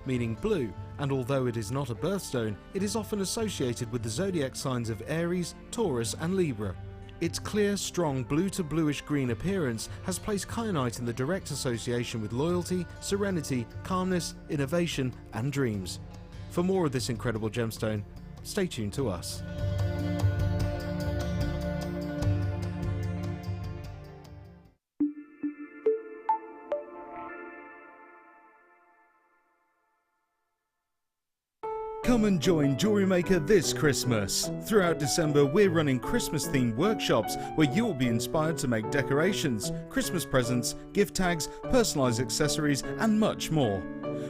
meaning blue, and although it is not a birthstone, it is often associated with the zodiac signs of Aries, Taurus and Libra. Its clear, strong blue to bluish-green appearance has placed kyanite in the direct association with loyalty, serenity, calmness, innovation and dreams. For more of this incredible gemstone, stay tuned to us. Come and join Jewellery Maker this Christmas. Throughout December, we're running Christmas-themed workshops where you'll be inspired to make decorations, Christmas presents, gift tags, personalised accessories, and much more.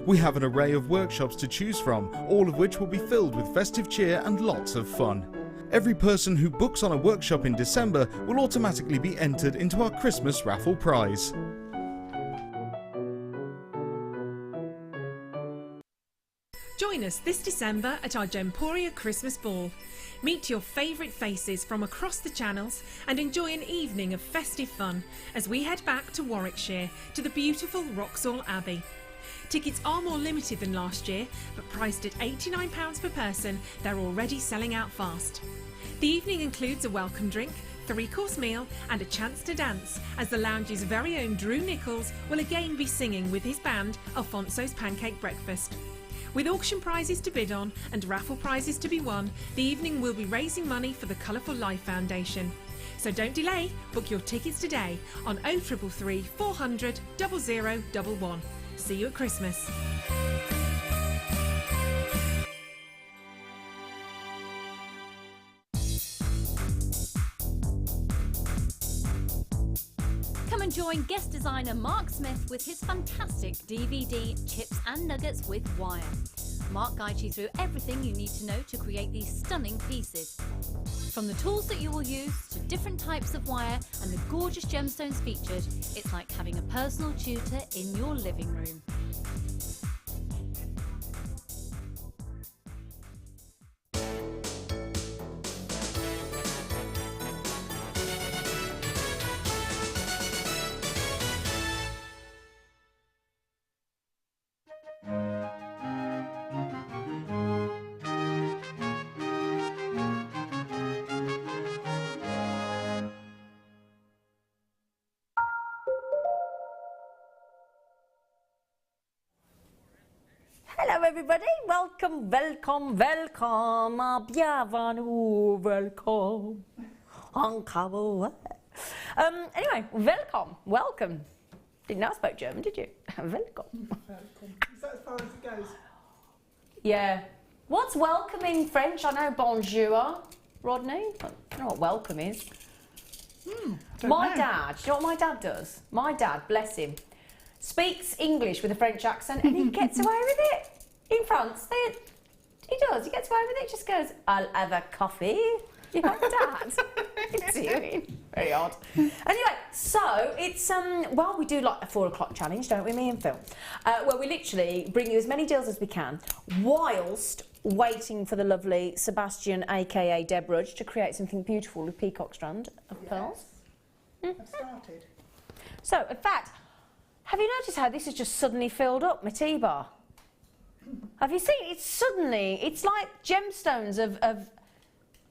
We have an array of workshops to choose from, all of which will be filled with festive cheer and lots of fun. Every person who books on a workshop in December will automatically be entered into our Christmas raffle prize. Join us this December at our Gemporia Christmas Ball. Meet your favourite faces from across the channels and enjoy an evening of festive fun as we head back to Warwickshire to the beautiful Wroxall Abbey. Tickets are more limited than last year, but priced at £89 per person, they're already selling out fast. The evening includes a welcome drink, 3-course meal and a chance to dance as the lounge's very own Drew Nichols will again be singing with his band Alfonso's Pancake Breakfast. With auction prizes to bid on and raffle prizes to be won, the evening will be raising money for the Colourful Life Foundation. So don't delay, book your tickets today on 0333 400 0011. See you at Christmas. Come and join guest designer Mark Smith with his fantastic DVD Chips and Nuggets with Wire. Mark guides you through everything you need to know to create these stunning pieces. From the tools that you will use to different types of wire and the gorgeous gemstones featured, it's like having a personal tutor in your living room. Hello everybody, welcome, bienvenue, welcome. Anyway, welcome. Didn't know I spoke German, did you? Welcome. Is that as far as it goes? Yeah. What's welcome in French? I know bonjour, Rodney. I don't know what welcome is. My dad, do you know what my dad does? My dad, bless him, speaks English with a French accent and he gets away with it. In France, he does, he gets away with it, just goes, I'll have a coffee. You know, Dad, it's you. Very odd. Anyway, so it's, well, we do like a 4 o'clock challenge, don't we, me and Phil? Where we literally bring you as many deals as we can whilst waiting for the lovely Sebastian, aka Deb Rudge, to create something beautiful with peacock strand of pearls. I've started. So, in fact, have you noticed how this has just suddenly filled up my tea bar? Have you seen? It's like gemstones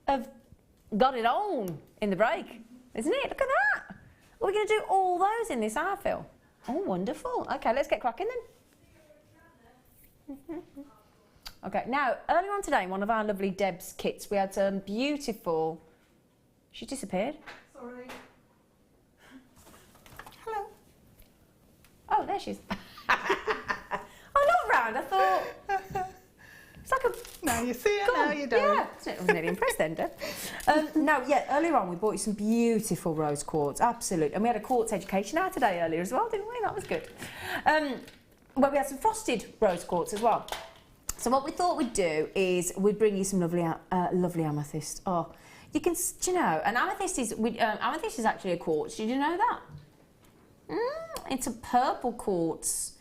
have got it on in the break, isn't it? Look at that. We're going to do all those in this hour, Phil. Oh, wonderful. Okay, let's get cracking then. Okay, now, earlier on today, in one of our lovely Deb's kits, we had some beautiful... She disappeared. Sorry. Hello. Oh, there she is. Oh, not round, I thought. It's like a... Now you see it, now you don't. Yeah, I was nearly impressed then, Deb. No, yeah, earlier on we bought you some beautiful rose quartz, absolutely. And we had a quartz education hour today earlier as well, didn't we? That was good. Well, we had some frosted rose quartz as well. So what we thought we'd do is we'd bring you some lovely, lovely amethyst. Oh, you can, do you know, an amethyst is actually a quartz. Did you know that? It's a purple quartz.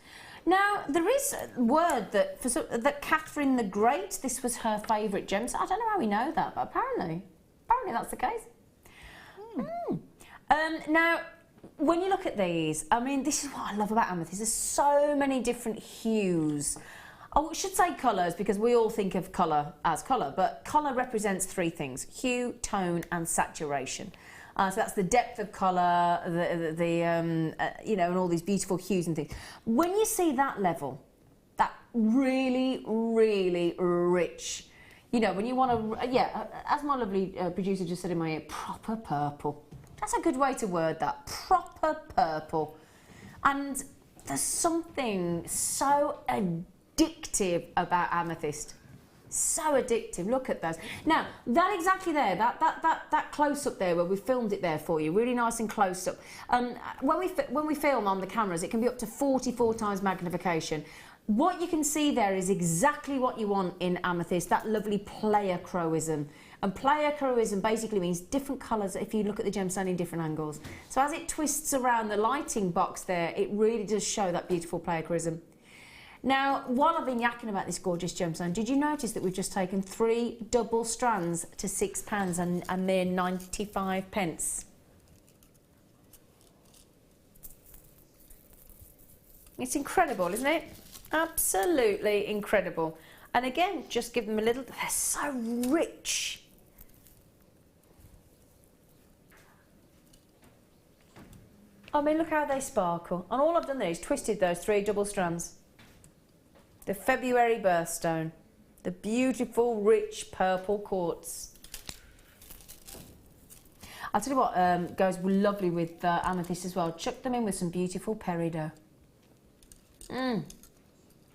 Now, there is word that that Catherine the Great, this was her favourite gem. So I don't know how we know that, but apparently that's the case. Now, when you look at these, I mean, this is what I love about amethyst. There's so many different hues. I should say colours because we all think of colour as colour, but colour represents three things: hue, tone, and saturation. So that's the depth of colour, you know, and all these beautiful hues and things. When you see that level, that really, really rich, you know, when you want to, yeah, as my lovely producer just said in my ear, proper purple. That's a good way to word that, proper purple. And there's something so addictive about amethyst. So addictive. Look at those. Now, that exactly there, that close-up there where we filmed it there for you, really nice and close-up. When we film on the cameras, it can be up to 44 times magnification. What you can see there is exactly what you want in amethyst, that lovely pleochroism. And pleochroism basically means different colours if you look at the gemstone in different angles. So as it twists around the lighting box there, it really does show that beautiful pleochroism. Now, while I've been yakking about this gorgeous gemstone, did you notice that we've just taken 3 double strands to £6 and a mere 95 pence? It's incredible, isn't it? Absolutely incredible. And again, just give them a little, they're so rich. I mean, look how they sparkle. And all I've done there is twisted those 3 double strands. The February birthstone, the beautiful, rich purple quartz. I'll tell you what goes lovely with amethyst as well. Chuck them in with some beautiful peridot.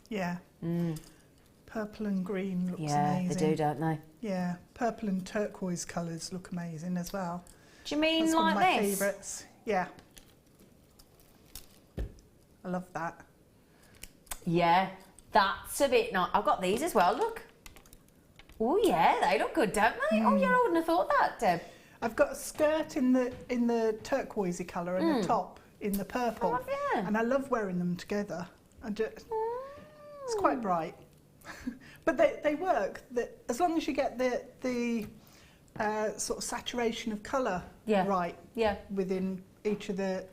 Yeah. Purple and green looks amazing. Yeah, they do, don't they? Yeah, purple and turquoise colours look amazing as well. Do you mean That's like one of my this? favourites. Yeah. I love that. Yeah, that's a bit nice. I've got these as well, look. Oh yeah, they look good, don't they? Oh yeah, I wouldn't have thought that, Deb. I've got a skirt in the turquoisey colour and a top in the purple. Oh, yeah. And I love wearing them together. It's quite bright. But they work. As long as you get the sort of saturation of colour right within each of the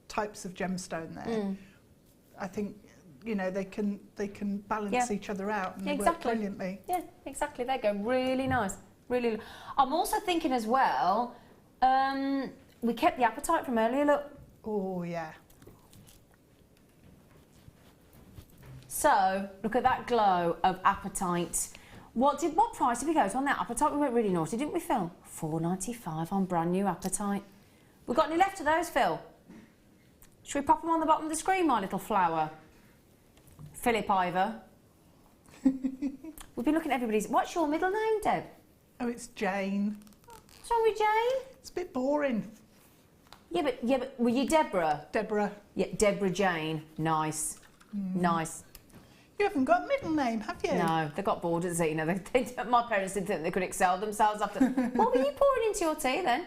types of gemstone there, I think, you know, they can balance each other out and work brilliantly. Yeah, exactly. They go really nice. Really. I'm also thinking as well, we kept the apatite from earlier, look. Oh, yeah. So, look at that glow of apatite. What price did we go to on that apatite? We went really naughty, didn't we, Phil? £4.95 on brand new apatite. We got any left of those, Phil? Should we pop them on the bottom of the screen, my little flower? Philip Ivor. We've been looking at everybody's... What's your middle name, Deb? Oh, it's Jane. What's wrong with Jane? It's a bit boring. Yeah, but were you Deborah? Deborah. Yeah, Deborah Jane. Nice. Nice. You haven't got a middle name, have you? No, they got bored at it, you know. My parents didn't think they could excel themselves after... What were you pouring into your tea, then?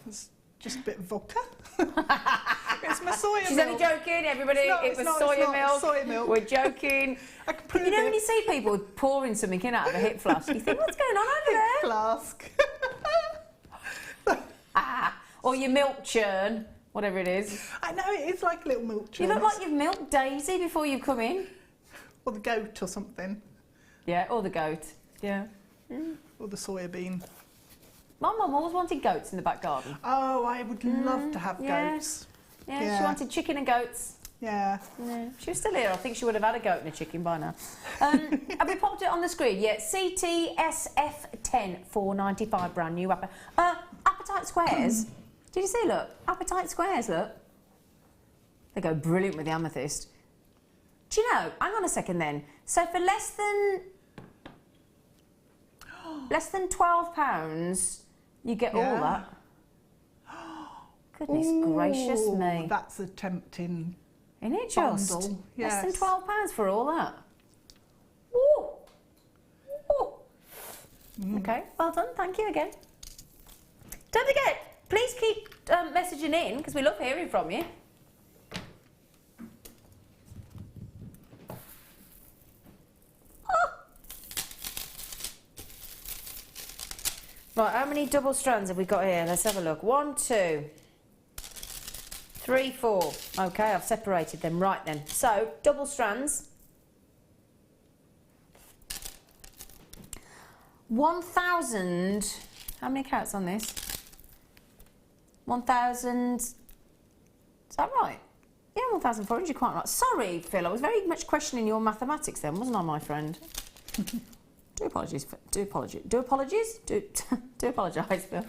It's just a bit of vodka. It's my soya milk. She's only joking, everybody. It was soya milk. Soya milk. We're joking. I can prove You know it. when you see people pouring something in out of a hip flask, you think, what's going on over there? Flask. Or your milk churn, whatever it is. I know, it is like a little milk churn. You look like you've milked Daisy before you come in. Or the goat or something. Yeah, or the goat. Yeah. Or the soya bean. My mum always wanted goats in the back garden. Oh, I would love to have goats. Yeah, she wanted chicken and goats. Yeah. Yeah. She was still here. I think she would have had a goat and a chicken by now. Have we popped it on the screen? Yeah, CTSF10, £4.95, brand new. Apatite squares. Did you see, look? Apatite squares, look. They go brilliant with the amethyst. Do you know, hang on a second then. So for less than £12, you get all that. Goodness gracious me. That's a tempting Isn't it just? bundle. Less than Yes. £12 for all that. Ooh. Ooh. Okay, well done. Thank you again. Don't forget, please keep messaging in because we love hearing from you. Right, how many double strands have we got here? Let's have a look. 1, 2, 3, 4. Okay, I've separated them. Right then. So, double strands. 1,000. How many carats on this? 1,000. Is that right? Yeah, 1,400. You're quite right. Sorry, Phil. I was very much questioning your mathematics then, wasn't I, my friend? Do apologise, Phil. Do apologise, Phil.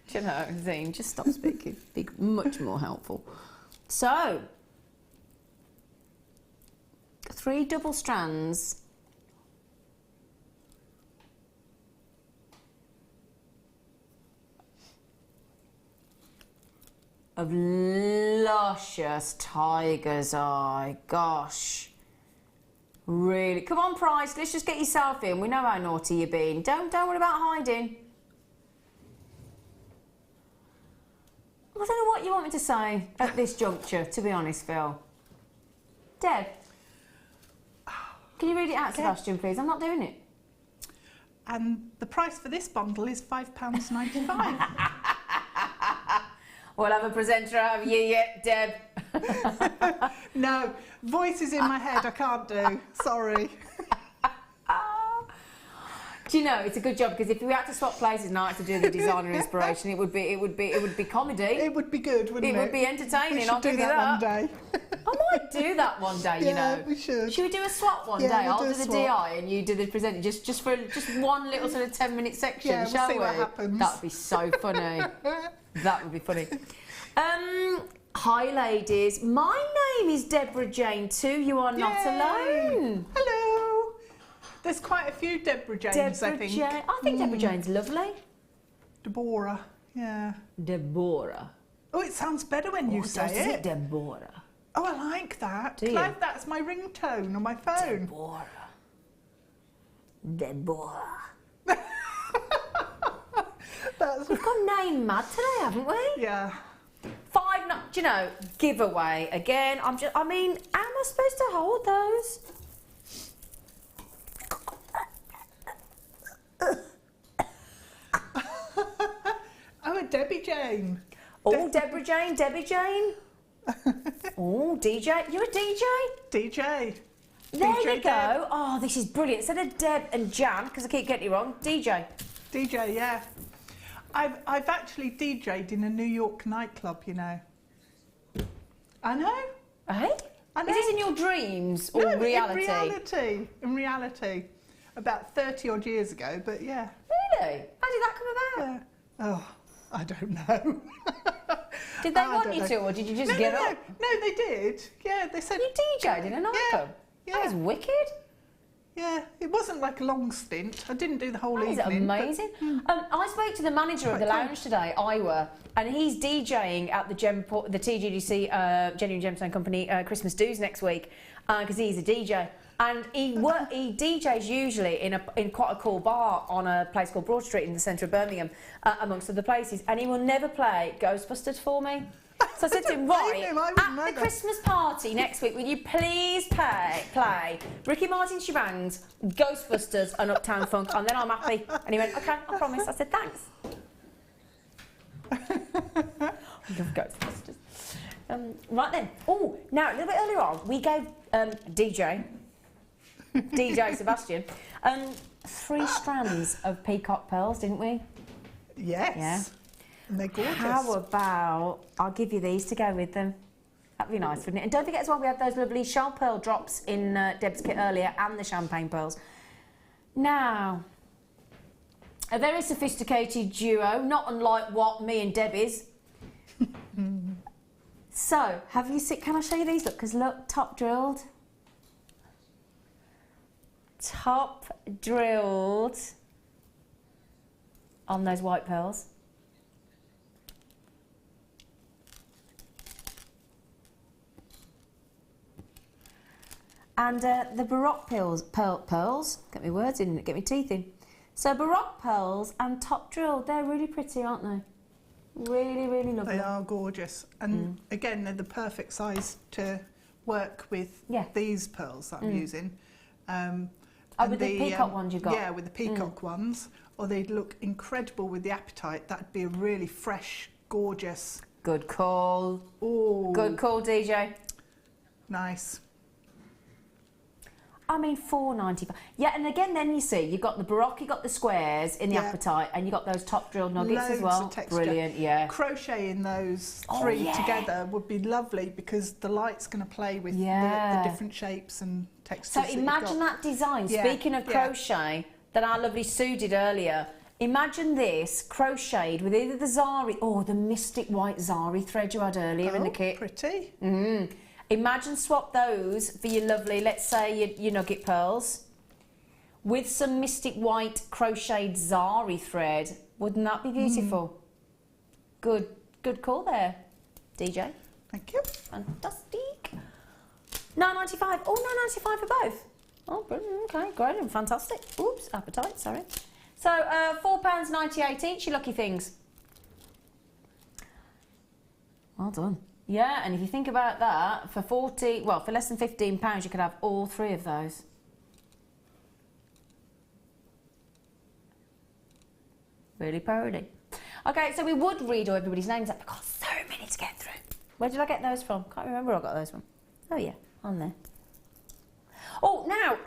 Do you know, Zine, just stop speaking. Be much more helpful. So, 3 double strands. Of luscious tiger's eye. Gosh. Really. Come on, Price, let's just get yourself in. We know how naughty you've been. Don't worry about hiding. I don't know what you want me to say at this juncture, to be honest, Phil. Deb, can you read it out, Sebastian, please? I'm not doing it. And the price for this bundle is £5.95. We'll have a presenter out of you yet, Deb. No, voices in my head I can't do. Sorry. Do you know, it's a good job, because if we had to swap places now to do the designer inspiration, it would be comedy. It would be good, wouldn't it? It would be entertaining. I'll do give you that that. one day. I might do that one day. You know, we should. Should we do a swap one Yeah, day? we'll I'll do do a the swap. DI and you do the presenting, just for one little sort of 10-minute section. Yeah, we'll shall see we? what happens. That would be so funny. That would be funny. Hi, ladies. My name is Deborah Jane too. You are not Yay. alone. Hello. There's quite a few Deborah Janes, I think. Jane. I think Deborah Jane's lovely. Deborah, yeah. Deborah. Oh, it sounds better when you say Does it. Deborah. Oh, I like that. Do you? Like that's my ringtone on my phone. Deborah. That's We've gone name mad today, haven't we? yeah. 5, do you know, giveaway again. I mean, how am I supposed to hold those? Oh, a Debbie Jane. Oh, Deborah Jane, Debbie Jane. Oh, DJ. You're a DJ? DJ. There DJ you go. Deb. Oh, this is brilliant. Instead of Deb and Jan, because I keep getting it wrong, DJ. DJ, yeah. I've actually DJ'd in a New York nightclub, you know. I know. Hey? I know. Is this in your dreams or No, reality? In reality. About 30 odd years ago, but yeah. Really? How did that come about? Yeah. Oh, I don't know. Did they I want don't you know. to, or did you just No, get no, up? no, they did. Yeah, they said. You DJ'd in a nightclub? Yeah. That was wicked. Yeah, it wasn't like a long stint. I didn't do the whole That is evening. but- amazing. I spoke to the manager of the Quite cool. lounge today, Iowa, and he's DJing at the TGDC Genuine Gemstone Company Christmas Do's next week because he's a DJ. And he DJs usually in quite a cool bar on a place called Broad Street in the centre of Birmingham, amongst other places. And he will never play Ghostbusters for me. So I said to him, right, at the Christmas party next week, will you please play Ricky Martin's Shebangs, Ghostbusters and Uptown Funk, and then I'm happy. And he went, OK, I promise. I said, thanks. I love Ghostbusters. Right then. Oh, now, a little bit earlier on, we gave DJ Sebastian 3 strands of peacock pearls, didn't we? Yes. Yeah. And they're gorgeous. How about I'll give you these to go with them? That'd be nice, wouldn't it? And don't forget as well, we had those lovely shell pearl drops in Deb's kit earlier and the champagne pearls. Now, a very sophisticated duo, not unlike what me and Deb is. So, have you seen, can I show you these? Look, because look, top drilled. Top drilled on those white pearls. And the Baroque pearls, get me words in, get me teeth in. So Baroque pearls and top drilled, they're really pretty, aren't they? Really, really lovely. They are gorgeous. And again, they're the perfect size to work with these pearls that I'm using. With the peacock ones you've got? Yeah, with the peacock ones. Or they'd look incredible with the apatite. That'd be a really fresh, gorgeous. Good call. Oh, Good call, DJ. nice. I mean, £4.95. Yeah, and again, then you see, you've got the Baroque, you've got the squares in the apatite, and you've got those top drilled nuggets Loads as well. Of texture. Brilliant, yeah. Crocheting those three together would be lovely because the light's going to play with the different shapes and textures. So imagine that design. Speaking of crochet, that our lovely Sue did earlier. Imagine this crocheted with either the Zari or the mystic white Zari thread you had earlier in the kit. Pretty. Imagine swap those for your lovely, let's say your nugget pearls, with some mystic white crocheted Zari thread. Wouldn't that be beautiful? Good call there, DJ. Thank you. Fantastic. £9.95. Oh, £9.95 for both. Oh, brilliant. Okay, great and fantastic. Oops, appetite, sorry. So, £4.98 each, you lucky things. Well done. Yeah, and if you think about that, for less than £15, you could have all three of those. Really parody. Okay, so we would read all everybody's names out. We've got so many to get through. Where did I get those from? Can't remember where I got those from. Oh yeah, on there. Oh, now,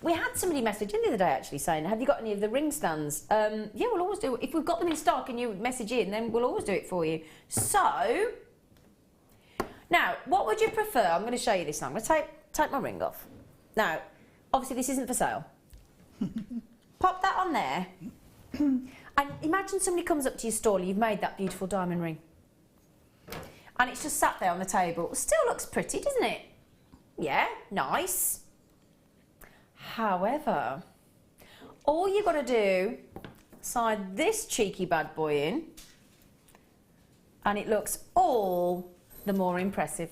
we had somebody message in the other day actually saying, have you got any of the ring stands? Yeah, we'll always do it. If we've got them in stock and you message in, then we'll always do it for you. So, now, what would you prefer? I'm going to show you this now. I'm going to take my ring off. Now, obviously this isn't for sale. Pop that on there. And imagine somebody comes up to your stall and you've made that beautiful diamond ring. And it's just sat there on the table. It still looks pretty, doesn't it? Yeah, nice. However, all you've got to do, slide this cheeky bad boy in, and it looks all the more impressive.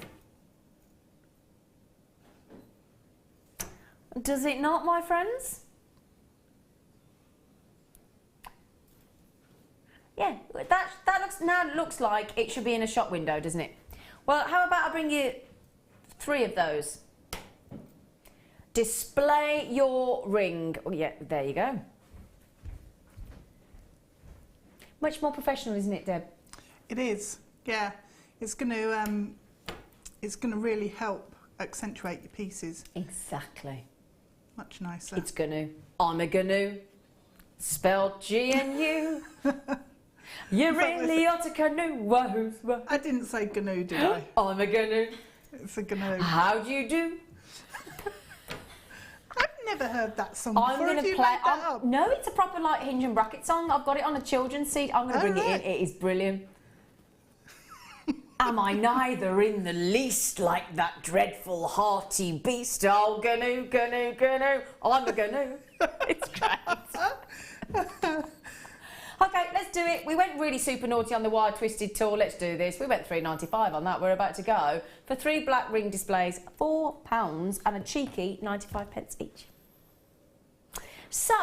Does it not, my friends? Yeah, that looks like it should be in a shop window, doesn't it? Well, how about I bring you 3 of those? Display your ring. Oh yeah, there you go. Much more professional, isn't it, Deb? It is. Yeah, it's going to really help accentuate your pieces. Exactly. Much nicer. It's gonna. I'm a gonna. Spelled G-N-U. You really ought to canoe. I didn't say GNU, did I? I'm a gonna. It's a GNU. How do you do? I've never heard that song before. I'm going to play. No, it's a proper like hinge and bracket song. I've got it on a children's CD. I'm going to bring it in. It is brilliant. Am I neither in the least like that dreadful hearty beast? Oh, gnu, gnu, gnu. I'm a gnu. It's great. Okay, let's do it. We went really super naughty on the wire twisted tool. Let's do this. We went £3.95 on that. We're about to go for 3 black ring displays, £4 and a cheeky 95p each. So,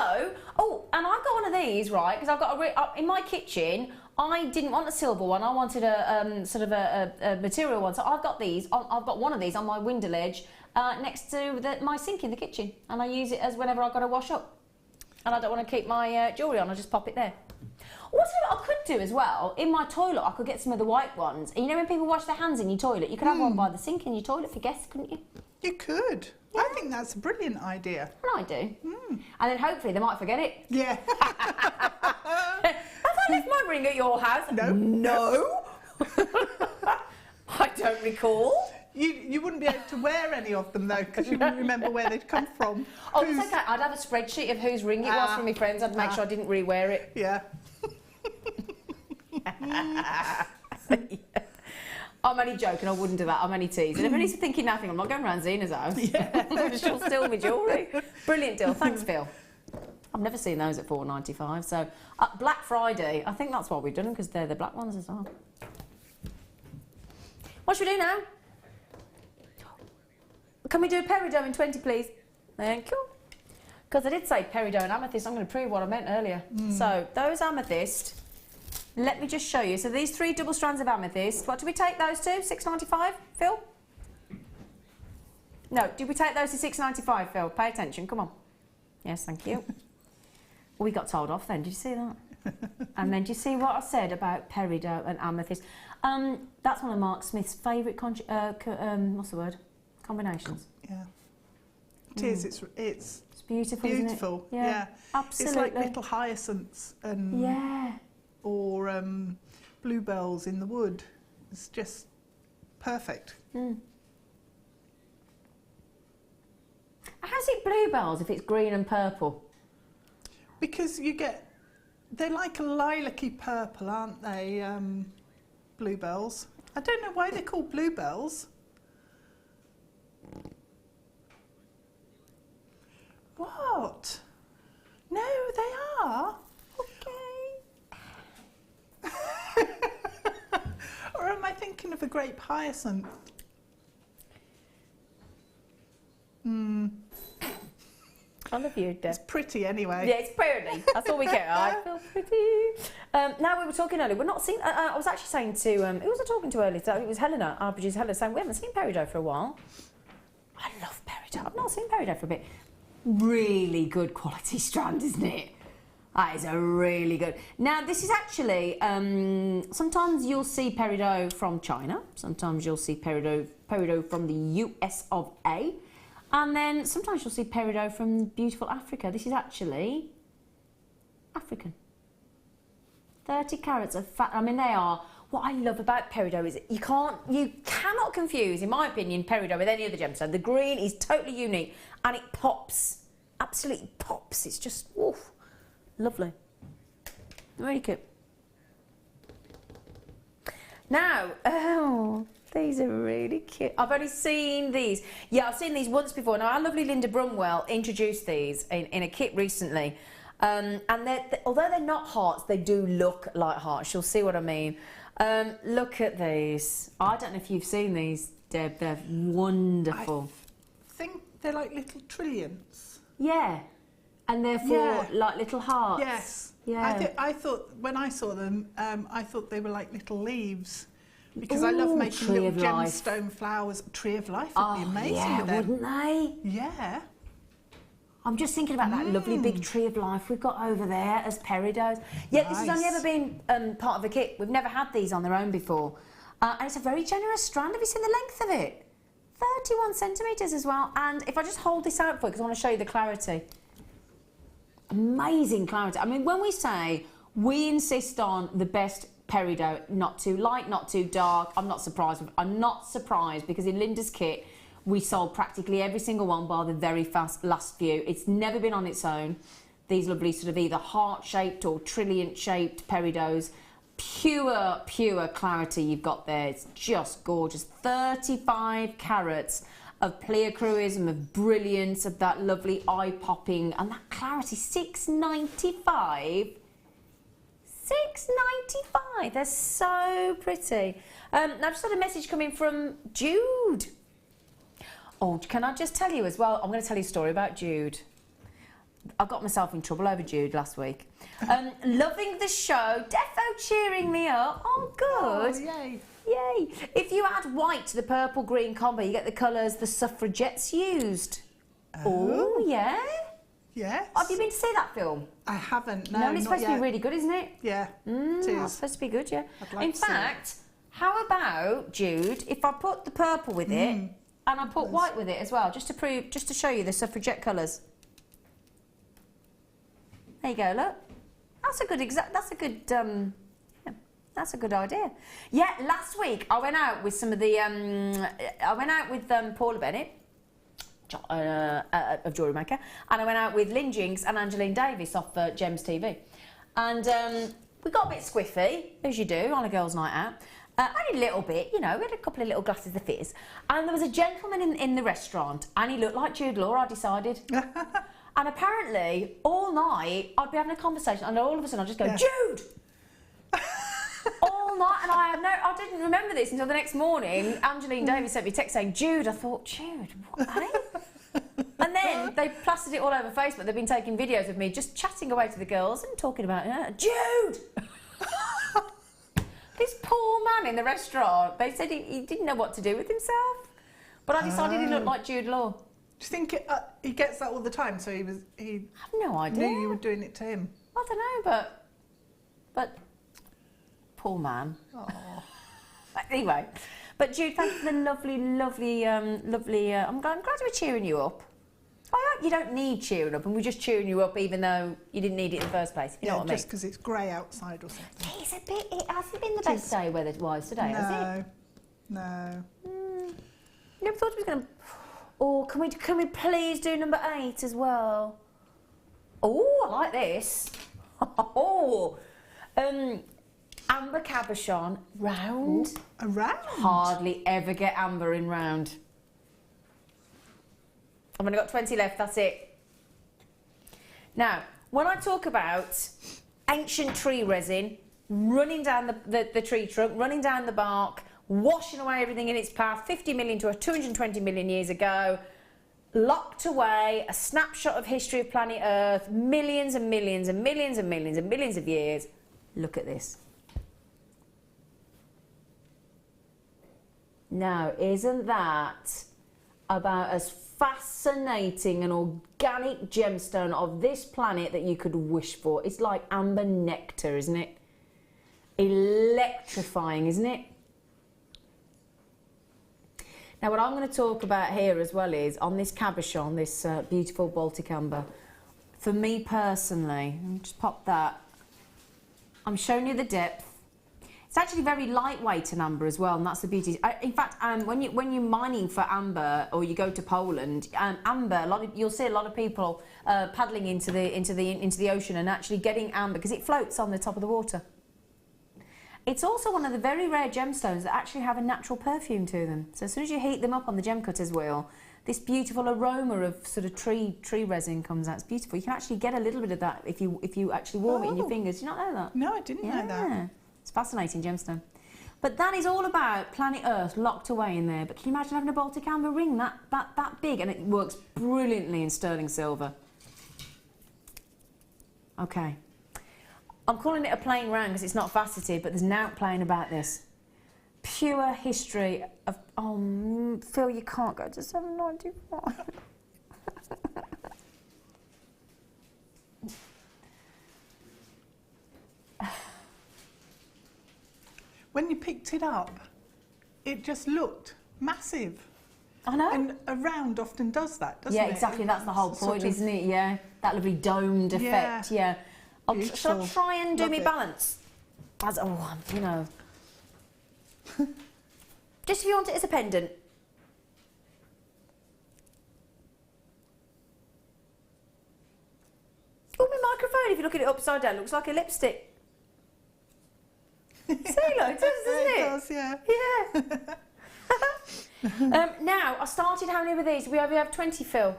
oh, and I've got one of these, right? Because I've got in my kitchen. I didn't want a silver one. I wanted a sort of a material one. So I've got these. I've got one of these on my window ledge next to my sink in the kitchen, and I use it as whenever I've got to wash up. And I don't want to keep my jewellery on. I just pop it there. What I could do as well, in my toilet, I could get some of the white ones. And you know when people wash their hands in your toilet, you could have one by the sink in your toilet for guests, couldn't you? You could. Yeah. I think that's a brilliant idea. And I do. And then hopefully they might forget it. Yeah. Have I left my ring at your house? No. No? I don't recall. You wouldn't be able to wear any of them though, because you wouldn't remember where they'd come from. Oh, it's okay. I'd have a spreadsheet of whose ring it was from my friends. I'd make sure I didn't re-wear it. Yeah. I'm only joking. I wouldn't do that. I'm only teasing. If anybody's thinking nothing, I'm not going round Zena's house. Yeah. She'll steal my jewellery. Brilliant deal. Thanks, Phil. I've never seen those at £4.95. So Black Friday, I think that's what we've done because they're the black ones as well. What should we do now? Can we do a peridot in 20, please? Thank you. Because I did say peridot and amethyst. I'm going to prove what I meant earlier. So those amethyst, let me just show you. So these 3 double strands of amethyst, what do we take those to? £6.95, Phil? No, did we take those to £6.95, Phil? Pay attention, come on. Yes, thank you. We got told off then, did you see that? And then do you see what I said about peridot and amethyst? That's one of Mark Smith's favourite, what's the word? Combinations. Yeah. It is. It's beautiful, beautiful. Isn't it? Yeah, absolutely. It's like little hyacinths and or bluebells in the wood. It's just perfect. How's it bluebells if it's green and purple? Because they're like a lilac-y purple, aren't they? Bluebells. I don't know why they're called bluebells. What? No, they are. Okay. Or am I thinking of a grape hyacinth? I love you, Deb. It's pretty anyway. Yeah, it's pretty. That's all we get. I feel pretty. Now, we were talking earlier. We're not seeing. I was actually saying to who was I talking to earlier? It was Helena, our producer Helena, saying we haven't seen Peridot for a while. I love Peridot. I've not seen Peridot for a bit. Really good quality strand, isn't it? That is a really good. Now, this is actually sometimes you'll see Peridot from China. Sometimes you'll see Peridot from the US of A. And then sometimes you'll see Peridot from beautiful Africa. This is actually African. 30 carats of fat. I mean, they are. What I love about Peridot is you cannot confuse, in my opinion, Peridot with any other gemstone. The green is totally unique and it pops. Absolutely pops. It's just, oof, lovely. Really cute. Now, these are really cute. I've only seen these. Yeah, I've seen these once before. Now, our lovely Linda Brumwell introduced these in a kit recently. And although they're not hearts, they do look like hearts. You'll see what I mean. Look at these. I don't know if you've seen these, Deb. They're wonderful. I think they're like little trillions. Yeah. And therefore, like little hearts. Yes. Yeah. I thought, when I saw them, I thought they were like little leaves. Because I love making little gemstone flowers. Tree of Life would be amazing with them. Wouldn't they? Yeah. I'm just thinking about that lovely big Tree of Life we've got over there as Peridots. Yeah, Nice. This has only ever been part of a kit. We've never had these on their own before. And it's a very generous strand. Have you seen the length of it? 31 centimetres as well. And if I just hold this out for you, because I want to show you the clarity. Amazing clarity. I mean, when we say we insist on the best Peridot, not too light, not too dark, I'm not surprised. I'm not surprised because in Linda's kit, we sold practically every single one bar the very last few. It's never been on its own. These lovely sort of either heart-shaped or trilliant-shaped Peridots. Pure clarity you've got there. It's just gorgeous. 35 carats of pleocruism, of brilliance, of that lovely eye-popping, and that clarity, $6.95. $6.95. They're so pretty. Now, I've just had a message coming from Jude. Oh, can I just tell you as well? I'm going to tell you a story about Jude. I got myself in trouble over Jude last week. Loving the show. Defo cheering me up. Oh, good. Oh, yay. Yay. If you add white to the purple-green combo, you get the colours the suffragettes used. Oh, yeah? Yes. Have you been to see that film? I haven't, no, No, it's not supposed to yet. be really good, isn't it? Yeah, it It's is. supposed to be good, yeah. I'd like In to see it. fact, how about, Jude, if I put the purple with it and I put white with it as well, just to show you the suffragette colours. There you go, look. That's a good that's a good idea. Yeah, last week I went out with some of the Paula Bennett of Jewellery Maker, and I went out with Lynn Jinks and Angeline Davis off Gems TV, and we got a bit squiffy, as you do on a girls' night out. Only a little bit, you know, we had a couple of little glasses of fizz, and there was a gentleman in the restaurant, and he looked like Jude Law, I decided. And apparently, all night, I'd be having a conversation, and all of a sudden I'd just go, Jude! All night, and I didn't remember this until the next morning. Angeline Davis sent me a text saying, Jude. I thought, Jude, what, eh? And then they plastered it all over Facebook. They've been taking videos of me just chatting away to the girls and talking about, Jude! This poor man in the restaurant, they said he didn't know what to do with himself. But I decided he looked like Jude Law. Do you think he gets that all the time? So he I have no idea. knew you were doing it to him? I don't know, but poor man. Oh. Anyway, but Jude, thanks for the lovely. I'm glad we're cheering you up. you don't need cheering up, and we're just cheering you up even though you didn't need it in the first place. You know what I mean? Just because it's grey outside or something. It's a bit. It hasn't been the best day weather-wise today, has it? No. Never thought it was going to. Oh, can we please do number 8 as well? Oh, I like this. Oh, amber cabochon round. Ooh, a round. Hardly ever get amber in round. I've only got 20 left. That's it. Now, when I talk about ancient tree resin running down the tree trunk, running down the bark, washing away everything in its path, 50 million to 220 million years ago, locked away, a snapshot of history of planet Earth, millions and millions and millions and millions and millions of years. Look at this. Now, isn't that about as fascinating an organic gemstone of this planet that you could wish for? It's like amber nectar, isn't it? Electrifying, isn't it? Now, what I'm going to talk about here as well is, on this cabochon, this beautiful Baltic amber, for me personally, just pop that, I'm showing you the depth. It's actually very lightweight in amber as well, and that's the beauty. In fact, when you're mining for amber, or you go to Poland, amber, you'll see a lot of people paddling into the ocean and actually getting amber because it floats on the top of the water. It's also one of the very rare gemstones that actually have a natural perfume to them. So as soon as you heat them up on the gem cutter's wheel, this beautiful aroma of sort of tree resin comes out. It's beautiful. You can actually get a little bit of that if you actually warm it in your fingers. Did you not know that? No, I didn't know that. It's fascinating gemstone. But that is all about planet Earth locked away in there. But can you imagine having a Baltic amber ring that big? And it works brilliantly in sterling silver. Okay. I'm calling it a plain round because it's not faceted, but there's an outplain about this. Pure history of... Oh, Phil, you can't go to 795. When you picked it up, it just looked massive. I know. And a round often does that, doesn't it? Yeah, exactly. That's the whole point, isn't it? Yeah. That lovely domed effect, yeah. Shall I try and do me balance? You know. Just if you want it as a pendant. Oh, my microphone, if you look at it upside down, looks like a lipstick. See, look, it does, doesn't it? It does, yeah. Yeah. Now, I started how many were these? We have 20, Phil.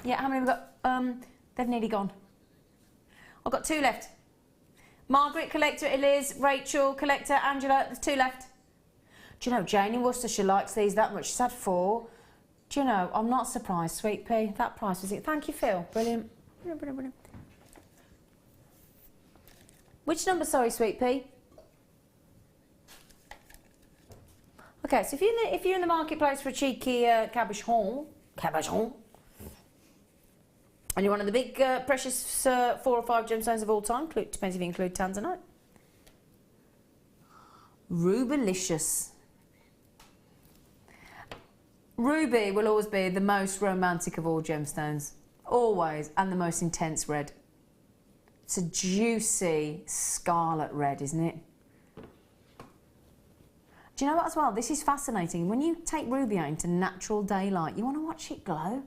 Yeah, how many have we got? They've nearly gone. I've got 2 left. Margaret, collector, Eliz, Rachel, collector, Angela, there's 2 left. Do you know, Jane in Worcester, she likes these that much. She's had 4. Do you know, I'm not surprised, Sweet Pea. That price was it. Thank you, Phil. Brilliant. Brilliant, brilliant, brilliant. Which number, sorry, Sweet Pea? Okay, so if you're in the marketplace for a cheeky cabochon, and you're one of the big precious 4 or 5 gemstones of all time, depends if you include tanzanite. Rubilicious. Ruby will always be the most romantic of all gemstones, always, and the most intense red. It's a juicy scarlet red, isn't it? Do you know what as well? This is fascinating. When you take ruby out into natural daylight, you want to watch it glow.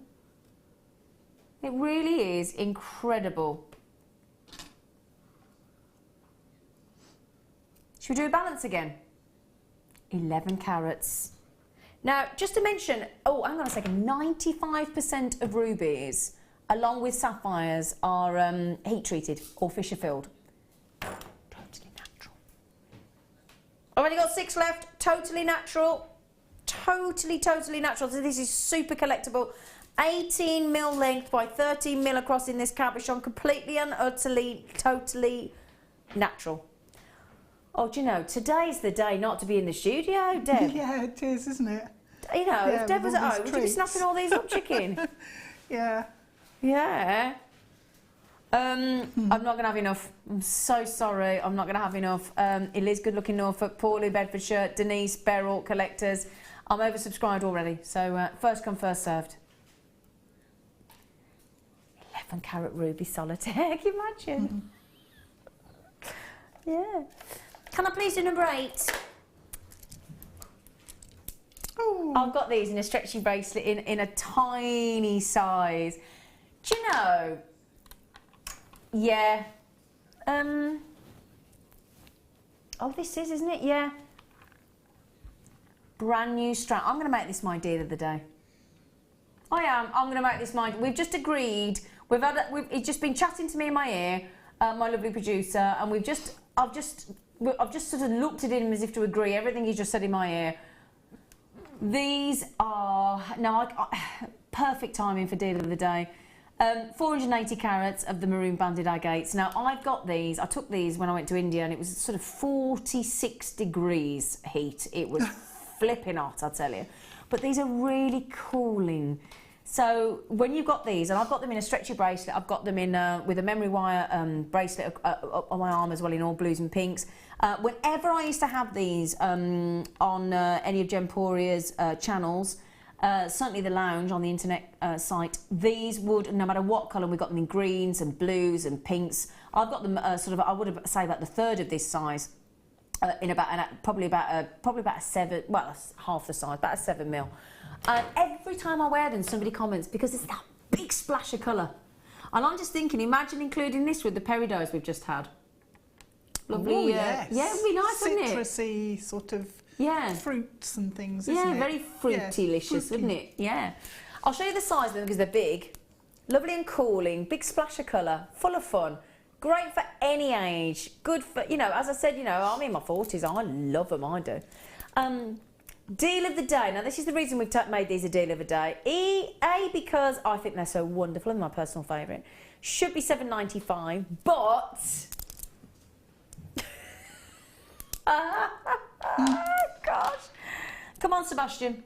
It really is incredible. Should we do a balance again? 11 carats. Now, just to mention, oh, hang on a second, 95% of rubies, along with sapphires, are heat treated or fissure filled. Totally natural. I've only got 6 left, totally natural. Totally natural. So this is super collectible. 18mm length by 13mm across in this cabochon, completely and utterly, totally natural. Oh, do you know, today's the day not to be in the studio, Deb. Yeah, it is, isn't it? You know, Yeah, if Deb was with all at home, these would you be treats. snapping all these up, chicken? Yeah. Yeah. I'm not going to have enough. I'm so sorry. I'm not going to have enough. Eliz, Good Looking Norfolk, Paulie, Bedfordshire, Denise, Beryl, collectors. I'm oversubscribed already. So first come, first served. 7-carat ruby solitaire. Can you imagine? Yeah. Can I please do number 8? Oh. I've got these in a stretchy bracelet in a tiny size. Do you know? Yeah. Oh, this is, isn't it? Yeah. Brand new strap. I'm going to make this my deal of the day. I am. I'm going to make this my... We've just agreed. It's just been chatting to me in my ear, my lovely producer, and I've just sort of looked at him as if to agree everything he's just said in my ear. These are... No, perfect timing for deal of the day. 480 carats of the maroon banded agates. Now, I've got these. I took these when I went to India, and it was sort of 46 degrees heat. It was flipping hot, I tell you. But these are really cooling. So when you've got these, and I've got them in a stretchy bracelet, I've got them in with a memory wire bracelet on my arm as well in all blues and pinks. Whenever I used to have these on any of Gemporia's channels, certainly the lounge on the internet site, these would, no matter what colour, we've got them in greens and blues and pinks. I've got them sort of, I would say about the third of this size, in probably about a 7, well, half the size, about a 7 mil. And every time I wear them, somebody comments because it's that big splash of colour. And I'm just thinking, imagine including this with the peridots we've just had. Lovely. Oh, yes. Yeah, it'd be nice, wouldn't it? Citrusy sort of fruits and things, isn't yeah, it? very fruity-licious, wouldn't it? Yeah. I'll show you the size of them because they're big. Lovely and cooling, big splash of colour, full of fun. Great for any age. Good for, you know, as I said, you know, I'm in my 40s. I love them, I do. Deal of the day. Now, this is the reason we've made these a deal of the day. A, because I think they're so wonderful and my personal favourite. Should be $7.95, but... Gosh. Come on, Sebastian.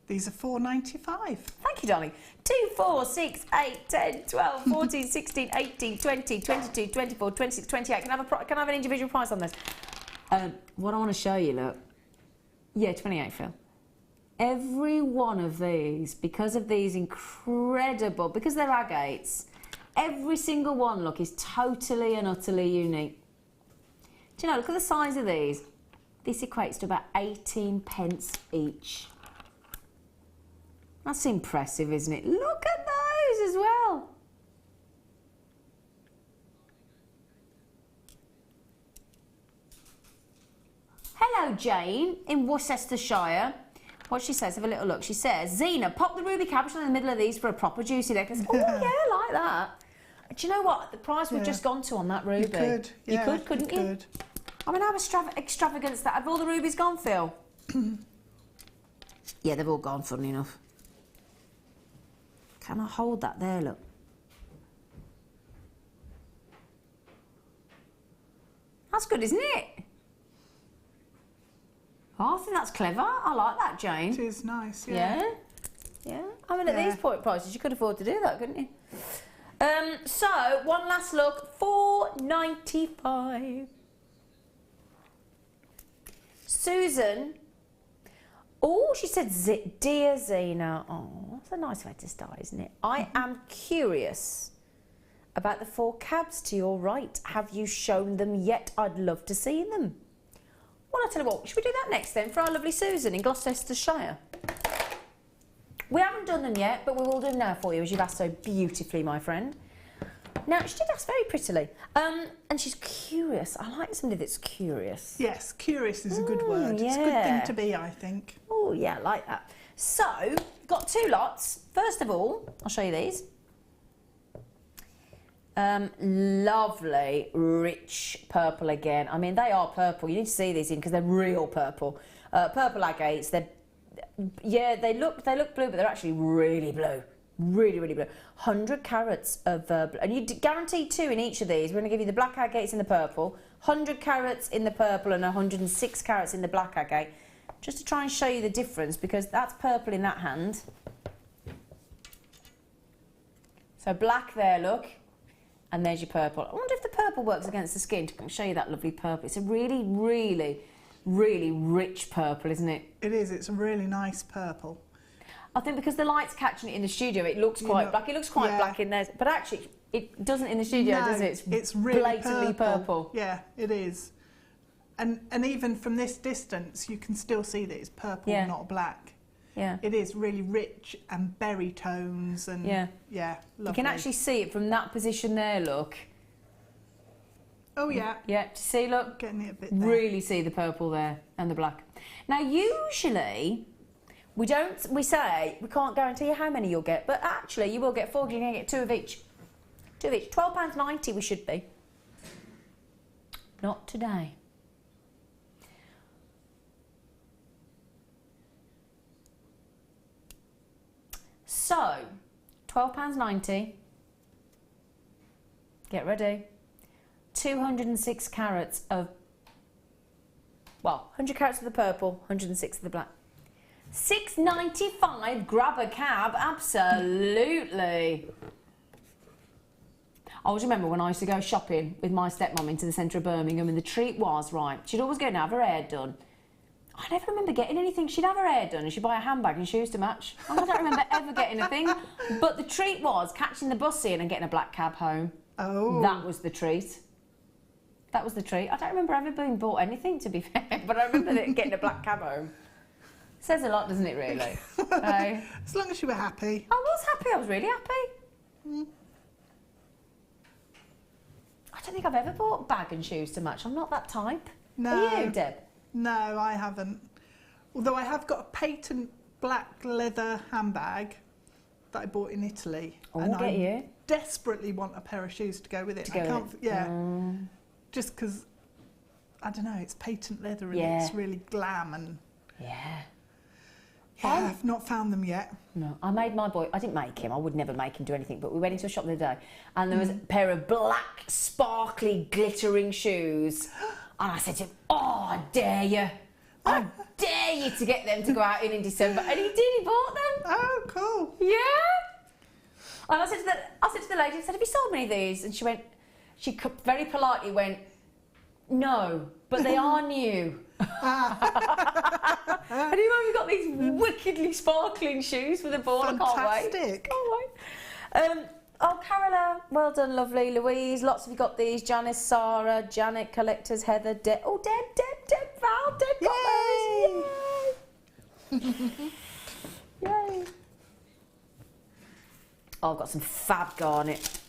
These are $4.95. Thank you, darling. 2, 4, 6, 8, 10, 12, 14, 16, 18, 20, 22, 24, 26, 28. Can I have an individual price on this? What I want to show you, look. Yeah, 28, Phil. Every one of these, because of these incredible, because they're agates, every single one, look, is totally and utterly unique. Do you know, look at the size of these. This equates to about 18 pence each. That's impressive, isn't it? Look at those as well. Hello, Jane, in Worcestershire. What she says, have a little look. She says, Zena, pop the ruby cabochon in the middle of these for a proper juicy necklace. Oh, yeah, like that. Do you know what? The price we've just gone to on that ruby. You could. You could, couldn't you? Could. I mean, how extravagant that. Have all the rubies gone, Phil? Yeah, they've all gone, funny enough. Can I hold that there, look? That's good, isn't it? Oh, I think that's clever. I like that, Jane. It is nice, yeah. Yeah? I mean, at these prices, you could afford to do that, couldn't you? So, one last look. $4.95. Susan. Oh, she said, Dear Zena. Oh, that's a nice way to start, isn't it? I am curious about the 4 cabs to your right. Have you shown them yet? I'd love to see them. Well, I'll tell you what, should we do that next then for our lovely Susan in Gloucestershire? We haven't done them yet, but we will do them now for you, as you've asked so beautifully, my friend. Now, she did ask very prettily, and she's curious. I like somebody that's curious. Yes, curious is a good word. Yeah. It's a good thing to be, I think. Oh, yeah, I like that. So, got 2 lots. First of all, I'll show you these. Lovely, rich purple again. I mean, they are purple. You need to see these in because they're real purple. Purple agates. They look blue, but they're actually really blue. Really, really blue. 100 carats of blue. And you guarantee 2 in each of these. We're going to give you the black agates in the purple, 100 carats in the purple, and 106 carats in the black agate. Just to try and show you the difference, because that's purple in that hand. So black there, look. And there's your purple. I wonder if the purple works against the skin to show you that lovely purple. It's a really, really, really rich purple, isn't it? It is. It's a really nice purple. I think because the light's catching it in the studio, it looks quite black. It looks quite black in there, but actually it doesn't in the studio, does it? It's really blatantly purple. Yeah, it is. And even from this distance, you can still see that it's purple, not black. Yeah. It is really rich and berry tones and lovely. You can actually see it from that position there, look. Oh yeah. Yeah, see, look. Getting it a bit there. Really see the purple there and the black. Now usually we say we can't guarantee you how many you'll get, but actually you will get 4, you're going to get 2 of each. 2 of each. £12.90 we should be. Not today. So, £12.90. Get ready. 206 carats of, well, 100 carats of the purple, 106 of the black. £6.95, grab a cab, absolutely. I always remember when I used to go shopping with my stepmom into the centre of Birmingham, and the treat was, right, she'd always go and have her hair done. I never remember getting anything. She'd have her hair done and she'd buy a handbag and shoes to match. I don't remember ever getting a thing. But the treat was catching the bus in and getting a black cab home. Oh. That was the treat. That was the treat. I don't remember ever being bought anything, to be fair, but I remember getting a black cab home. Says a lot, doesn't it, really? As long as you were happy. I was happy. I was really happy. I don't think I've ever bought bag and shoes to match. I'm not that type. No. Are you, Deb? No, I haven't. Although I have got a patent black leather handbag that I bought in Italy. Oh, and get you. Desperately want a pair of shoes to go with it. Just because, I don't know, it's patent leather and it's really glam and... Yeah. I've not found them yet. No, I made my boy, I didn't make him, I would never make him do anything, but we went into a shop the other day and there was a pair of black, sparkly, glittering shoes. And I said to him, oh, I dare you. I dare you to get them to go out in December. And he did, he bought them. Oh, cool. Yeah. And I said to the lady, I said, have you sold many of these? And she very politely went, no, but they are new. And you've got these wickedly sparkling shoes for the ball. Fantastic. I can't wait. Oh, Carola, well done, lovely. Louise, lots of you got these. Janice, Sarah, Janet, Collectors, Heather, Deb. Oh, Deb, Val, Deb got those. Yay. Yay. Oh, I've got some fab garnet.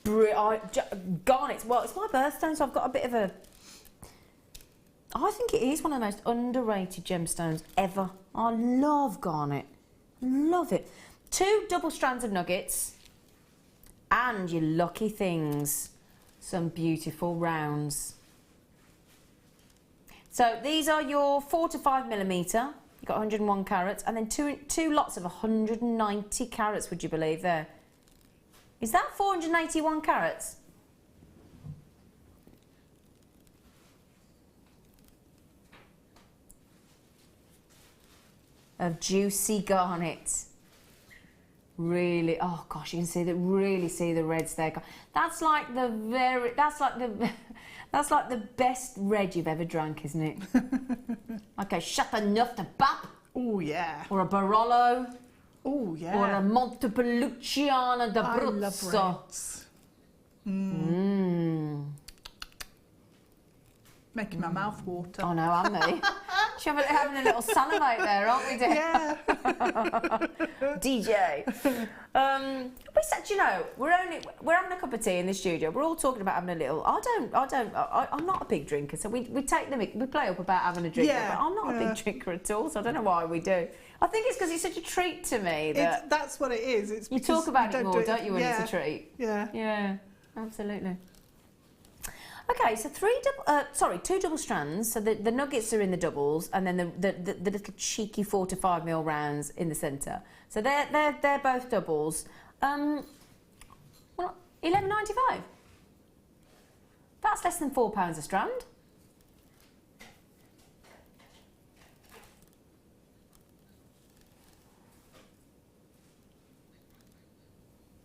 Garnet, well, it's my birthstone, so I've got a bit of a... I think it is one of the most underrated gemstones ever. I love garnet. Love it. 2 double strands of nuggets. And your lucky things, some beautiful rounds. So these are your 4 to 5 millimetre. You've got 101 carats. And then two lots of 190 carats, would you believe, there? Is that 481 carats? Of juicy garnet. Really, oh gosh, you can see really see the reds there. That's like the best red you've ever drank, isn't it? Okay, Chateauneuf de Pape. Oh yeah. Or a Barolo. Oh yeah. Or a Montepulciano d'Abruzzo. I love reds. Making my mouth water. Oh no, and me. She's having a little salivate there, aren't we, dear? Yeah. DJ. We said, you know, we're having a cup of tea in the studio. We're all talking about having a little. I'm not a big drinker, so we play up about having a drink. Yeah. But I'm not a big drinker at all, so I don't know why we do. I think it's because it's such a treat to me that that's what it is. It's you talk about it more, don't you, when it's a treat? Yeah. Yeah, absolutely. Okay, so 2 double strands. So the nuggets are in the doubles, and then the little cheeky 4 to 5 mil rounds in the centre. So they're both doubles. Well, $11.95. That's less than £4 a strand.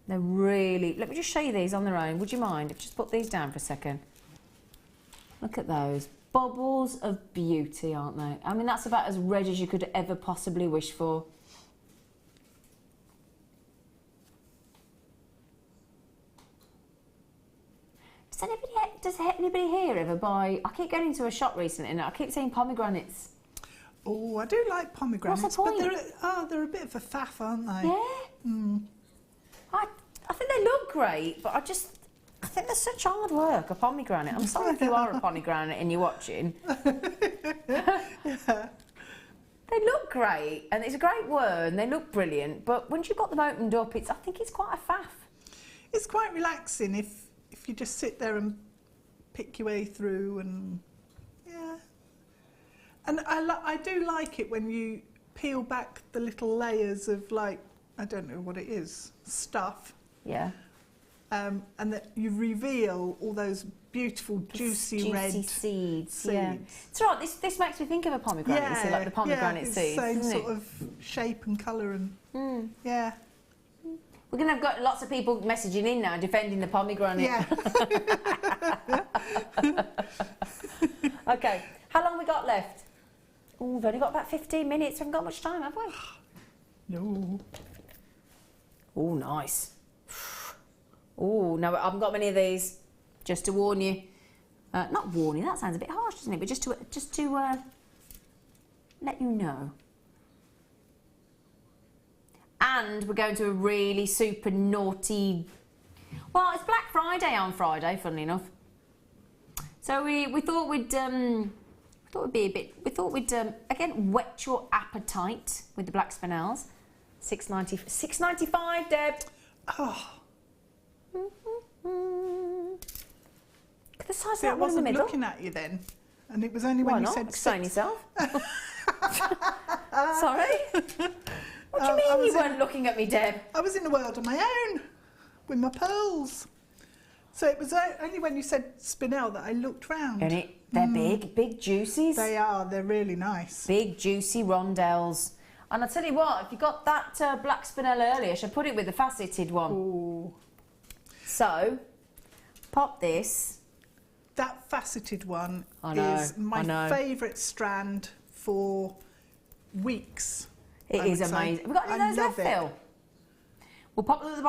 They're really. Let me just show you these on their own. Would you mind? If just put these down for a second. Look at those. Bubbles of beauty, aren't they? I mean, that's about as red as you could ever possibly wish for. Does anybody here ever buy... I keep going into a shop recently and I keep seeing pomegranates. Oh, I do like pomegranates. What's the point? But they're a bit of a faff, aren't they? Yeah. Mm. I think they look great, but I think they're such hard work, a pomegranate. I'm sorry if you are a pomegranate and you're watching. They look great, and it's a great word, and they look brilliant, but once you've got them opened up, I think it's quite a faff. It's quite relaxing if you just sit there and pick your way through, and yeah. And I do like it when you peel back the little layers of, like, I don't know what it is, stuff. Yeah. And that you reveal all those beautiful, juicy red seeds. Yeah. It's right. This makes me think of a pomegranate. Yeah, you see, like the pomegranate seeds. Same isn't sort of shape and colour and yeah. We're going to have got lots of people messaging in now defending the pomegranate. Yeah. Okay. How long have we got left? Oh, we've only got about 15 minutes. We haven't got much time, have we? No. Oh, nice. Oh, no, I haven't got many of these. Just to warn you. Not warn you, that sounds a bit harsh, doesn't it? But just to let you know. And we're going to a really super naughty... Well, it's Black Friday on Friday, funnily enough. So we thought we'd again whet your appetite with the black spinels. $6.95, Deb. Oh. Look at the size of See, that I one in the wasn't middle. looking at you then, and it was only Why when you not? said Explain six. yourself. Sorry? What do you mean you weren't looking at me, Deb? I was in a world of my own with my pearls. So it was only when you said spinel that I looked round. And they're big juicies. They are. They're really nice. Big juicy rondelles. And I tell you what, if you got that black spinel earlier, I should put it with the faceted one. Ooh. So, pop this. That faceted one is I know. my favourite strand for weeks. It is amazing. Have we got any of those left, Phil? We'll pop them at the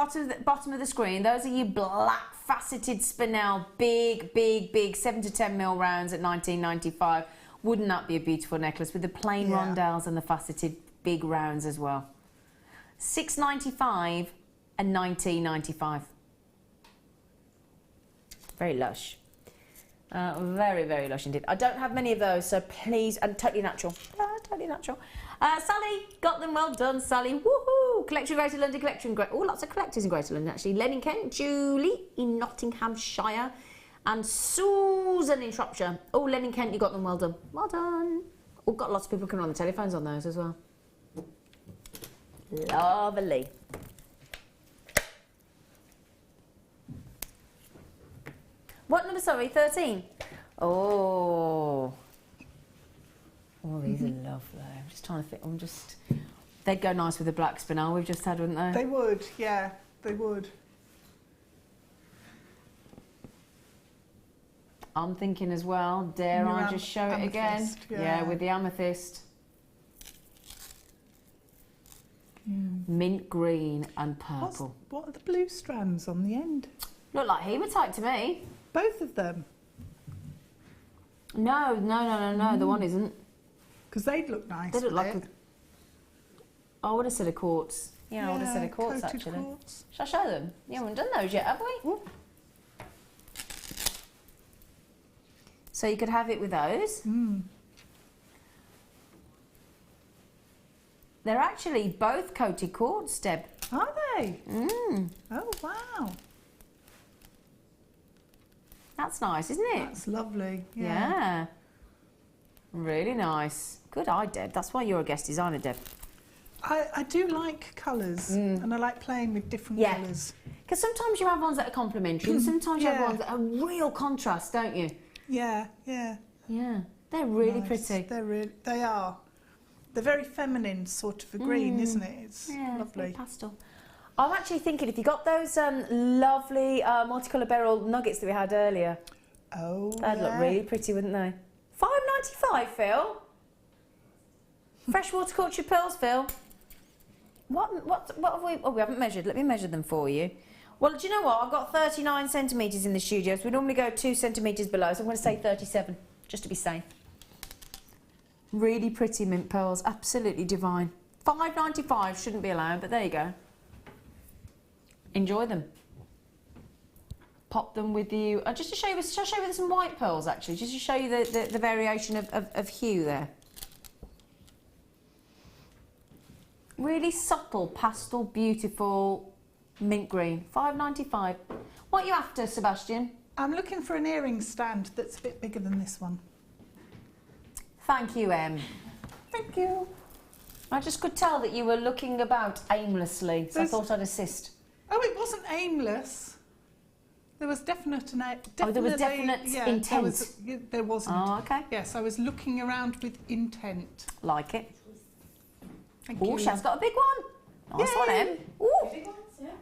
bottom of the screen. Those are your black faceted spinel, big 7 to 10 mil rounds at $19.95. Wouldn't that be a beautiful necklace with the plain rondelles and the faceted big rounds as well? $6.95 and $19.95. Very lush. Very lush indeed. I don't have many of those, so please, and totally natural. Totally natural. Sally, got them, well done, Sally. Woohoo! Collection Greater London, collection. Oh, lots of collectors in Greater London, actually. Len in Kent, Julie in Nottinghamshire, and Susan in Shropshire. Oh, Len in Kent, you got them, well done. Well done. Oh, got lots of people coming on the telephones on those as well. Lovely. What number, sorry, 13? Oh. Oh, these are lovely. I'm just trying to think. They'd go nice with the black spinel we've just had, wouldn't they? They would, yeah, they would. I'm thinking as well, dare I just show it again? Yeah, with the amethyst. Mint green and purple. What are the blue strands on the end? Look like hematite to me. Both of them? No, the one isn't. Because they'd look nice. They look like I would have said a quartz. Yeah, I would have said a quartz actually. Quartz. Shall I show them? You haven't done those yet, have we? Ooh. So you could have it with those. They're actually both coated quartz, Deb. Are they? Oh, wow. That's nice, isn't it? That's lovely. Yeah. Really nice. Good eye, Deb. That's why you're a guest designer, Deb. I do like colours, and I like playing with different colours. Because sometimes you have ones that are complementary, and sometimes you have ones that are real contrast, don't you? Yeah. Yeah. They're really pretty. They are. They're very feminine, sort of a green, isn't it? It's lovely. It's pastel. I'm actually thinking if you got those lovely multicolour beryl nuggets that we had earlier, they'd look really pretty, wouldn't they? $5.95, Phil. Freshwater cultured pearls, Phil. What have we? Oh, we haven't measured. Let me measure them for you. Well, do you know what? I've got 39 centimetres in the studio, so we normally go 2 centimetres below, so I'm going to say 37, just to be safe. Really pretty mint pearls, absolutely divine. $5.95 shouldn't be allowed, but there you go. Enjoy them. Pop them with you. Just to show you, shall I show you some white pearls actually, just to show you the variation of hue there. Really subtle, pastel, beautiful mint green. $5.95. What are you after, Sebastian? I'm looking for an earring stand that's a bit bigger than this one. Thank you, Em. Thank you. I just could tell that you were looking about aimlessly, so I thought I'd assist. Oh, it wasn't aimless. There was definite intent. There wasn't. Oh, okay. Yes, I was looking around with intent. Like it. Thank Oh, you. Shaz's got a big one. Nice one, Em. Ooh. Big ones, yeah.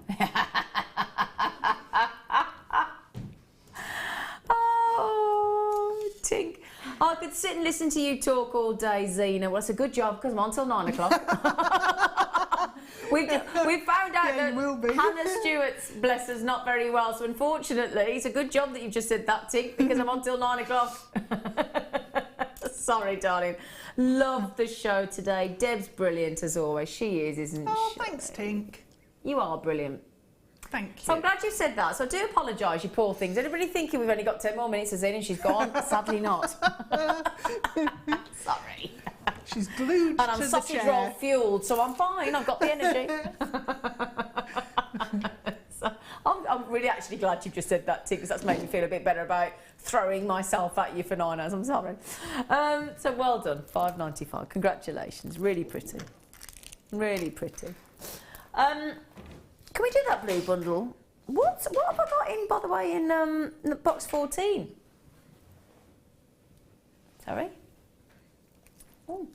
Oh, Tink. I could sit and listen to you talk all day, Zena. Well, it's a good job because I'm on till 9 o'clock. We've found out that Hannah Stewart's, bless us, not very well. So unfortunately, it's a good job that you've just said that, Tink, because I'm on till 9 o'clock. Sorry, darling. Love the show today. Deb's brilliant as always. She is, isn't she? Oh, thanks, Tink. You are brilliant. Thank you. So I'm glad you said that. So I do apologise, you poor things. Anybody thinking we've only got 10 more minutes of Zena and she's gone? Sadly not. Sorry. She's glued and I'm to the sausage chair. roll fueled, so I'm fine. I've got the energy. So I'm really actually glad you've just said that, Tink, because that's made me feel a bit better about throwing myself at you for 9 hours. I'm sorry. So well done, $5.95. Congratulations. Really pretty. Really pretty. Can we do that blue bundle? What have I got in, by the way, in box 14? Sorry? Oh.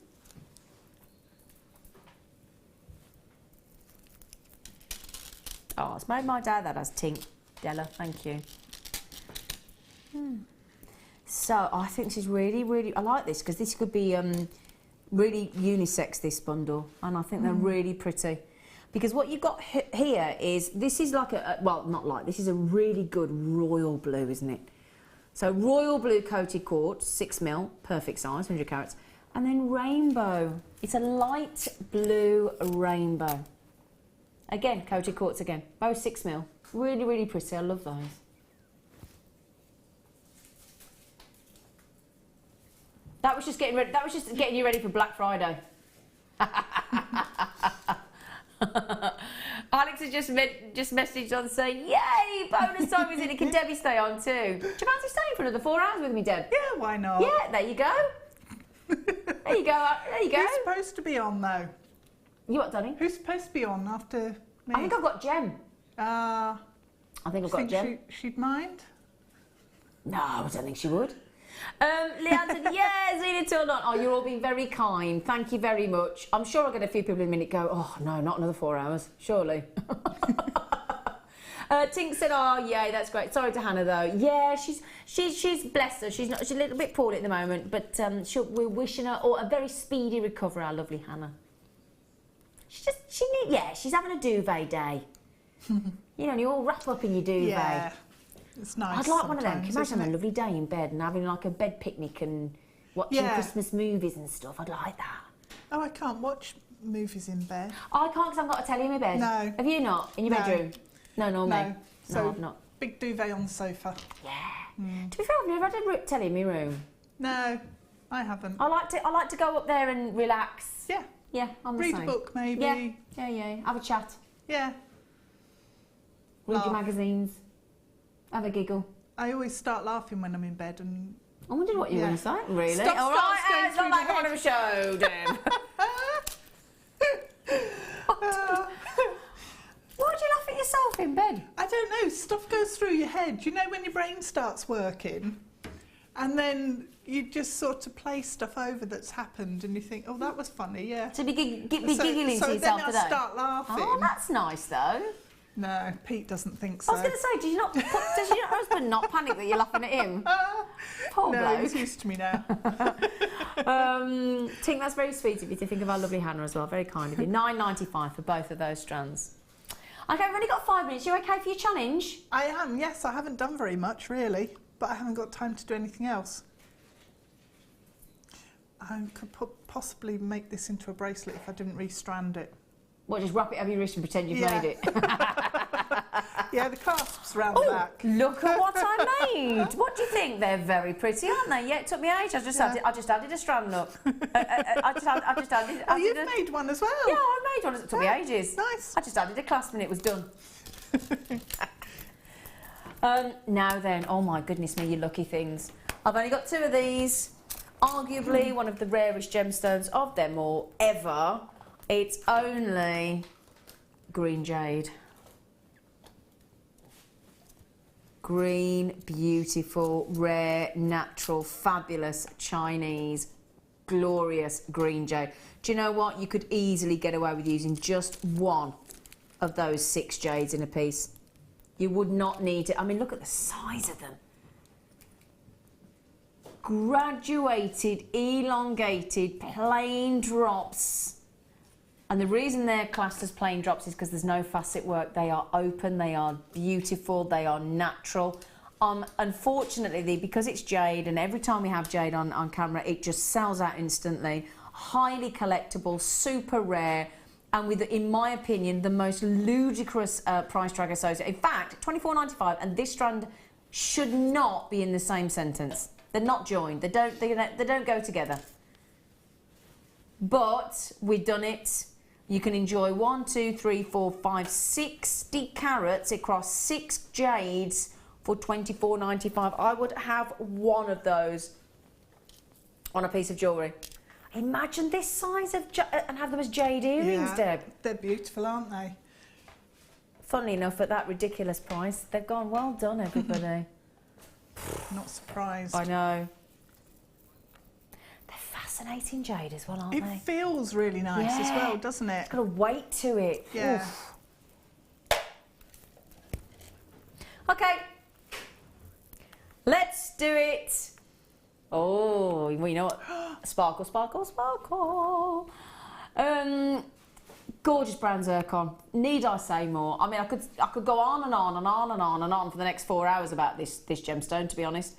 Oh, it's made my day that has, Tink. Della, thank you. So, I think this is really, really... I like this, because this could be really unisex, this bundle. And I think they're really pretty. Because what you've got here is, this is like well, not like, this is a really good royal blue, isn't it? So royal blue coated quartz, 6mm, perfect size, 100 carats. And then rainbow. It's a light blue rainbow. Again, coated quartz again, both 6mm. Really, really pretty, I love those. That was just getting ready, that was just getting you ready for Black Friday. Alex has just messaged on saying, yay, bonus time is in it. Can Debbie stay on too? Do you fancy staying for another 4 hours with me, Deb? Yeah, why not? Yeah, there you go. There you go, there you go. Who's supposed to be on though? You what, darling? Who's supposed to be on after me? I think I've got Gem. I think I've got Gem. She'd mind? No, I don't think she would. Leanne said, yeah, Zena turned on. Oh, you're all being very kind. Thank you very much. I'm sure I'll get a few people in a minute go, oh, no, not another 4 hours, surely. Tink said, oh, yeah, that's great. Sorry to Hannah, though. Yeah, she's blessed her. She's a little bit poorly at the moment, but we're wishing her a very speedy recovery, our lovely Hannah. She's having a duvet day. You know, and you all wrap up in your duvet. Yeah. It's nice. I'd like one of them. Can you imagine isn't having it? a lovely day in bed and having like a bed picnic and watching Christmas movies and stuff? I'd like that. Oh, I can't watch movies in bed. I can't because I've got a telly in my bed. No. Have you not? In your bedroom? No, nor me. No. So No, I've not. big duvet on the sofa. Yeah. To be fair, I've never had a telly in my room. No, I haven't. I like to go up there and relax. Yeah. Yeah, I'm the Read same. a book, maybe. Yeah. Have a chat. Yeah. Read your Laugh. magazines. Have a giggle. I always start laughing when I'm in bed and... I wondered what you were going to say. Really? Stuff All starts right, going it's not through that my kind of a show, Deb. Why do you laugh at yourself in bed? I don't know, stuff goes through your head. You know when your brain starts working and then you just sort of play stuff over that's happened and you think, oh, that was funny, yeah. So be giggling to yourself then today? I start laughing. Oh, that's nice, though. No, Pete doesn't think so. I was going to say, does your husband not panic that you're laughing at him? Poor no, bloke. he's used to me now. Tink, that's very sweet of you to think of our lovely Hannah as well. Very kind of you. $9.95 for both of those strands. Okay, we've only got 5 minutes. You okay for your challenge? I am, yes. I haven't done very much, really, but I haven't got time to do anything else. I could possibly make this into a bracelet if I didn't restrand it. What, just wrap it over your wrist and pretend you've made it? Yeah, the clasps round the back. Look at what I made. What do you think? They're very pretty, aren't they? Yeah, it took me ages. I just added a strand look. I just added. Oh, you've made one as well? Yeah, I made one. It took me ages. Nice. I just added a clasp and it was done. Now then, oh my goodness me, you lucky things. I've only got 2 of these. Arguably one of the rarest gemstones of them all ever. It's only green jade. Green, beautiful, rare, natural, fabulous, Chinese, glorious green jade. Do you know what? You could easily get away with using just one of those 6 jades in a piece. You would not need it. I mean, look at the size of them. Graduated, elongated, plain drops. And the reason they're classed as plain drops is because there's no facet work. They are open, they are beautiful, they are natural. Unfortunately, because it's jade, and every time we have jade on camera, it just sells out instantly. Highly collectible, super rare, and with, in my opinion, the most ludicrous price tag associated. In fact, $24.95, and this strand should not be in the same sentence. They're not joined. They don't go together. But we've done it. You can enjoy 1, 2, 3, 4, 5, 60 carats across 6 jades for $24.95. I would have one of those on a piece of jewellery. Imagine this size of and have them as jade earrings, Deb. They're beautiful, aren't they? Funnily enough, at that ridiculous price, they've gone, well done, everybody. Not surprised. I know. Fascinating jade as well, aren't they? It feels really nice as well, doesn't it? It's got a weight to it. Yeah. Oof. Okay. Let's do it. Oh, well, you know what? Sparkle, sparkle, sparkle. Gorgeous brown zircon. Need I say more? I mean, I could go on and on and on and on and on for the next 4 hours about this gemstone, to be honest.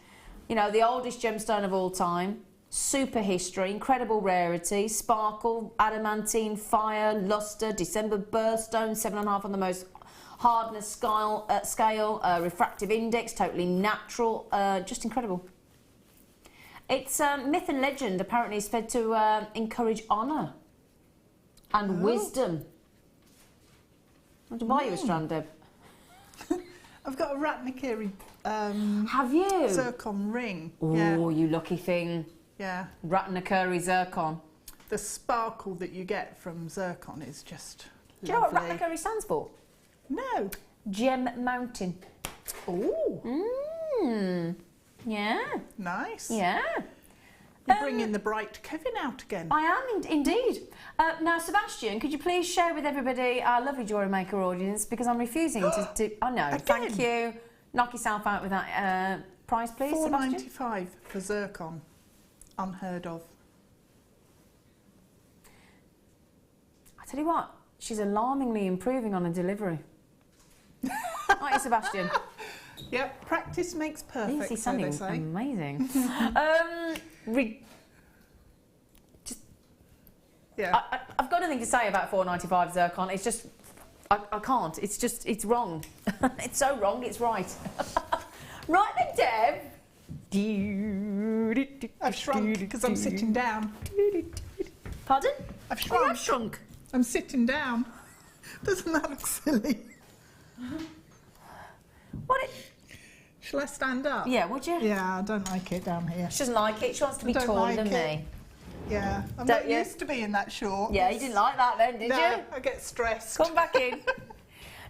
You know, the oldest gemstone of all time. Super history, incredible rarity, sparkle, adamantine, fire, luster, December birthstone, 7.5 on the most hardness scale, refractive index, totally natural, just incredible. It's myth and legend. Apparently, it's said to encourage honour and wisdom. I want to buy you a strand, Deb. I've got a Ratnikiri have you? Zircon ring. Oh, yeah. you lucky thing. Yeah. Ratnikiri Zircon. The sparkle that you get from zircon is just Do you know what lovely. Ratnikiri stands for? No. Gem Mountain. Oh. Yeah. Nice. Yeah. You're bringing the bright Kevin out again. I am indeed. Now, Sebastian, could you please share with everybody, our lovely Jewellery Maker audience, because I'm refusing to. I know. Again? Thank you. Knock yourself out with that price, please, Sebastian. $4.95 for zircon. Unheard of. I tell you what, she's alarmingly improving on a delivery. Aren't you, Sebastian? Yep, practice makes perfect. He's so they sounding say. amazing. Yeah. I've got nothing to say about $4.95 zircon. It's just, I can't. It's just, it's wrong. It's so wrong, it's right. Right then, Deb. I've shrunk because I'm sitting down. Pardon? I've Oh, shrunk. I've shrunk. I'm sitting down. Doesn't that look silly? What? Shall I stand up? Yeah, would you? Yeah, I don't like it down here. She doesn't like it. She wants to be I don't taller like than it. me. Yeah, I'm Don't not you? used to being that short. Yeah, you didn't like that then, did No, you? I get stressed. Come back in.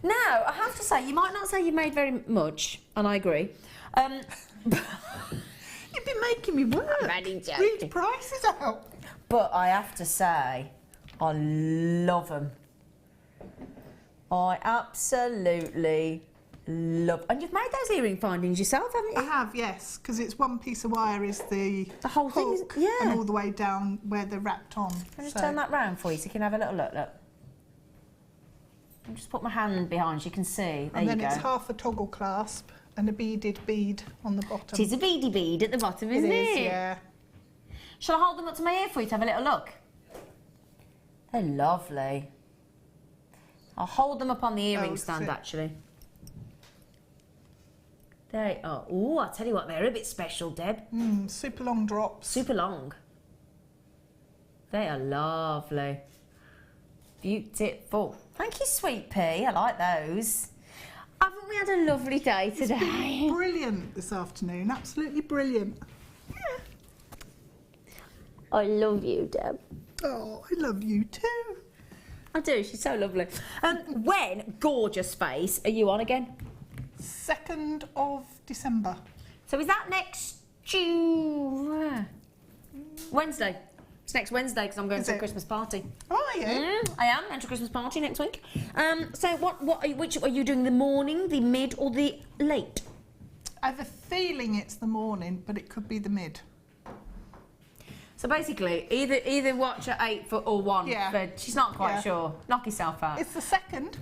Now, I have to say, you might not say you made very much, and I agree. You've been making me work. Ready, Jade. Read prices out. But I have to say, I love them. I absolutely love. And you've made those earring findings yourself, haven't I you? have, yes, because it's one piece of wire is the whole thing is- hook yeah. and all the way down where they're wrapped on. I'll just turn that round for you so you can have a little look. I'll just put my hand behind so you can see. There and then you go. it's half a toggle clasp and a beaded bead on the bottom. It is a beady bead at the bottom, isn't it? It is, yeah. Shall I hold them up to my ear for you to have a little look? They're lovely. I'll hold them up on the earring stand, actually. They are. Oh, I tell you what, they're a bit special, Deb. Super long drops. Super long. They are lovely. Beautiful. Thank you, Sweet Pea. I like those. Haven't we had a lovely day today? It's been brilliant this afternoon. Absolutely brilliant. I love you, Deb. Oh, I love you too. I do. She's so lovely. When, gorgeous face, are you on again? 2nd of December. So is that next Wednesday? It's next Wednesday because I'm going to a Christmas party. Oh, are you? I am going to a Christmas party next week. So which are you doing? The morning, the mid, or the late? I have a feeling it's the morning, but it could be the mid. So basically, either watch at 8 or 1. Yeah. But she's not quite sure. Knock yourself out. It's the 2nd.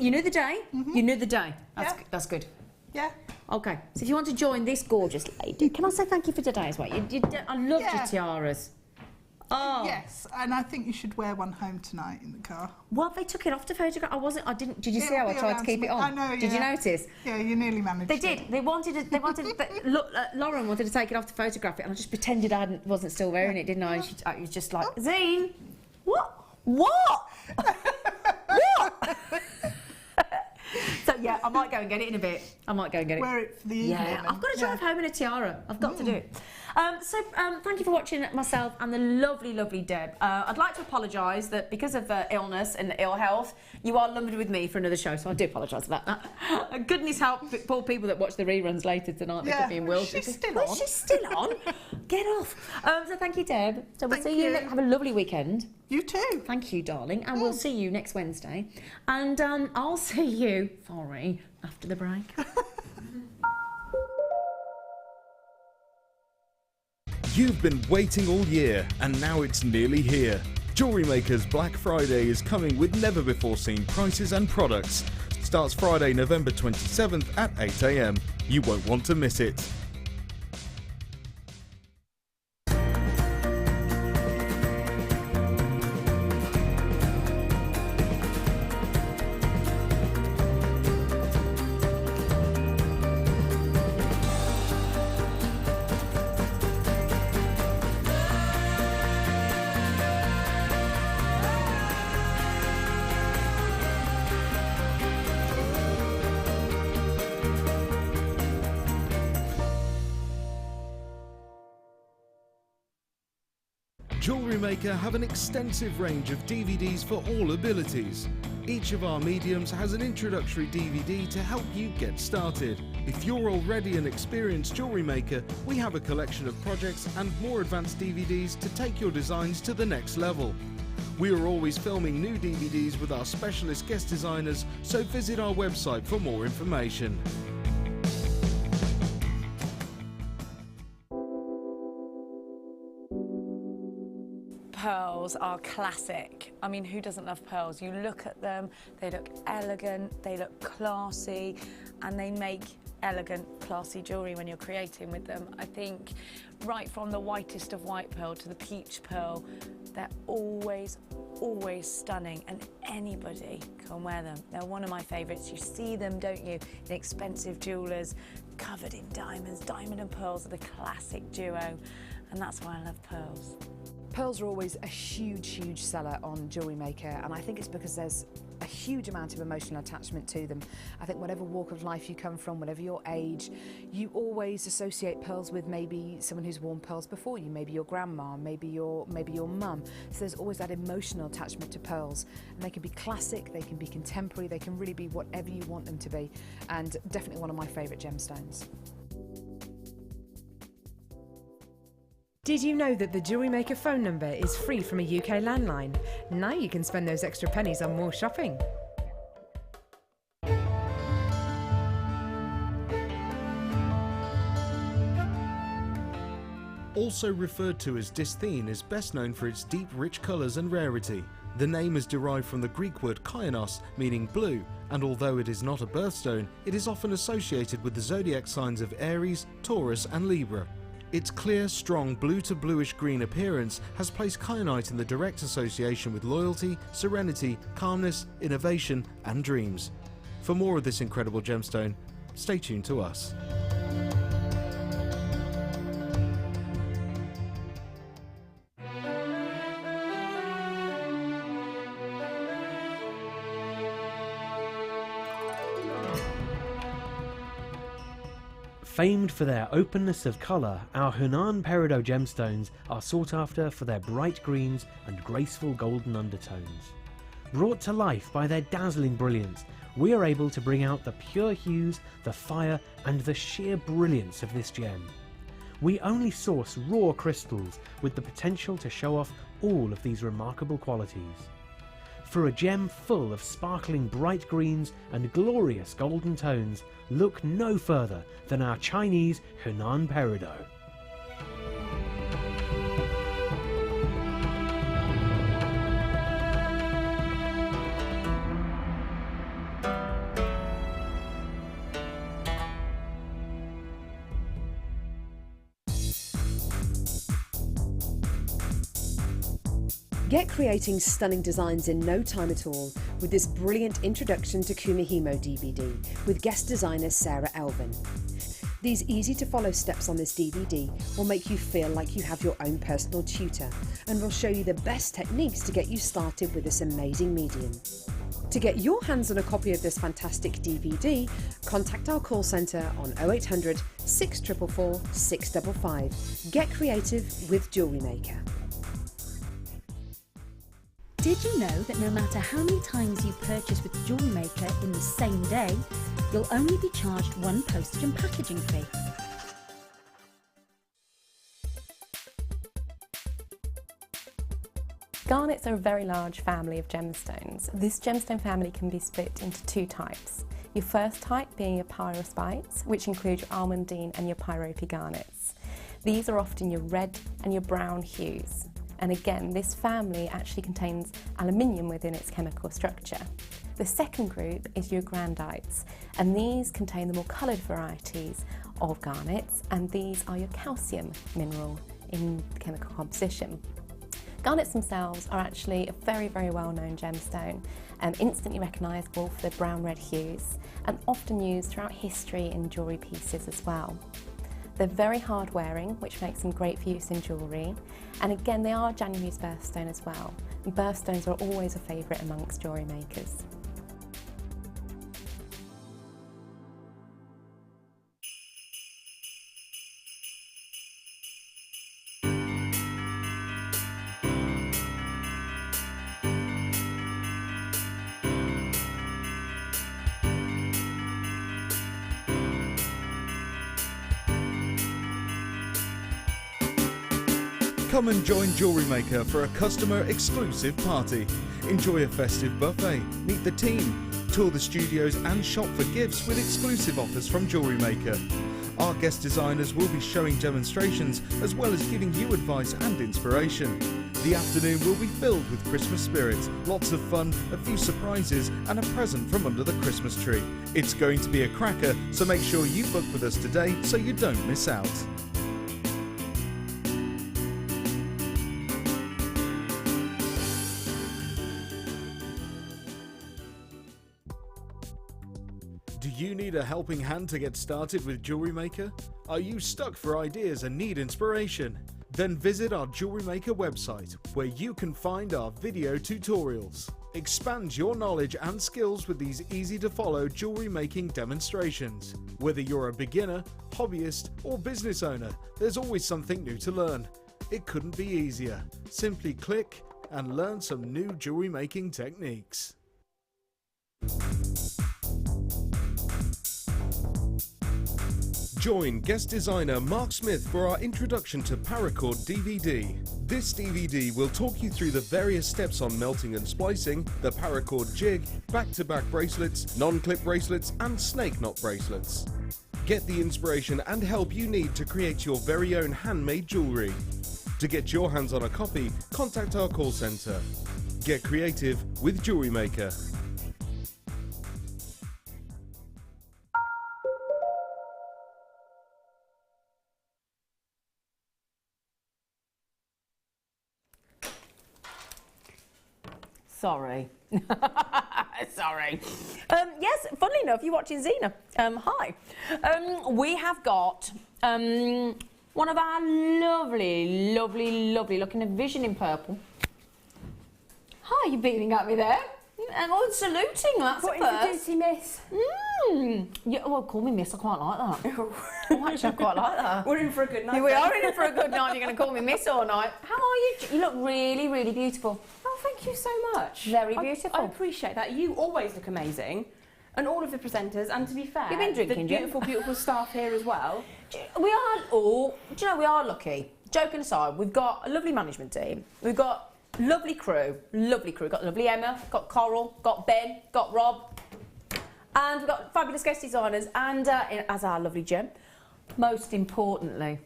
You knew the day. You knew the day. That's good. Yeah. Okay. So if you want to join this gorgeous lady, can I say thank you for today as well? I loved your tiaras. Oh. Yes, and I think you should wear one home tonight in the car. Well, they took it off to photograph. I didn't. Did you see how I tried to keep it on? I know. Did you notice? Yeah, you nearly managed. They did. They wanted. Look, Lauren wanted to take it off to photograph it, and I just pretended I wasn't still wearing it, didn't I? And she was just like, Zine, what? What? So yeah, I might go and get it in a bit. Wear it for the evening. Yeah, I've got to drive home in a tiara. I've got to do it. Thank you for watching myself and the lovely, lovely Deb. I'd like to apologise that because of illness and ill health, you are lumbered with me for another show, so I do apologise about that. Goodness help poor people that watch the reruns later tonight. They could be in wheelchairs. She's still on. She's still on. Get off. So thank you, Deb. So we'll see you. Have a lovely weekend. You too. Thank you, darling. And we'll see you next Wednesday. And I'll see you, after the break. You've been waiting all year, and now it's nearly here. Jewellery Maker's Black Friday is coming with never-before-seen prices and products. Starts Friday, November 27th at 8 AM. You won't want to miss it. Jewellery Maker have an extensive range of DVDs for all abilities. Each of our mediums has an introductory DVD to help you get started. If you're already an experienced jewellery maker, we have a collection of projects and more advanced DVDs to take your designs to the next level. We are always filming new DVDs with our specialist guest designers, so visit our website for more information. Pearls are classic. I mean, who doesn't love pearls? You look at them, they look elegant, they look classy, and they make elegant, classy jewellery when you're creating with them. I think right from the whitest of white pearl to the peach pearl, they're always stunning, and anybody can wear them. They're one of my favourites. You see them, don't you, in expensive jewellers, covered in diamonds. Diamond and pearls are the classic duo, and that's why I love pearls. Pearls are always a huge seller on Jewellery Maker, and I think it's because there's a huge amount of emotional attachment to them. I think whatever walk of life you come from, whatever your age, you always associate pearls with maybe someone who's worn pearls before you, maybe your grandma, maybe your mum. So there's always that emotional attachment to pearls, and they can be classic, they can be contemporary, they can really be whatever you want them to be, and definitely one of my favourite gemstones. Did you know that the Jewellery Maker phone number is free from a UK landline? Now you can spend those extra pennies on more shopping. Also referred to as dysthene, is best known for its deep, rich colours and rarity. The name is derived from the Greek word kainos, meaning blue, and although it is not a birthstone, it is often associated with the zodiac signs of Aries, Taurus and Libra. Its clear, strong blue to bluish-green appearance has placed kyanite in the direct association with loyalty, serenity, calmness, innovation and dreams. For more of this incredible gemstone, stay tuned to us. Famed for their openness of colour, our Hunan Peridot gemstones are sought after for their bright greens and graceful golden undertones. Brought to life by their dazzling brilliance, we are able to bring out the pure hues, the fire and the sheer brilliance of this gem. We only source raw crystals with the potential to show off all of these remarkable qualities. For a gem full of sparkling bright greens and glorious golden tones, look no further than our Chinese Hunan Peridot. Get creating stunning designs in no time at all with this brilliant Introduction to Kumihimo DVD with guest designer Sarah Elvin. These easy to follow steps on this DVD will make you feel like you have your own personal tutor and will show you the best techniques to get you started with this amazing medium. To get your hands on a copy of this fantastic DVD, contact our call centre on 0800 644 655. Get creative with Jewellery Maker. Did you know that no matter how many times you purchase with Jewellery Maker in the same day, you'll only be charged one postage and packaging fee? Garnets are a very large family of gemstones. This gemstone family can be split into two types. Your first type being your pyrospites, which include your almandine and your pyrope garnets. These are often your red and your brown hues. And again, this family actually contains aluminium within its chemical structure. The second group is your grandites, and these contain the more coloured varieties of garnets, and these are your calcium mineral in the chemical composition. Garnets themselves are actually a very, very well-known gemstone, instantly recognisable for their brown-red hues, and often used throughout history in jewellery pieces as well. They're very hard wearing, which makes them great for use in jewellery. And again, they are a January's birthstone as well. And birthstones are always a favourite amongst jewellery makers. Come and join Jewellery Maker for a customer exclusive party. Enjoy a festive buffet, meet the team, tour the studios and shop for gifts with exclusive offers from Jewellery Maker. Our guest designers will be showing demonstrations as well as giving you advice and inspiration. The afternoon will be filled with Christmas spirit, lots of fun, a few surprises and a present from under the Christmas tree. It's going to be a cracker, so make sure you book with us today so you don't miss out. Do you need a helping hand to get started with Jewellery Maker? Are you stuck for ideas and need inspiration? Then visit our Jewellery Maker website, where you can find our video tutorials. Expand your knowledge and skills with these easy-to-follow jewellery making demonstrations. Whether you're a beginner, hobbyist, or business owner, there's always something new to learn. It couldn't be easier. Simply click and learn some new jewellery making techniques. Join guest designer Mark Smith for our Introduction to Paracord DVD. This DVD will talk you through the various steps on melting and splicing, the paracord jig, back-to-back bracelets, non-clip bracelets and snake knot bracelets. Get the inspiration and help you need to create your very own handmade jewellery. To get your hands on a copy, contact our call centre Get creative with Jewellery Maker. Sorry. Sorry. Yes, funnily enough, you're watching Zena. Hi. We have got one of our lovely, lovely, lovely looking Vision in purple. Hi, you're beaming at me there. And I'm saluting, that's What a first. is the duty, miss? Yeah, well, call me miss, I quite like that. Oh, actually, I quite like that. We're in for a good night. We are in for a good night, you're going to call me miss all night. How are you? You look really, really beautiful. Oh, thank you so much. Very beautiful. I appreciate that. You always look amazing. And all of the presenters, and to be fair, You've been drinking, the beautiful, beautiful staff here as well. We are, do you know, we are lucky. Joking aside, we've got a lovely management team. We've got lovely crew. Got lovely Emma, got Coral, got Ben, got Rob. And we've got fabulous guest designers and as our lovely Gem. Most importantly,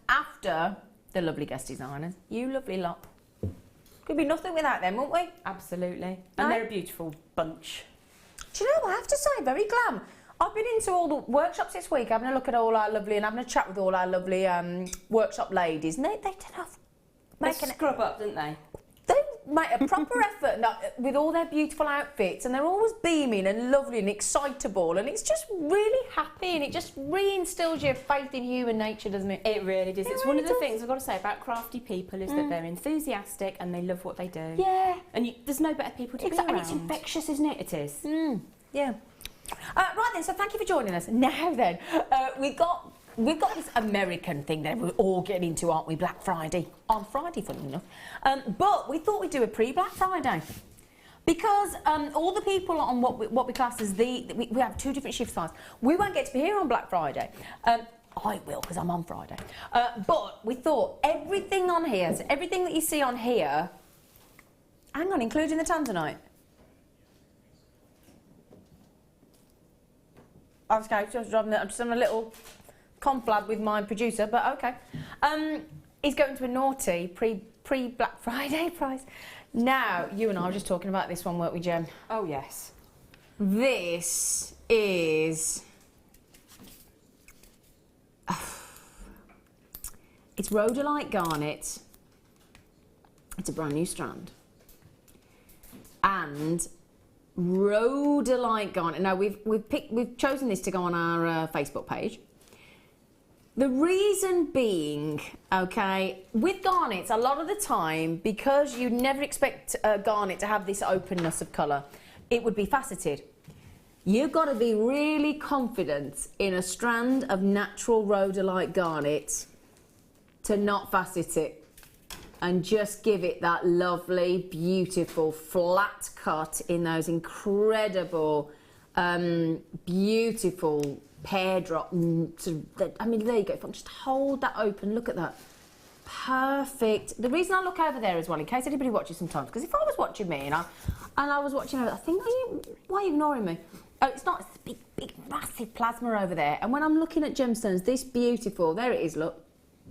after the lovely guest designers, you lovely lot. Could be nothing without them, wouldn't we? Absolutely. And they're a beautiful bunch. Do you know what I have to say? Very glam. I've been into all the workshops this week, having a look at all our lovely and having a chat with all our lovely workshop ladies. And they did enough. They scrub up, didn't they? They make a proper effort with all their beautiful outfits, and they're always beaming and lovely and excitable, and it's just really happy, and it just reinstills your faith in human nature, doesn't it? It really does. It's really one of the things I've got to say about crafty people is that they're enthusiastic and they love what they do. Yeah. And there's no better people to be around. And it's infectious, isn't it? It is. Yeah. Right then, so thank you for joining us. Now then, we've got this American thing that we're all getting into, aren't we? Black Friday. On Friday, funny enough. But we thought we'd do a pre-Black Friday. Because all the people on what we class as we have two different shift times. We won't get to be here on Black Friday. I will, because I'm on Friday. But we thought everything on here, so everything that you see on here, hang on, including the tanzanite. Okay, I'm just having a little conflab with my producer, but okay. He's going to a naughty pre-Black Friday price. Now, you and I were just talking about this one, weren't we, Jen? Oh, yes. This is... It's Rhodolite Garnet. It's a brand new strand. And Rhodolite Garnet. Now, we've chosen this to go on our Facebook page. The reason being, okay, with garnets, a lot of the time, because you never expect a garnet to have this openness of colour, it would be faceted. You've got to be really confident in a strand of natural Rhodolite garnet to not facet it and just give it that lovely, beautiful, flat cut in those incredible, beautiful pear drop. I mean, there you go. If I just hold that open, look at that. Perfect. The reason I look over there as well, in case anybody watches sometimes, because if I was watching me and I was watching over, I think, why are you ignoring me? Oh, it's not a big, massive plasma over there. And when I'm looking at gemstones, this beautiful, there it is, look.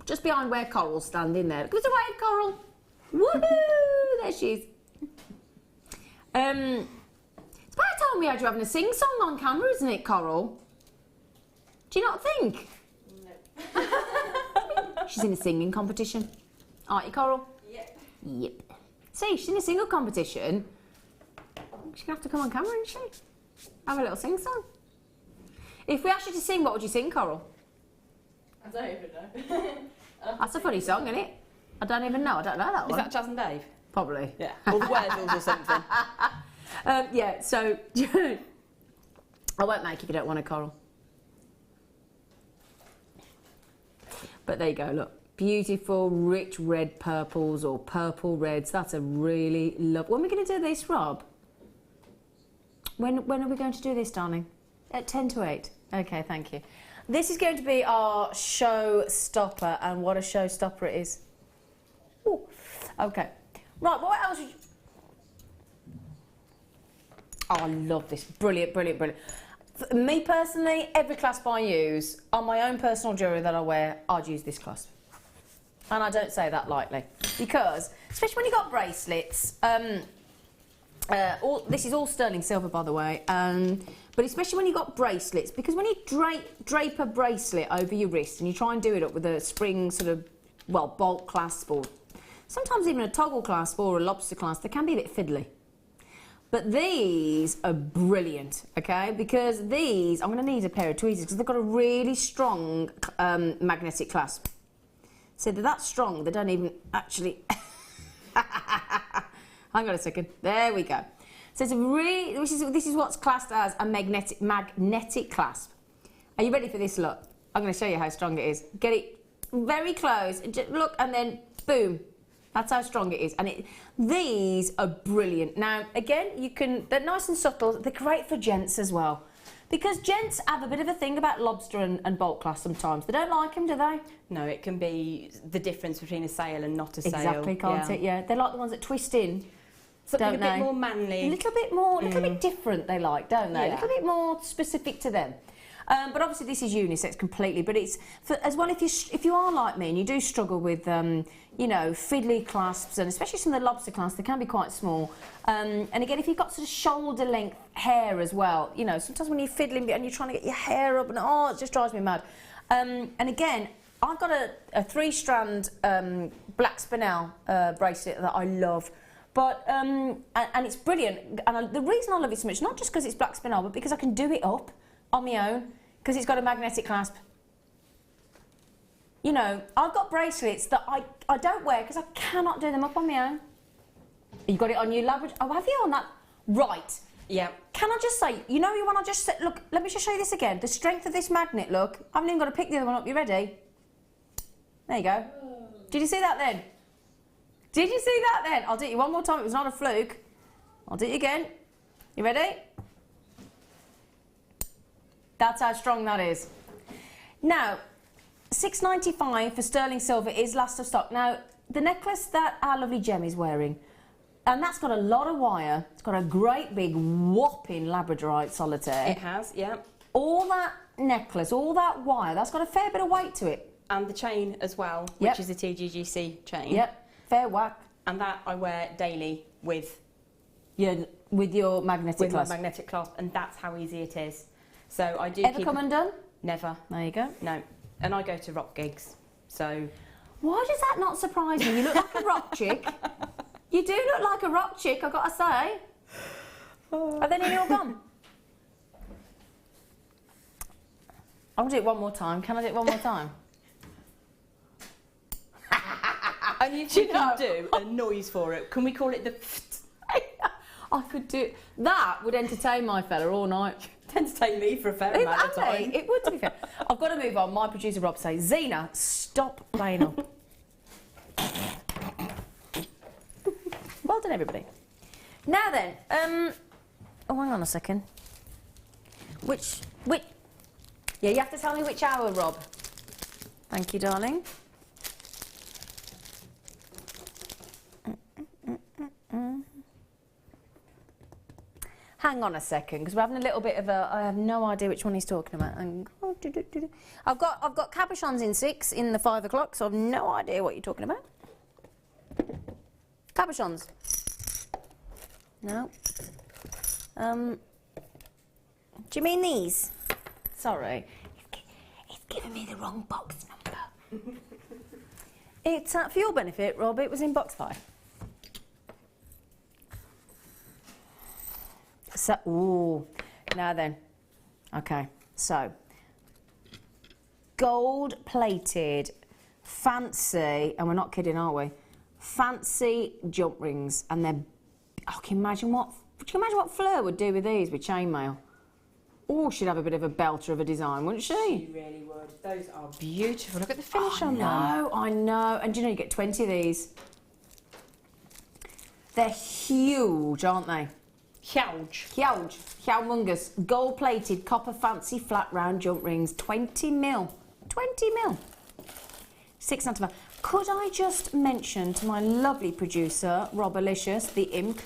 Just behind where Coral's standing there. Give us a wave, Coral. Woohoo! There she is. It's about time we had you having a sing-song on camera, isn't it, Coral? Do you not think? No. She's in a singing competition. Aren't you, Coral? Yep. Yep. See, she's in a single competition. She's going to have to come on camera, isn't she? Have a little sing-song. If we asked you to sing, what would you sing, Coral? I don't even know. That's a funny song, isn't it? I don't even know. I don't know that one. Is that Jazz and Dave? Probably. Yeah. Or the Weddles or something. Yeah, so... I won't make if you don't want a Coral. But there you go, look. Beautiful, rich red purples or purple reds. That's a really lovely... When are we going to do this, Rob? When are we going to do this, darling? At 10 to 8. Okay, thank you. This is going to be our showstopper, and what a showstopper it is. Ooh. Okay. Right, what else? Oh, I love this. Brilliant, brilliant, brilliant. For me personally, every clasp I use, on my own personal jewellery that I wear, I'd use this clasp. And I don't say that lightly, because, especially when you've got bracelets, this is all sterling silver, by the way, but especially when you've got bracelets, because when you drape a bracelet over your wrist and you try and do it up with a spring sort of, well, bolt clasp, or sometimes even a toggle clasp or a lobster clasp, they can be a bit fiddly. But these are brilliant, okay? Because these, I'm going to need a pair of tweezers because they've got a really strong magnetic clasp. So they're that strong, they don't even actually... Hang on a second. There we go. So it's a really... This is what's classed as a magnetic clasp. Are you ready for this? Look, I'm going to show you how strong it is. Get it very close. And just look, and then boom. That's how strong it is. And these are brilliant. Now, again, they're nice and subtle. They're great for gents as well. Because gents have a bit of a thing about lobster and bolt clasp sometimes. They don't like them, do they? No, it can be the difference between a sail and not a sail. Exactly, can't it? Yeah. They're like the ones that twist in. Something a bit more manly. A little bit different they like, don't they? Yeah. A little bit more specific to them. But obviously this is unisex completely, but it's, as well, if you are like me and you do struggle with, you know, fiddly clasps, and especially some of the lobster clasps, they can be quite small. And again, if you've got sort of shoulder length hair as well, you know, sometimes when you're fiddling and you're trying to get your hair up, and oh, it just drives me mad. And again, I've got a 3-strand black spinel bracelet that I love. But, and it's brilliant. And the reason I love it so much, not just because it's black spinel, but because I can do it up on my own, because it's got a magnetic clasp. You know, I've got bracelets that I don't wear because I cannot do them up on my own. You got it on your Labrador? Oh, have you on that? Right. Yeah. Can I just say, you know when I just said, look, let me just show you this again. The strength of this magnet, look. I haven't even got to pick the other one up. You ready? There you go. Did you see that then? Did you see that then? I'll do it you one more time. It was not a fluke. I'll do it again. You ready? That's how strong that is. Now, $6.95 for sterling silver is last of stock. Now, the necklace that our lovely Gem is wearing, and that's got a lot of wire. It's got a great big whopping Labradorite solitaire. It has, yeah. All that necklace, all that wire, that's got a fair bit of weight to it. And the chain as well, which is a TGGC chain. Yep, fair whack. And that I wear daily with your magnetic clasp. My magnetic clasp, and that's how easy it is. So I do Ever come undone? Never. There you go. No. And I go to rock gigs, so... Why does that not surprise me? You look like a rock chick. You do look like a rock chick, I've got to say. Are they nearly all gone? I'll do it one more time. Can I do it one more time? And you can do a noise for it. Can we call it the... I could do... That would entertain my fella all night. Entertain me for a fair amount of time. It would, to be fair. I've got to move on. My producer Rob says, Zena, stop playing up. Well done, everybody. Now then, oh, hang on a second. Which, yeah, you have to tell me which hour, Rob. Thank you, darling. Hang on a second, because we're having a little bit of a... I have no idea which one he's talking about. I've got cabochons in 6 in the 5 o'clock, so I've no idea what you're talking about. Cabochons. No. Do you mean these? Sorry. It's giving me the wrong box number. It's for your benefit, Rob, it was in box 5. So, ooh, now then, okay, so, gold-plated, fancy, and we're not kidding, are we? Fancy jump rings, and they're, I can imagine what Fleur would do with these with chainmail? Oh, she'd have a bit of a belter of a design, wouldn't she? She really would. Those are beautiful. Look at the finish on them. I know, and do you know you get 20 of these? They're huge, aren't they? Huge. Huge. Humongous. Gold-plated, copper fancy flat round jump rings. 20 mil. 20 mil. $6.95. Could I just mention to my lovely producer, Rob Alicious, the imp,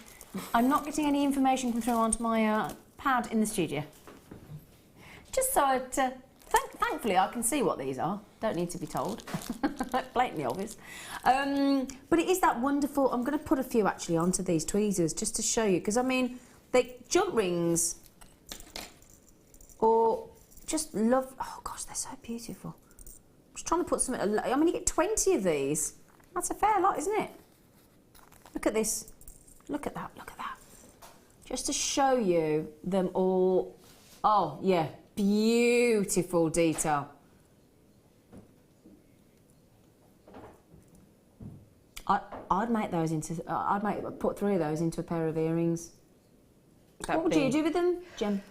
I'm not getting any information come through onto my pad in the studio. Just so it... thank thankfully I can see what these are. Don't need to be told. Blatantly obvious. But it is that wonderful. I'm going to put a few actually onto these tweezers just to show you, because I mean, they jump rings or just love. Oh gosh, they're so beautiful. I'm just trying to put something. I mean, you get 20 of these. That's a fair lot, isn't it? Look at this. Look at that. Look at that. Just to show you them all. Oh yeah, beautiful detail. I'd make those into. Put 3 of those into a pair of earrings. What would you do with them, Gem?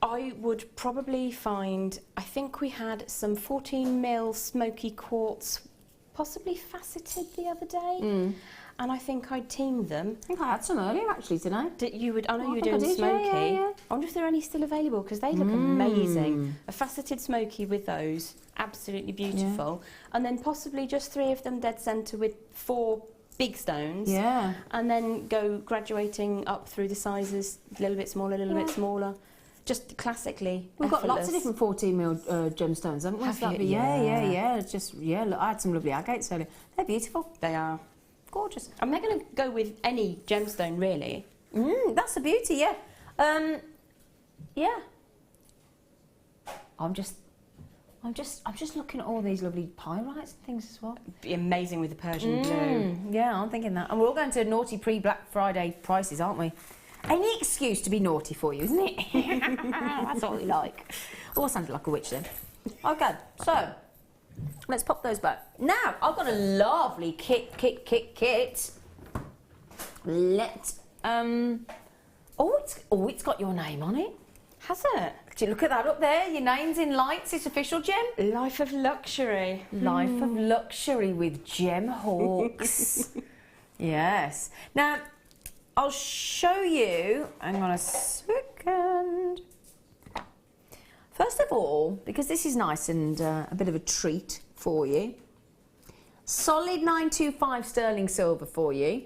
I would probably find, I think we had some 14mm smoky quartz, possibly faceted the other day, and I think I'd teamed them. I think I had some earlier actually today. I know you were doing smoky. Yeah. I wonder if they're any still available, because they look amazing. A faceted smoky with those, absolutely beautiful. Yeah. And then possibly just 3 of them dead centre with 4 big stones. Yeah. And then go graduating up through the sizes, a little bit smaller, a little bit smaller. Just classically We've effortless. got lots of different 14mm gemstones, haven't we? Have you? Yeah. Just, look, I had some lovely agates earlier. They're beautiful. They are. Gorgeous. And they're going to go with any gemstone, really. That's the beauty, yeah. Yeah. I'm just looking at all these lovely pyrites and things as well. Be amazing with the Persian blue. Yeah, I'm thinking that. And we're all going to naughty pre-Black Friday prices, aren't we? Any excuse to be naughty for you, isn't it? That's what we like. Oh, I sounded like a witch then. Okay, so let's pop those back. Now, I've got a lovely kit. It's got your name on it. Has it? Do you look at that up there? Your name's in lights. It's official, Gem. Life of Luxury. Life of Luxury with Gem Hawks. Yes. Now, I'll show you. Hang on a second. First of all, because this is nice and a bit of a treat for you, solid 925 sterling silver for you.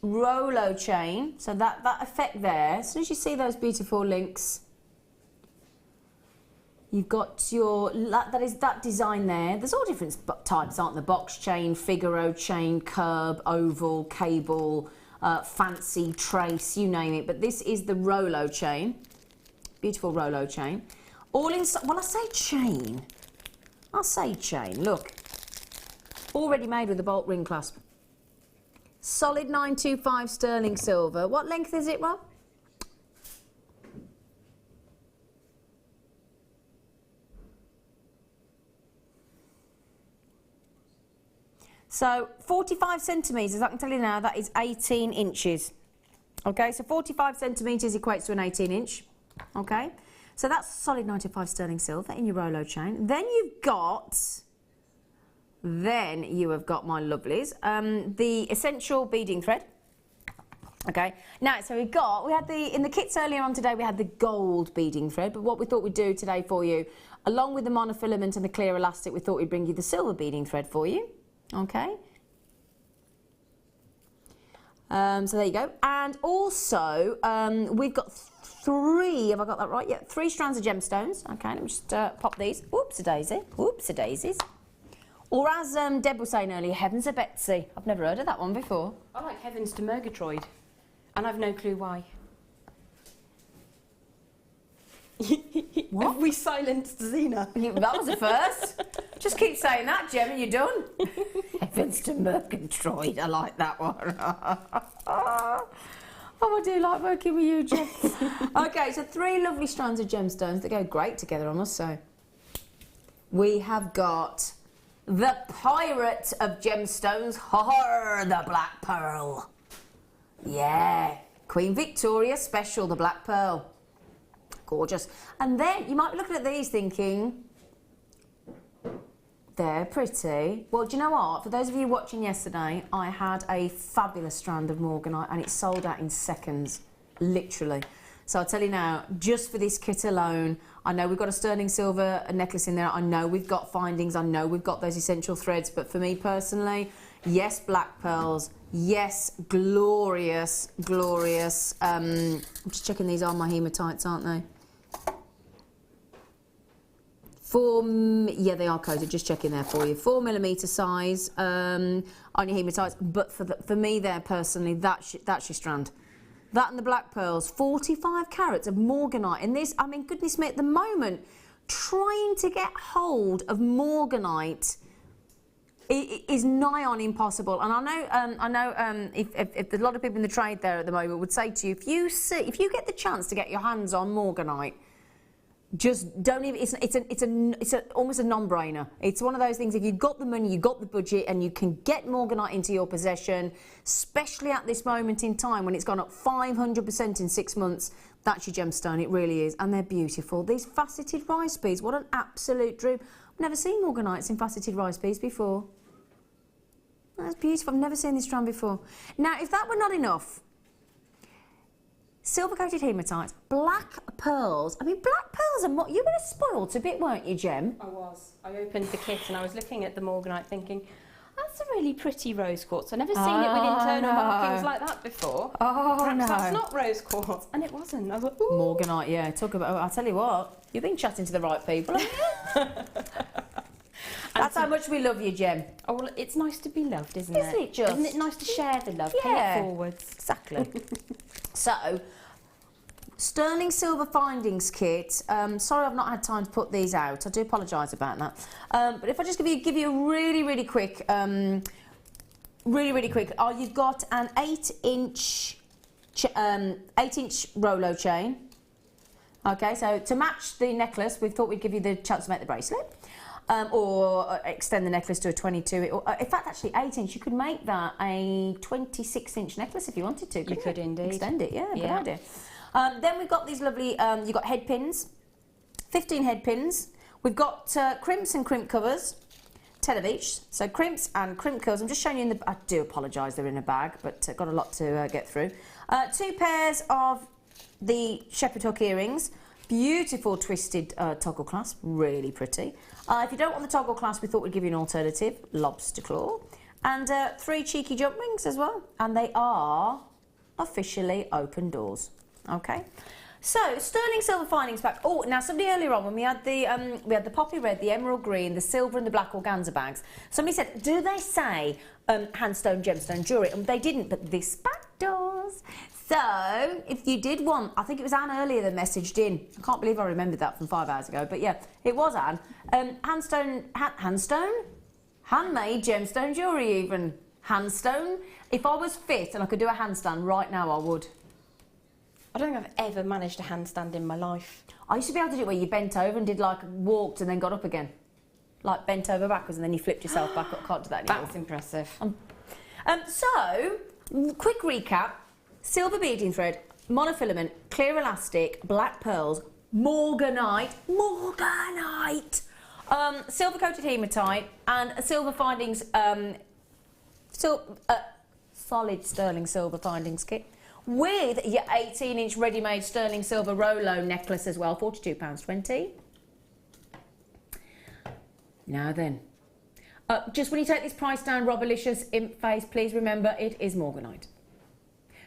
Rolo chain, so that effect there. As soon as you see those beautiful links, you've got your that design there. There's all different types, aren't there? Box chain, Figaro chain, curb, oval, cable, fancy, trace, you name it. But this is the Rolo chain, beautiful Rolo chain. All inside. Well, I say chain. I'll say chain. Look, already made with a bolt ring clasp. Solid 925 sterling silver. What length is it, Rob? So 45 centimetres, I can tell you now, that is 18 inches. Okay, so 45 centimetres equates to an 18 inch. Okay, so that's solid 95 sterling silver in your Rolo chain. Then you have got my lovelies, the essential beading thread. Okay, now so we had in the kits earlier on today, we had the gold beading thread, but what we thought we'd do today for you, along with the monofilament and the clear elastic, we thought we'd bring you the silver beading thread for you. Okay, so there you go. And also we've got 3, have I got that right? Yeah, 3 strands of gemstones. Okay, let me just pop these. Whoops-a-daisies. Or as Deb was saying earlier, Heavens to Betsy. I've never heard of that one before. I like Heavens to Murgatroyd, and I've no clue why. What? Have we silenced Xena? That was a first. Just keep saying that, Gem, and you're done. Heavens to Murgatroyd. I like that one. Oh, I do like working with you, Gem. Okay, so 3 lovely strands of gemstones that go great together, I must say. We have got the pirate of gemstones, the black pearl. Yeah, Queen Victoria special, the black pearl. Gorgeous. And then you might be looking at these thinking, they're pretty. Well, do you know what? For those of you watching yesterday, I had a fabulous strand of Morganite and it sold out in seconds, literally. So I'll tell you now, just for this kit alone, I know we've got a sterling silver necklace in there. I know we've got findings. I know we've got those essential threads. But for me personally, yes, black pearls. Yes, glorious, glorious. I'm just checking these are my hematites, aren't they? Yeah, they are coated. Just checking there for you. 4mm size on your hematite. But for me, there personally, that's your strand. That and the black pearls. 45 carats of Morganite. And this, I mean, goodness me, at the moment, trying to get hold of Morganite is nigh on impossible. And I know, if a lot of people in the trade there at the moment would say to you, if you get the chance to get your hands on Morganite, just don't even. It's almost a non-brainer. It's one of those things. If you've got the money, you've got the budget, and you can get Morganite into your possession, especially at this moment in time when it's gone up 500% in 6 months. That's your gemstone. It really is, and they're beautiful. These faceted rice beads. What an absolute dream! I've never seen Morganites in faceted rice beads before. That's beautiful. I've never seen this strand before. Now, if that were not enough, silver-coated hematites, black pearls. I mean, black pearls are more... You were spoiled a bit, weren't you, Gem? I was. I opened the kit and I was looking at the Morganite thinking, that's a really pretty rose quartz. I've never seen it with internal markings like that before. Perhaps that's not rose quartz. And it wasn't. I was like, ooh. Morganite, yeah. Talk about... I'll tell you what, you've been chatting to the right people, haven't you? That's how much we love you, Gem. Oh, well, it's nice to be loved, isn't it? Isn't it just? Isn't it nice to share the love? Yeah. Pay it forwards. Exactly. So... Sterling Silver Findings Kit. Sorry I've not had time to put these out. I do apologise about that. But if I just give you a really quick, really quick. Oh, you've got an 8-inch Rolo chain. Okay, so to match the necklace, we thought we'd give you the chance to make the bracelet. Or extend the necklace to a 22. Or, in fact, actually 8-inch. You could make that a 26-inch necklace if you wanted to. You could indeed. Extend it, yeah, good idea. Then we've got these lovely, you've got head pins, 15 head pins. We've got crimps and crimp covers, 10 of each. So crimps and crimp covers. I'm just showing you in the... I do apologise, they're in a bag, but got a lot to get through. 2 pairs of the shepherd hook earrings. Beautiful twisted toggle clasp, really pretty. If you don't want the toggle clasp, we thought we'd give you an alternative, lobster claw. And 3 cheeky jump rings as well. And they are officially open doors. Okay, so sterling silver findings pack. Oh, now somebody earlier on when we had the poppy red, the emerald green, the silver and the black organza bags, somebody said, do they say handstone gemstone jewellery? And they didn't, but this back does. So if you did want, I think it was Anne earlier that messaged in. I can't believe I remembered that from 5 hours ago, but yeah, it was Anne. Handstone, handmade gemstone jewellery even. Handstone. If I was fit and I could do a handstand right now, I would. I don't think I've ever managed a handstand in my life. I used to be able to do it where you bent over and did like walked and then got up again. Like bent over backwards and then you flipped yourself back up. Can't do that anymore. That's impressive. So, quick recap. Silver beading thread, monofilament, clear elastic, black pearls, Morganite, silver coated hematite and a silver findings, solid sterling silver findings kit. With your 18-inch ready-made sterling silver Rolo necklace as well, £42.20. Now then, just when you take this price down, Robalicious imp face, please remember it is Morganite.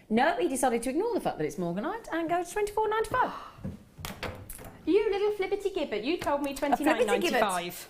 No, he decided to ignore the fact that it's Morganite and go to £24.95. You little flibbity gibbet, you told me £29.95.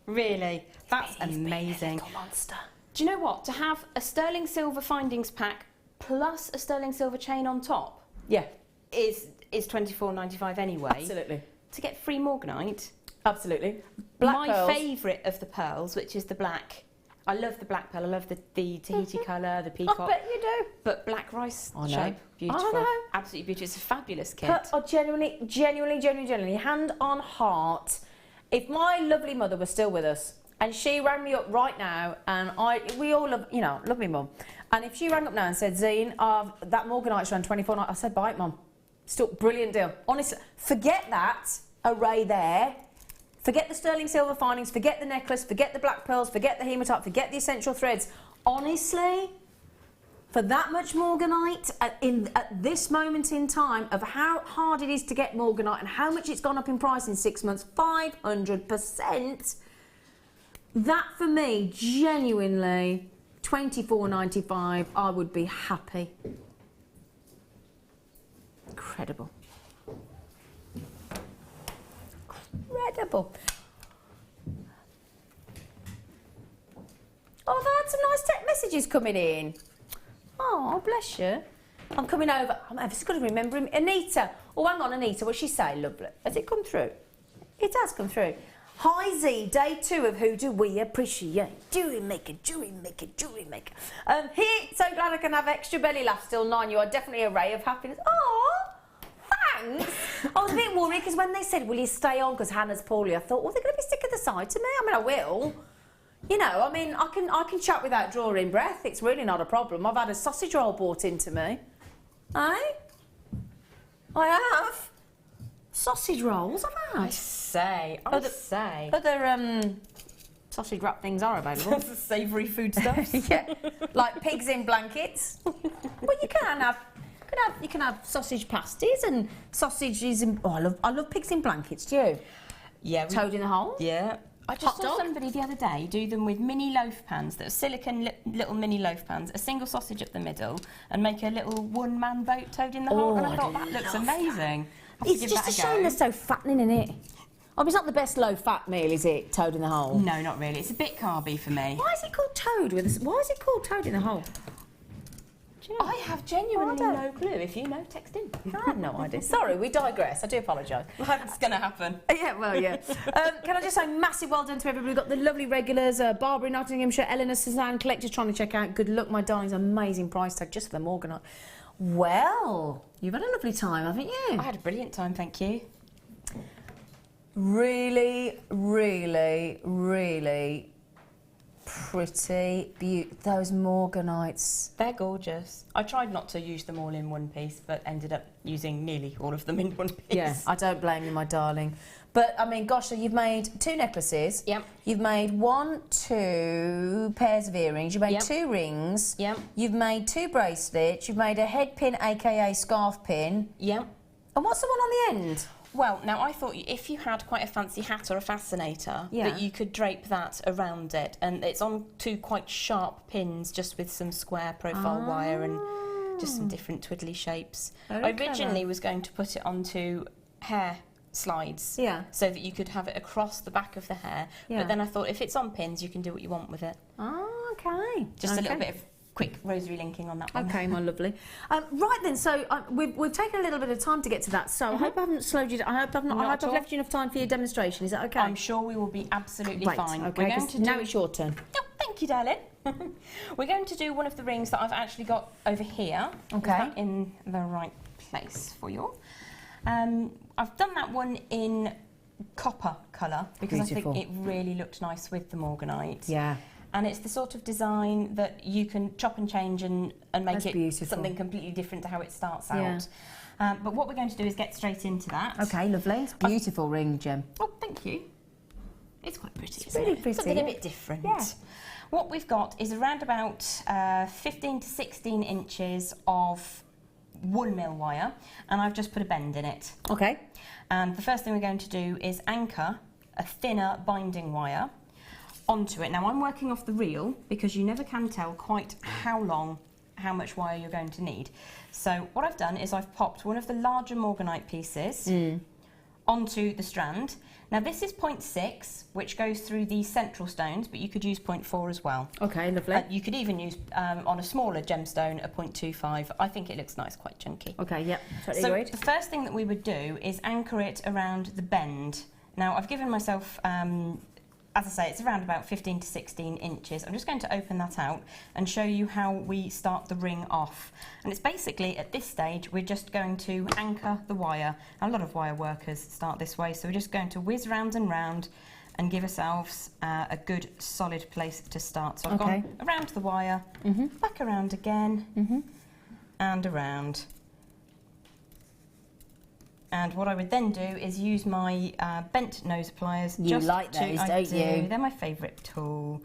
Really? That's amazing. Monster. Do you know what? To have a sterling silver findings pack plus a sterling silver chain on top, yeah, is £24.95 anyway. Absolutely. To get free Morganite, absolutely. My favourite of the pearls, which is the black. I love the black pearl. I love the Tahiti colour, the peacock. I bet you do. But black rice I know. shape, beautiful. I know. Absolutely beautiful. It's a fabulous kit. But genuinely, hand on heart, if my lovely mother was still with us and she rang me up right now, and we all love, love me mum. And if she rang up now and said, Zine, that Morganite's around £24.95, I said, buy it, mum. Still, brilliant deal. Honestly, forget that array there. Forget the sterling silver findings, forget the necklace, forget the black pearls, forget the hematite, forget the essential threads. Honestly, for that much Morganite, at this moment in time of how hard it is to get Morganite and how much it's gone up in price in 6 months, 500%, that for me, genuinely, £24.95, I would be happy. Incredible. Incredible. messages coming in. Oh, bless you. I'm coming over. I'm ever so good to remember him. Anita. Oh, hang on, Anita. What's she say, lovely? Has it come through? It has come through. Hi Z, day 2 of Who Do We Appreciate? Jewellery Maker, Jewellery Maker, Jewellery Maker. Here, so glad I can have extra belly laughs till 9. You are definitely a ray of happiness. Oh, thanks. I was a bit worried because when they said, will you stay on because Hannah's poorly, I thought, well, they're going to be sick of the sight of me. I mean, I will. You know, I mean, I can chat without drawing breath. It's really not a problem. I've had a sausage roll brought into me. Eh? I have. Sausage rolls, I've had. I say. Other sausage wrap things are available. Savoury foodstuffs. Yeah, like pigs in blankets. Well, you can have sausage pasties and sausages in. Oh, I love pigs in blankets. Do you? Yeah. Toad in the hole. Yeah. I just saw somebody the other day do them with mini loaf pans that are silicone little mini loaf pans, a single sausage up the middle, and make a little one-man boat toad in the hole. And I thought that looks amazing. It's just a shame they're so fattening, isn't it? I mean, it's not the best low-fat meal, is it? Toad in the hole. No, not really. It's a bit carby for me. Why is it called toad? Why is it called toad in the hole? I have genuinely no clue. If you know, text in. I have no idea. Sorry, we digress. I do apologise. That's going to happen. Yeah, well, yeah. Can I just say massive well done to everybody? We've got the lovely regulars, Barbara in Nottinghamshire, Eleanor, Suzanne, collectors trying to check out. Good luck, my darlings. Amazing price tag just for the Morganite. Well, you've had a lovely time, haven't you? I had a brilliant time, thank you. Really, really, really pretty. Those Morganites. They're gorgeous. I tried not to use them all in one piece, but ended up using nearly all of them in one piece. Yeah, I don't blame you, my darling. But, I mean, gosh, so you've made 2 necklaces. Yep. You've made 2 pairs of earrings. You've made 2 rings. Yep. You've made 2 bracelets. You've made a head pin, a.k.a. scarf pin. Yep. And what's the one on the end? Well, now I thought if you had quite a fancy hat or a fascinator, that you could drape that around it. And it's on 2 quite sharp pins, just with some square profile wire and just some different twiddly shapes. I originally was going to put it onto hair slides, so that you could have it across the back of the hair. But then I thought, if it's on pins, you can do what you want with it. Oh, okay. Just a little bit of quick rosary linking on that one. Okay, my lovely. Right then, so we've taken a little bit of time to get to that, so I hope I haven't slowed you down. I hope I've left you enough time for your demonstration. Is that okay? I'm sure we will be absolutely fine. Okay, now it's your turn. Oh, thank you, darling. We're going to do one of the rings that I've actually got over here. Okay. Is that in the right place for you? I've done that one in copper colour because Beautiful. I think it really looked nice with the Morganite. Yeah. And it's the sort of design that you can chop and change and make it beautiful. something completely different to how it starts out. But what we're going to do is get straight into that. Okay, lovely. It's a beautiful ring, Gem. Oh, thank you. It's quite pretty, It's really pretty. Something a bit different. Yeah. What we've got is around about 15 to 16 inches of 1mm wire, and I've just put a bend in it. Okay. And the first thing we're going to do is anchor a thinner binding wire onto it. Now I'm working off the reel because you never can tell quite how much wire you're going to need. So what I've done is I've popped one of the larger Morganite pieces onto the strand. Now this is 0.6, which goes through the central stones, but you could use 0.4 as well. Okay, lovely. You could even use, on a smaller gemstone, a 0.25. I think it looks nice, quite chunky. Okay, yep, totally So agreed. the first thing that we would do is anchor it around the bend. Now I've given myself, as I say, it's around about 15 to 16 inches. I'm just going to open that out and show you how we start the ring off. And it's basically, at this stage, we're just going to anchor the wire. A lot of wire workers start this way, so we're just going to whiz round and round and give ourselves a good solid place to start. So I've gone around the wire, back around again, and around. And what I would then do is use my bent nose pliers. You like those, don't you? They're my favourite tool.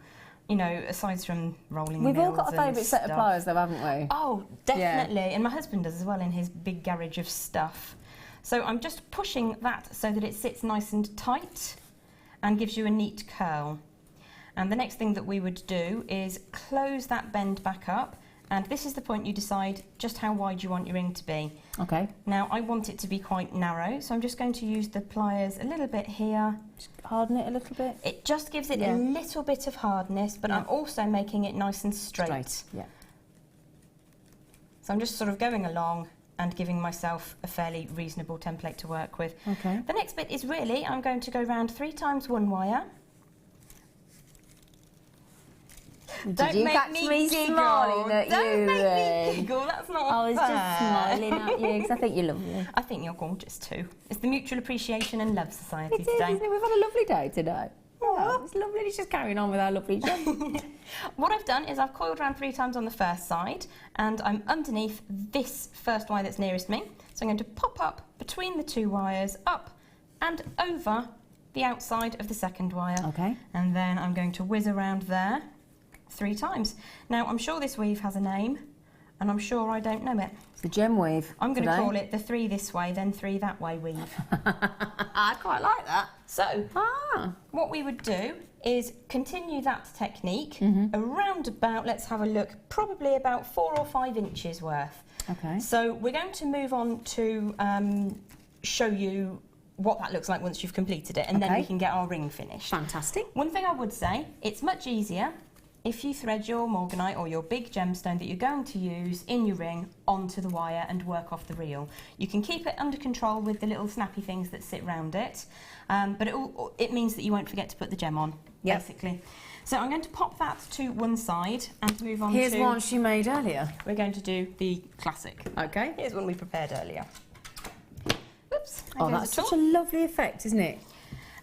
You know, aside from rolling We've all mills got a and favourite set of stuff. pliers though, haven't we? Oh, definitely. And my husband does as well in his big garage of stuff. So I'm just pushing that so that it sits nice and tight and gives you a neat curl. And the next thing that we would do is close that bend back up and this is the point you decide just how wide you want your ring to be. Okay. Now I want it to be quite narrow, so I'm just going to use the pliers a little bit here. Just harden it a little bit. It just gives it a little bit of hardness, but I'm also making it nice and straight. Yeah. So I'm just sort of going along and giving myself a fairly reasonable template to work with. Okay. The next bit is really, I'm going to go round 3 times one wire. Did you catch me smiling at you? Don't make me giggle, that's not I was fair. just smiling at you because I think you're lovely. I think you're gorgeous too. It's the Mutual Appreciation and Love Society It is, today. isn't it? We've had a lovely day today. Oh, it's lovely. It's just carrying on with our lovely job. What I've done is I've coiled around 3 times on the first side, and I'm underneath this first wire that's nearest me. So I'm going to pop up between the 2 wires, up and over the outside of the second wire. Okay. And then I'm going to whiz around there 3 times. Now I'm sure this weave has a name, and I'm sure I don't know it. It's a gem weave. I'm going to call it the 3 this way, then 3 that way weave. I quite like that. So, what we would do is continue that technique around about, let's have a look, probably about 4 or 5 inches worth. Okay. So we're going to move on to show you what that looks like once you've completed it, and then we can get our ring finished. Fantastic. One thing I would say, it's much easier if you thread your Morganite or your big gemstone that you're going to use in your ring onto the wire and work off the reel. You can keep it under control with the little snappy things that sit round it, but it means that you won't forget to put the gem on, basically. So I'm going to pop that to one side and move on Here's to... one she made earlier. We're going to do the classic. Okay. Here's one we prepared earlier. Oops. Oh, that's such a lovely effect, isn't it?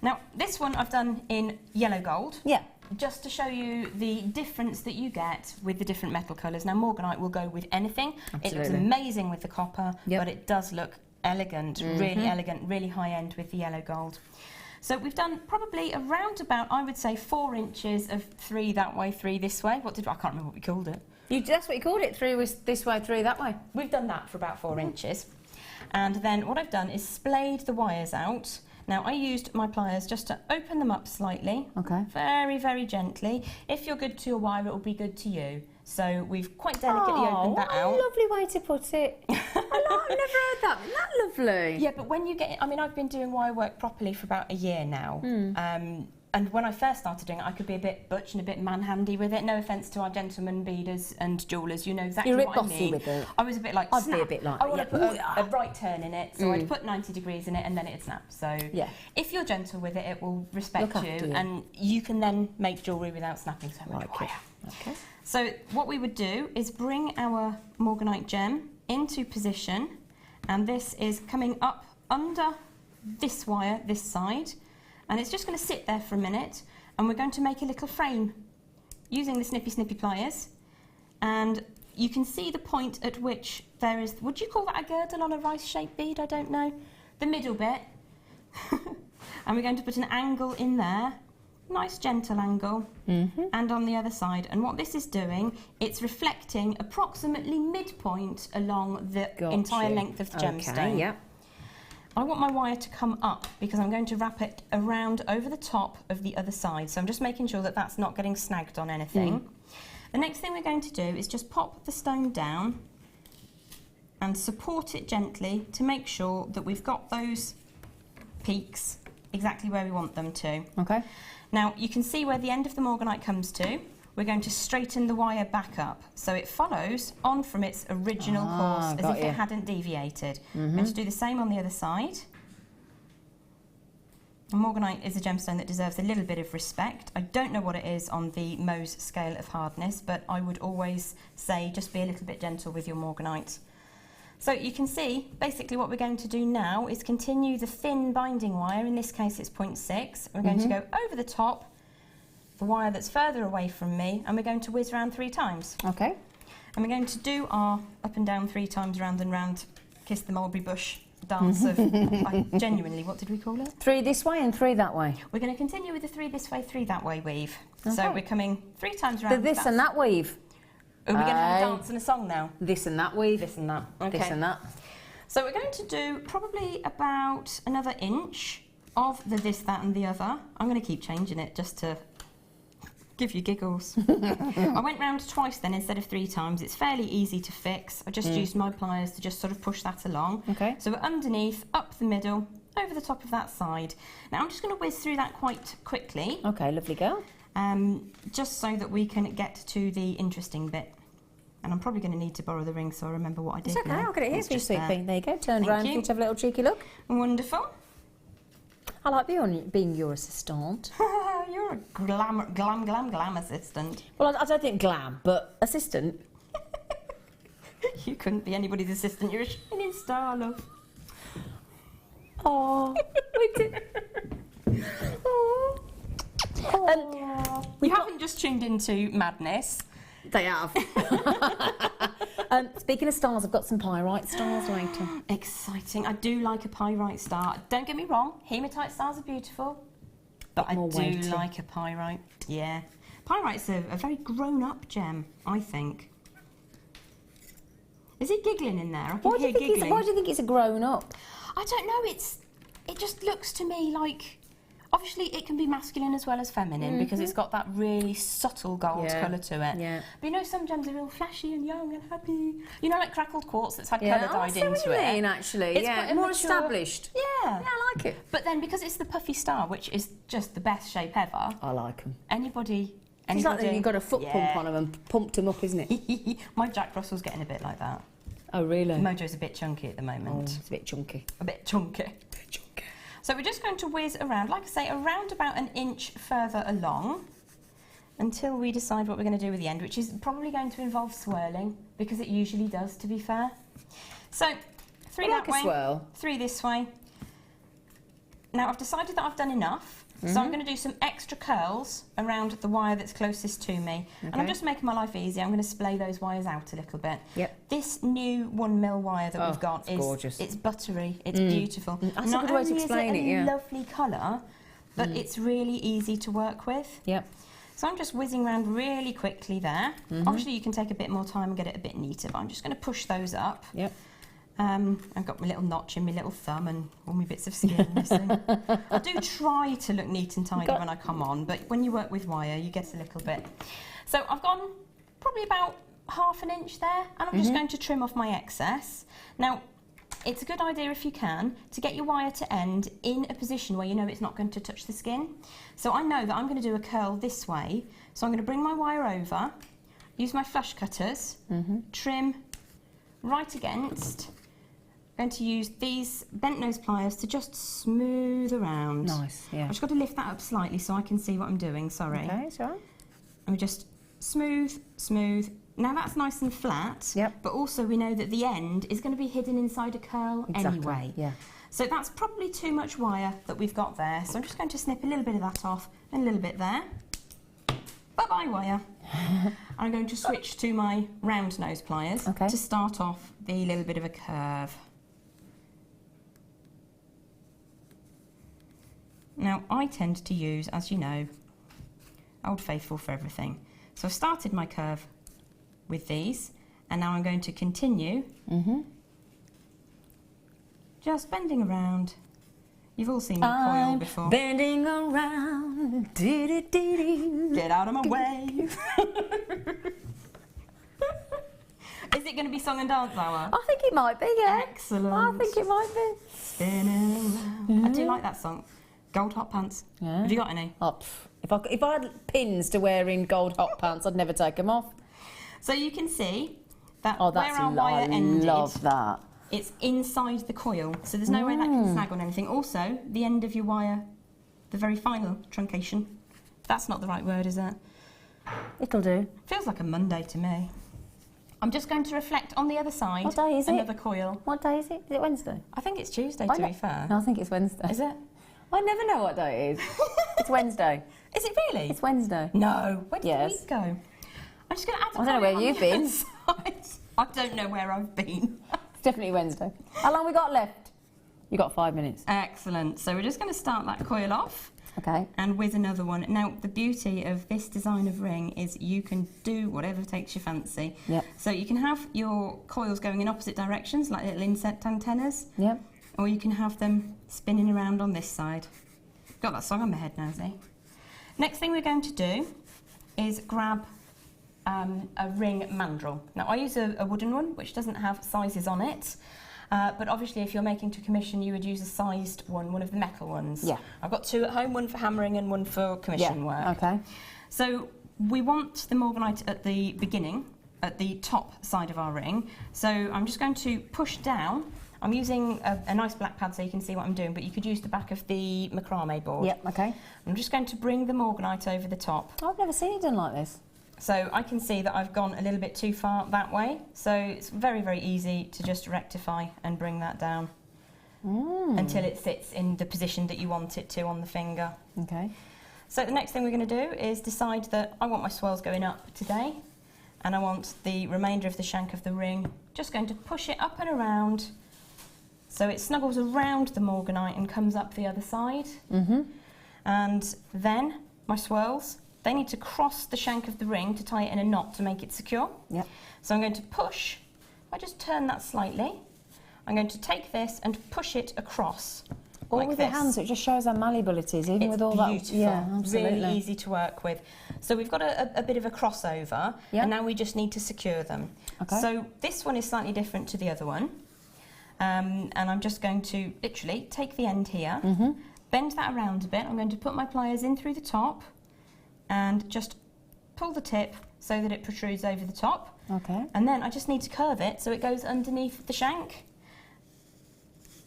Now, this one I've done in yellow gold. Yeah. Just to show you the difference that you get with the different metal colours. Now, Morganite will go with anything. Absolutely. It looks amazing with the copper, but it does look elegant, really elegant, really high-end with the yellow gold. So we've done probably around about, I would say, 4 inches of 3 that way, 3 this way. I can't remember what we called it. That's what you called it, 3 was this way, 3 that way. We've done that for about 4 inches. And then what I've done is splayed the wires out. Now, I used my pliers just to open them up slightly, very, very gently. If you're good to your wire, it will be good to you. So we've quite delicately opened that out. What a lovely way to put it. I've never heard that. Isn't that lovely? Yeah, but when you get... I mean, I've been doing wire work properly for about a year now. And when I first started doing it, I could be a bit butch and a bit man-handy with it. No offence to our gentlemen beaders and jewellers, you know exactly what I mean. You're a bit bossy with it. I was a bit like, I'd be a bit like, I want to put a right turn in it, so I'd put 90 degrees in it and then it'd snap. So if you're gentle with it, it will respect you, and you can then make jewellery without snapping so much wire. Okay. So what we would do is bring our Morganite gem into position, and this is coming up under this wire, this side, and it's just going to sit there for a minute, and we're going to make a little frame using the snippy pliers, and you can see the point at which there is, would you call that a girdle on a rice-shaped bead? I don't know. The middle bit. And we're going to put an angle in there, nice gentle angle, and on the other side. And what this is doing, it's reflecting approximately midpoint along the entire length of the gemstone. Yeah. I want my wire to come up because I'm going to wrap it around over the top of the other side. So I'm just making sure that that's not getting snagged on anything. The next thing we're going to do is just pop the stone down and support it gently to make sure that we've got those peaks exactly where we want them to. Okay. Now you can see where the end of the Morganite comes to. We're going to straighten the wire back up so it follows on from its original course as if it hadn't deviated. I'm going to do the same on the other side. And Morganite is a gemstone that deserves a little bit of respect. I don't know what it is on the Mohs scale of hardness, but I would always say just be a little bit gentle with your Morganite. So you can see basically what we're going to do now is continue the thin binding wire, in this case it's 0.6. We're going to go over the top, the wire that's further away from me, and we're going to whiz around 3 times. Okay. And we're going to do our up and down 3 times, round and round, kiss the mulberry bush dance of, genuinely, what did we call it? 3 this way and 3 that way. We're going to continue with the 3 this way, 3 that way weave. So we're coming 3 times around. The this and that weave. Are we going to have a dance and a song now? This and that weave. This and that. Okay. This and that. So we're going to do probably about another inch of the this, that and the other. I'm going to keep changing it just to give you giggles. I went round twice then instead of 3 times. It's fairly easy to fix. I just used my pliers to just sort of push that along. Okay. So we're underneath, up the middle, over the top of that side. Now I'm just going to whiz through that quite quickly. Okay, lovely girl. Just so that we can get to the interesting bit. And I'm probably going to need to borrow the ring so I remember what I did. It's okay, now. I'll get it here It's for you, just sweet pea. There you go, turned Thank round you. for you to have a little cheeky look. Wonderful. I like being your assistant. You're a glam assistant. Well, I don't think glam, but assistant. You couldn't be anybody's assistant. You're a shining star, love. Oh, we did. Oh. You haven't just tuned into madness. They have. Speaking of stars, I've got some pyrite stars later. Exciting. I do like a pyrite star. Don't get me wrong, hematite stars are beautiful, but I do like a pyrite. Yeah. Pyrite's a very grown-up gem, I think. Is he giggling in there? I can hear giggling. Why do you think it's a grown-up? I don't know. It just looks to me like... Obviously, it can be masculine as well as feminine because it's got that really subtle gold colour to it. Yeah. But you know, some gems are real flashy and young and happy. You know, like crackled quartz that's had colour dyed into what you it. mean, actually. It's Yeah, quite a more mature- established. Yeah. Yeah, I like it. But then, because it's the puffy star, which is just the best shape ever, I like them. anybody... It's like that you've got a foot pump on them and pumped them up, isn't it? My Jack Russell's getting a bit like that. Oh, really? Mojo's a bit chunky at the moment. It's a bit chunky. A bit chunky. So we're just going to whiz around, like I say, around about an inch further along until we decide what we're going to do with the end, which is probably going to involve swirling, because it usually does, to be fair. So, 3 that way, swirl. 3 this way. Now, I've decided that I've done enough, so I'm going to do some extra curls around the wire that's closest to me. And I'm just making my life easy. I'm going to splay those wires out a little bit. Yep. This new 1mm wire that we've got it's gorgeous. It's buttery, it's beautiful. That's a good way to explain it, yeah. Lovely colour, but it's really easy to work with. Yep. So I'm just whizzing around really quickly there. Obviously you can take a bit more time and get it a bit neater, but I'm just going to push those up. Yep. I've got my little notch in my little thumb and all my bits of skin missing. I do try to look neat and tidy when I come on, but when you work with wire, you get a little bit. So I've gone probably about ½ an inch there, and I'm just going to trim off my excess. Now, it's a good idea, if you can, to get your wire to end in a position where you know it's not going to touch the skin. So I know that I'm going to do a curl this way, so I'm going to bring my wire over, use my flush cutters, trim right against. I'm going to use these bent nose pliers to just smooth around. Nice, yeah. I've just got to lift that up slightly so I can see what I'm doing, sorry. Okay, it's all right. And we just smooth, smooth. Now that's nice and flat, but also we know that the end is going to be hidden inside a curl anyway. Yeah. So that's probably too much wire that we've got there. So I'm just going to snip a little bit of that off and a little bit there. Bye-bye wire. I'm going to switch to my round nose pliers to start off the little bit of a curve. Now, I tend to use, as you know, Old Faithful for everything. So I've started my curve with these, and now I'm going to continue. Just bending around. You've all seen me coil before. Bending around. Get out of my way. Is it going to be song and dance hour? I think it might be, yeah. Excellent. I think it might be. Spinning around. I do like that song. Gold hot pants. Yeah. Have you got any? Oh, if I had pins to wear in gold hot pants, I'd never take them off. So you can see that Oh, where that's our wire ended, I love that. it's inside the coil, so there's no way that can snag on anything. Also, the end of your wire, the very final truncation, that's not the right word, is it? It'll do. Feels like a Monday to me. I'm just going to reflect on the other side. What day is it? Another coil. What day is it? Is it Wednesday? I think it's Tuesday, to be fair. No, I think it's Wednesday. Is it? I never know what day it is. It's Wednesday. Is it really? It's Wednesday. No. Where did the week go? I'm just going to add a I don't know where coil on you've the been. other side. I don't know where I've been. It's definitely Wednesday. How long we got left? You got 5 minutes. Excellent. So we're just going to start that coil off. Okay. And with another one. Now, the beauty of this design of ring is you can do whatever takes your fancy. Yep. So you can have your coils going in opposite directions, like little insect antennas. Yep. Or you can have them spinning around on this side. Got that song on my head now, see? Next thing we're going to do is grab a ring mandrel. Now I use a wooden one which doesn't have sizes on it, but obviously if you're making to commission you would use a sized one of the metal ones. Yeah. I've got 2 at home, one for hammering and one for commission work. Okay. So we want the Morganite at the beginning, at the top side of our ring. So I'm just going to push down. I'm using a nice black pad so you can see what I'm doing, but you could use the back of the macrame board. Yep, okay. I'm just going to bring the Morganite over the top. I've never seen it done like this. So I can see that I've gone a little bit too far that way. So it's very, very easy to just rectify and bring that down until it sits in the position that you want it to on the finger. Okay. So the next thing we're going to do is decide that I want my swirls going up today, and I want the remainder of the shank of the ring just going to push it up and around so it snuggles around the Morganite and comes up the other side. And then my swirls, they need to cross the shank of the ring to tie it in a knot to make it secure. Yep. So I'm going to push. I just turn that slightly. I'm going to take this and push it across. All like with this. your hands, it just shows how malleable it is, even with all that. Beautiful. Yeah, absolutely. Really easy to work with. So we've got a bit of a crossover, and now we just need to secure them. Okay. So this one is slightly different to the other one, and I'm just going to literally take the end here, bend that around a bit. I'm going to put my pliers in through the top, and just pull the tip so that it protrudes over the top. Okay. And then I just need to curve it so it goes underneath the shank.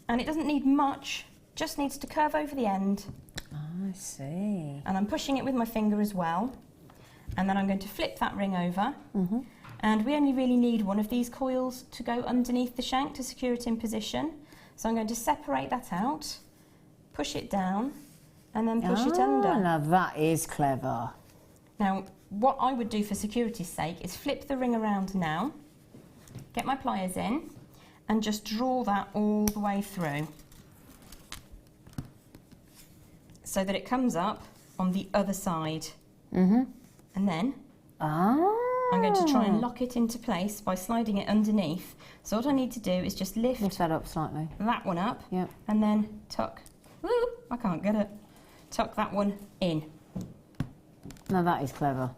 And it doesn't need much. Just needs to curve over the end. I see. And I'm pushing it with my finger as well. And then I'm going to flip that ring over. And we only really need one of these coils to go underneath the shank to secure it in position. So I'm going to separate that out, push it down, and then push it under. Now that is clever. Now, what I would do for security's sake is flip the ring around now, get my pliers in, and just draw that all the way through, so that it comes up on the other side. And then I'm going to try and lock it into place by sliding it underneath. So what I need to do is just lift that up slightly. That one up, Yep. and then tuck. Woo, I can't get it. Tuck that one in. Now that is clever.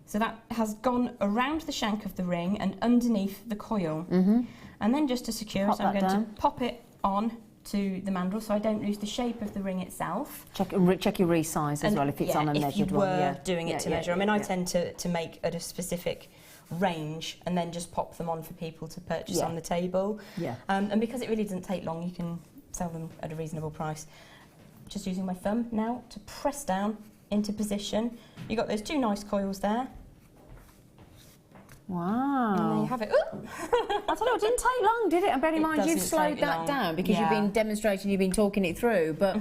So that has gone around the shank of the ring and underneath the coil. And then just to secure it, I'm going to pop it on to the mandrel so I don't lose the shape of the ring itself. Check your resize as well if it's on a measured one. If you were doing it to measure. I mean, I tend to make at a specific range and then just pop them on for people to purchase on the table. And because it really doesn't take long, you can sell them at a reasonable price. Just using my thumb now to press down into position. You've got those 2 nice coils there. Wow. And there you have it. I tell you, it didn't take long, did it? And bear in mind, you've slowed that down because you've been demonstrating, you've been talking it through. But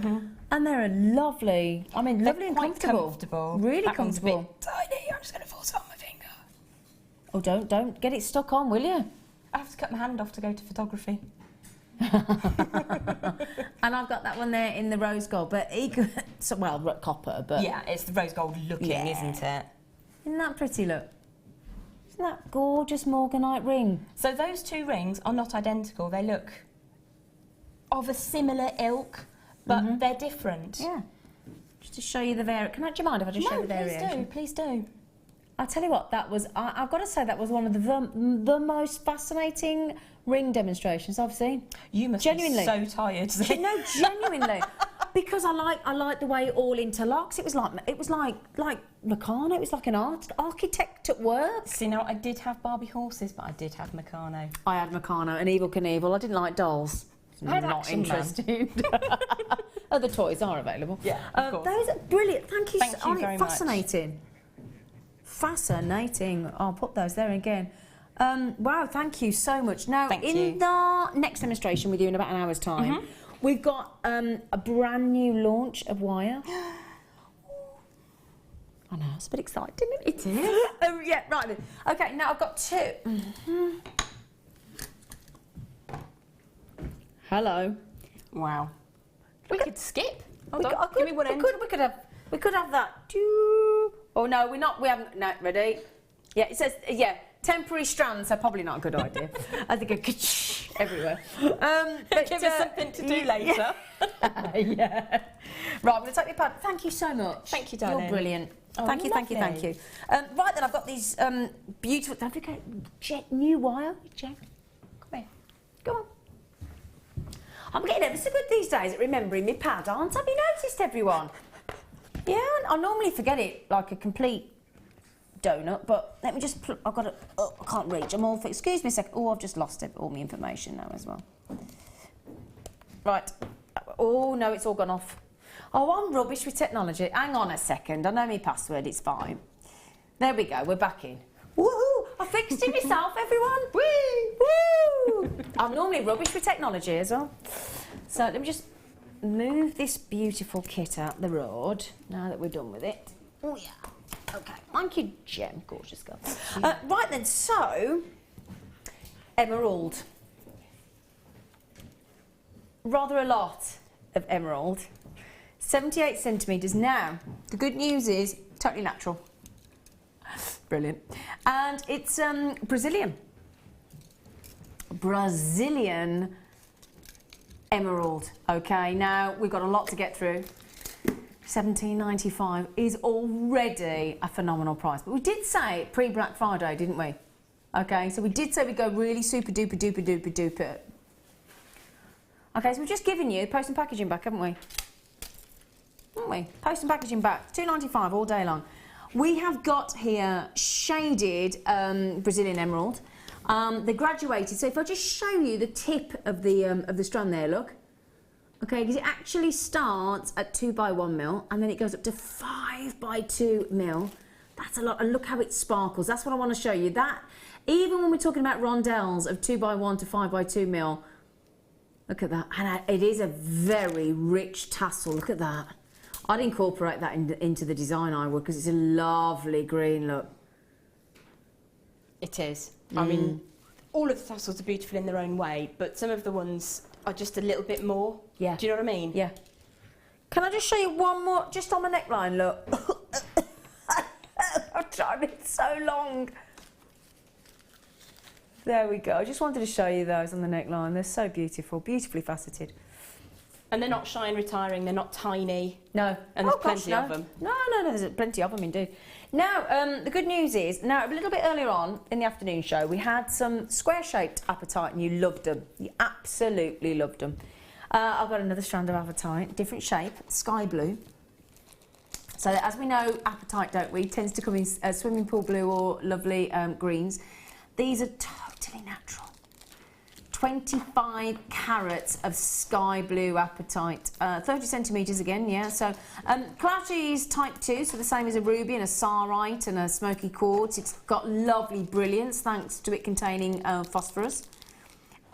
and they're lovely. I mean, lovely and comfortable. Really that comfortable. One's a bit tiny. I'm just going to force it on my finger. Oh, don't get it stuck on, will you? I have to cut my hand off to go to photography. And I've got that one there in the rose gold, but well, copper, but yeah, it's the rose gold looking, isn't it? Isn't that pretty? Look. Isn't that gorgeous Morganite ring? So those 2 rings are not identical. They look of a similar ilk, but they're different. Yeah. Just to show you the variation. Do you mind if I just show the variation? No, please do. I'll tell you what, that was, I've got to say, that was one of the most fascinating ring demonstrations I've seen. You must genuinely be so tired. No, genuinely. Because I like the way it all interlocks. It was like Meccano. It was like an architect at work. See, now I did have Barbie horses, but I did have Meccano. I had Meccano and Evel Knievel. I didn't like dolls. Not interested. Other toys are available. Yeah, of course. Those are brilliant. Thank you very fascinating. much. Fascinating. I'll put those there again. Wow, thank you so much. Now, in the next demonstration with you in about an hour's time, we've got a brand new launch of wire. I know, it's a bit exciting, isn't it? It is. Yeah, right then. Okay, now I've got 2. Hello. Wow. We could skip. Hold on. Give me one end. We could have that. Oh no, we haven't. No, ready? Yeah, it says temporary strands. So probably not a good idea. I think a everywhere. But give us something to do later. Yeah. Right, I'm going to take your pad. Thank you so much. Thank you, darling. You're brilliant. Oh, thank you. Right then, I've got these beautiful. Don't forget, new wire. Jen, come here. Go on. I'm getting ever so good these days at remembering my pad, aren't I? Have you noticed, everyone? Yeah, I normally forget it like a complete donut, but let me just. I've got it. Oh, I can't reach. I'm all. Excuse me a second. Oh, I've just lost all my information now as well. Right. Oh no, it's all gone off. Oh, I'm rubbish with technology. Hang on a second. I know my password. It's fine. There we go. We're back in. Woohoo! I fixed it myself, everyone. Woo! Woo! I'm normally rubbish with technology as well. So let me just move this beautiful kit out the road now that we're done with it. Oh yeah. Okay. Thank you, Gem. Gorgeous girl. Right then. So, emerald. Rather a lot of emerald. 78 centimetres. Now, the good news is totally natural. Brilliant. And it's Brazilian emerald. Okay, now we've got a lot to get through. $17.95 is already a phenomenal price. But we did say pre-Black Friday, didn't we? Okay, so we did say we'd go really super duper duper duper duper. Okay, so we've just given you post and packaging back, haven't we? Haven't we? Post and packaging back, $2.95 all day long. We have got here shaded Brazilian emerald. They're graduated, so if I just show you the tip of the strand there, look. Okay, because it actually starts at 2x1 mil and then it goes up to 5x2 mil. That's a lot, and look how it sparkles. That's what I want to show you. That, even when we're talking about rondelles of 2x1 to 5x2 mil, look at that. And it is a very rich tassel. Look at that. I'd incorporate that into the design, I would, because it's a lovely green look. It is. I mean, all of the tassels are beautiful in their own way, but some of the ones are just a little bit more. Yeah. Do you know what I mean? Yeah. Can I just show you one more, just on the neckline, look. I've tried it so long. There we go. I just wanted to show you those on the neckline. They're so beautiful, beautifully faceted. And they're not shy and retiring, they're not tiny. No. And there's plenty of them. No, there's plenty of them indeed. Now, the good news is, now a little bit earlier on in the afternoon show, we had some square-shaped apatite and you loved them. You absolutely loved them. I've got another strand of apatite, different shape, sky blue. So as we know, apatite, don't we, tends to come in swimming pool blue or lovely greens. These are totally natural. 25 carats of sky blue apatite, 30 centimetres again, yeah. So clarity is type 2, so the same as a ruby and a Zarite and a smoky quartz. It's got lovely brilliance thanks to it containing phosphorus.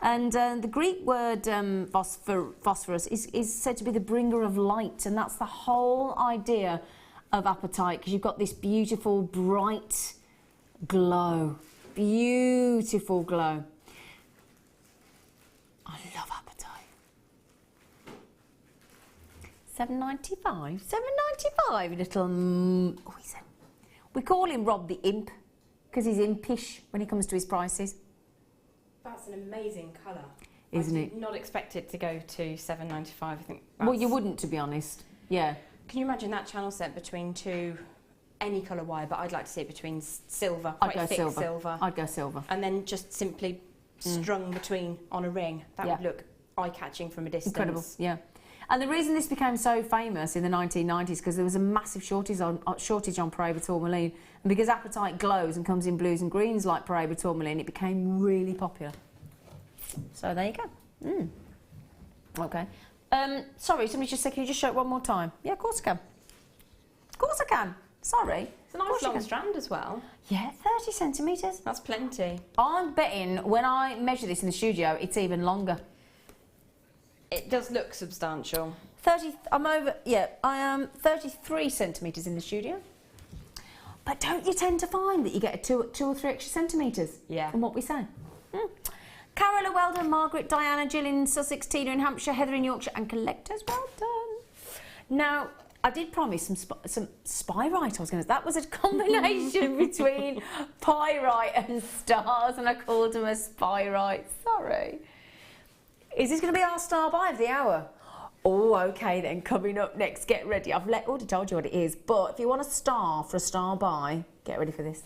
And the Greek word phosphorus is said to be the bringer of light, and that's the whole idea of apatite, because you've got this beautiful bright glow, beautiful glow. I love apatite. $7.95. $7.95. Little. Oh, he's we call him Rob the Imp because he's impish when it comes to his prices. That's an amazing colour, isn't it? I did not expect it to go to $7.95. I think. Well, you wouldn't, to be honest. Yeah. Can you imagine that channel set between two? Any colour wire, but I'd like to see it between silver, I'd quite go thick silver. I'd go silver. And then just simply strung between on a ring. That would look eye-catching from a distance. Incredible, yeah. And the reason this became so famous in the 1990s because there was a massive shortage on Pyrite tourmaline, and because apatite glows and comes in blues and greens like Pyrite tourmaline, it became really popular. So there you go. Okay. Sorry, somebody just said, can you just show it one more time? Yeah, of course I can. Of course I can. Sorry. It's a nice long strand as well. Yeah, 30 centimetres. That's plenty. I'm betting when I measure this in the studio, it's even longer. It does look substantial. I am 33 centimetres in the studio. But don't you tend to find that you get two or three extra centimetres? Yeah. From what we say? Carola, well done. Margaret, Diana, Jill in Sussex, Tina in Hampshire, Heather in Yorkshire, and Collectors, well done. Now, I did promise some Spyrite. I was going to. That was a combination between Pyrite and stars, and I called them a Spyrite. Sorry. Is this going to be our star buy of the hour? Oh, okay then, coming up next, get ready. I've already told you what it is, but if you want a star for a star buy, get ready for this.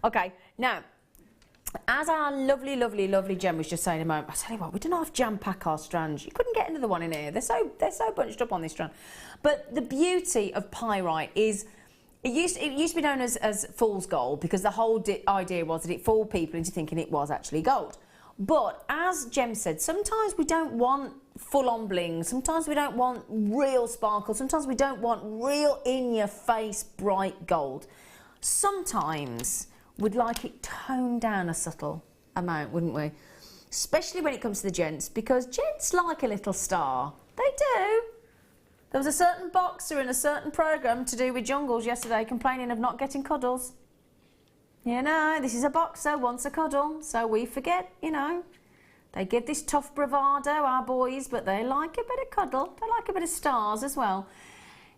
Okay, now, as our lovely, lovely, lovely Jem was just saying a moment, I tell you what, we don't half jam pack our strands. You couldn't get another one in here. They're so bunched up on this strand. But the beauty of pyrite is, it used to be known as fool's gold, because the whole idea was that it fooled people into thinking it was actually gold. But as Jem said, sometimes we don't want full-on bling. Sometimes we don't want real sparkle. Sometimes we don't want real in-your-face bright gold. Sometimes we'd like it toned down a subtle amount, wouldn't we? Especially when it comes to the gents, because gents like a little star. They do. There was a certain boxer in a certain programme to do with jungles yesterday complaining of not getting cuddles. You know, this is a boxer, wants a cuddle, so we forget, you know. They give this tough bravado, our boys, but they like a bit of cuddle. They like a bit of stars as well.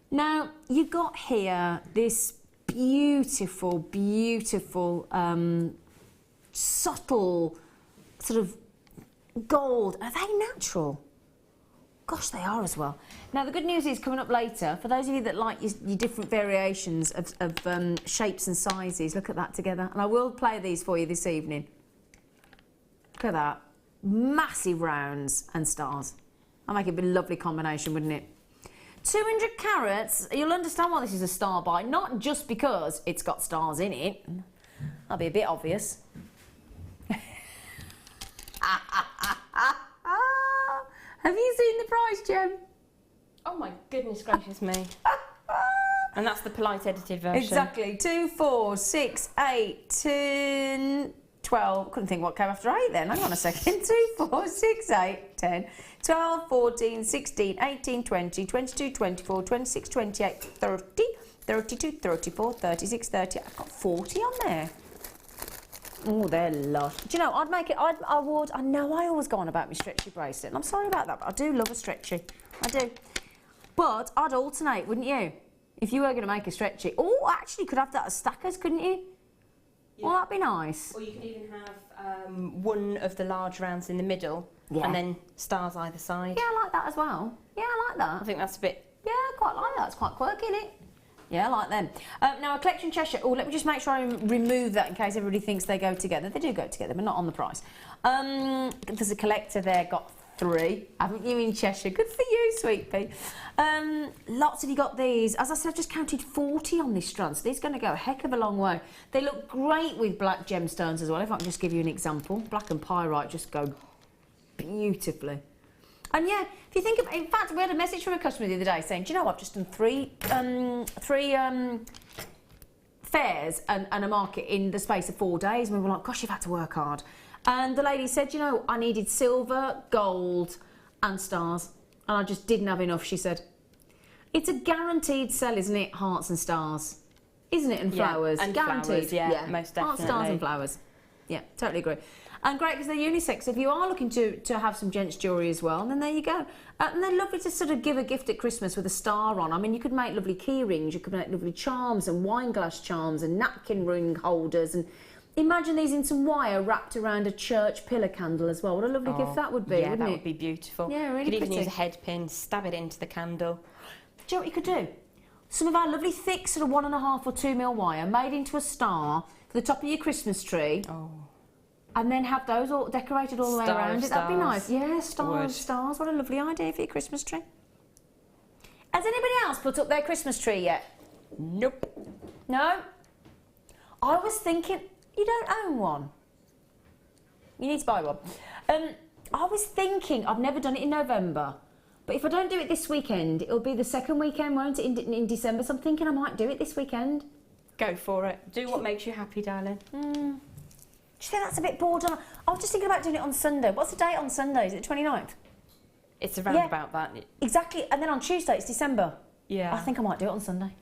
Now, you've got here this beautiful, beautiful, subtle sort of gold. Are they natural? Gosh, they are as well. Now, the good news is, coming up later, for those of you that like your different variations of shapes and sizes, look at that together. And I will play these for you this evening. Look at that. Massive rounds and stars. That'll make it a lovely combination, wouldn't it? 200 carats, you'll understand why this is a star buy, not just because it's got stars in it. That'll be a bit obvious. Have you seen the price, Jem? Oh my goodness gracious me. And that's the polite edited version. Exactly. 2, 4, 6, 8, 10, 12. Couldn't think what came after 8 then. Hang on a second. 2, 4, 6, 8, 10, 12, 14, 16, 18, 20, 22, 24, 26, 28, 30, 32, 34, 36, 30. I've got 40 on there. Oh, they're lush. Do you know, I'd make it, I know I always go on about my stretchy bracelet, and I'm sorry about that, but I do love a stretchy. I do. But I'd alternate, wouldn't you? If you were going to make a stretchy. Oh, actually, you could have that as stackers, couldn't you? Yeah. Well, that'd be nice. Or you could even have one of the large rounds in the middle, and then stars either side. Yeah, I like that as well. Yeah, I like that. I think that's a bit... Yeah, I quite like that. It's quite quirky, isn't it? Yeah, I like them. Now, a collection Cheshire. Oh, let me just make sure I remove that in case everybody thinks they go together. They do go together, but not on the price. There's a collector there, got 3. Haven't you, in Cheshire? Good for you, sweet pea. Lots of you got these. As I said, I've just counted 40 on this strand, so these are going to go a heck of a long way. They look great with black gemstones as well. If I can just give you an example. Black and pyrite just go beautifully. And yeah, if you think of, in fact, we had a message from a customer the other day saying, do you know, I've just done three fairs and a market in the space of 4 days. And we were like, gosh, you've had to work hard. And the lady said, you know, I needed silver, gold and stars. And I just didn't have enough, she said. It's a guaranteed sell, isn't it? Hearts and stars. Isn't it? And flowers. And guaranteed. Flowers, yeah, most definitely. Hearts, stars and flowers. Yeah, totally agree. And great because they're unisex. If you are looking to have some gents jewellery as well, then there you go. And they're lovely to sort of give a gift at Christmas with a star on. I mean, you could make lovely key rings, you could make lovely charms and wine glass charms and napkin ring holders. And imagine these in some wire wrapped around a church pillar candle as well. What a lovely gift that would be, wouldn't it? Yeah, that would be beautiful. Yeah, really pretty. You could even use a head pin, stab it into the candle. Do you know what you could do? Some of our lovely thick sort of 1.5 or 2 mil wire made into a star for the top of your Christmas tree. Oh. And then have those all decorated all the way around it. That'd be nice. Yeah, stars, stars. What a lovely idea for your Christmas tree. Has anybody else put up their Christmas tree yet? Nope. No? I was thinking, you don't own one. You need to buy one. I was thinking, I've never done it in November, but if I don't do it this weekend, it'll be the second weekend, won't it, in December? So I'm thinking I might do it this weekend. Go for it. Do what makes you happy, darling. Do you think that's a bit borderline? I was just thinking about doing it on Sunday. What's the date on Sunday? Is it the 29th? It's around about that. Exactly. And then on Tuesday, it's December. Yeah. I think I might do it on Sunday.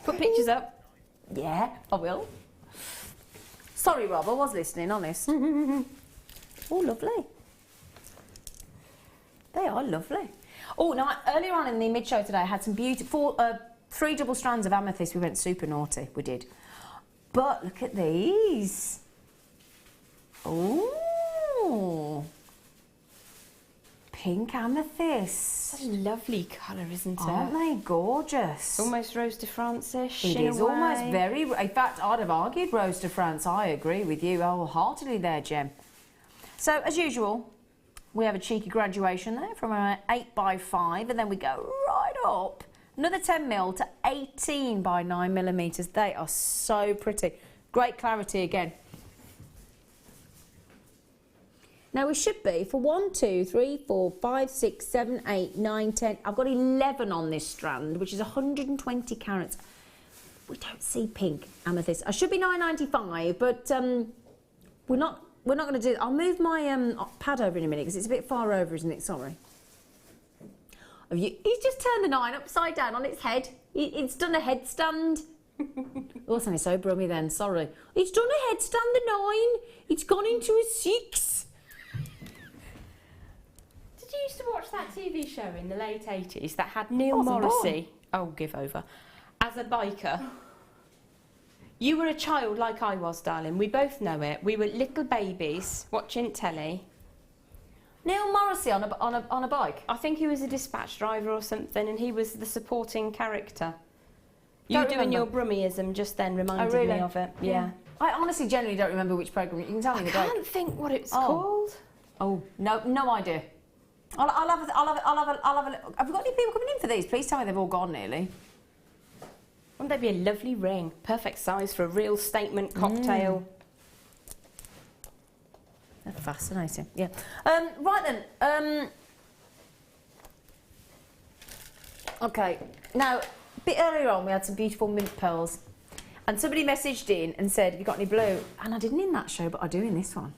Put pictures up. Yeah, I will. Sorry, Rob, I was listening, honest. Oh, lovely. They are lovely. Oh, now earlier on in the mid-show today, I had some beautiful 3 double strands of amethyst. We went super naughty, we did. But look at these. Oh, pink amethyst. It's a lovely colour, isn't it? Aren't they gorgeous? Almost Rose de France-ish. It is almost very. In fact, I'd have argued Rose de France. I agree with you wholeheartedly there, Gem. So as usual, we have a cheeky graduation there from our 8x5, and then we go right up another 10mm to 18 by 9mm. They are so pretty. Great clarity again. Now we should be for 1, 2, 3, 4, 5, 6, 7, 8, 9, 10. I've got 11 on this strand, which is 120 carats. We don't see pink amethyst. I should be 9.95, but we're not going to do it. I'll move my pad over in a minute because it's a bit far over, isn't it? Sorry. He's just turned the 9 upside down on its head. It's done a headstand. Oh, sounded so brummy then. Sorry. It's done a headstand, the 9. It's gone into a 6. Did you used to watch that TV show in the late 80s that had Neil Morrissey, give over, as a biker? You were a child like I was, darling. We both know it. We were little babies watching telly. Neil Morrissey on a bike? I think he was a dispatch driver or something, and he was the supporting character. You doing your Brummyism just then reminded me of it. Yeah. I honestly genuinely don't remember which programme. You can tell me the break. I can't think what it's called. Oh, no idea. I'll have a look. Have we got any people coming in for these? Please tell me they've all gone nearly. Wouldn't they be a lovely ring? Perfect size for a real statement cocktail. They're fascinating. Yeah. Right then. Okay. Now, a bit earlier on, we had some beautiful mint pearls, and somebody messaged in and said, "Have you got any blue?" And I didn't in that show, but I do in this one.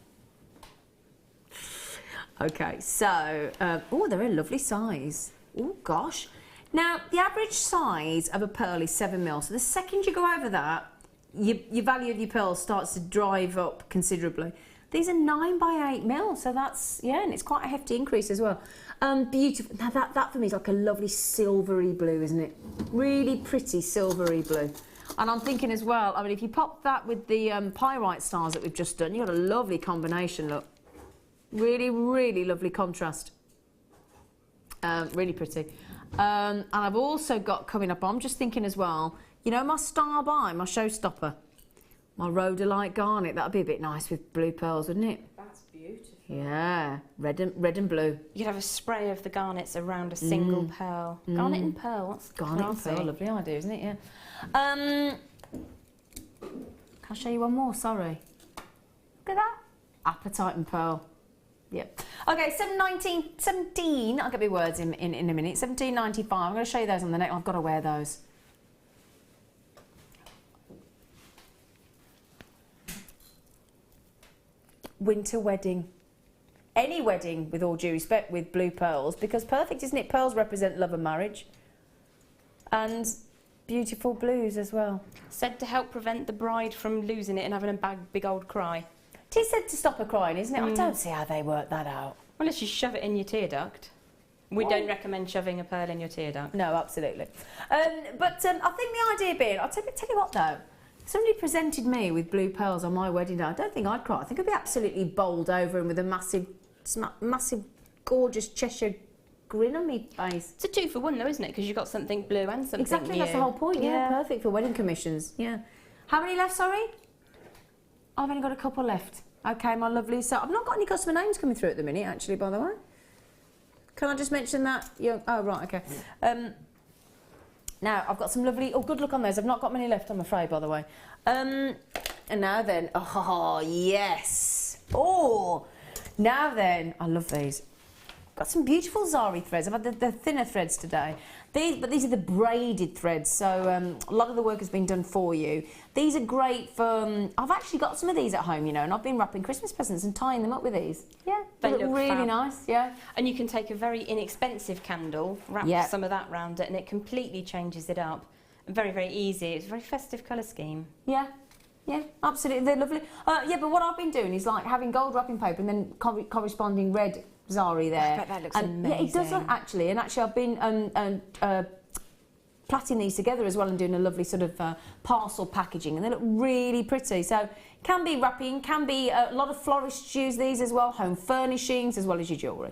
Okay, so, they're a lovely size. Oh, gosh. Now, the average size of a pearl is 7mm, so the second you go over that, your value of your pearl starts to drive up considerably. These are 9x8mm, so that's, and it's quite a hefty increase as well. Beautiful. Now, that for me is like a lovely silvery blue, isn't it? Really pretty silvery blue. And I'm thinking as well, I mean, if you pop that with the pyrite stars that we've just done, you've got a lovely combination, look. Really, really lovely contrast. Really pretty. And I've also got coming up, I'm just thinking as well, you know my star by, my showstopper, my Rhodolite Garnet, that'd be a bit nice with blue pearls, wouldn't it? That's beautiful. Yeah, red and blue. You could have a spray of the garnets around a single pearl. Garnet and pearl, that's Garnet classy. and pearl, lovely idea, isn't it? Yeah. Can I show you one more? Sorry. Look at that. Apatite and pearl. Yep. Okay, 17, I'll get my words in a minute. 17.95. I'm going to show you those on the neck. I've got to wear those. Winter wedding. Any wedding, with all due respect, with blue pearls, because perfect, isn't it? Pearls represent love and marriage. And beautiful blues as well. Said to help prevent the bride from losing it and having a big old cry. It is said to stop her crying, isn't it? I don't see how they work that out. Unless you shove it in your tear duct. We don't recommend shoving a pearl in your tear duct. No, absolutely. I think the idea being, I'll tell you what though, if somebody presented me with blue pearls on my wedding day, I don't think I'd cry. I think I'd be absolutely bowled over and with a massive, gorgeous Cheshire grin on me face. It's a 2 for 1 though, isn't it? Because you've got something blue and something Exactly, new. that's the whole point. Yeah, perfect for wedding commissions. Yeah. How many left, sorry? I've only got a couple left. Okay, my lovely. So I've not got any customer names coming through at the minute, actually, by the way. Can I just mention that? Oh, right, okay. Now, I've got some lovely... Oh, good luck on those. I've not got many left, I'm afraid, by the way. And now then... Oh, yes. Oh, now then... I love these. Got some beautiful Zari threads. I've had the thinner threads today. These are the braided threads, so a lot of the work has been done for you. These are great for... I've actually got some of these at home, you know, and I've been wrapping Christmas presents and tying them up with these. Yeah, they look really fab. Nice, yeah. And you can take a very inexpensive candle, wrap some of that round it, and it completely changes it up. Very, very easy. It's a very festive colour scheme. Yeah. Yeah, absolutely. They're lovely. Yeah, but what I've been doing is like having gold wrapping paper and then corresponding red Zari there. I bet that looks and, yeah, it does look amazing. actually. And actually, I've been plaiting these together as well and doing a lovely sort of parcel packaging, and they look really pretty. So can be wrapping, can be a lot of florists use these as well, home furnishings as well as your jewellery.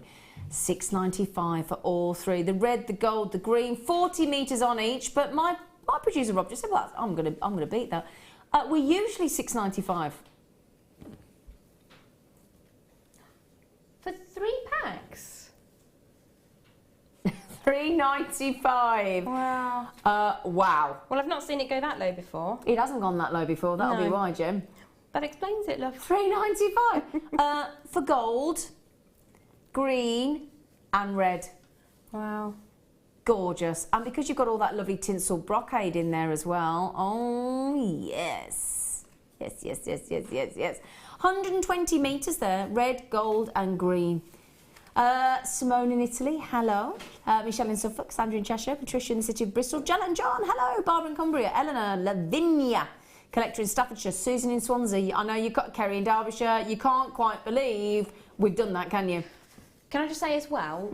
$6.95 for all three. The red, the gold, the green, 40 metres on each. But my producer Rob just said, well, I'm gonna beat that. We're usually $6.95. For 3 packs? $3.95. Wow. Wow. Well, I've not seen it go that low before. It hasn't gone that low before. That'll be No. why, Jim. That explains it, love. $3.95 for gold, green, and red. Wow. Gorgeous. And because you've got all that lovely tinsel brocade in there as well. Oh yes. Yes. 120 metres there. Red, gold, and green. Simone in Italy, hello. Michelle in Suffolk, Sandra in Cheshire, Patricia in the city of Bristol, Jan and John, hello. Barbara in Cumbria, Eleanor, Lavinia, collector in Staffordshire, Susan in Swansea. I know you've got Kerry in Derbyshire. You can't quite believe we've done that, can you? Can I just say as well,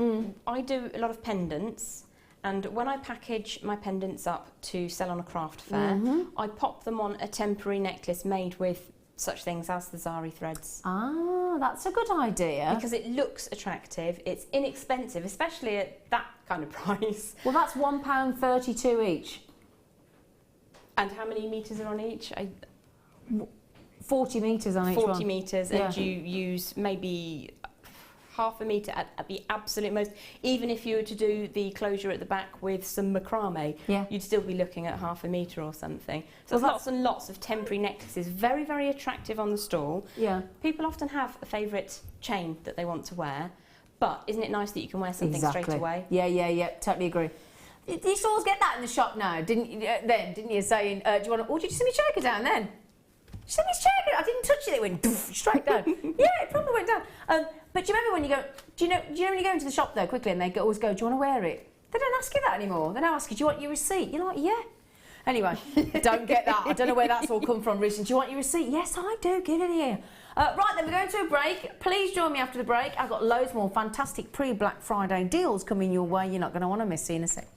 I do a lot of pendants, and when I package my pendants up to sell on a craft fair, I pop them on a temporary necklace made with such things as the Zari threads. Ah, that's a good idea. Because it looks attractive, it's inexpensive, especially at that kind of price. Well, that's £1.32 each. And how many metres are on each? 40 metres on each one. 40 metres, and you use maybe half a metre at the absolute most. Even if you were to do the closure at the back with some macrame, you'd still be looking at half a metre or something. So there's lots and lots of temporary necklaces, very, very attractive on the stall. Yeah. People often have a favourite chain that they want to wear, but isn't it nice that you can wear something straight away? Yeah, totally agree. You stalls get that in the shop now, didn't you? Saying, do you want to, did you see me shaker down then? She said, Miss Shaker, I didn't touch it, it went doof, straight down. Yeah, it probably went down. But do you remember when you go, do you know when you go into the shop though quickly and they always go, do you want to wear it? They don't ask you that anymore. They now ask you, do you want your receipt? You're like, yeah. Anyway, don't get that. I don't know where that's all come from recently. Do you want your receipt? Yes, I do. Get it here. Right then, we're going to a break. Please join me after the break. I've got loads more fantastic pre-Black Friday deals coming your way. You're not going to want to miss. See you in a sec.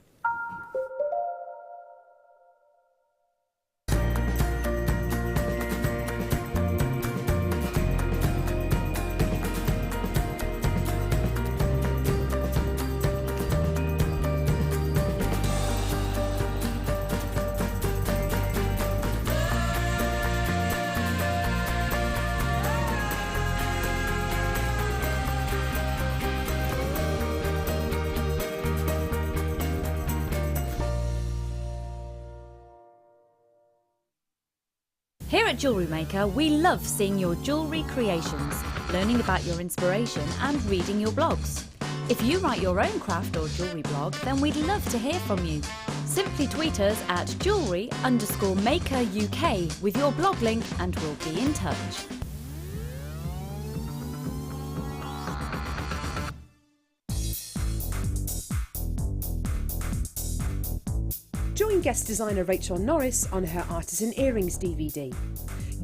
Here at Jewellery Maker, we love seeing your jewellery creations, learning about your inspiration and reading your blogs. If you write your own craft or jewellery blog, then we'd love to hear from you. Simply tweet us at jewellery_maker UK with your blog link and we'll be in touch. Join guest designer Rachel Norris on her Artisan Earrings DVD.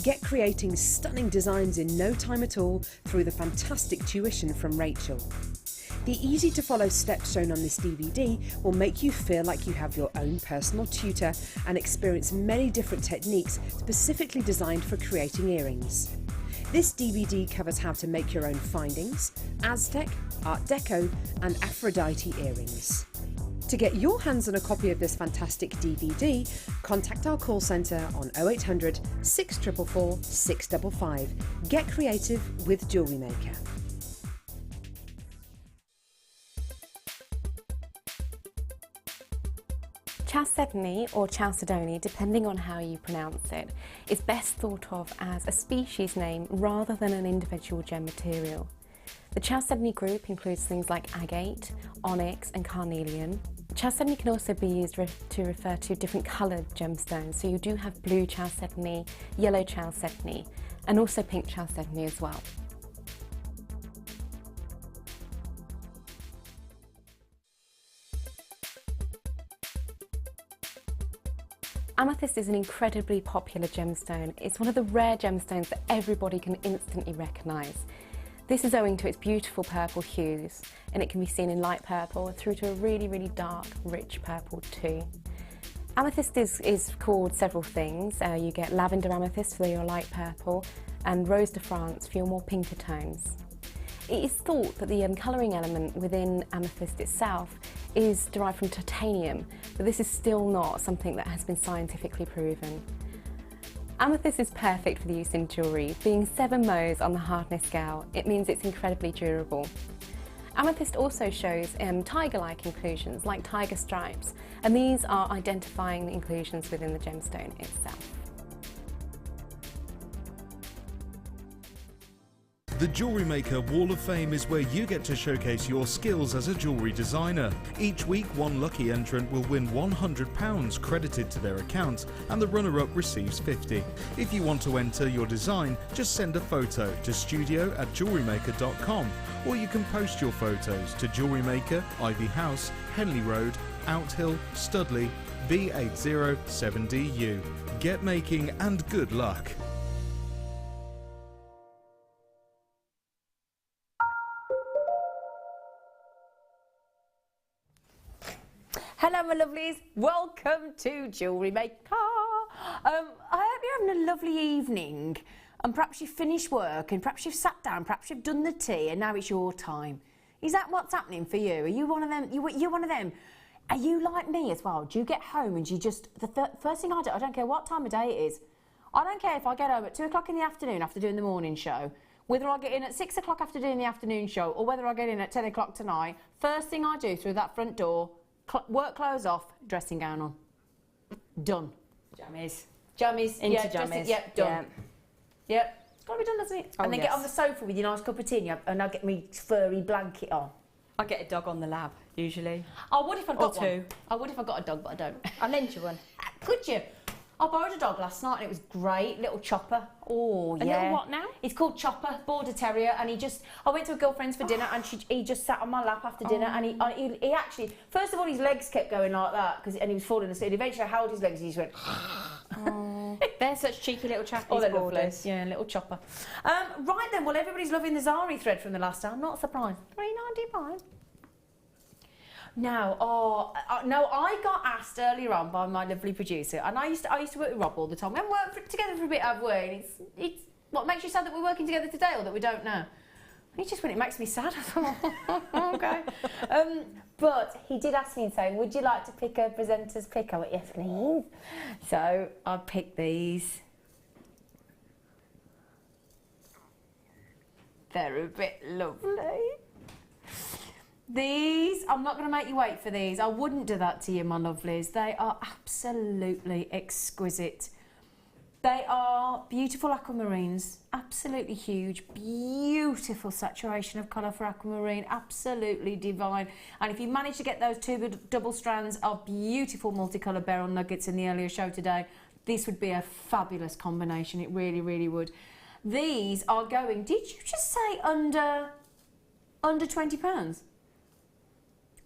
Get creating stunning designs in no time at all through the fantastic tuition from Rachel. The easy-to-follow steps shown on this DVD will make you feel like you have your own personal tutor and experience many different techniques specifically designed for creating earrings. This DVD covers how to make your own findings, Aztec, Art Deco and Aphrodite earrings. To get your hands on a copy of this fantastic DVD, contact our call centre on 0800 644 655. Get creative with Jewellery Maker. Chalcedony or Chalcedony, depending on how you pronounce it, is best thought of as a species name rather than an individual gem material. The Chalcedony group includes things like agate, onyx and carnelian. Chalcedony can also be used to refer to different coloured gemstones, so you do have blue Chalcedony, yellow Chalcedony and also pink Chalcedony as well. Amethyst is an incredibly popular gemstone. It's one of the rare gemstones that everybody can instantly recognise. This is owing to its beautiful purple hues, and it can be seen in light purple through to a really, really dark, rich purple too. Amethyst is called several things. You get lavender amethyst for your light purple and rose de France for your more pinker tones. It is thought that the colouring element within amethyst itself is derived from titanium, but this is still not something that has been scientifically proven. Amethyst is perfect for the use in jewellery. Being 7 Mohs on the hardness scale, it means it's incredibly durable. Amethyst also shows tiger-like inclusions, like tiger stripes, and these are identifying the inclusions within the gemstone itself. The Jewellery Maker Wall of Fame is where you get to showcase your skills as a jewellery designer. Each week, one lucky entrant will win £100 credited to their account, and the runner-up receives £50. If you want to enter your design, just send a photo to studio@jewellerymaker.com, or you can post your photos to Jewellery Maker, Ivy House, Henley Road, Outhill, Studley, B807DU. Get making and good luck. Hello my lovelies, welcome to Jewellery Maker. I hope you're having a lovely evening, and perhaps you've finished work and perhaps you've sat down, perhaps you've done the tea and now it's your time. Is that what's happening for you? Are you one of them? You're one of them? Are you like me as well? Do you get home and you just, first thing I do, I don't care what time of day it is, I don't care if I get home at 2 o'clock in the afternoon after doing the morning show, whether I get in at 6 o'clock after doing the afternoon show, or whether I get in at 10 o'clock tonight, first thing I do through that front door, work clothes off, dressing gown on. Done. Jammies. Jammies. Into yeah, jammies. Yep, done. Yeah. Yep. It's got to be done, doesn't it? Oh, and then yes. get on the sofa with your nice cup of tea and I'll get my furry blanket on. I get a dog on the lab, usually. I would if I got Or two. one. I would if I got a dog, but I don't. I'll lend you one. Could you? I borrowed a dog last night and it was great. Little Chopper. Oh, yeah. A little what now? It's called Chopper, Border Terrier, and I went to a girlfriend's for dinner and he just sat on my lap after dinner and he actually, first of all, his legs kept going like that and he was falling asleep. Eventually I held his legs and he just went... Oh, they're such cheeky little chappies. Oh, they're borders. lovely. Yeah, little Chopper. Right then, well, everybody's loving the Zari thread from the last time. Not surprised. £3.95. Now, no, I got asked earlier on by my lovely producer, and I used to work with Rob all the time. We haven't worked together for a bit, have we? And it's what makes you sad that we're working together today, or that we don't know? He just went, it makes me sad. I thought, okay. But he did ask me and say, would you like to pick a presenter's pick? I went, yes, please. So I picked these. They're a bit lovely. These, I'm not going to make you wait for these. I wouldn't do that to you, my lovelies. They are absolutely exquisite. They are beautiful aquamarines, absolutely huge, beautiful saturation of colour for aquamarine, absolutely divine. And if you manage to get those two double strands of beautiful multicoloured beryl nuggets in the earlier show today, this would be a fabulous combination. It really, really would. These are going, did you just say under £20?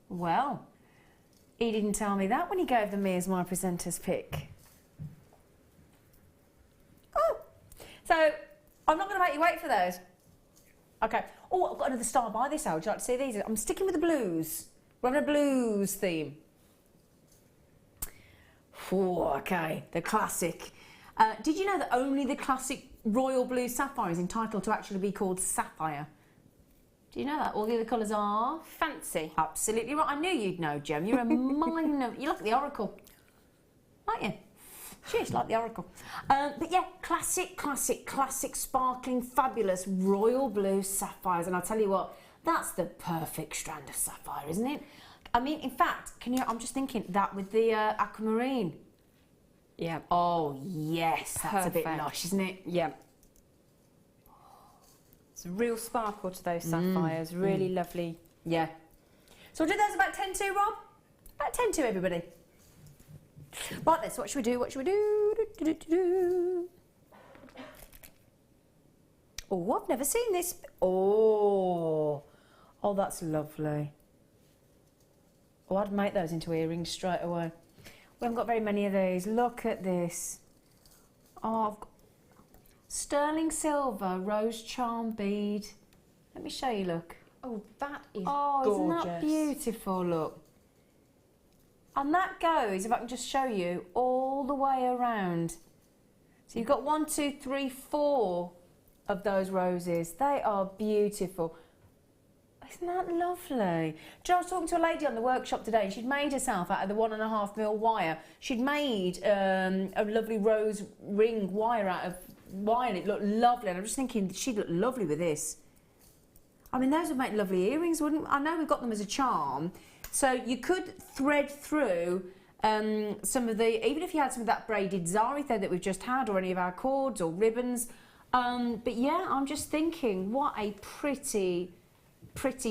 Well, he didn't tell me that when he gave them me as my presenter's pick. Oh, so I'm not going to make you wait for those. Okay. Oh, I've got another star by this hour. Would you like to see these? I'm sticking with the blues. We're having a blues theme. Oh, okay. The classic. Did you know that only the classic royal blue sapphire is entitled to actually be called Sapphire? Do you know that? All the other colours are... Fancy. Absolutely right. I knew you'd know, Gem. You're a mine of... You look at the Oracle. Aren't you? She's like the Oracle. But yeah, classic, sparkling, fabulous royal blue sapphires. And I'll tell you what, that's the perfect strand of sapphire, isn't it? I mean, in fact, I'm just thinking that with the aquamarine. Yeah. Oh, yes. That's Perfect. a bit lush, isn't it? Yeah. It's a real sparkle to those sapphires. Really lovely. Yeah. So we'll do those about 10 to, Rob? About 10 to, everybody. Right then, so what should we do? What should we do? Oh, I've never seen this. Oh, that's lovely. Oh, I'd make those into earrings straight away. We haven't got very many of these. Look at this. Oh, I've got sterling silver rose charm bead. Let me show you, look. Oh, that is Oh, gorgeous. isn't that beautiful, look. And that goes, if I can just show you, all the way around. So you've got 1, 2, 3, 4 of those roses. They are beautiful. Isn't that lovely? Do you know, I was talking to a lady on the workshop today. She'd made herself out of the 1.5mm wire. She'd made a lovely rose ring wire out of wire, and it looked lovely. And I'm just thinking she'd look lovely with this. I mean, those would make lovely earrings, wouldn't? I know we've got them as a charm, so you could thread through some of the, even if you had some of that braided Zari thread that we've just had, or any of our cords or ribbons. But yeah, I'm just thinking, what a pretty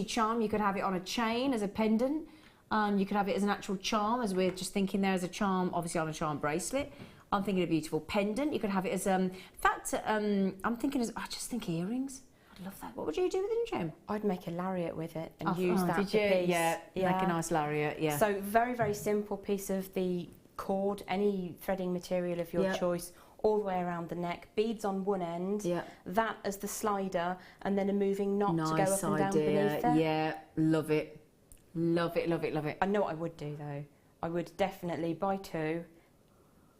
charm. You could have it on a chain as a pendant. You could have it as an actual charm, as we're just thinking there as a charm, obviously on a charm bracelet. I'm thinking a beautiful pendant. You could have it as, in fact, I'm thinking as, I just think earrings. I'd love that. What would you do with it, Gem? I'd make a lariat with it and use that did for you? piece. Yeah, make a nice lariat, yeah. So very, very simple piece of the cord, any threading material of your choice, all the way around the neck, beads on one end, that as the slider, and then a moving knot to go up and down beneath it. Yeah, love it. Love it, love it, love it. I know what I would do though. I would definitely buy 2,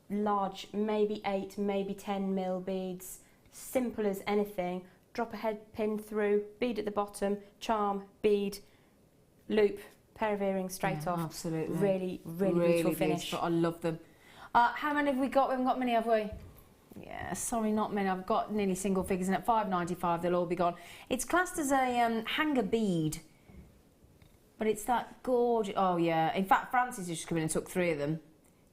large, maybe 8, maybe 10mm beads, simple as anything. Drop a head pin through, bead at the bottom, charm, bead, loop, pair of earrings straight off. Absolutely. Really, really beautiful finish. I love them. How many have we got? We haven't got many, have we? Yeah, sorry, not many. I've got nearly single figures, and at $5.95 they'll all be gone. It's classed as a hanger bead, but it's that gorgeous. Oh yeah. In fact, Francis just come in and took 3 of them.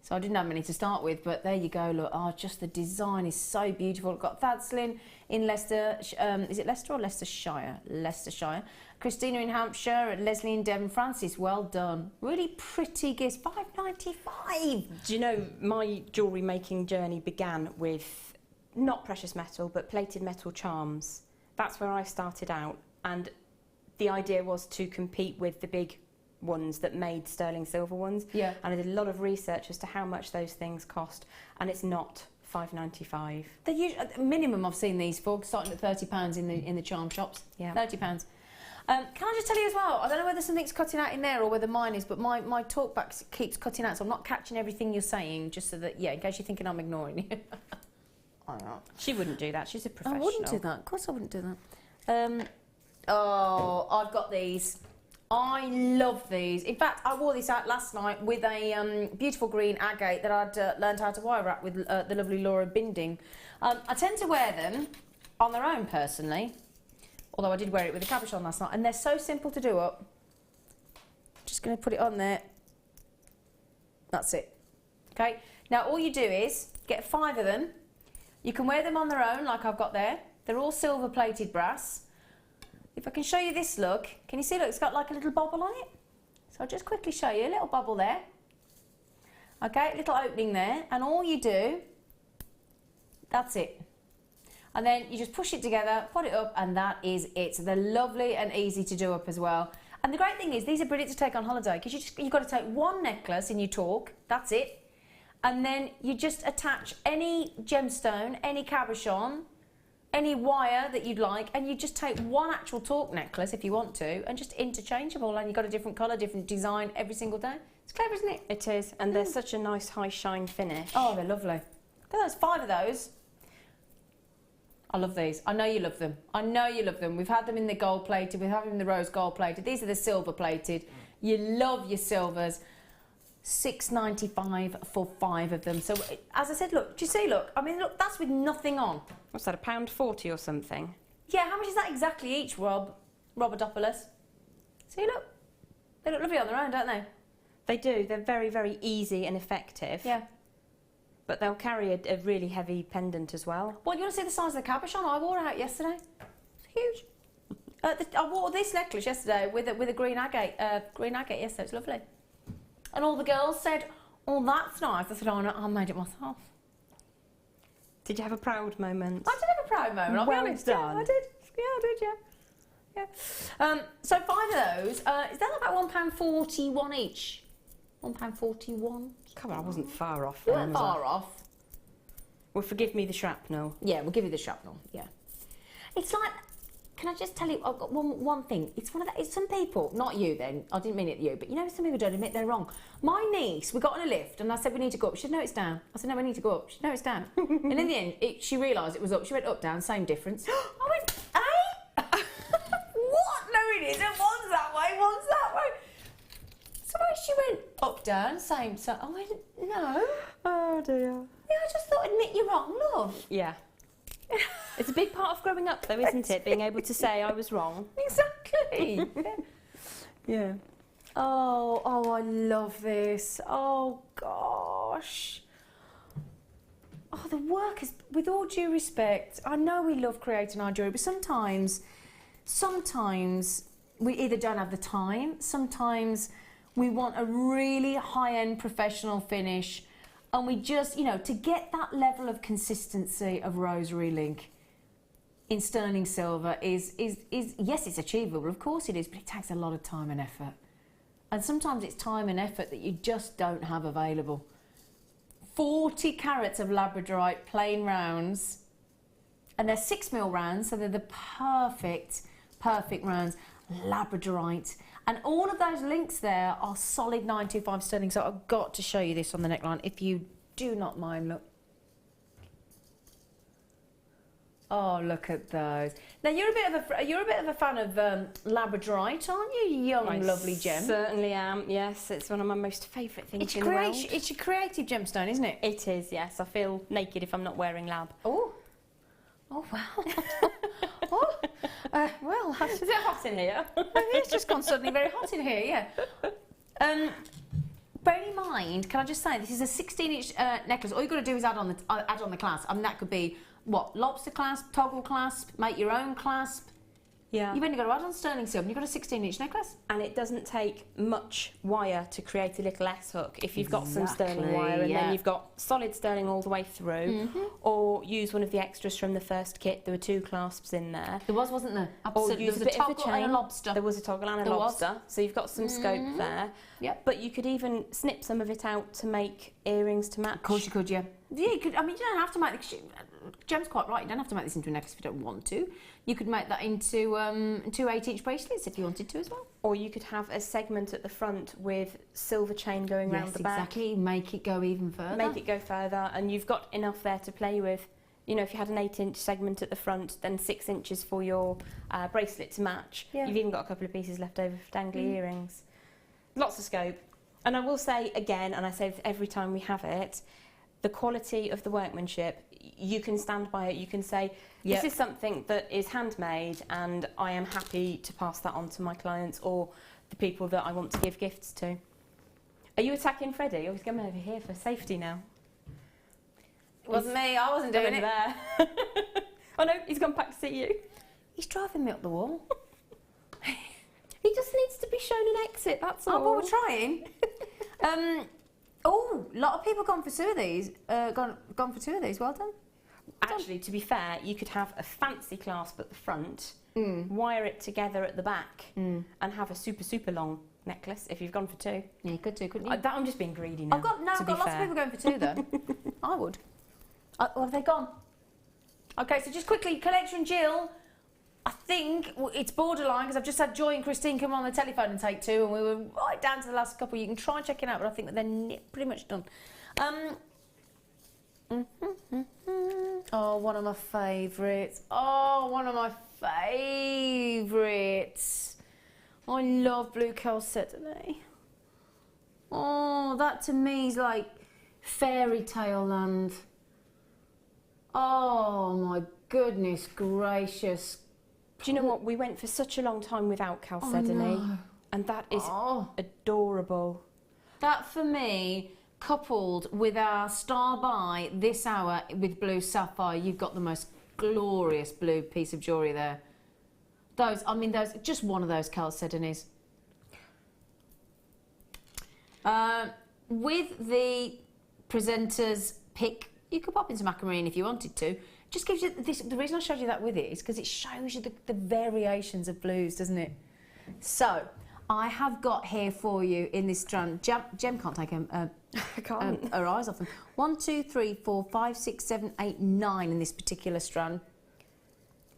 So I didn't have many to start with, but there you go, look. Oh, just the design is so beautiful. I've got Thadslin in Leicester, is it Leicester or Leicestershire? Leicestershire. Christina in Hampshire, Leslie in Devon. Francis, well done. Really pretty gifts, $5.95. Do you know, my jewellery making journey began with not precious metal, but plated metal charms. That's where I started out, and the idea was to compete with the big ones that made sterling silver ones. Yeah. And I did a lot of research as to how much those things cost, and it's not $5.95. At minimum, I've seen these for starting at £30 in the charm shops. Yeah. £30. Can I just tell you as well? I don't know whether something's cutting out in there or whether mine is, but my talkback keeps cutting out, so I'm not catching everything you're saying. Just so that, in case you're thinking I'm ignoring you. I know. She wouldn't do that. She's a professional. I wouldn't do that. Of course, I wouldn't do that. Oh, I've got these. I love these. In fact, I wore this out last night with a beautiful green agate that I'd learned how to wire wrap with the lovely Laura Binding. I tend to wear them on their own personally, although I did wear it with a cabochon last night, and they're so simple to do up. Just going to put it on there. That's it. Okay. Now all you do is get 5 of them. You can wear them on their own, like I've got there. They're all silver plated brass. If I can show you this look, can you see, look, it's got like a little bobble on it? So I'll just quickly show you a little bubble there. Okay, little opening there, and all you do, that's it. And then you just push it together, put it up, and that is it. So they're lovely and easy to do up as well. And the great thing is, these are brilliant to take on holiday, because you've got to take 1 necklace in your talk, that's it. And then you just attach any gemstone, any cabochon, any wire that you'd like, and you just take 1 actual talk necklace if you want to, and just interchangeable, and you've got a different colour, different design every single day. It's clever, isn't it? It is, and they're such a nice high shine finish. Oh, they're lovely. Look at those, 5 of those. I love these. I know you love them. I know you love them. We've had them in the gold plated, we've had them in the rose gold plated. These are the silver plated. You love your silvers. $6.95 for 5 of them. So, as I said, look, do you see, look? I mean, look, that's with nothing on. What's that, £1.40 or something? Yeah, how much is that exactly each, Robadopoulos? See, look. They look lovely on their own, don't they? They do. They're very, very easy and effective. Yeah. But they'll carry a really heavy pendant as well. Well, you want to see the size of the cabochon? I wore it out yesterday. It's huge. I wore this necklace yesterday with a green agate. Green agate yesterday. It's lovely. And all the girls said, "Oh, that's nice." I said, "Oh, no, I made it myself." Did you have a proud moment? I did have a proud moment. I'll be honest. Done. Yeah, I did. Yeah, I did. Yeah. So 5 of those. Is that about £1.41 each? £1.41. Come on, I wasn't far off. You weren't far off. Well, forgive me the shrapnel. Yeah, we'll give you the shrapnel. Yeah. It's like, can I just tell you, I've got one thing. It's one of that. It's some people, not you then. I didn't mean it you, but you know, some people don't admit they're wrong. My niece, we got on a lift, and I said we need to go up. She said no, it's down. I said no, we need to go up. She said no, it's down. And in the end, she realised it was up. She went up, down, same difference. I went, hey, what? No, it isn't. One's that way, one's that way. So she went up, down, same. So I went, no. Oh dear. Yeah, I just thought, admit you're wrong, love. Yeah. It's a big part of growing up, though, isn't it? Being able to say I was wrong. Exactly. Yeah. Oh, I love this. Oh, gosh. Oh, the work is, with all due respect, I know we love creating our jewellery, but sometimes we either don't have the time, sometimes we want a really high-end professional finish, and we just, you know, to get that level of consistency of rosary link in sterling silver is yes, it's achievable, of course it is, but it takes a lot of time and effort. And sometimes it's time and effort that you just don't have available. 40 carats of Labradorite plain rounds, and they're 6mm rounds, so they're the perfect rounds. Labradorite. And all of those links there are solid 925 sterling, so I've got to show you this on the neckline, if you do not mind. Look. Oh, look at those. Now, you're a bit of a fan of Labradorite, aren't you, young, lovely gem? Certainly am, yes. It's one of my most favourite things in the world. It's your creative gemstone, isn't it? It is, yes. I feel naked if I'm not wearing lab. Oh. Oh, wow. Well, is it hot in here? It's just gone suddenly very hot in here, yeah. Bear in mind, can I just say, this is a 16-inch necklace. All you've got to do is add on the clasp. I mean, that could be, what, lobster clasp, toggle clasp, make your own clasp. Yeah. You've only got to add on sterling silver, and you've got a 16-inch necklace. And it doesn't take much wire to create a little S-hook if you've got some sterling wire, and then you've got solid sterling all the way through, or use one of the extras from the first kit. There were 2 clasps in there. There was, wasn't there? Absolutely. Or use a bit of a chain. And a lobster. There was a toggle and a lobster, so you've got some scope there. Yep. But you could even snip some of it out to make earrings to match. Of course you could, yeah. Yeah, you could. I mean, you don't have to make the... Gem's quite right, you don't have to make this into a necklace if you don't want to. You could make that into 2 8-inch bracelets if you wanted to as well. Or you could have a segment at the front with silver chain going around the back. Exactly. Make it go even further. Make it go further, and you've got enough there to play with. You know, if you had an 8-inch segment at the front, then 6 inches for your bracelet to match. Yeah. You've even got a couple of pieces left over for dangly earrings. Lots of scope. And I will say again, and I say this every time we have it, the quality of the workmanship, you can stand by it. You can say, this is something that is handmade, and I am happy to pass that on to my clients or the people that I want to give gifts to. Are you attacking Freddie? Oh, he's coming over here for safety now. It wasn't me, I wasn't doing it. There. Oh no, he's gone back to see you. He's driving me up the wall. He just needs to be shown an exit, that's all. Oh, well, we're trying. Oh, a lot of people gone for 2 of these. Gone for 2 of these. Well done. Actually, to be fair, you could have a fancy clasp at the front, wire it together at the back, and have a super long necklace if you've gone for 2. Yeah, you could do, couldn't you? I'm just being greedy now. I've got lots of people going for 2 though. I would. Or have they gone? Okay, so just quickly, Collector and Jill. I think it's borderline because I've just had Joy and Christine come on the telephone and take 2, and we were right down to the last couple. You can try and check it out, but I think that they're pretty much done. Oh, one of my favourites. Oh, one of my favourites. I love blue Chalcedony. Oh, that to me is like fairy tale land. Oh my goodness gracious. Do you know what? We went for such a long time without Chalcedony, and that is adorable. That for me, coupled with our star by this hour with blue sapphire, you've got the most glorious blue piece of jewellery there. Those, just one of those Chalcedonies. With the presenter's pick, you could pop in some aquamarine if you wanted to. Just gives you this. The reason I showed you that with it is because it shows you the variations of blues, doesn't it? So I have got here for you in this strand. Gem can't take her eyes off them. 1, 2, 3, 4, 5, 6, 7, 8, 9 in this particular strand.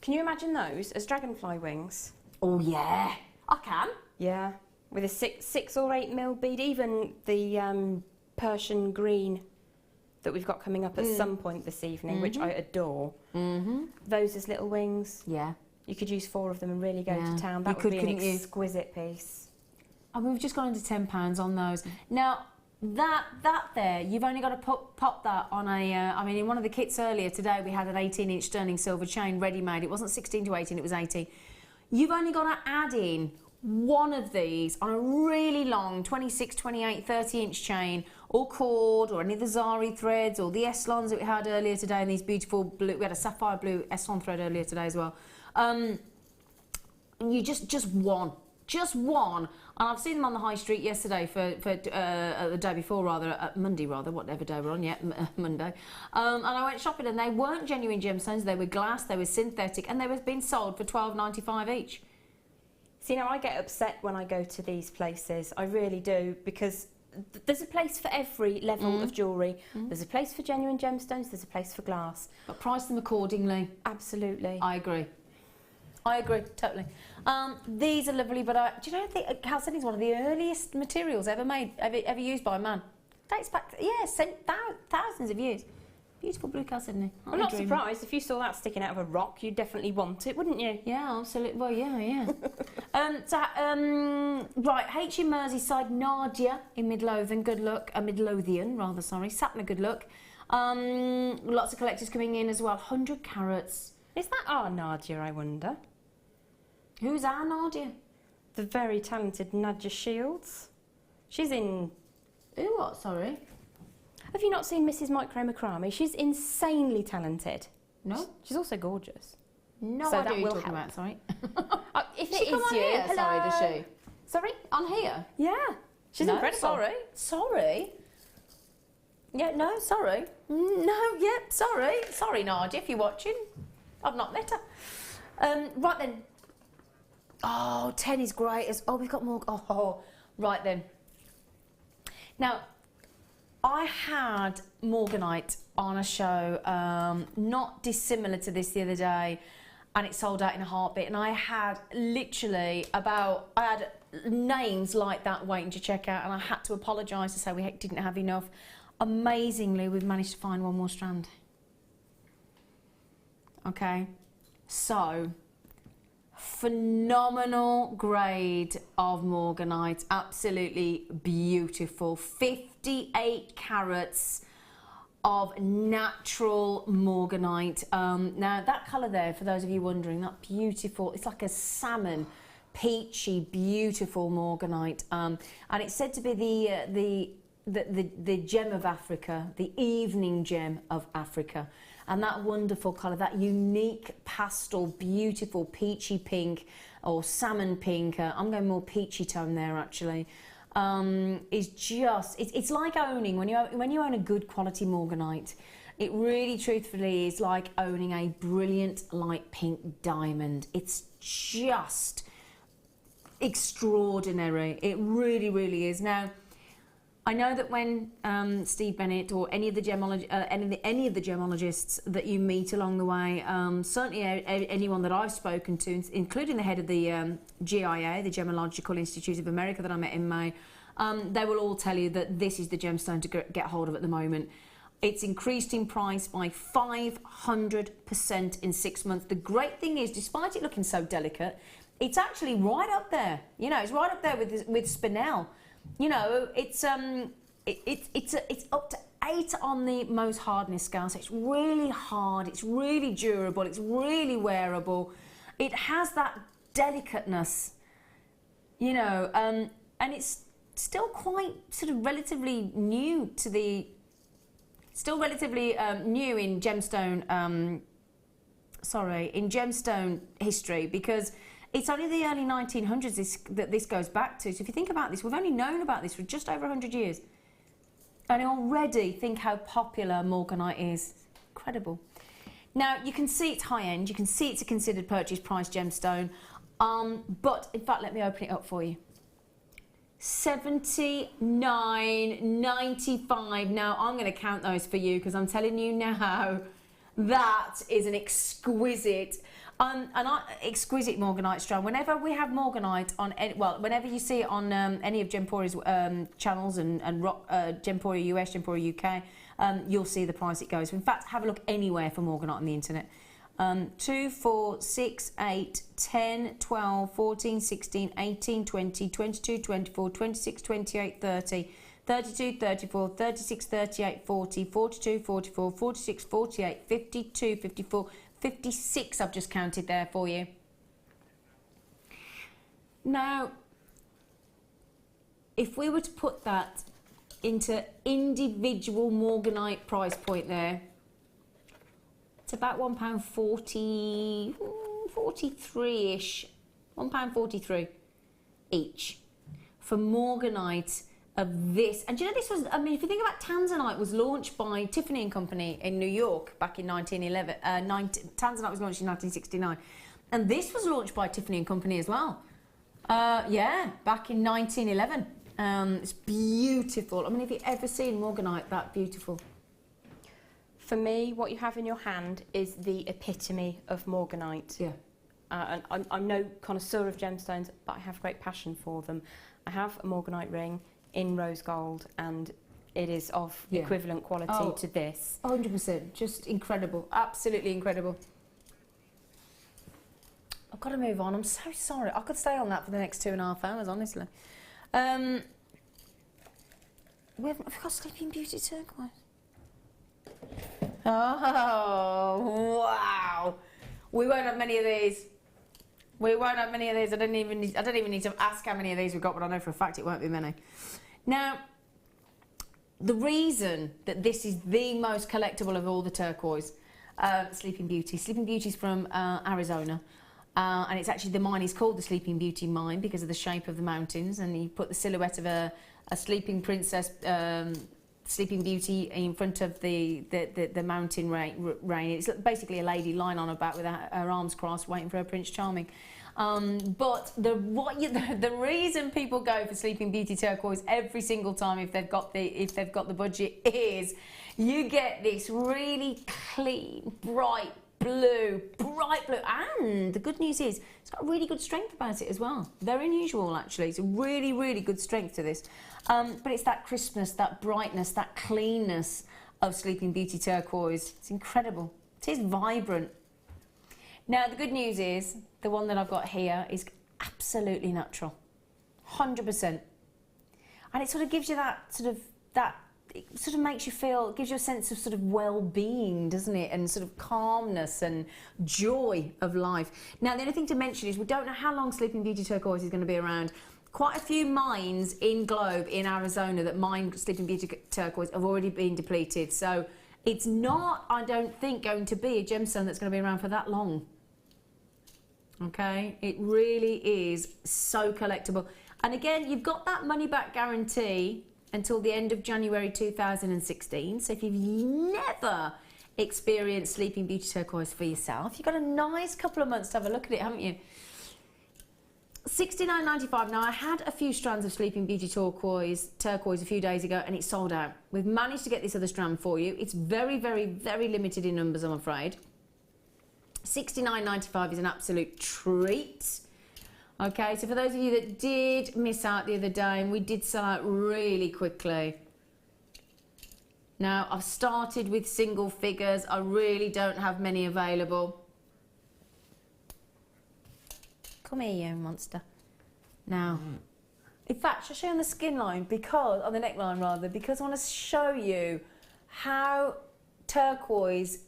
Can you imagine those as dragonfly wings? Oh yeah, I can. Yeah, with a 6 or 8 mil bead. Even the Persian green that we've got coming up at some point this evening, which I adore. Those as little wings. Yeah. You could use 4 of them and really go to town. That would be an exquisite piece. And we've just gone into £10 on those. Now, that there, you've only got to pop that on a, I mean, in one of the kits earlier today, we had an 18-inch sterling silver chain ready-made. It wasn't 16 to 18, it was 18. You've only got to add in one of these on a really long 26, 28, 30-inch chain, or cord, or any of the Zari threads, or the Eslons that we had earlier today, and these beautiful blue, we had a sapphire blue Eslon thread earlier today as well. You just one. And I've seen them on the high street yesterday the day before, rather, Monday rather, whatever day we're on, yeah, Monday. And I went shopping and they weren't genuine gemstones, they were glass, they were synthetic, and they were being sold for $12.95 each. See, now I get upset when I go to these places, I really do, because there's a place for every level of jewellery. There's a place for genuine gemstones, there's a place for glass. But price them accordingly. Absolutely. I agree, totally. These are lovely, but do you know, I think Chalcedony is one of the earliest materials ever made, ever used by man. Dates back, thousands of years. Beautiful blue Chalcedony. I'm not surprised. If you saw that sticking out of a rock, you'd definitely want it, wouldn't you? Yeah, absolutely. Well, yeah. Right, H in Merseyside, Nadia in Midlothian, good luck. Midlothian, rather, sorry. Sapna, good luck. Lots of collectors coming in as well. 100 carats. Is that our Nadia, I wonder? Who's our Nadia? The very talented Nadia Shields. She's in... Who what, sorry? Have you not seen Mrs. Micro Macrame? She's insanely talented. No. She's also gorgeous. No so idea that what will you're talking help. about, sorry. If She it come is on you, here, hello. sorry, does she? Sorry? On here? Yeah. She's no, incredible. Sorry? Yeah, no, sorry. No, yeah, sorry. Sorry, Nadia, if you're watching. I've not met her. Right then. Oh, 10 is great. Oh, we've got more. Oh, right then. Now, I had Morganite on a show, not dissimilar to this the other day, and it sold out in a heartbeat. And I had literally I had names like that waiting to check out, and I had to apologise to say we didn't have enough. Amazingly, we've managed to find one more strand. Okay, so phenomenal grade of Morganite, absolutely beautiful. 58 carats of natural Morganite. Now that colour there, for those of you wondering, that beautiful, it's like a salmon, peachy, beautiful Morganite, and it's said to be the gem of Africa, the evening gem of Africa. And that wonderful colour, that unique pastel, beautiful peachy pink or salmon pink, I'm going more peachy tone there actually, is just, it's like owning, when you own a good quality Morganite, it really truthfully is like owning a brilliant light pink diamond. It's just extraordinary, it really, really is. Now, I know that when Steve Bennett or any of the gemologists that you meet along the way, certainly anyone that I've spoken to, including the head of the GIA, the Gemological Institute of America that I met in May, they will all tell you that this is the gemstone to get hold of at the moment. It's increased in price by 500% in 6 months. The great thing is, despite it looking so delicate, it's actually right up there. You know, it's right up there with spinel. You know, it's up to 8 on the Mohs hardness scale, so it's really hard, it's really durable, it's really wearable. It has that delicateness, you know, and it's still quite sort of relatively new to the, new in gemstone, in gemstone history, because it's only the early 1900s that this goes back to. So if you think about this, we've only known about this for just over 100 years. And already think how popular Morganite is. Incredible. Now, you can see it's high-end. You can see it's a considered purchase price gemstone. But, in fact, let me open it up for you. $79.95. Now, I'm going to count those for you because I'm telling you now, that is an exquisite... Exquisite Morganite strand. Whenever we have Morganite on, whenever you see it on any of Gemporia's channels and Gemporia US, Gemporia UK, you'll see the price it goes for. In fact, have a look anywhere for Morganite on the internet. 2, 4, 6, 8, 10, 12, 14, 16, 18, 20, 22, 24, 26, 28, 30, 32, 34, 36, 38, 40, 42, 44, 46, 48, 52, 54, 56 I've just counted there for you. Now, if we were to put that into individual Morganite price point there, it's about £1.40, 43-ish, £1.43 each for Morganite of this. And do you know this was, I mean, if you think about Tanzanite, was launched by Tiffany and Company in New York back in 1911. Tanzanite was launched in 1969. And this was launched by Tiffany and Company as well. Yeah, back in 1911. It's beautiful. I mean, have you ever seen Morganite that beautiful? For me, what you have in your hand is the epitome of Morganite. Yeah. And I'm no connoisseur of gemstones, but I have great passion for them. I have a Morganite ring in rose gold, and it is of equivalent quality to this. 100%, just incredible, absolutely incredible. I've got to move on. I'm so sorry. I could stay on that for the next 2.5 hours, honestly. We've got Sleeping Beauty turquoise. Oh wow! We won't have many of these. We won't have many of these. I don't even need to ask how many of these we've got, but I know for a fact it won't be many. Now, the reason that this is the most collectible of all the turquoise, Sleeping Beauty. Sleeping Beauty's from Arizona. And it's actually, the mine is called the Sleeping Beauty Mine because of the shape of the mountains, and you put the silhouette of a sleeping princess, Sleeping Beauty, in front of the mountain rain. It's basically a lady lying on her back with her arms crossed, waiting for her Prince Charming. But the reason people go for Sleeping Beauty turquoise every single time, if they've got the budget, is you get this really clean, bright blue, and the good news is it's got really good strength about it as well. Very unusual, actually. It's a really, really good strength to this. But it's that crispness, that brightness, that cleanness of Sleeping Beauty turquoise. It's incredible. It is vibrant. Now, the good news is the one that I've got here is absolutely natural, 100%. And it sort of gives you it sort of makes you feel, gives you a sense of sort of well-being, doesn't it? And sort of calmness and joy of life. Now, the only thing to mention is we don't know how long Sleeping Beauty turquoise is going to be around. Quite a few mines in Globe in Arizona that mine Sleeping Beauty turquoise have already been depleted. So it's not, I don't think, going to be a gemstone that's going to be around for that long. Okay? It really is so collectible. And again, you've got that money-back guarantee until the end of January 2016. So if you've never experienced Sleeping Beauty turquoise for yourself, you've got a nice couple of months to have a look at it, haven't you? $69.95. Now, I had a few strands of Sleeping Beauty turquoise a few days ago, and it's sold out. We've managed to get this other strand for you. It's very, very, very limited in numbers, I'm afraid. $69.95 is an absolute treat. Okay, so for those of you that did miss out the other day, and we did sell out really quickly. Now, I've started with single figures. I really don't have many available. Come here, you monster. Now, in fact, I'll show you on the skin line, because, on the neckline rather, because I want to show you how turquoise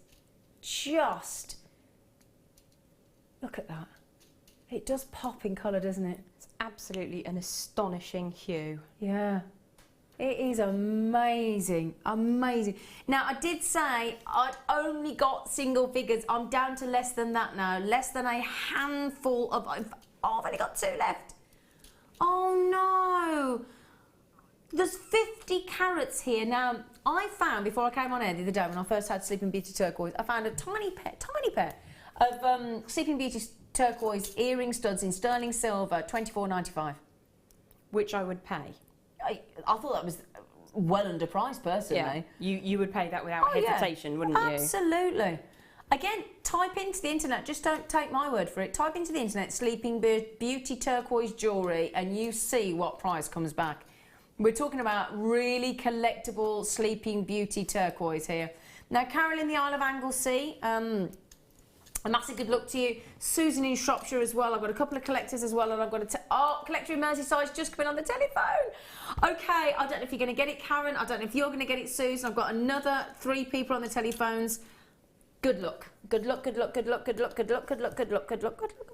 just, look at that. It does pop in colour, doesn't it? It's absolutely an astonishing hue. Yeah. It is amazing, amazing. Now, I did say I'd only got single figures. I'm down to less than that now. Less than a handful of... Oh, I've only got 2 left. Oh, no. There's 50 carats here. Now, I found, before I came on air the other day, when I first had Sleeping Beauty turquoise, I found a tiny pair of Sleeping Beauty turquoise earring studs in sterling silver, $24.95. Which I would pay. I thought that was well underpriced, personally. Yeah, you would pay that without hesitation, wouldn't you? Absolutely. Again, type into the internet, just don't take my word for it. Type into the internet Sleeping Beauty turquoise jewellery and you see what price comes back. We're talking about really collectible Sleeping Beauty turquoise here. Now, Carol in the Isle of Anglesey, a massive good luck to you. Susan in Shropshire as well. I've got a couple of collectors as well, and I've got a collector in Merseyside's just coming on the telephone. Okay, I don't know if you're going to get it, Karen. I don't know if you're going to get it, Susan. I've got another 3 people on the telephones. Good luck. Good luck, good luck, good luck, good luck, good luck, good luck, good luck, good luck, good luck.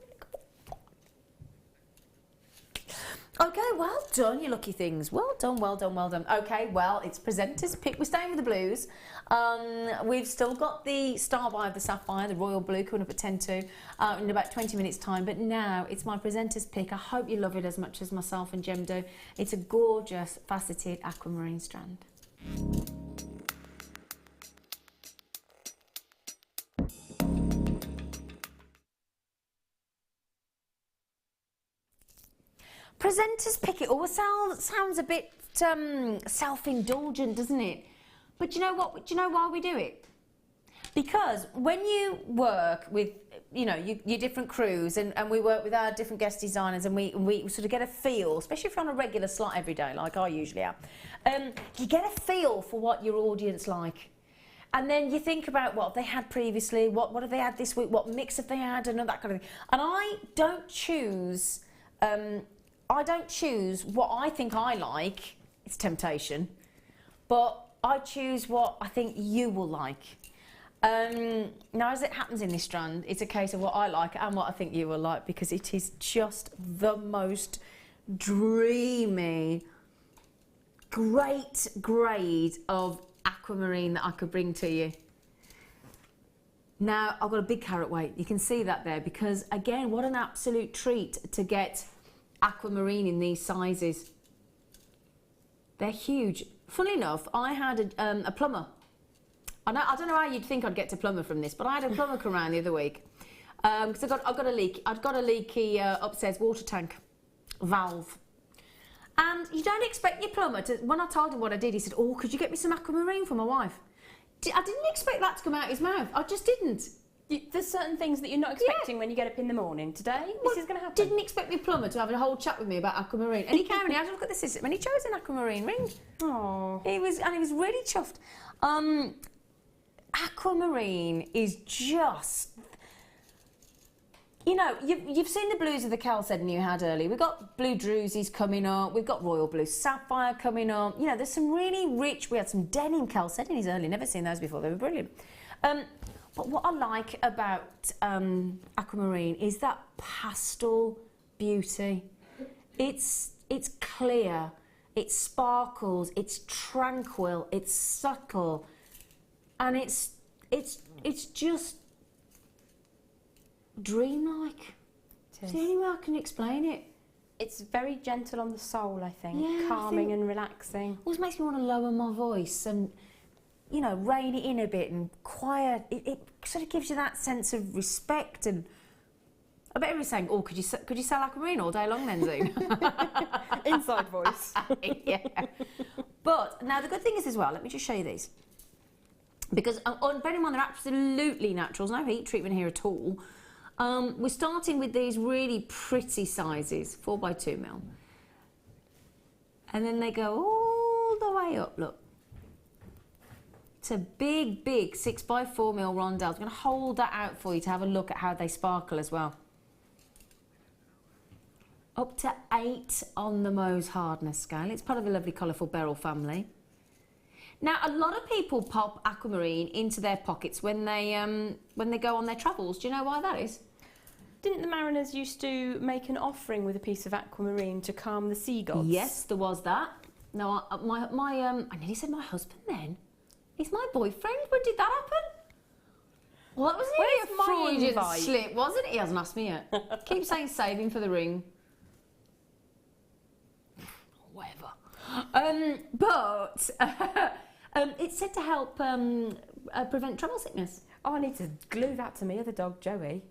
Okay, well done, you lucky things. Well done, well done, well done. Okay, well, it's presenter's pick. We're staying with the blues. We've still got the Star by of the Sapphire, the royal blue, coming up at 10 to in about 20 minutes' time. But now it's my presenter's pick. I hope you love it as much as myself and Gem do. It's a gorgeous faceted aquamarine strand. Presenter's pick, it always sounds a bit self-indulgent, doesn't it? But do you know what? Do you know why we do it? Because when you work with, you know, your different crews, and we work with our different guest designers, and we sort of get a feel, especially if you're on a regular slot every day, like I usually am, you get a feel for what your audience like. And then you think about what they had previously, what have they had this week, what mix have they had, and all that kind of thing. And I don't choose what I think I like. It's temptation, but I choose what I think you will like. Now, as it happens in this strand, it's a case of what I like and what I think you will like, because it is just the most dreamy, great grade of aquamarine that I could bring to you. Now, I've got a big carat weight. You can see that there, because again, what an absolute treat to get aquamarine in these sizes. They're huge. Funnily enough, I had a plumber. I don't know how you'd think I'd get to plumber from this, but I had a plumber come around the other week because I've got a leak. I'd got a leaky upstairs water tank valve. And you don't expect your plumber to, when I told him what I did, he said, "Oh, could you get me some aquamarine for my wife?" I didn't expect that to come out his mouth. I just didn't. There's certain things that you're not expecting when you get up in the morning. Today, this is going to happen. Didn't expect my plumber to have a whole chat with me about aquamarine. And he came and he had a look at the system and he chose an aquamarine ring. Oh. He was really chuffed. Aquamarine is just, you know, you've seen the blues of the Chalcedony you had earlier. We've got blue Drusys coming up. We've got royal blue Sapphire coming up. You know, there's some really rich, we had some denim Chalcedonies earlier. Never seen those before. They were brilliant. But what I like about aquamarine is that pastel beauty. It's clear, it sparkles, it's tranquil, it's subtle, and it's just dreamlike. It's the only way I can explain it. It's very gentle on the soul, I think. Yeah, calming and relaxing. Always makes me want to lower my voice and, you know, rein it in a bit and quiet. It sort of gives you that sense of respect. And I bet everyone's saying, "Oh, could you sell aquamarine all day long then, Zoom?" Inside voice. Yeah. But now the good thing is as well, let me just show you these. Because bear in mind, they're absolutely naturals, no heat treatment here at all. We're starting with these really pretty sizes, 4x2mm. And then they go all the way up, look. To big 6x4mm rondelles. I'm going to hold that out for you to have a look at how they sparkle as well. Up to 8 on the Mohs hardness scale. It's part of the lovely colourful beryl family. Now, a lot of people pop aquamarine into their pockets when they go on their travels. Do you know why that is? Didn't the mariners used to make an offering with a piece of aquamarine to calm the sea gods? Yes, there was that. No, I nearly said my husband then. He's my boyfriend. When did that happen? Well, that was nearly a Freudian slip, wasn't it? He hasn't asked me yet. Keep saying save him for the ring. Whatever. But it's said to help prevent travel sickness. Oh, I need to glue that to me other dog, Joey.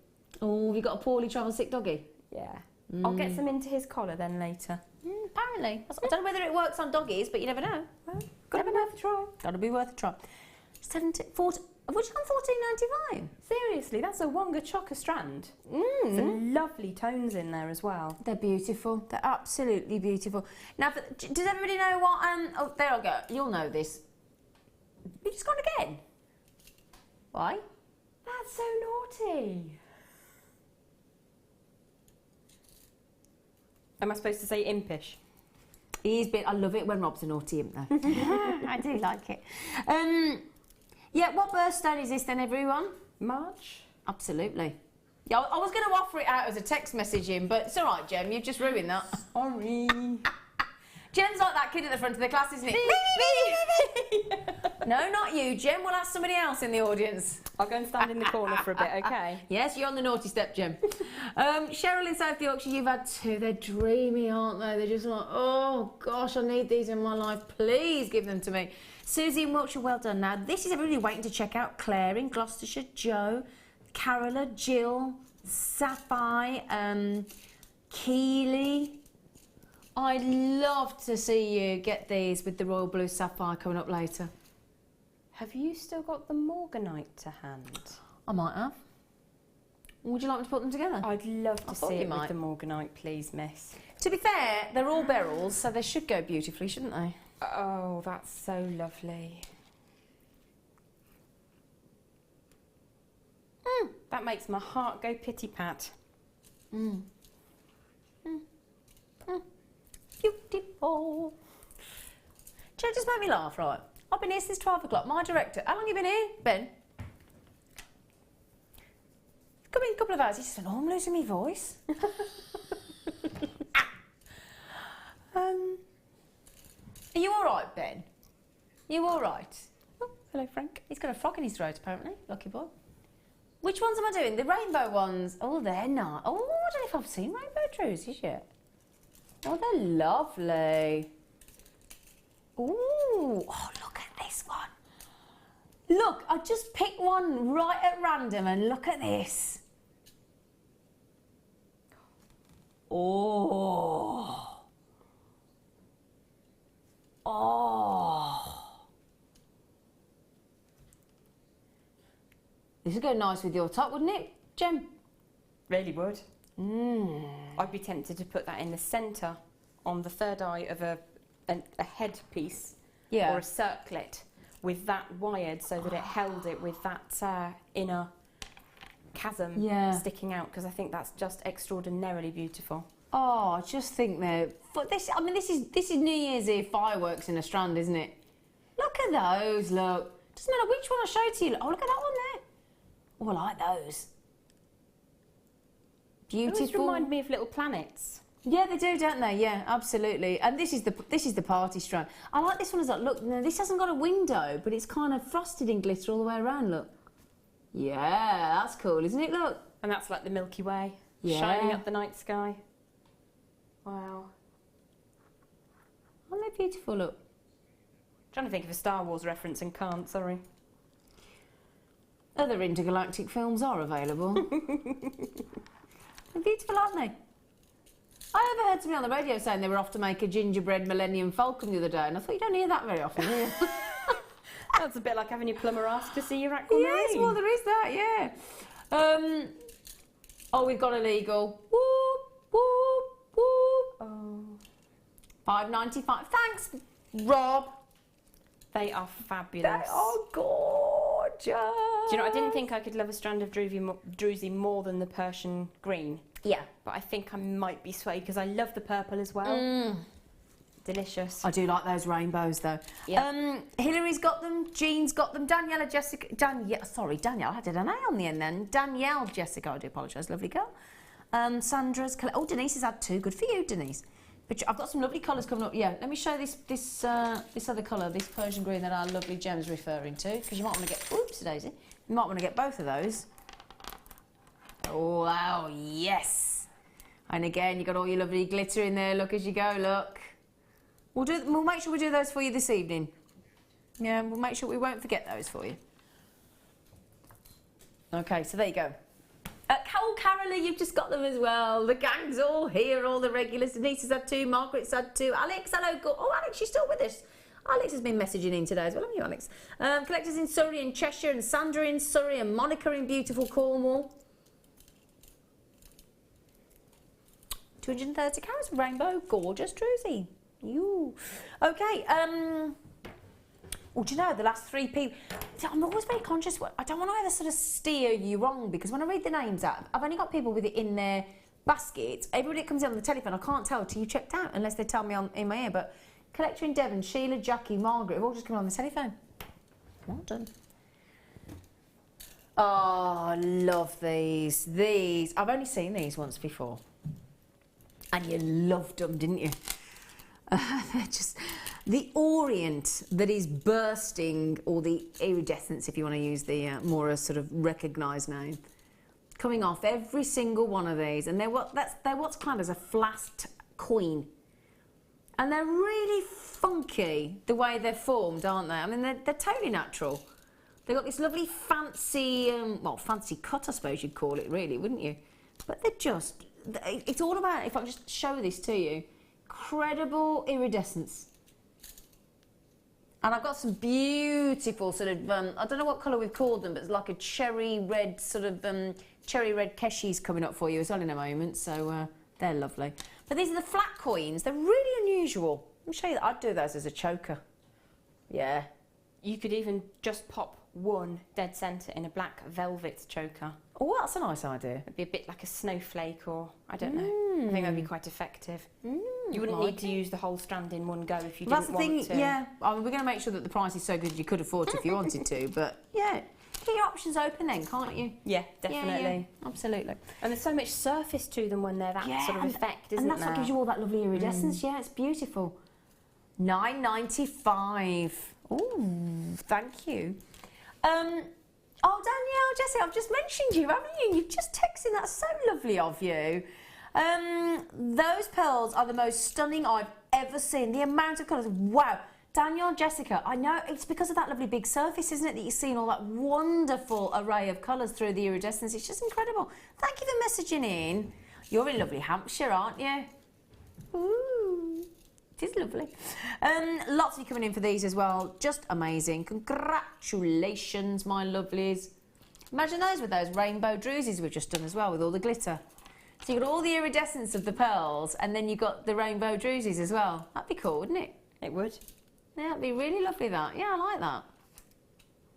Oh, have you got a poorly travel sick doggy? Yeah. I'll get some into his collar then later. Apparently. I don't know whether it works on doggies, but you never know. Well, Gotta be worth a try. Gotta be worth a try. Have we gone $14.95? Seriously, that's a Wonga chocker strand. Some lovely tones in there as well. They're beautiful. They're absolutely beautiful. Now, does everybody know what? Oh, there I go. You'll know this. You just gone again. Why? That's so naughty. Am I supposed to say impish? He's been. I love it when Rob's a naughty imp, though. I do like it. Yeah, what birthstone is this then, everyone? March? Absolutely. Yeah, I was going to offer it out as a text message in, but it's all right, Jem. You've just ruined that. Sorry. Jem's like that kid at the front of the class, isn't it? No, not you, Jem. We'll ask somebody else in the audience. I'll go and stand in the corner for a bit, okay? Yes, you're on the naughty step, Jem. Cheryl in South Yorkshire, you've had two. They're dreamy, aren't they? They're just like, oh, gosh, I need these in my life. Please give them to me. Susie in Wiltshire, well done. Now, this is everybody waiting to check out. Claire in Gloucestershire, Jo, Carola, Jill, Sapphire, Keely. I'd love to see you get these with the Royal Blue Sapphire coming up later. Have you still got the Morganite to hand? I might have. Would you like me to put them together? I'd love to see it might. with the Morganite, please, miss. To be fair, they're all beryls, so they should go beautifully, shouldn't they? Oh, that's so lovely. That makes my heart go pitty-pat. Beautiful. Do you know, just make me laugh, right? I've been here since 12 o'clock. My director, how long have you been here, Ben? Come in a couple of hours. He said, oh, I'm losing my voice. Are you all right, Ben? You all right? Oh, hello, Frank. He's got a frog in his throat, apparently. Lucky boy. Which ones am I doing? The rainbow ones? Oh, they're not. Oh, I don't know if I've seen rainbow drusies yet. Oh, they're lovely. Ooh, oh, look at this one. Look, I just picked one right at random and look at this. Oh. Oh. This would go nice with your top, wouldn't it, Jem? Really would. I'd be tempted to put that in the centre on the third eye of a headpiece or a circlet with that wired so that it held it with that inner chasm sticking out, because I think that's just extraordinarily beautiful. Oh, I just think that this. I mean, this is New Year's Eve fireworks in a strand, isn't it? Look at those. Look, doesn't matter which one I show to you. Oh, look at that one there. Oh, I like those. Beautiful. Those remind me of little planets. Yeah, they do, don't they? Yeah, absolutely. And this is the party strand. I like this one as well. Look, no, this hasn't got a window, but it's kind of frosted in glitter all the way around. Look. Yeah, that's cool, isn't it? Look. And that's like the Milky Way shining up the night sky. Wow. Aren't they beautiful? Look. Trying to think of a Star Wars reference and can't, sorry. Other intergalactic films are available. They're beautiful, aren't they? I overheard somebody on the radio saying they were off to make a gingerbread Millennium Falcon the other day, and I thought, you don't hear that very often, do you? That's a bit like having your plumber ask to see your Aquamarine. Yes, well, there is that, yeah. Oh, we've got illegal. Whoop, whoop, whoop. Oh. $5.95. Thanks, Rob. They are fabulous. They are gorgeous. Do you know, I didn't think I could love a strand of Drusy more than the Persian green. Yeah. But I think I might be swayed because I love the purple as well. Delicious. I do like those rainbows though. Yeah. Hillary's got them, Jean's got them, Danielle, Danielle, I did an A on the end then. Danielle, Jessica, I do apologise, lovely girl. Sandra's, oh, Denise has had two, good for you, Denise. But I've got some lovely colours coming up. Yeah, let me show this other colour, this Persian green that our lovely Gem's referring to, because you might want to get, oops, Daisy, you might want to get both of those. Wow, yes. And again, you've got all your lovely glitter in there, look as you go, look. We'll make sure we do those for you this evening. Yeah, we'll make sure we won't forget those for you. Okay, so there you go. Carola, you've just got them as well. The gang's all here, all the regulars. Denise has had two, Margaret's had two. Alex, hello. Oh, Alex, you're still with us. Alex has been messaging in today as well, haven't you, Alex? Collectors in Surrey and Cheshire, and Sandra in Surrey, and Monica in beautiful Cornwall. 230 carats, rainbow, gorgeous, Drusy. You. Okay, well, do you know, the last 3 people, I'm always very conscious, I don't want to either sort of steer you wrong, because when I read the names out, I've only got people with it in their basket. Everybody that comes in on the telephone, I can't tell till you checked out, unless they tell me in my ear, but collector in Devon, Sheila, Jackie, Margaret, have all just come on the telephone. Well done. Oh, love these. These, I've only seen these once before. And you loved them, didn't you? They're just... The orient that is bursting, or the iridescence, if you want to use the more sort of recognised name, coming off every single one of these, and they're what's claimed as a flasked coin, and they're really funky the way they're formed, aren't they? I mean, they're totally natural. They've got this lovely fancy, well, fancy cut, I suppose you'd call it, really, wouldn't you? But they're just, it's all about, if I can just show this to you, incredible iridescence. And I've got some beautiful sort of, I don't know what colour we've called them, but it's like a cherry red sort of, cherry red keshis coming up for you as well in a moment, so they're lovely. But these are the flat coins, they're really unusual. Let me show you that, I'd do those as a choker. Yeah. You could even just pop one dead centre in a black velvet choker. Oh, that's a nice idea. It'd be a bit like a snowflake, or I don't know. I think that'd be quite effective. You wouldn't need to use the whole strand in one go if you didn't want to. Yeah, I mean, we're going to make sure that the price is so good you could afford to if you wanted to, but yeah, keep your options open then, can't you? Yeah, definitely. Yeah, absolutely. And there's so much surface to them when they're that sort of effect, isn't there? And that's what gives you all that lovely iridescence. Yeah, it's beautiful. £9.95. Ooh, thank you. Oh, Danielle, Jessie, I've just mentioned you, haven't you? You've just texted, that's so lovely of you. Those pearls are the most stunning I've ever seen. The amount of colours, wow. Danielle, Jessica, I know it's because of that lovely big surface, isn't it, that you're seeing all that wonderful array of colours through the iridescence. It's just incredible. Thank you for messaging in. You're in lovely Hampshire, aren't you? Ooh. It is lovely. Lots of you coming in for these as well. Just amazing. Congratulations, my lovelies. Imagine those with those rainbow drusies we've just done as well, with all the glitter. So you've got all the iridescence of the pearls, and then you've got the rainbow drusies as well. That'd be cool, wouldn't it? It would. Yeah, that'd be really lovely, that. Yeah, I like that.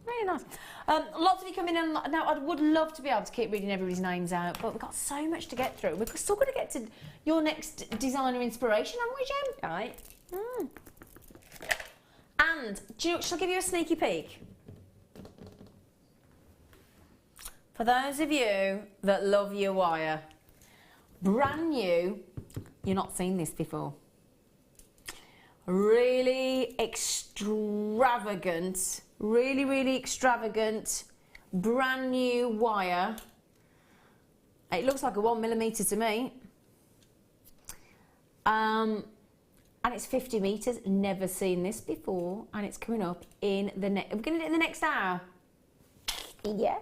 Really nice. Lots of you coming in. Now, I would love to be able to keep reading everybody's names out, but we've got so much to get through. We're still going to get to your next designer inspiration, haven't we, Jem? Right. And shall I give you a sneaky peek? For those of you that love your wire, brand new, you've not seen this before. Really extravagant, really extravagant, brand new wire. It looks like a 1mm to me. And it's 50 metres, never seen this before, and it's coming up in the next, we're going to do it in the next hour. Yeah.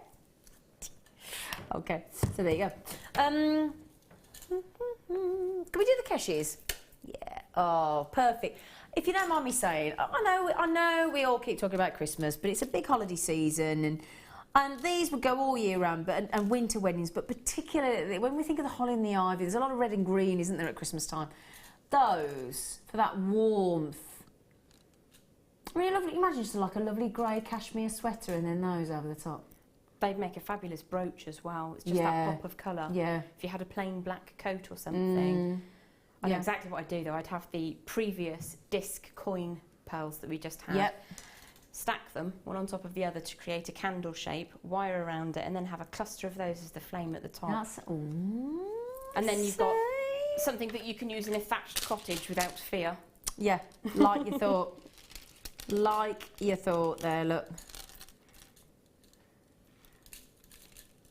Okay, so there you go. Can we do the keshis? Yeah, oh, perfect. If you don't mind me saying, I know we all keep talking about Christmas, but it's a big holiday season, and these would go all year round, and winter weddings, but particularly when we think of the holly and the ivy, there's a lot of red and green, isn't there, at Christmas time? Those, for that warmth. Really lovely. Imagine just like a lovely grey cashmere sweater and then those over the top. They'd make a fabulous brooch as well. It's just that pop of colour. Yeah. If you had a plain black coat or something. I know exactly what I'd do though. I'd have the previous disc coin pearls that we just had. Yep. Stack them one on top of the other to create a candle shape, wire around it, and then have a cluster of those as the flame at the top. That's, ooh, and then you've got something that you can use in a thatched cottage without fear. Yeah, like you thought. Like you thought there, look.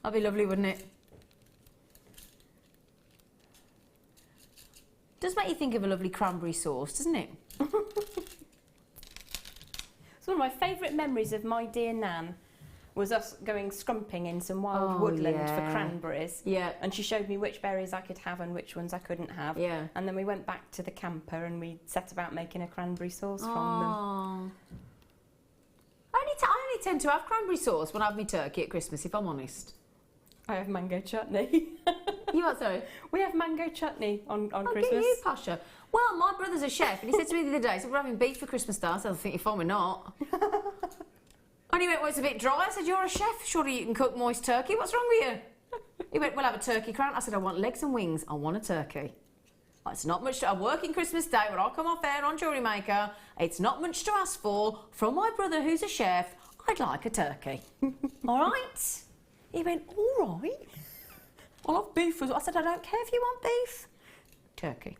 That'd be lovely, wouldn't it? Does make you think of a lovely cranberry sauce, doesn't it? It's one of my favourite memories of my dear Nan was us going scrumping in some wild woodland for cranberries. Yeah. And she showed me which berries I could have and which ones I couldn't have. Yeah. And then we went back to the camper and we set about making a cranberry sauce from them. I only tend to have cranberry sauce when I have my turkey at Christmas, if I'm honest. I have mango chutney. You what, sorry? We have mango chutney on Christmas. Get you, Pasha. Well, my brother's a chef, and he said to me the other day, so we're having beef for Christmas, Star. So I think you're fine, we're not. And he went, well, it's a bit dry. I said, you're a chef. Surely you can cook moist turkey. What's wrong with you? He went, we'll have a turkey crown. I said, I want legs and wings. I want a turkey. It's not much. I'm working Christmas Day when I come off air on Jewellery Maker. It's not much to ask for from my brother who's a chef. I'd like a turkey. All right? He went, all right. I'll have beef as well. I said, I don't care if you want beef. Turkey.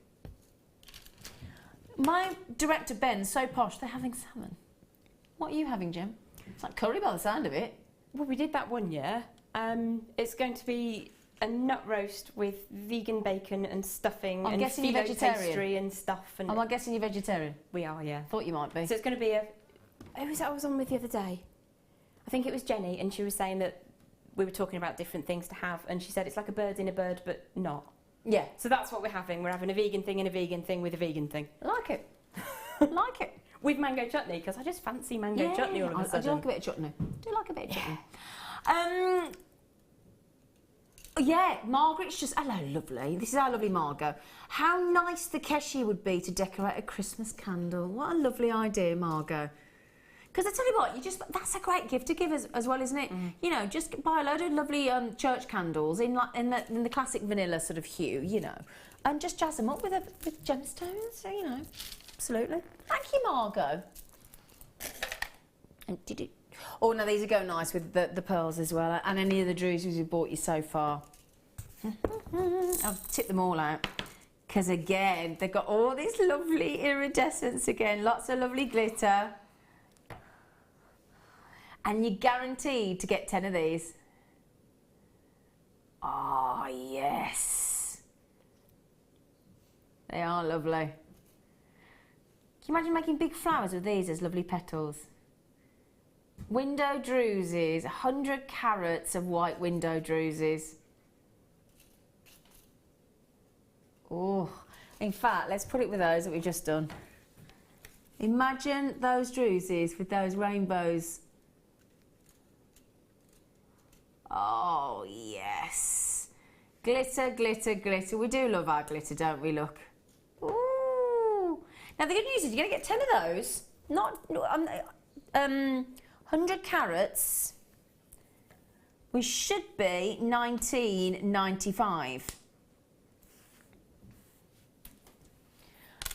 My director, Ben's so posh, they're having salmon. What are you having, Jim? It's like curry by the sound of it. Well, we did that one year. It's going to be a nut roast with vegan bacon and stuffing I'm and guessing you're phyllo vegetarian. pastry and stuff. And Am I guessing you're vegetarian? we are, yeah. Thought you might be. So it's going to be a... Who was that I was on with the other day? I think it was Jenny, and she was saying that we were talking about different things to have, and she said it's like a bird in a bird, but not. Yeah. So that's what we're having. We're having a vegan thing and a vegan thing with a vegan thing. I like it. Like it. With mango chutney, because I just fancy mango chutney all of a I sudden. do like a bit of chutney. Do like a bit of chutney. Yeah, Margaret's just... Hello, lovely. This is our lovely Margot. How nice the Keshi would be to decorate a Christmas candle. What a lovely idea, Margot. Because I tell you what, that's a great gift to give as well, isn't it? You know, just buy a load of lovely church candles in the classic vanilla sort of hue, you know, and just jazz them up with gemstones, you know. Absolutely. Thank you, Margot. And did it? Oh, no, these would go nice with the pearls as well, and any of the Drusys we've bought you so far. I've tipped them all out. Because, again, they've got all this lovely iridescence again, lots of lovely glitter. And you're guaranteed to get 10 of these. Oh, yes. They are lovely. Can you imagine making big flowers with these as lovely petals? Window Drusys, 100 carats of white window Drusys. Oh, in fact, let's put it with those that we've just done. Imagine those Drusys with those rainbows. Oh, yes. Glitter, glitter, glitter. We do love our glitter, don't we, look? Ooh. Now, the good news is you're going to get 10 of those. Not... 100 carats. We should be $19.95.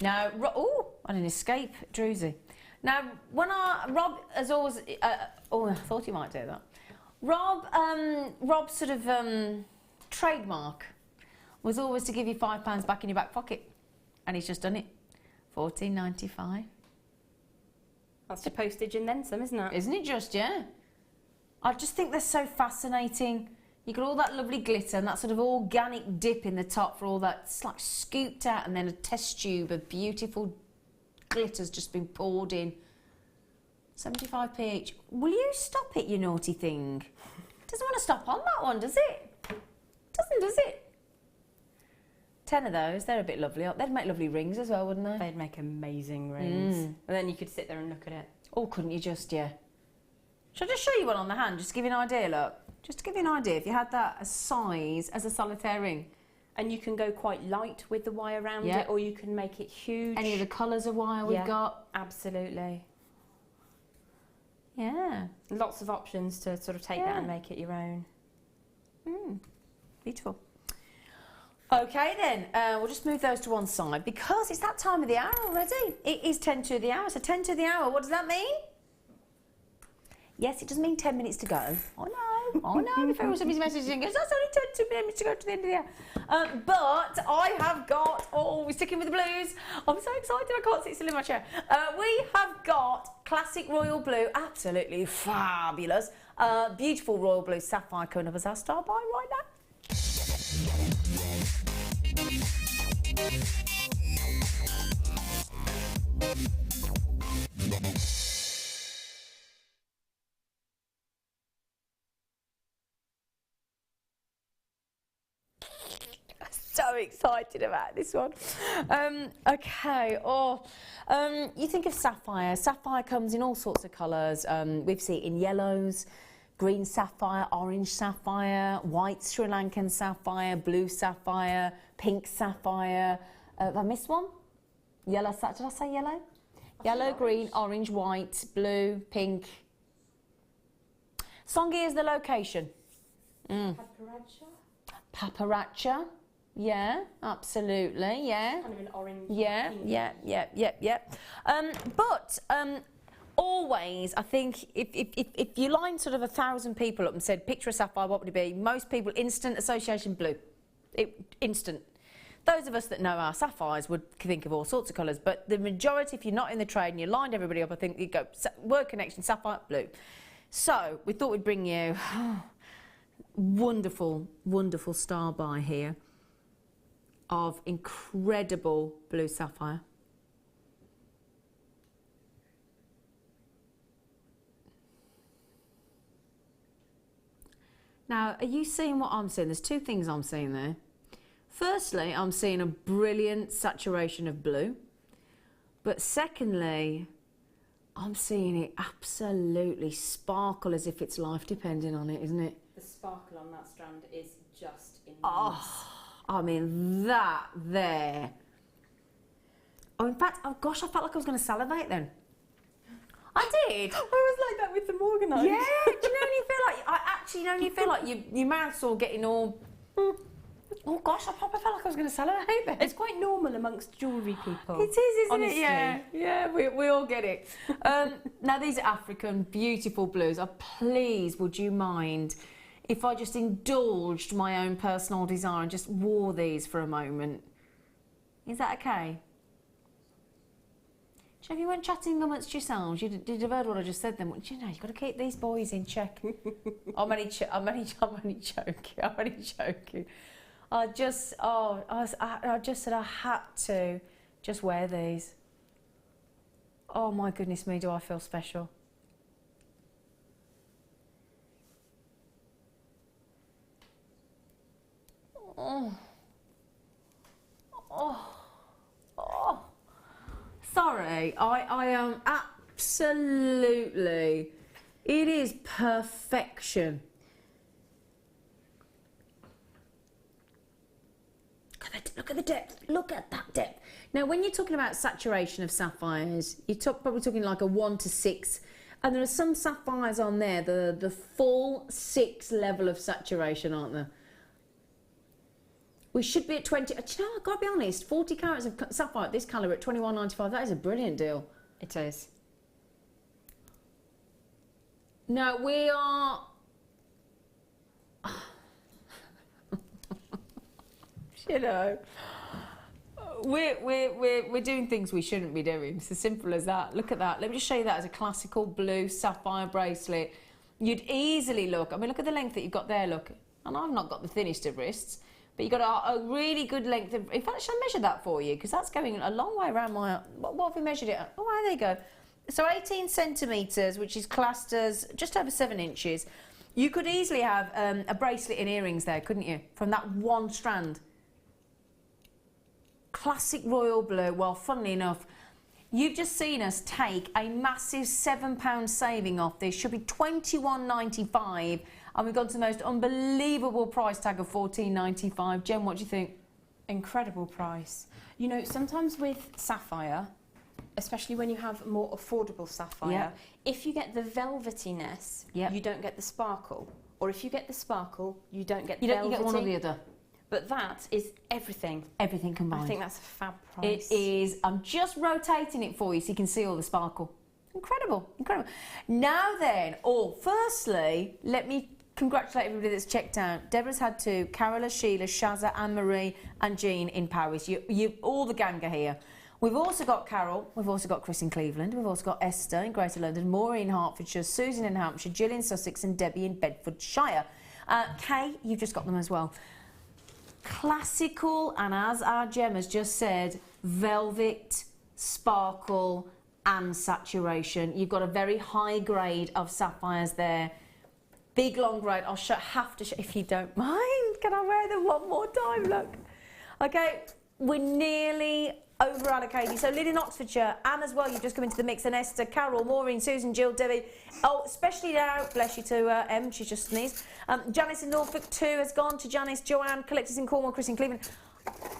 Now, oh, I didn't escape Drusy. Now, Rob has always... oh, I thought he might do that. Rob's sort of trademark was always to give you £5 back in your back pocket, and he's just done it. $14.95. That's your postage and then some, isn't it? Isn't it just, yeah? I just think they're so fascinating. You got all that lovely glitter and that sort of organic dip in the top for all that. It's like scooped out, and then a test tube of beautiful glitter's just been poured in. 75p each. Will you stop it, you naughty thing? Doesn't want to stop on that one, does it? Doesn't, does it? 10 of those, they're a bit lovely. They'd make lovely rings as well, wouldn't they? They'd make amazing rings. And then you could sit there and look at it. Oh, couldn't you just, yeah? Should I just show you one on the hand, just to give you an idea, look? Just to give you an idea, if you had that as size as a solitaire ring. And you can go quite light with the wire around it, or you can make it huge. Any of the colours of wire we've got. Absolutely. Yeah. Lots of options to sort of take that and make it your own. Beautiful. Okay then, we'll just move those to one side because it's that time of the hour already. It is 10 to the hour, so 10 to the hour, what does that mean? Yes, it does mean 10 minutes to go. I know, if somebody's messaging and goes, that's only 10 minutes to go to the end of the hour. But I have got, we're sticking with the blues. I'm so excited, I can't sit still in my chair. We have got classic royal blue, absolutely fabulous. Beautiful royal blue sapphire coming up as our star buy right now. so excited about this one. Okay, you think of sapphire. Sapphire comes in all sorts of colours. We've seen it in yellows, green sapphire, orange sapphire, white Sri Lankan sapphire, blue sapphire, pink sapphire. Have I missed one? Yellow, did I say yellow? Yellow, green, orange, white, blue, pink. Songi is the location. Paparacha. Yeah, absolutely, yeah. Kind of an orange. Yeah, pink. yeah. But always, I think, if you lined sort of 1,000 people up and said, picture a sapphire, what would it be? Most people, instant association blue. Instant. Those of us that know our sapphires would think of all sorts of colours, but the majority, if you're not in the trade and you lined everybody up, I think you'd go, word connection, sapphire, blue. So, we thought we'd bring you wonderful, wonderful star by here of incredible blue sapphire. Now, are you seeing what I'm seeing? There's two things I'm seeing there. Firstly, I'm seeing a brilliant saturation of blue. But secondly, I'm seeing it absolutely sparkle as if it's life depending on it, isn't it? The sparkle on that strand is just immense. Oh, I mean, that there. Oh, in fact, oh gosh, I felt like I was going to salivate then. I did. I was like that with the Morganite. Yeah, do you know when you feel like, you feel like your mouth's all getting all... Oh gosh, I probably felt like I was going to salivate then. It's quite normal amongst jewellery people. It is, isn't honestly. it? Yeah, we all get it. Now, these are African, beautiful blues. Please, would you mind if I just indulged my own personal desire and just wore these for a moment? Is that okay? Do you know, if you weren't chatting amongst yourselves, you'd have heard what I just said then. Do you know, you've got to keep these boys in check. I'm only joking. I just said I had to just wear these. Oh my goodness me, do I feel special. Sorry, I am absolutely, it is perfection. Look at the depth. Look at that depth. Now, when you're talking about saturation of sapphires, you're probably talking like a 1 to 6, and there are some sapphires on there, the full 6 level of saturation, aren't there? We should be at 20. Do you know, I've got to be honest, 40 carats of sapphire at this colour at $21.95, that is a brilliant deal. It is. Now, we are... You know, we're doing things we shouldn't be doing. It's as simple as that. Look at that. Let me just show you that as a classical blue sapphire bracelet. You'd easily look. I mean, look at the length that you've got there. Look, and I've not got the thinnest of wrists, but you've got a really good length of. In fact, should I measure that for you? Because that's going a long way around my. What have we measured it at? Oh, there you go. So 18 centimetres, which is classed as just over 7 inches. You could easily have a bracelet and earrings there, couldn't you? From that one strand. Classic royal blue. Well, funnily enough, you've just seen us take a massive £7 saving off this. Should be $21.95, and we've gone to the most unbelievable price tag of $14.95. Jen, what do you think? Incredible price. You know, sometimes with sapphire, especially when you have more affordable sapphire, if you get the velvetiness, you don't get the sparkle. Or if you get the sparkle, you don't get the velvety. You get one or the other. But that is everything. Everything combined. I think that's a fab price. It is. I'm just rotating it for you so you can see all the sparkle. Incredible, incredible. Now then, firstly, let me congratulate everybody that's checked out. Deborah's had 2, Carola, Sheila, Shazza, Anne-Marie and Jean in Paris. You all the gang are here. We've also got Carol, we've also got Chris in Cleveland, we've also got Esther in Greater London, Maureen in Hertfordshire, Susan in Hampshire, Jill in Sussex and Debbie in Bedfordshire. Kay, you've just got them as well. Classical, and as our Gem has just said, velvet, sparkle and saturation. You've got a very high grade of sapphires there. Big long grade. I'll have to show, if you don't mind. Can I wear them one more time? Look. Okay, we're nearly over allocated. So Lynn in Oxfordshire, Anne as well, you've just come into the mix, and Esther, Carol, Maureen, Susan, Jill, Debbie. Oh, especially now, bless you to Em, she's just sneezed. Janice in Norfolk 2 has gone to Janice, Joanne, Collectors in Cornwall, Chris in Cleveland.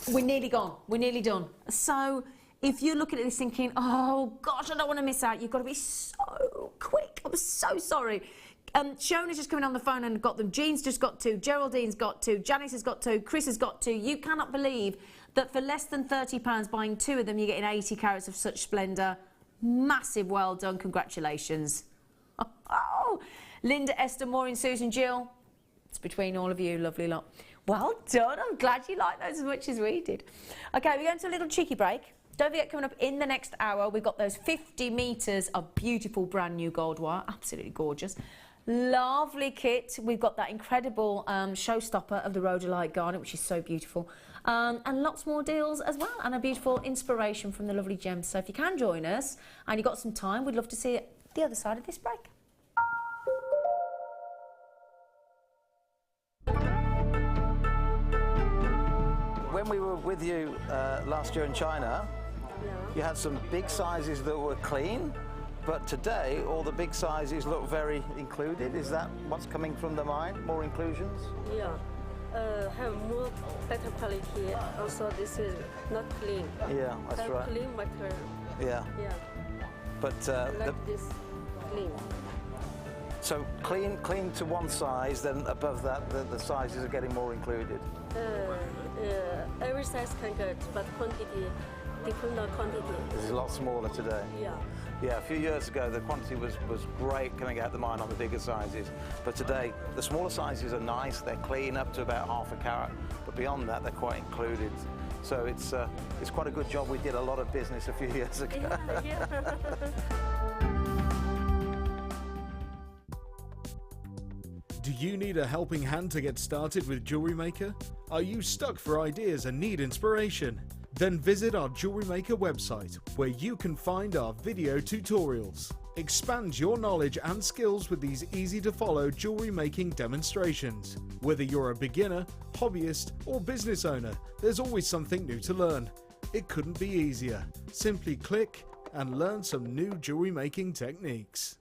We're nearly gone, we're nearly done. So if you're looking at this thinking, oh gosh, I don't want to miss out, you've got to be so quick. I'm so sorry. Shona's just coming on the phone and got them. Jean's just got 2. Geraldine's got 2. Janice has got 2. Chris has got 2. You cannot believe that for less than £30 buying 2 of them, you're getting 80 carats of such splendour. Massive well done. Congratulations. Oh, Linda, Esther, Maureen, Susan, Jill. It's between all of you, lovely lot. Well done. I'm glad you like those as much as we did. Okay, we're going to a little cheeky break. Don't forget, coming up in the next hour, we've got those 50 metres of beautiful brand new gold wire. Absolutely gorgeous. Lovely kit. We've got that incredible showstopper of the Rhodolite Garnet, which is so beautiful. And lots more deals as well, and a beautiful inspiration from the lovely gems. So if you can join us and you've got some time, we'd love to see it the other side of this break. When we were with you last year in China, you had some big sizes that were clean. But today, all the big sizes look very included. Is that what's coming from the mine? More inclusions? Yeah, have more better quality. Also, this is not clean. Yeah, that's have right. Clean material. Yeah. Yeah. But like this, clean. So clean to one size. Then above that, the sizes are getting more included. Every size can get, but quantity depends on quantity. This is a lot smaller today. Yeah. Yeah, a few years ago the quantity was great coming out the mine on the bigger sizes, but today the smaller sizes are nice, they're clean up to about ½ a carat, but beyond that they're quite included. So it's quite a good job. We did a lot of business a few years ago. Yeah. Do you need a helping hand to get started with Jewellery Maker? Are you stuck for ideas and need inspiration? Then visit our Jewellery Maker website, where you can find our video tutorials. Expand your knowledge and skills with these easy-to-follow jewellery making demonstrations. Whether you're a beginner, hobbyist, or business owner, there's always something new to learn. It couldn't be easier. Simply click and learn some new jewellery making techniques.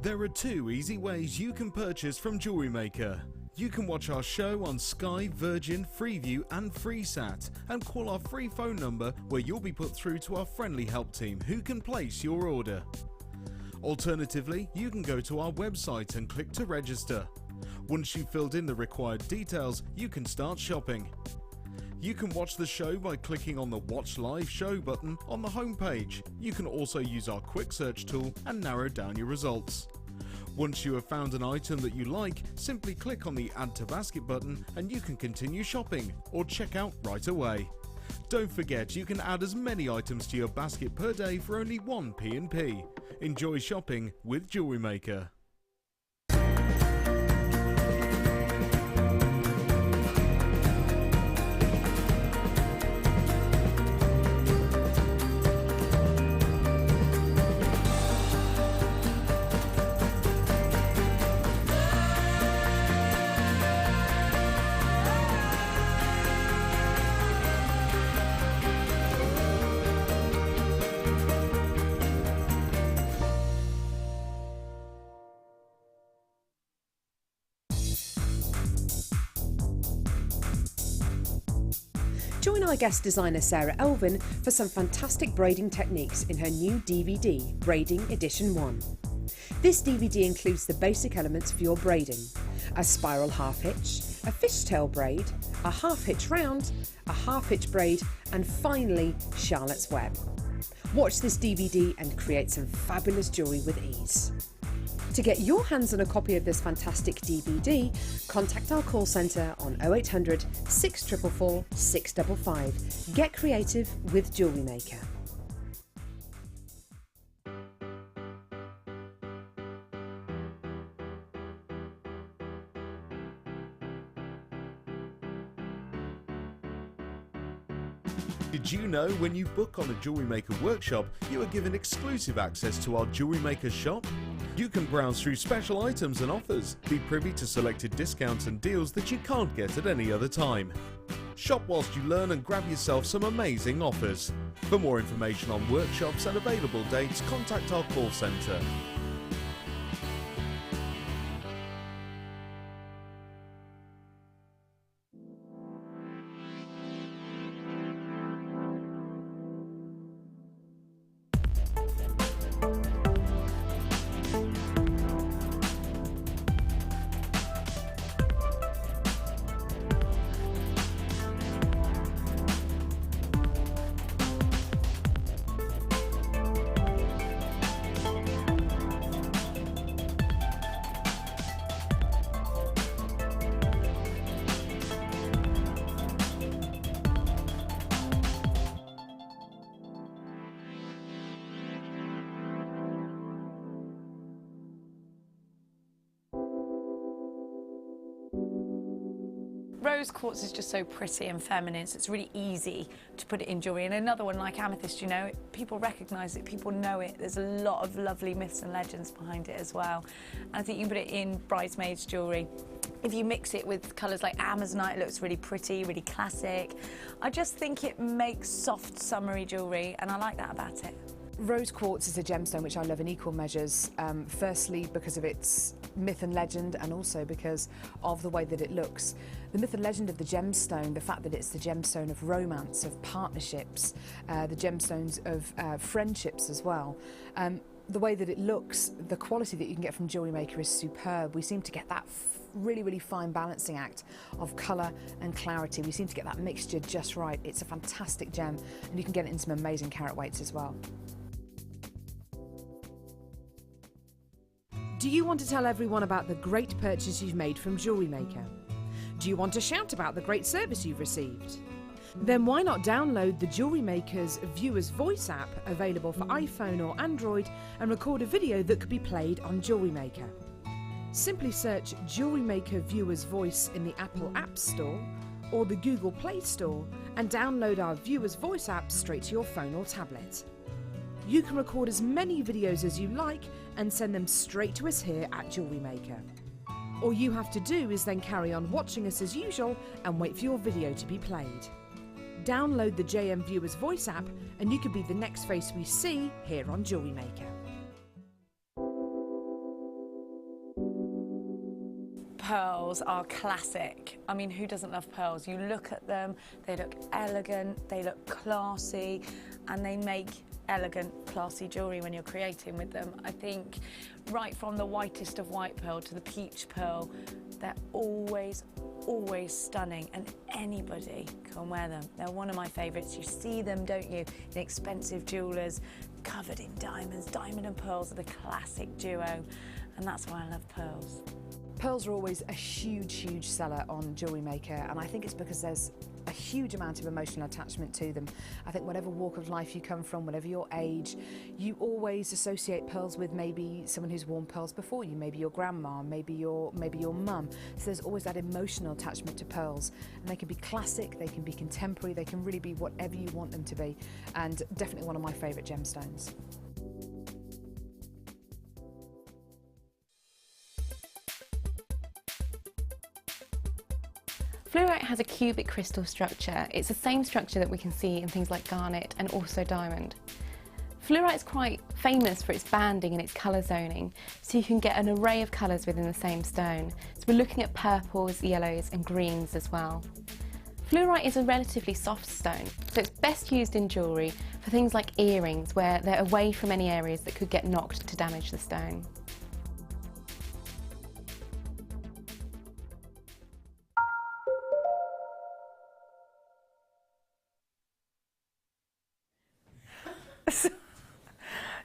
There are 2 easy ways you can purchase from Jewellery Maker. You can watch our show on Sky, Virgin, Freeview and FreeSat and call our free phone number where you'll be put through to our friendly help team who can place your order. Alternatively, you can go to our website and click to register. Once you've filled in the required details, you can start shopping. You can watch the show by clicking on the Watch Live Show button on the homepage. You can also use our quick search tool and narrow down your results. Once you have found an item that you like, simply click on the Add to Basket button and you can continue shopping or check out right away. Don't forget, you can add as many items to your basket per day for only 1 P&P. Enjoy shopping with Jewellery Maker. Join our guest designer Sarah Elvin for some fantastic braiding techniques in her new DVD, Braiding Edition 1. This DVD includes the basic elements for your braiding: a spiral half hitch, a fishtail braid, a half hitch round, a half hitch braid, and finally Charlotte's Web. Watch this DVD and create some fabulous jewellery with ease. To get your hands on a copy of this fantastic DVD, contact our call centre on 0800 644 655. Get creative with Jewellery Maker. Did you know when you book on a Jewellery Maker workshop, you are given exclusive access to our Jewellery Maker shop? You can browse through special items and offers, be privy to selected discounts and deals that you can't get at any other time. Shop whilst you learn and grab yourself some amazing offers. For more information on workshops and available dates, contact our call centre. Rose quartz is just so pretty and feminine, so it's really easy to put it in jewellery. And another one like amethyst, you know, people recognise it, people know it. There's a lot of lovely myths and legends behind it as well. And I think you can put it in bridesmaids jewellery. If you mix it with colours like Amazonite, it looks really pretty, really classic. I just think it makes soft, summery jewellery, and I like that about it. Rose quartz is a gemstone which I love in equal measures, firstly because of its myth and legend, and also because of the way that it looks. The myth and legend of the gemstone, the fact that it's the gemstone of romance, of partnerships, the gemstones of friendships as well. The way that it looks, the quality that you can get from Jewellery Maker is superb. We seem to get that really, really fine balancing act of colour and clarity. We seem to get that mixture just right. It's a fantastic gem, and you can get it in some amazing carat weights as well. Do you want to tell everyone about the great purchase you've made from Jewellery Maker? Do you want to shout about the great service you've received? Then why not download the Jewellery Maker's Viewer's Voice app, available for iPhone or Android, and record a video that could be played on Jewellery Maker. Simply search Jewellery Maker Viewer's Voice in the Apple App Store or the Google Play Store and download our Viewer's Voice app straight to your phone or tablet. You can record as many videos as you like and send them straight to us here at Jewellery Maker. All you have to do is then carry on watching us as usual and wait for your video to be played. Download the JM Viewer's Voice app and you could be the next face we see here on Jewellery Maker. Pearls are classic. I mean, who doesn't love pearls? You look at them, they look elegant, they look classy, and they make elegant, classy jewellery when you're creating with them. I think right from the whitest of white pearl to the peach pearl, they're always stunning, and anybody can wear them. They're one of my favourites. You see them, don't you, in expensive jewellers, covered in diamonds. Diamond and pearls are the classic duo, and that's why I love pearls. Pearls are always a huge, huge seller on Jewellery Maker, and I think it's because there's a huge amount of emotional attachment to them. I think whatever walk of life you come from, whatever your age, you always associate pearls with maybe someone who's worn pearls before you, maybe your grandma, maybe your mum. So there's always that emotional attachment to pearls, and they can be classic, they can be contemporary, they can really be whatever you want them to be, and definitely one of my favourite gemstones. Fluorite has a cubic crystal structure. It's the same structure that we can see in things like garnet and also diamond. Fluorite is quite famous for its banding and its colour zoning, so you can get an array of colours within the same stone. So we're looking at purples, yellows and greens as well. Fluorite is a relatively soft stone, so it's best used in jewellery for things like earrings, where they're away from any areas that could get knocked to damage the stone.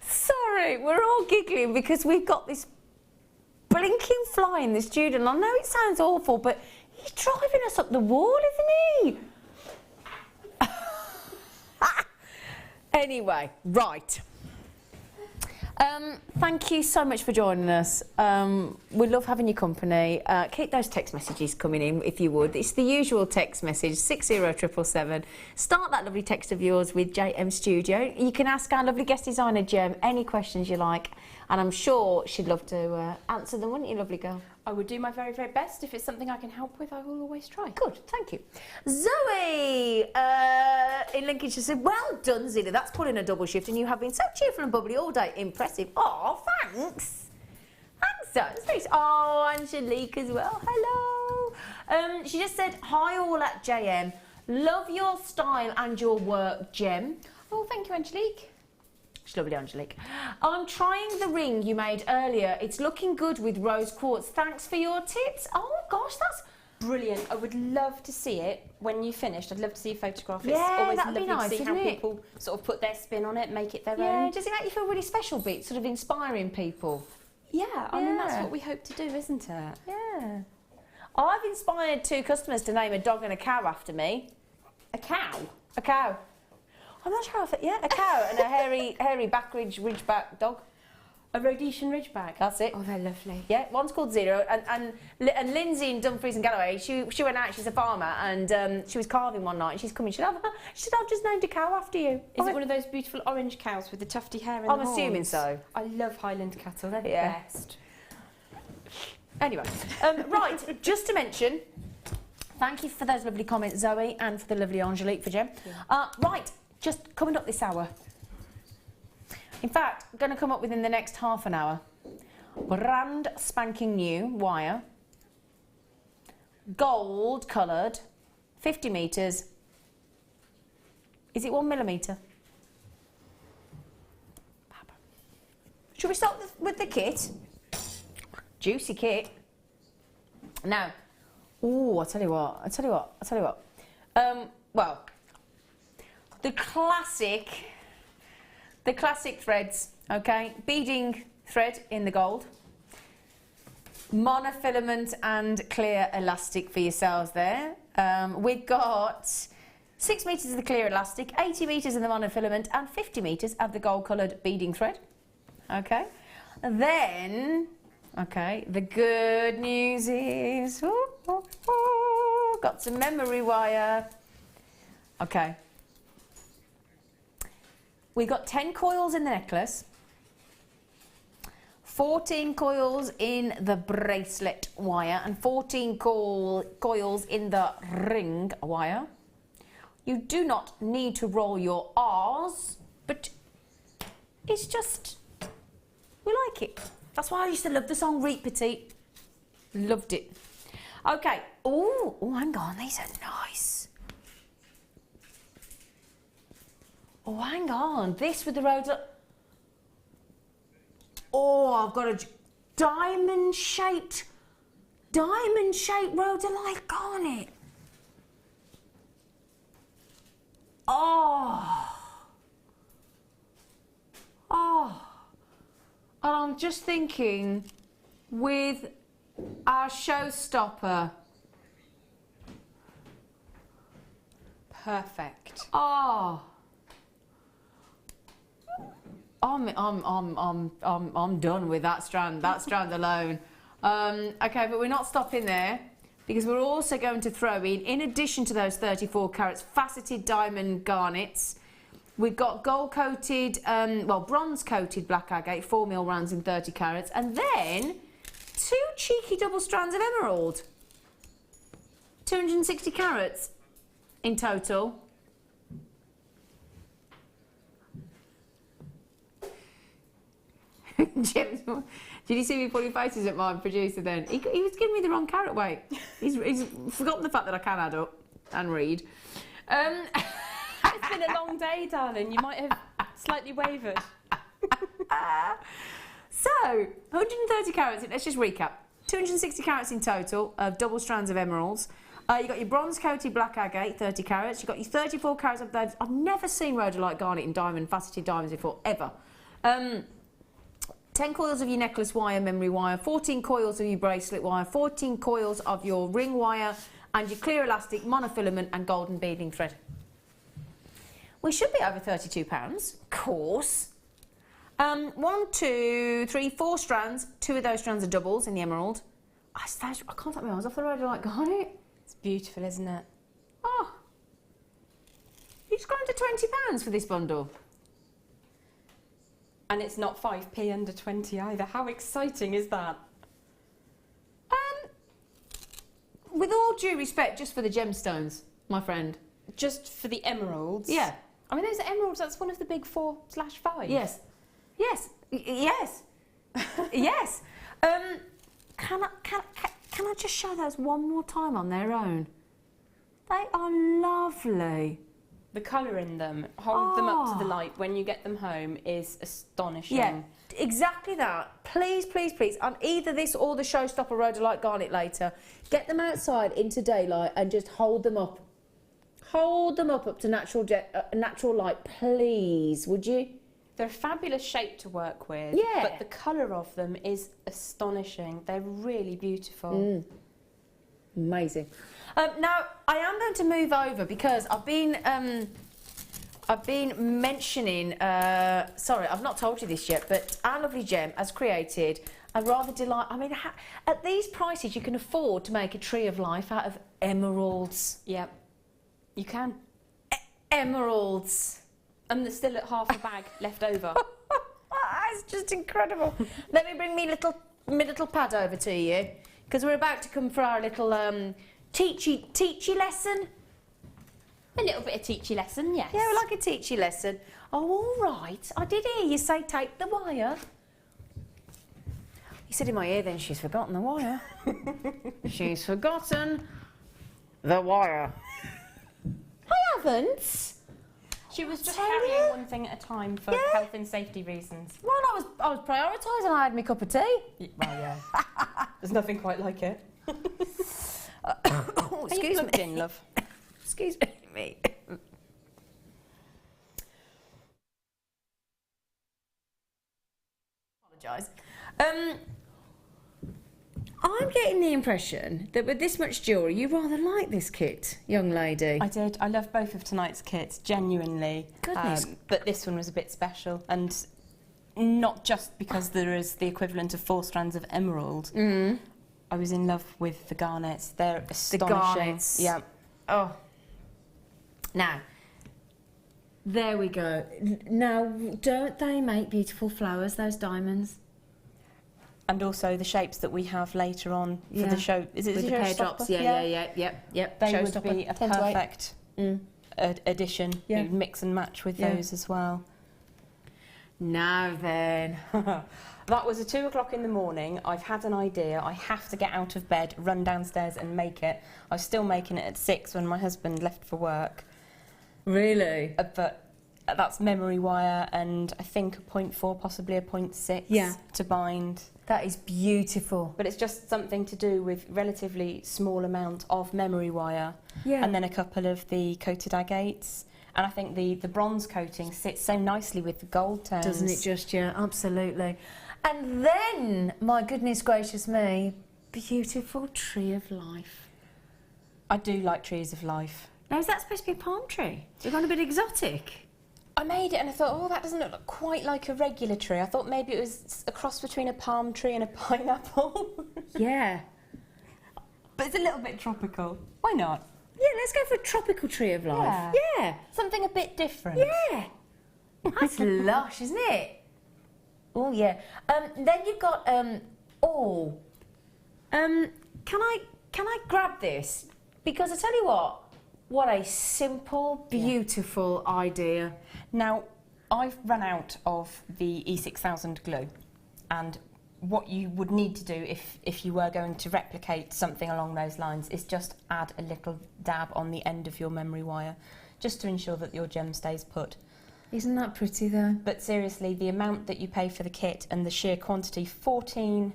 Sorry, we're all giggling because we've got this blinking fly in the studio, and I know it sounds awful, but he's driving us up the wall, isn't he? Anyway, right. Thank you so much for joining us. We love having your company. Keep those text messages coming in if you would. It's the usual text message 60777. Start that lovely text of yours with JM Studio. You can ask our lovely guest designer Gem any questions you like, and I'm sure she'd love to answer them, wouldn't you, lovely girl? I would do my very, very best. If it's something I can help with, I will always try. Good, thank you. Zoe in Lincolnshire said, well done, Zilla. That's pulling a double shift, and you have been so cheerful and bubbly all day. Impressive. Oh, thanks. Thanks, Zoe. Oh, Angelique as well. Hello. She just said, hi all at JM. Love your style and your work, Gem. Oh, thank you, Angelique. She's lovely, Angelique. I'm trying the ring you made earlier. It's looking good with rose quartz. Thanks for your tips. Oh, gosh, that's brilliant. I would love to see it when you finished. I'd love to see a photograph. It's Yeah, always that'd be lovely nice, to see how wouldn't it? people sort of put their spin on it, make it their Yeah, own. does it make you feel really special, Beat? Sort of inspiring people? Yeah, I mean, that's Yeah. what we hope to do, isn't it? Yeah. I've inspired 2 customers to name a dog and a cow after me. A cow? A cow. I'm not sure if it, yeah, a cow and a hairy ridgeback dog. A Rhodesian Ridgeback? That's it. Oh, they're lovely. Yeah, one's called Zero, and Lindsay in Dumfries and Galloway, she went out, she's a farmer, and she was carving one night, and she's coming, she said, I've just named a cow after you. Is it one of those beautiful orange cows with the tufty hair and I'm the assuming horns? so. I love Highland cattle, they're the Yeah. best. Anyway, right, just to mention, thank you for those lovely comments, Zoe, and for the lovely Angelique for Gem. Right, just coming up this hour. In fact, going to come up within the next half an hour. Brand spanking new wire, gold coloured, 50 metres. Is it 1 millimetre? Should we start with the kit? Juicy kit. Now, oh, I tell you what. Well, the classic threads, okay? Beading thread in the gold. Monofilament and clear elastic for yourselves there. We've got 6 metres of the clear elastic, 80 metres of the monofilament, and 50 metres of the gold coloured beading thread. Okay? Then, okay, the good news is, got some memory wire. Okay. We got 10 coils in the necklace, 14 coils in the bracelet wire, and 14 coils in the ring wire. You do not need to roll your R's, but it's just, we like it. That's why I used to love the song Reet Petite. Loved it. Okay. Oh, hang on, these are nice. Oh, hang on. This with the Rhodolite. Oh, I've got a diamond-shaped Rhodolite garnet. Oh. And I'm just thinking with our showstopper. Perfect. Oh. I'm done with that strand alone. Okay, but we're not stopping there because we're also going to throw in addition to those 34 carats, faceted diamond garnets. We've got gold-coated, bronze-coated black agate, 4mm rounds in 30 carats, and then 2 cheeky double strands of emerald. 260 carats in total. James, did you see me pulling faces at my producer then? He was giving me the wrong carat weight. He's forgotten the fact that I can add up and read. It's been a long day, darling. You might have slightly wavered. So, 130 carats, let's just recap. 260 carats in total of double strands of emeralds. You've got your bronze-coated black agate, 30 carats. You've got your 34 carats of those. I've never seen rhodolite garnet in diamond, faceted diamonds before, ever. 10 coils of your necklace wire, memory wire, 14 coils of your bracelet wire, 14 coils of your ring wire, and your clear elastic, monofilament and golden beading thread. We should be over £32, of course. 1, 2, 3, 4 strands. 2 of those strands are doubles in the emerald. I can't take my eyes off the Rhodolite Garnet. It's beautiful, isn't it? Oh, it's gone to £20 for this bundle. And it's not 5p under 20 either. How exciting is that? With all due respect, just for the gemstones, my friend. Just for the emeralds? Yeah. I mean, those are emeralds, that's one of the big 4/5. Yes. Yes. Yes. Yes. Can I just show those one more time on their own? They are lovely. The colour in them, hold them up to the light when you get them home, is astonishing. Yeah, exactly that. Please, please, please, on either this or the Showstopper Rhodolite Garnet later, get them outside into daylight and just hold them up. Hold them up to natural light, please, would you? They're a fabulous shape to work with, yeah. But the colour of them is astonishing. They're really beautiful. Amazing. Now, I am going to move over because I've been mentioning, sorry, I've not told you this yet, but our lovely Gem has created a rather I mean, at these prices, you can afford to make a tree of life out of emeralds. Yep, you can. Emeralds. And there's still half a bag left over. It's just incredible. Let me bring my little pad over to you, because we're about to come for our little teachy lesson. A little bit of teachy lesson, yes. Yeah, we like a teachy lesson. Oh, all right. I did hear you say take the wire. You said in my ear then she's forgotten the wire. She's forgotten the wire. I haven't. She was just carrying one thing at a time for health and safety reasons. Well, I was prioritising. I had my cup of tea. Well, yeah. There's nothing quite like it. Oh, excuse me. In, love. Excuse me. Apologise. I'm getting the impression that with this much jewellery, you rather like this kit, young lady. I did. I love both of tonight's kits, genuinely. Goodness. But this one was a bit special, and not just because there is the equivalent of 4 strands of emerald. I was in love with the garnets. They're astonishing. The garnets. Yeah. Oh. Now, there we go. Now, don't they make beautiful flowers, those diamonds? And also the shapes that we have later on for the show. Is it with the Peridot? Yep. They would be a perfect addition. Yeah. You'd mix and match with those as well. Now then. That was at 2 o'clock in the morning. I've had an idea. I have to get out of bed, run downstairs and make it. I was still making it at 6 when my husband left for work. Really? But that's memory wire and I think a 0.4, possibly a 0.6 to bind. That is beautiful. But it's just something to do with relatively small amount of memory wire. Yeah. And then a couple of the coated agates. And I think the bronze coating sits so nicely with the gold tones. Doesn't it just, yeah, absolutely. And then, my goodness gracious me, beautiful tree of life. I do like trees of life. Now, is that supposed to be a palm tree? You've gone a bit exotic. I made it and I thought, oh, that doesn't look quite like a regular tree. I thought maybe it was a cross between a palm tree and a pineapple. Yeah. But it's a little bit tropical. Why not? Yeah, let's go for a tropical tree of life. Yeah. Something a bit different. Yeah. That's lush, isn't it? Oh, yeah. Then you've got, can I grab this? Because I tell you what a simple, beautiful idea. Now, I've run out of the E6000 glue, and what you would need to do if you were going to replicate something along those lines is just add a little dab on the end of your memory wire, just to ensure that your gem stays put. Isn't that pretty though? But seriously, the amount that you pay for the kit and the sheer quantity, 14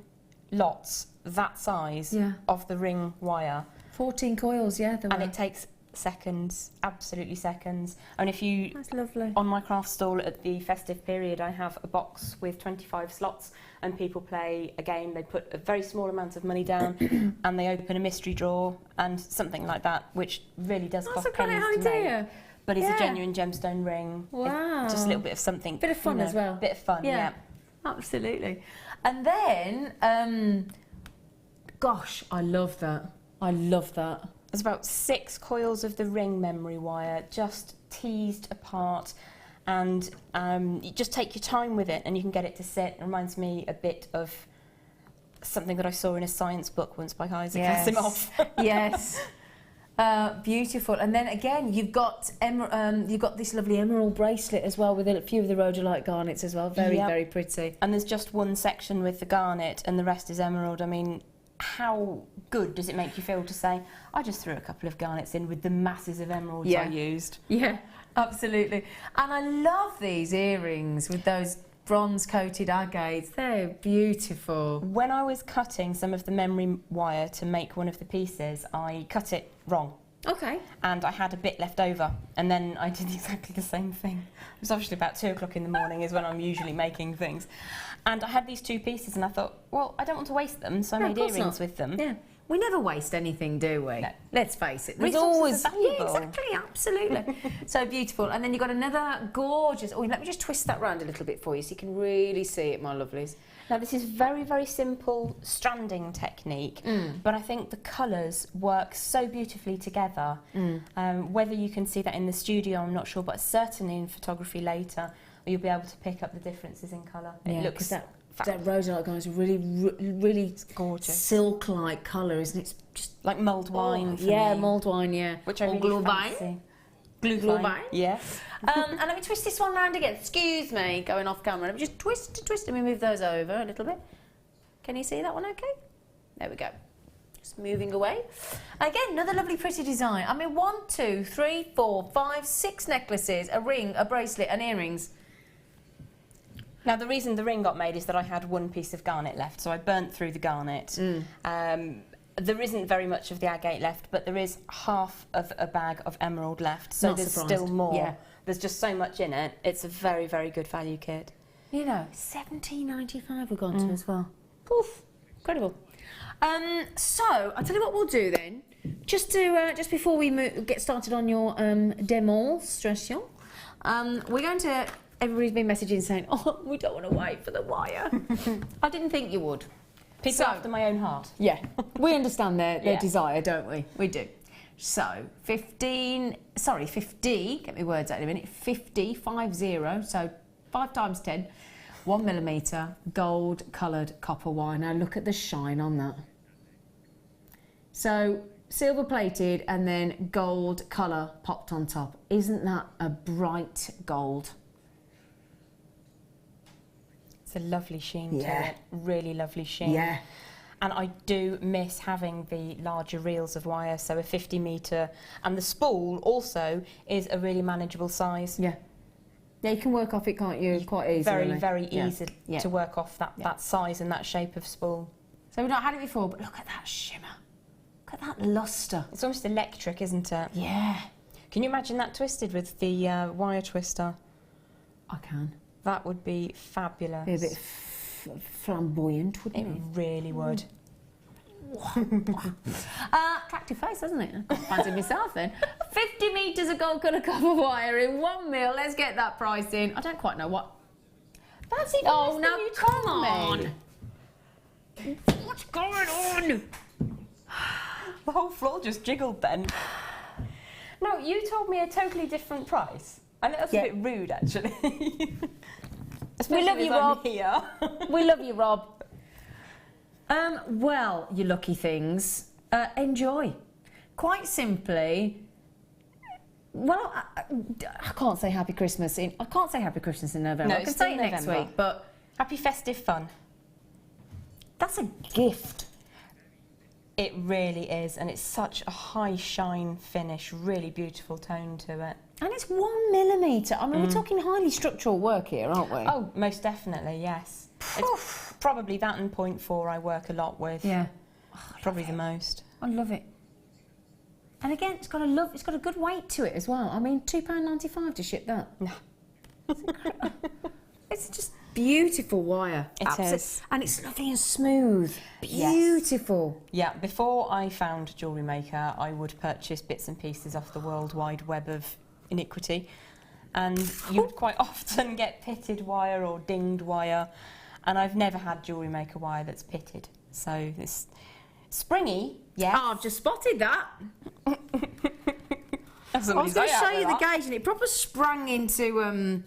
lots that size of the ring wire. 14 coils, yeah. And it takes seconds, absolutely seconds. And if you... That's lovely. On my craft stall at the festive period, I have a box with 25 slots and people play a game. They put a very small amount of money down and they open a mystery drawer and something like that, which really does cost pennies to make. but is a genuine gemstone ring. Wow. Just a little bit of something. Bit of fun as well. Bit of fun, yeah. Absolutely. And then, gosh, I love that. I love that. There's about 6 coils of the ring memory wire just teased apart, and you just take your time with it and you can get it to sit. It reminds me a bit of something that I saw in a science book once by Isaac Asimov. Yes. Beautiful. And then again, you've got this lovely emerald bracelet as well with a few of the rhodolite garnets as well. Very, very pretty. And there's just one section with the garnet and the rest is emerald. I mean, how good does it make you feel to say, I just threw a couple of garnets in with the masses of emeralds I used? Yeah, absolutely. And I love these earrings with those bronze-coated agates. They're beautiful. When I was cutting some of the memory wire to make one of the pieces, I cut it wrong. Okay. And I had a bit left over, and then I did exactly the same thing. It was obviously about 2 o'clock in the morning is when I'm usually making things. And I had these 2 pieces and I thought, well, I don't want to waste them, so I made earrings with them. Yeah. We never waste anything, do we? No. Let's face it. There's Resources always are valuable. Yeah, exactly, absolutely. So beautiful. And then you've got another gorgeous. Oh, let me just twist that round a little bit for you so you can really see it, my lovelies. Now this is very, very simple stranding technique, but I think the colours work so beautifully together. Whether you can see that in the studio, I'm not sure, but certainly in photography later, you'll be able to pick up the differences in colour. It looks that rhodolite garnet is a really gorgeous, silk-like colour, isn't it? It's just like mulled wine. Yeah, mulled wine. Yeah, which I really fancy. Glühwein. Yes. And let me twist this one round again. Excuse me, going off camera. Let me just twist. Let me move those over a little bit. Can you see that one okay? There we go. Just moving away. Again, another lovely pretty design. I mean, 1, 2, 3, 4, 5, 6 necklaces, a ring, a bracelet and earrings. Now, the reason the ring got made is that I had 1 piece of garnet left, so I burnt through the garnet. There isn't very much of the agate left, but there is half of a bag of emerald left, so there's still more. Yeah. There's just so much in it. It's a very, very good value kit. You know, $17.95 we've gone to as well. Poof, incredible. So, I'll tell you what we'll do then. Just before we get started on your demonstration, we're going to... Everybody's been messaging saying, oh, we don't want to wait for the wire. I didn't think you would. People after my own heart. Yeah, we understand their desire, don't we? We do. So, 50, get my words out in a minute, 50, so 5 times 10, 1 millimetre, gold coloured copper wire. Now look at the shine on that. So, silver plated and then gold colour popped on top. Isn't that a bright gold? It's a lovely sheen to it, really lovely sheen. Yeah. And I do miss having the larger reels of wire, so a 50 metre. And the spool also is a really manageable size. Yeah. Yeah, you can work off it, can't you, quite easily. Very, very easy to work off that size and that shape of spool. So we've not had it before, but look at that shimmer. Look at that lustre. It's almost electric, isn't it? Yeah. Can you imagine that twisted with the wire twister? I can. That would be fabulous. Be a bit flamboyant, wouldn't it? It really would. Attractive face, doesn't it? I can't fancy myself then. 50 metres of gold colour copper wire in 1 mil. Let's get that price in. I don't quite know what. That's even less than you come told on. Me. What's going on? The whole floor just jiggled then. No, you told me a totally different price. I know that's a bit rude, actually. We love you, Rob. Here. We love you, Rob. Well, you lucky things, enjoy. Quite simply, well, I can't say Happy Christmas in November. No, I can say it next week, but Happy Festive Fun. That's a gift. It really is, and it's such a high shine finish, really beautiful tone to it. And it's 1 millimetre. I mean, we're talking highly structural work here, aren't we? Oh, most definitely, yes. It's probably that and 0.4 I work a lot with. Yeah. Probably the most. I love it. And again, it's got a good weight to it as well. I mean, £2.95 to ship that. No. It's just beautiful wire. It is. And it's lovely and smooth. Beautiful. Yeah, before I found Jewellery Maker, I would purchase bits and pieces off the World Wide Web of iniquity. And you would quite often get pitted wire or dinged wire, and I've never had Jewellery Maker wire that's pitted. So it's springy, yeah. Oh, I've just spotted that. I was going to show you the gauge, and it proper sprang into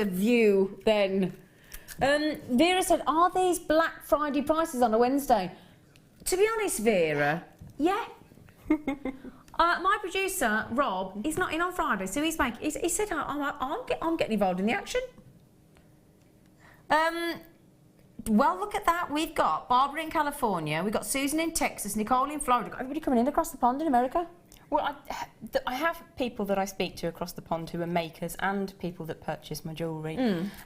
view then. Vera said, "Are these Black Friday prices on a Wednesday?" To be honest, Vera, yeah. My producer, Rob, he's not in on Friday, so he said, I'm getting involved in the action. Well, look at that. We've got Barbara in California, we've got Susan in Texas, Nicole in Florida. Got everybody coming in across the pond in America. Well, I have people that I speak to across the pond who are makers and people that purchase my jewellery.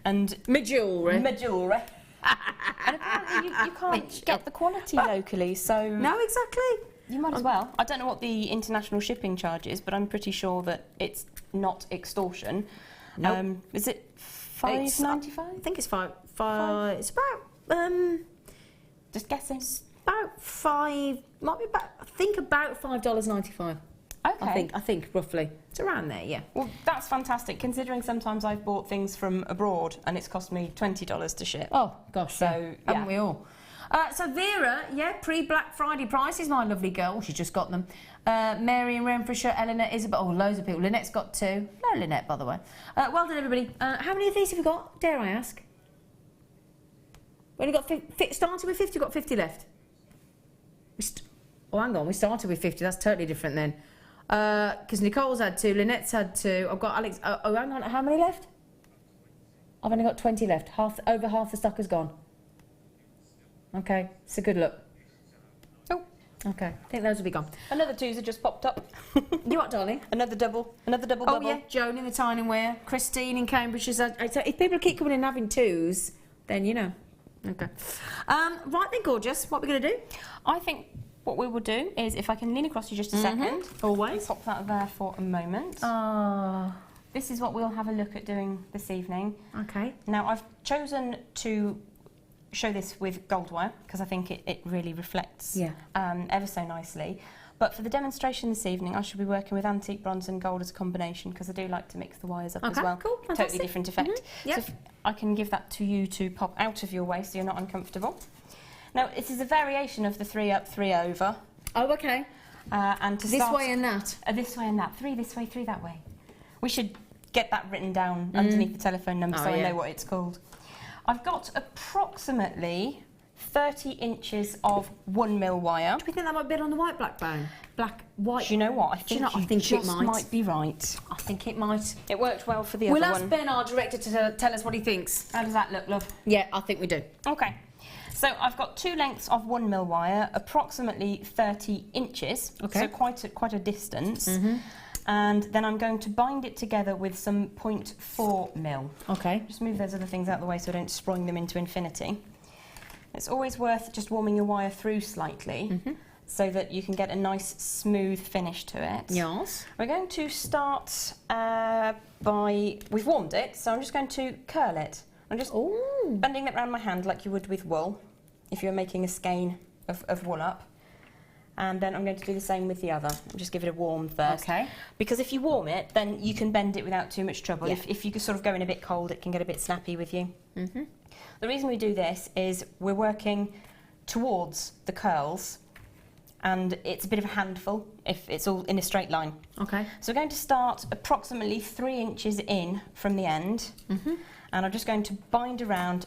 And my jewellery. My jewellery. And apparently you can't get the quality locally, so... No, exactly. You might as well. I don't know what the international shipping charge is, but I'm pretty sure that it's not extortion. Nope. Is it $5.95? I think it's five. It's about just guessing. About $5. Might be about. I think about $5.95. Okay. I think roughly. It's around there, yeah. Well, that's fantastic, considering sometimes I've bought things from abroad and it's cost me $20 to ship. Oh gosh, so yeah. Haven't we all? So Vera, yeah, pre-Black Friday prices, my lovely girl. She's just got them. Mary in Renfrewshire, Eleanor, Isabel, loads of people. Lynette's got 2. No, Lynette, by the way. Well done, everybody. How many of these have you got, dare I ask? We only got started with 50, got 50 left. Oh, hang on, we started with 50, that's totally different then. Because Nicole's had 2, Lynette's had 2, I've got Alex, oh, hang on, how many left? I've only got 20 left, over half the stock has gone. Okay, it's a good look. Oh, okay, I think those will be gone. Another 2's have just popped up. You what, darling? Another double Oh bubble. yeah, Joan in the Tyne Wear, Christine in Cambridge. If people keep coming in and having 2s, then you know. Okay. Right then, gorgeous. What are we going to do? I think what we will do is, if I can lean across you just a second. Always. Pop that there for a moment. This is what we'll have a look at doing this evening. Okay. Now, I've chosen to show this with gold wire because I think it really reflects ever so nicely. But for the demonstration this evening, I shall be working with antique bronze and gold as a combination because I do like to mix the wires up as well. Cool, fantastic. Totally different effect. Yep. So if I can give that to you to pop out of your way so you're not uncomfortable. Now, this is a variation of the 3 up, 3 over. Oh, okay. And to this start, way and that? This way and that. 3 this way, 3 that way. We should get that written down underneath the telephone number so I know what it's called. I've got approximately 30 inches of 1mm wire. Do we think that might be on the white bone? White. Do you know what? I think it might be right. I think it might. It worked well for the other one. We'll ask Ben, our director, to tell us what he thinks. How does that look, love? Yeah, I think we do. Okay. So I've got 2 lengths of 1mm wire, approximately 30 inches. Okay. So quite a distance. And then I'm going to bind it together with some 0.4mm. Okay. Just move those other things out of the way so I don't sproing them into infinity. It's always worth just warming your wire through slightly so that you can get a nice smooth finish to it. Yes. We're going to start we've warmed it, so I'm just going to curl it. I'm just bending it around my hand like you would with wool if you're making a skein of wool up. And then I'm going to do the same with the other. Just give it a warm first. Okay. Because if you warm it, then you can bend it without too much trouble. Yeah. If you sort of go in a bit cold, it can get a bit snappy with you. The reason we do this is we're working towards the curls, and it's a bit of a handful if it's all in a straight line. Okay. So we're going to start approximately 3 inches in from the end, and I'm just going to bind around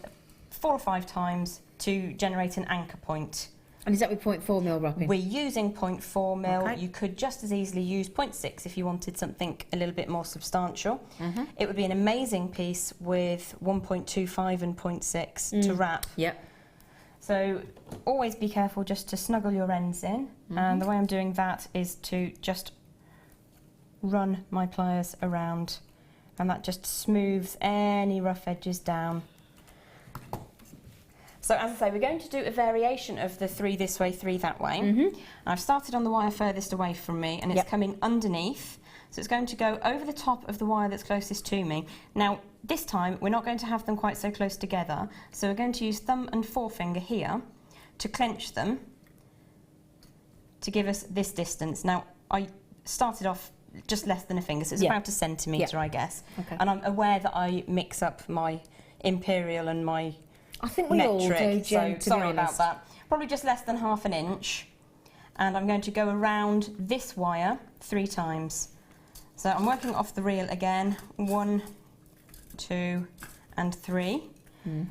4 or 5 times to generate an anchor point. And is that with 0.4mm wrapping? We're using 0.4mm. Okay. You could just as easily use 0.6 if you wanted something a little bit more substantial. It would be an amazing piece with 1.25 and 0.6 to wrap. Yep. So always be careful just to snuggle your ends in. And the way I'm doing that is to just run my pliers around, and that just smooths any rough edges down. So as I say, we're going to do a variation of the 3 this way, 3 that way. I've started on the wire furthest away from me, and it's coming underneath. So it's going to go over the top of the wire that's closest to me. Now, this time, we're not going to have them quite so close together. So we're going to use thumb and forefinger here to clench them to give us this distance. Now, I started off just less than a finger, so it's about a centimetre, I guess. Okay. And I'm aware that I mix up my imperial and my I think we metric, all do, Jen, so to sorry be about honest. that. Probably just less than half an inch. And I'm going to go around this wire 3 times. So I'm working off the reel again, 1, 2 and 3.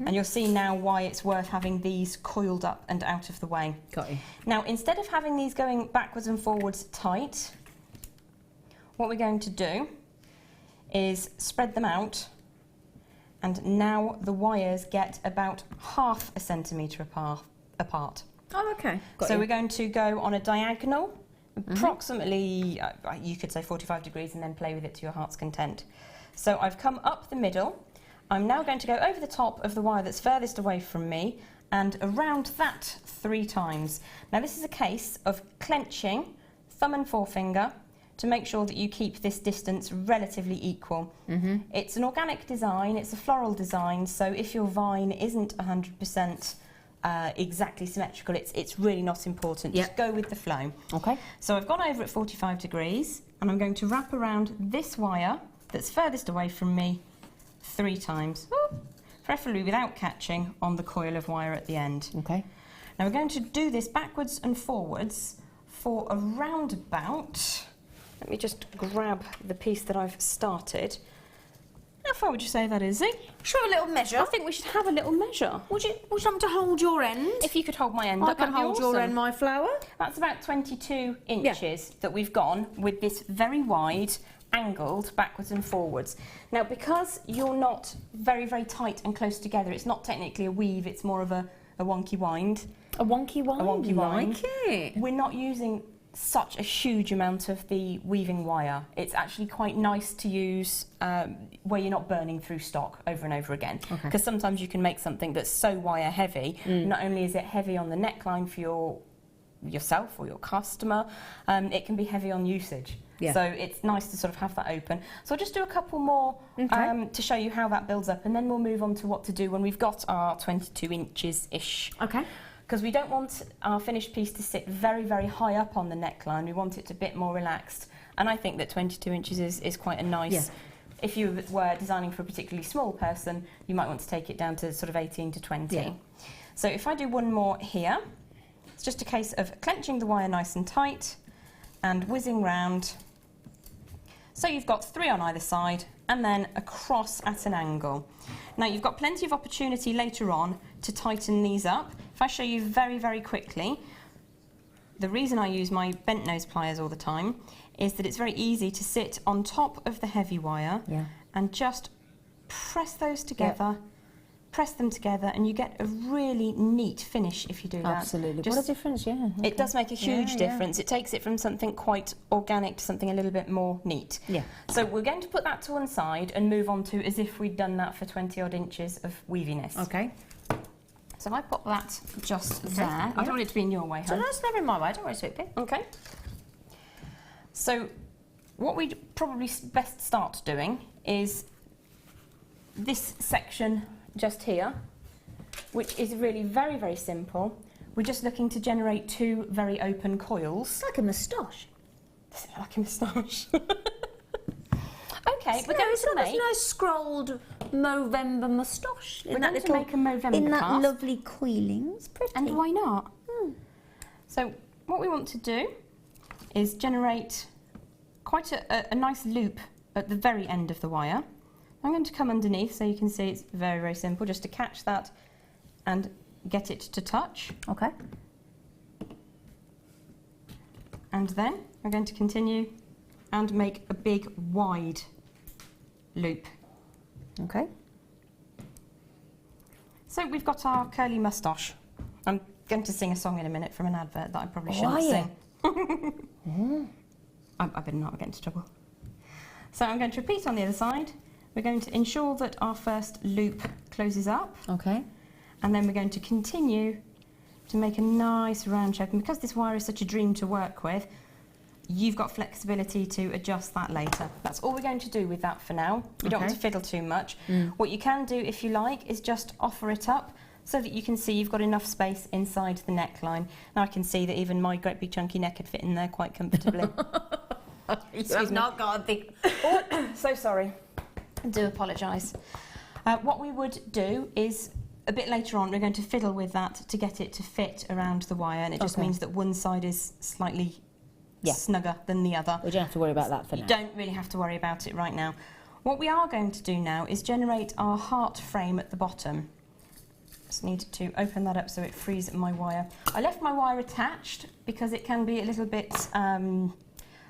And you'll see now why it's worth having these coiled up and out of the way. Got you. Now, instead of having these going backwards and forwards tight, what we're going to do is spread them out, and now the wires get about half a centimetre apart. Oh, okay. Got So you. we're going to go on a diagonal, approximately, you could say 45 degrees, and then play with it to your heart's content. So I've come up the middle. I'm now going to go over the top of the wire that's furthest away from me and around that 3 times. Now this is a case of clenching thumb and forefinger to make sure that you keep this distance relatively equal. It's an organic design, it's a floral design, so if your vine isn't 100% exactly symmetrical, it's really not important. Just go with the flow. Okay. So I've gone over at 45 degrees and I'm going to wrap around this wire that's furthest away from me 3 times, preferably without catching on the coil of wire at the end. Okay. Now we're going to do this backwards and forwards for around about, let me just grab the piece that I've started. How far would you say that is, Zee? Should we have a little measure? I think we should have a little measure. Would you want me to hold your end? If you could hold my end I up, can that'd be hold your awesome. end, my flower. That's about 22 inches that we've gone with this very wide, angled backwards and forwards. Now, because you're not very, very tight and close together, it's not technically a weave, it's more of a wonky wind. A wonky wind? A wonky wind. Like it. We're not using such a huge amount of the weaving wire. It's actually quite nice to use where you're not burning through stock over and over again. Because sometimes you can make something that's so wire heavy, not only is it heavy on the neckline for yourself or your customer, it can be heavy on usage. Yeah. So it's nice to sort of have that open. So I'll just do a couple more to show you how that builds up, and then we'll move on to what to do when we've got our 22 inches-ish. Okay. Because we don't want our finished piece to sit very, very high up on the neckline. We want it a bit more relaxed. And I think that 22 inches is quite a nice... If you were designing for a particularly small person, you might want to take it down to sort of 18 to 20. Yeah. So if I do one more here, it's just a case of clenching the wire nice and tight and whizzing round. So you've got 3 on either side and then across at an angle. Now you've got plenty of opportunity later on to tighten these up. If I show you very, very quickly, the reason I use my bent nose pliers all the time is that it's very easy to sit on top of the heavy wire and just press those together, press them together, and you get a really neat finish if you do that. Absolutely. Just, what a difference, It does make a huge difference. It takes it from something quite organic to something a little bit more neat. Yeah. So we're going to put that to one side and move on to as if we'd done that for 20 odd inches of weaviness. Okay. So I pop that just there. I don't want it to be in your way, So hun. no, it's never in my way. Don't worry, sweet pea. Okay. So what we'd probably best start doing is this section just here, which is really very, very simple. We're just looking to generate 2 very open coils. It's like a moustache. Does it look like a moustache? Okay, It's we're going to got make... a nice scrolled Movember moustache. We're going to make a Movember in that clasp. lovely coiling. It's pretty. And why not? So what we want to do is generate quite a nice loop at the very end of the wire. I'm going to come underneath so you can see it's very, very simple, just to catch that and get it to touch. Okay. And then we're going to continue and make a big wide loop. Okay. So we've got our curly moustache. I'm going to sing a song in a minute from an advert that I probably shouldn't are you? sing. I better not get into trouble. So I'm going to repeat on the other side. We're going to ensure that our first loop closes up. Okay. And then we're going to continue to make a nice round shape. And because this wire is such a dream to work with, you've got flexibility to adjust that later. That's all we're going to do with that for now. We don't want to fiddle too much. What you can do, if you like, is just offer it up so that you can see you've got enough space inside the neckline. Now I can see that even my great big chunky neck could fit in there quite comfortably. You have not got a big... Oh, so sorry. I do apologise. What we would do is, a bit later on, we're going to fiddle with that to get it to fit around the wire, and it just means that one side is slightly snugger than the other. We don't have to worry about that for now. You don't really have to worry about it right now. What we are going to do now is generate our heart frame at the bottom. Just need to open that up so it frees my wire. I left my wire attached because it can be a little bit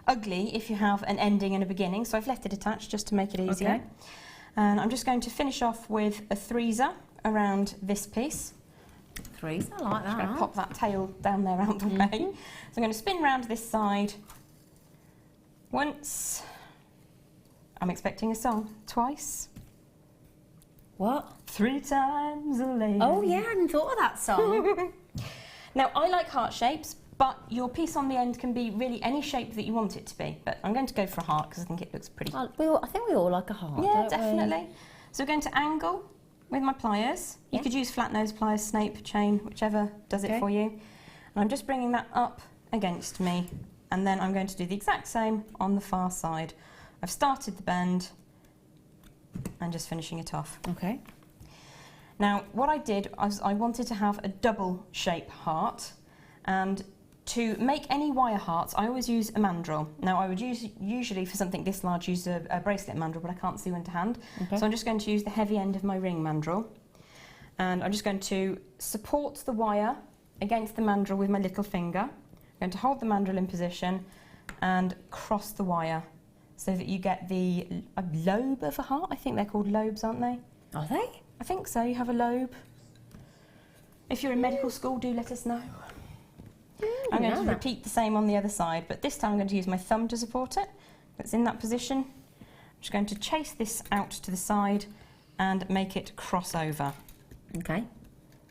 ugly if you have an ending and a beginning, so I've left it attached just to make it easier. Okay. And I'm just going to finish off with a threeser around this piece. Threes, I like that. I'm going to pop that tail down there out the way. So I'm going to spin round this side once. I'm expecting a song. Twice. What? 3 times a lady. Oh yeah, I hadn't thought of that song. Now, I like heart shapes, but your piece on the end can be really any shape that you want it to be. But I'm going to go for a heart because I think it looks pretty. I think we all like a heart. Yeah, definitely. So we're going to angle with my pliers. You could use flat nose pliers, snape, chain, whichever does it for you. And I'm just bringing that up against me, and then I'm going to do the exact same on the far side. I've started the bend and just finishing it off. Okay. Now, what I did was I wanted to have a double shape heart, and to make any wire hearts, I always use a mandrel. Now, I would usually, for something this large, use a bracelet mandrel, but I can't see one to hand. Okay. So I'm just going to use the heavy end of my ring mandrel, and I'm just going to support the wire against the mandrel with my little finger. I'm going to hold the mandrel in position and cross the wire so that you get the lobe of a heart. I think they're called lobes, aren't they? Are they? I think so. You have a lobe. If you're in medical school, do let us know. I'm going to repeat the same on the other side, but this time I'm going to use my thumb to support it. It's in that position. I'm just going to chase this out to the side and make it cross over. Okay.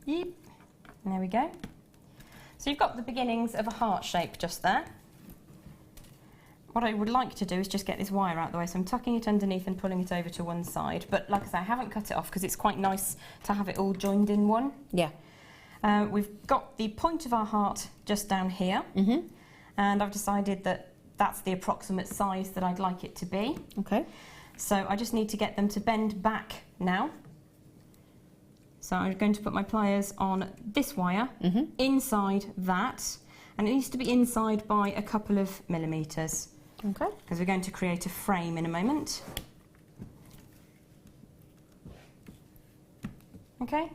Yep. And there we go. So you've got the beginnings of a heart shape just there. What I would like to do is just get this wire out of the way, so I'm tucking it underneath and pulling it over to one side. But like I say, I haven't cut it off because it's quite nice to have it all joined in one. Yeah. We've got the point of our heart just down here, and I've decided that that's the approximate size that I'd like it to be. Okay. So I just need to get them to bend back now. So I'm going to put my pliers on this wire, inside that, and it needs to be inside by a couple of millimetres. Okay. Because we're going to create a frame in a moment. Okay.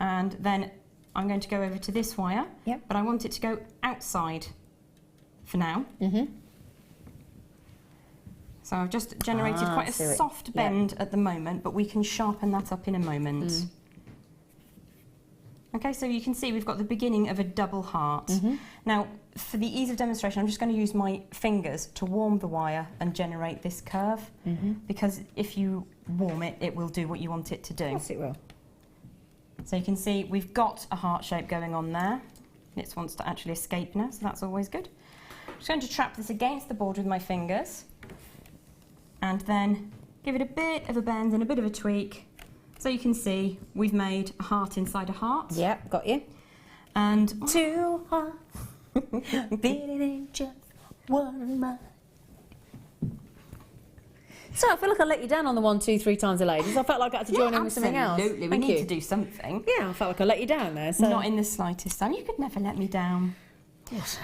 And then I'm going to go over to this wire, but I want it to go outside for now. So I've just generated quite a soft bend at the moment, but we can sharpen that up in a moment. Okay, so you can see we've got the beginning of a double heart. Now, for the ease of demonstration, I'm just going to use my fingers to warm the wire and generate this curve, because if you warm it, it will do what you want it to do. Yes, it will. So you can see we've got a heart shape going on there. It wants to actually escape now, so that's always good. I'm just going to trap this against the board with my fingers, and then give it a bit of a bend and a bit of a tweak. So you can see we've made a heart inside a heart. Yep, got you. And two hearts beating in just one mind. So I feel like I let you down on the 1, 2, 3 times a ladies. I felt like I had to join in with something else. Absolutely, we need to do something. Yeah, I felt like I let you down there. So. Not in the slightest, Sam. You could never let me down. Yes.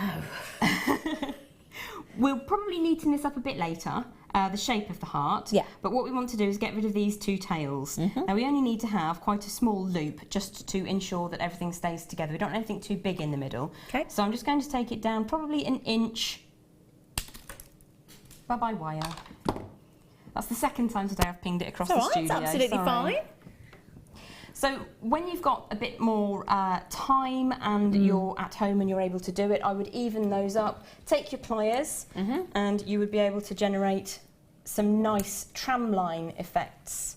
We'll probably neaten this up a bit later, the shape of the heart. Yeah. But what we want to do is get rid of these 2 tails. Now we only need to have quite a small loop just to ensure that everything stays together. We don't want anything too big in the middle. Okay. So I'm just going to take it down probably an inch. Bye-bye wire. That's the second time today I've pinged it across the studio. It's absolutely fine. So when you've got a bit more time and you're at home and you're able to do it, I would even those up. Take your pliers and you would be able to generate some nice tramline effects.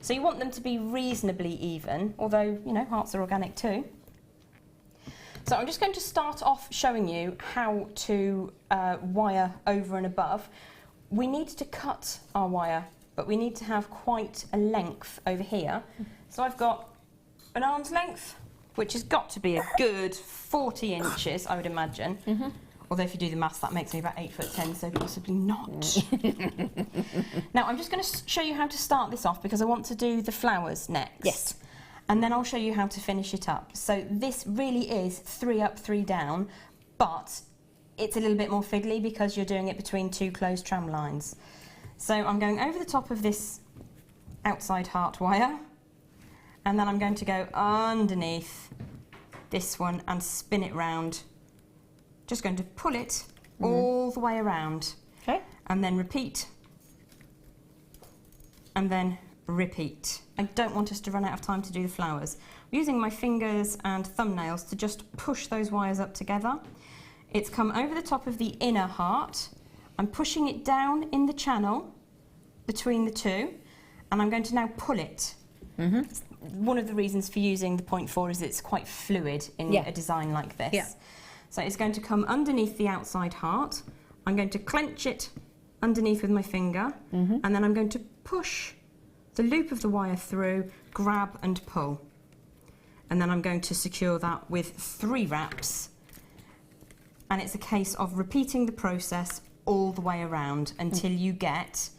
So you want them to be reasonably even, although, you know, hearts are organic too. So I'm just going to start off showing you how to wire over and above. We need to cut our wire, but we need to have quite a length over here. So I've got an arm's length, which has got to be a good 40 inches, I would imagine. Although if you do the maths, that makes me about 8'10", so possibly not. Now I'm just going to show you how to start this off because I want to do the flowers next. Yes. And then I'll show you how to finish it up. So this really is 3 up, 3 down, but it's a little bit more fiddly because you're doing it between 2 closed tram lines. So I'm going over the top of this outside heart wire, and then I'm going to go underneath this one and spin it round. Just going to pull it all the way around. Okay. And then repeat. And then repeat. I don't want us to run out of time to do the flowers. I'm using my fingers and thumbnails to just push those wires up together. It's come over the top of the inner heart. I'm pushing it down in the channel between the two, and I'm going to now pull it. One of the reasons for using the 0.4 is it's quite fluid in a design like this. Yeah. So it's going to come underneath the outside heart. I'm going to clench it underneath with my finger, and then I'm going to push the loop of the wire through, grab and pull. And then I'm going to secure that with 3 wraps. And it's a case of repeating the process all the way around until you get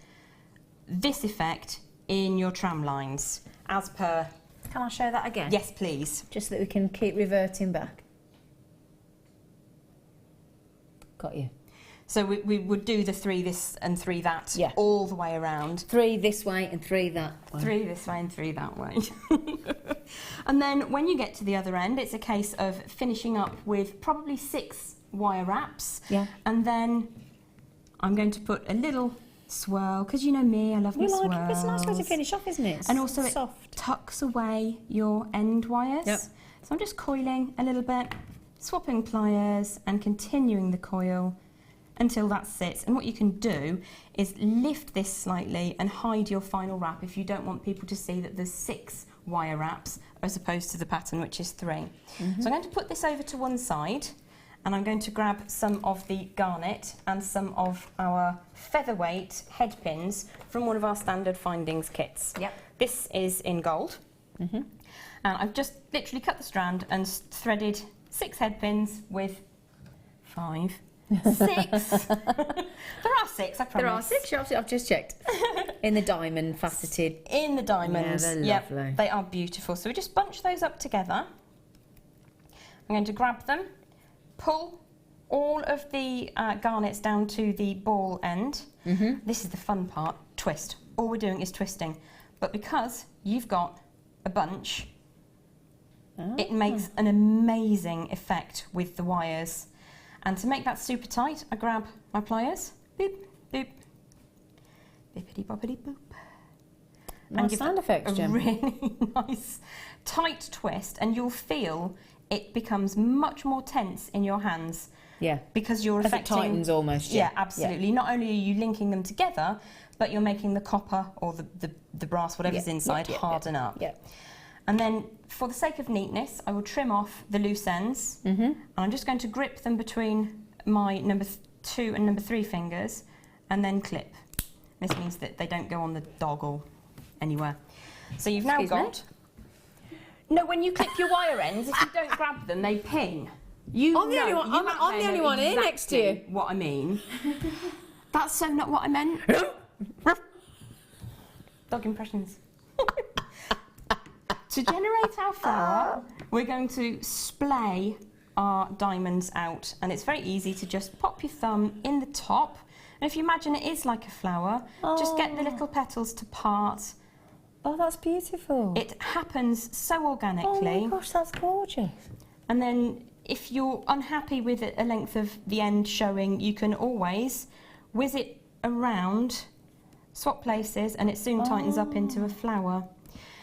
this effect in your tram lines, as per... Can I show that again? Yes, please. Just so that we can keep reverting back. Got you. So we would do the 3 this and 3 that all the way around. 3 this way and 3 that way. 3 this way and 3 that way. And then when you get to the other end, it's a case of finishing up with probably 6 wire wraps. Yeah. And then I'm going to put a little swirl, because you know me, I love my swirls. It. It's a nice way to finish off, isn't it? It's and also soft. It tucks away your end wires. Yep. So I'm just coiling a little bit, swapping pliers and continuing the coil until that sits. And what you can do is lift this slightly and hide your final wrap if you don't want people to see that there's 6 wire wraps as opposed to the pattern, which is 3. So I'm going to put this over to one side, and I'm going to grab some of the garnet and some of our featherweight head pins from one of our standard findings kits. Yep. This is in gold. And I've just literally cut the strand and threaded 6 head pins with 5. 6. There are 6, I promise. There are 6, I've just checked. In the diamond faceted. In the diamonds. Yeah, they're lovely. They are beautiful. So we just bunch those up together. I'm going to grab them, pull all of the garnets down to the ball end. This is the fun part, twist. All we're doing is twisting. But because you've got a bunch, it makes an amazing effect with the wires. And to make that super tight, I grab my pliers, boop, boop, bippity boppity boop. Nice sound effects, Jem. Really nice tight twist, and you'll feel it becomes much more tense in your hands. Yeah. Because you're affecting... It tightens almost, yeah. Absolutely. Not only are you linking them together, but you're making the copper or the brass, whatever's inside, harden up. Yeah. And then, for the sake of neatness, I will trim off the loose ends. And I'm just going to grip them between my number 2 and number 3 fingers, and then clip. This means that they don't go on the dog or anywhere. So you've now got... No, when you clip your wire ends, if you don't grab them, they ping. I'm the only one, I'm the only one here next to you. What I mean. That's so not what I meant. Dog impressions. To generate our flower, we're going to splay our diamonds out, and it's very easy to just pop your thumb in the top, and if you imagine it is like a flower, just get the little petals to part. Oh, that's beautiful. It happens so organically. Oh my gosh, that's gorgeous. And then if you're unhappy with a length of the end showing, you can always whiz it around, swap places, and it soon tightens up into a flower.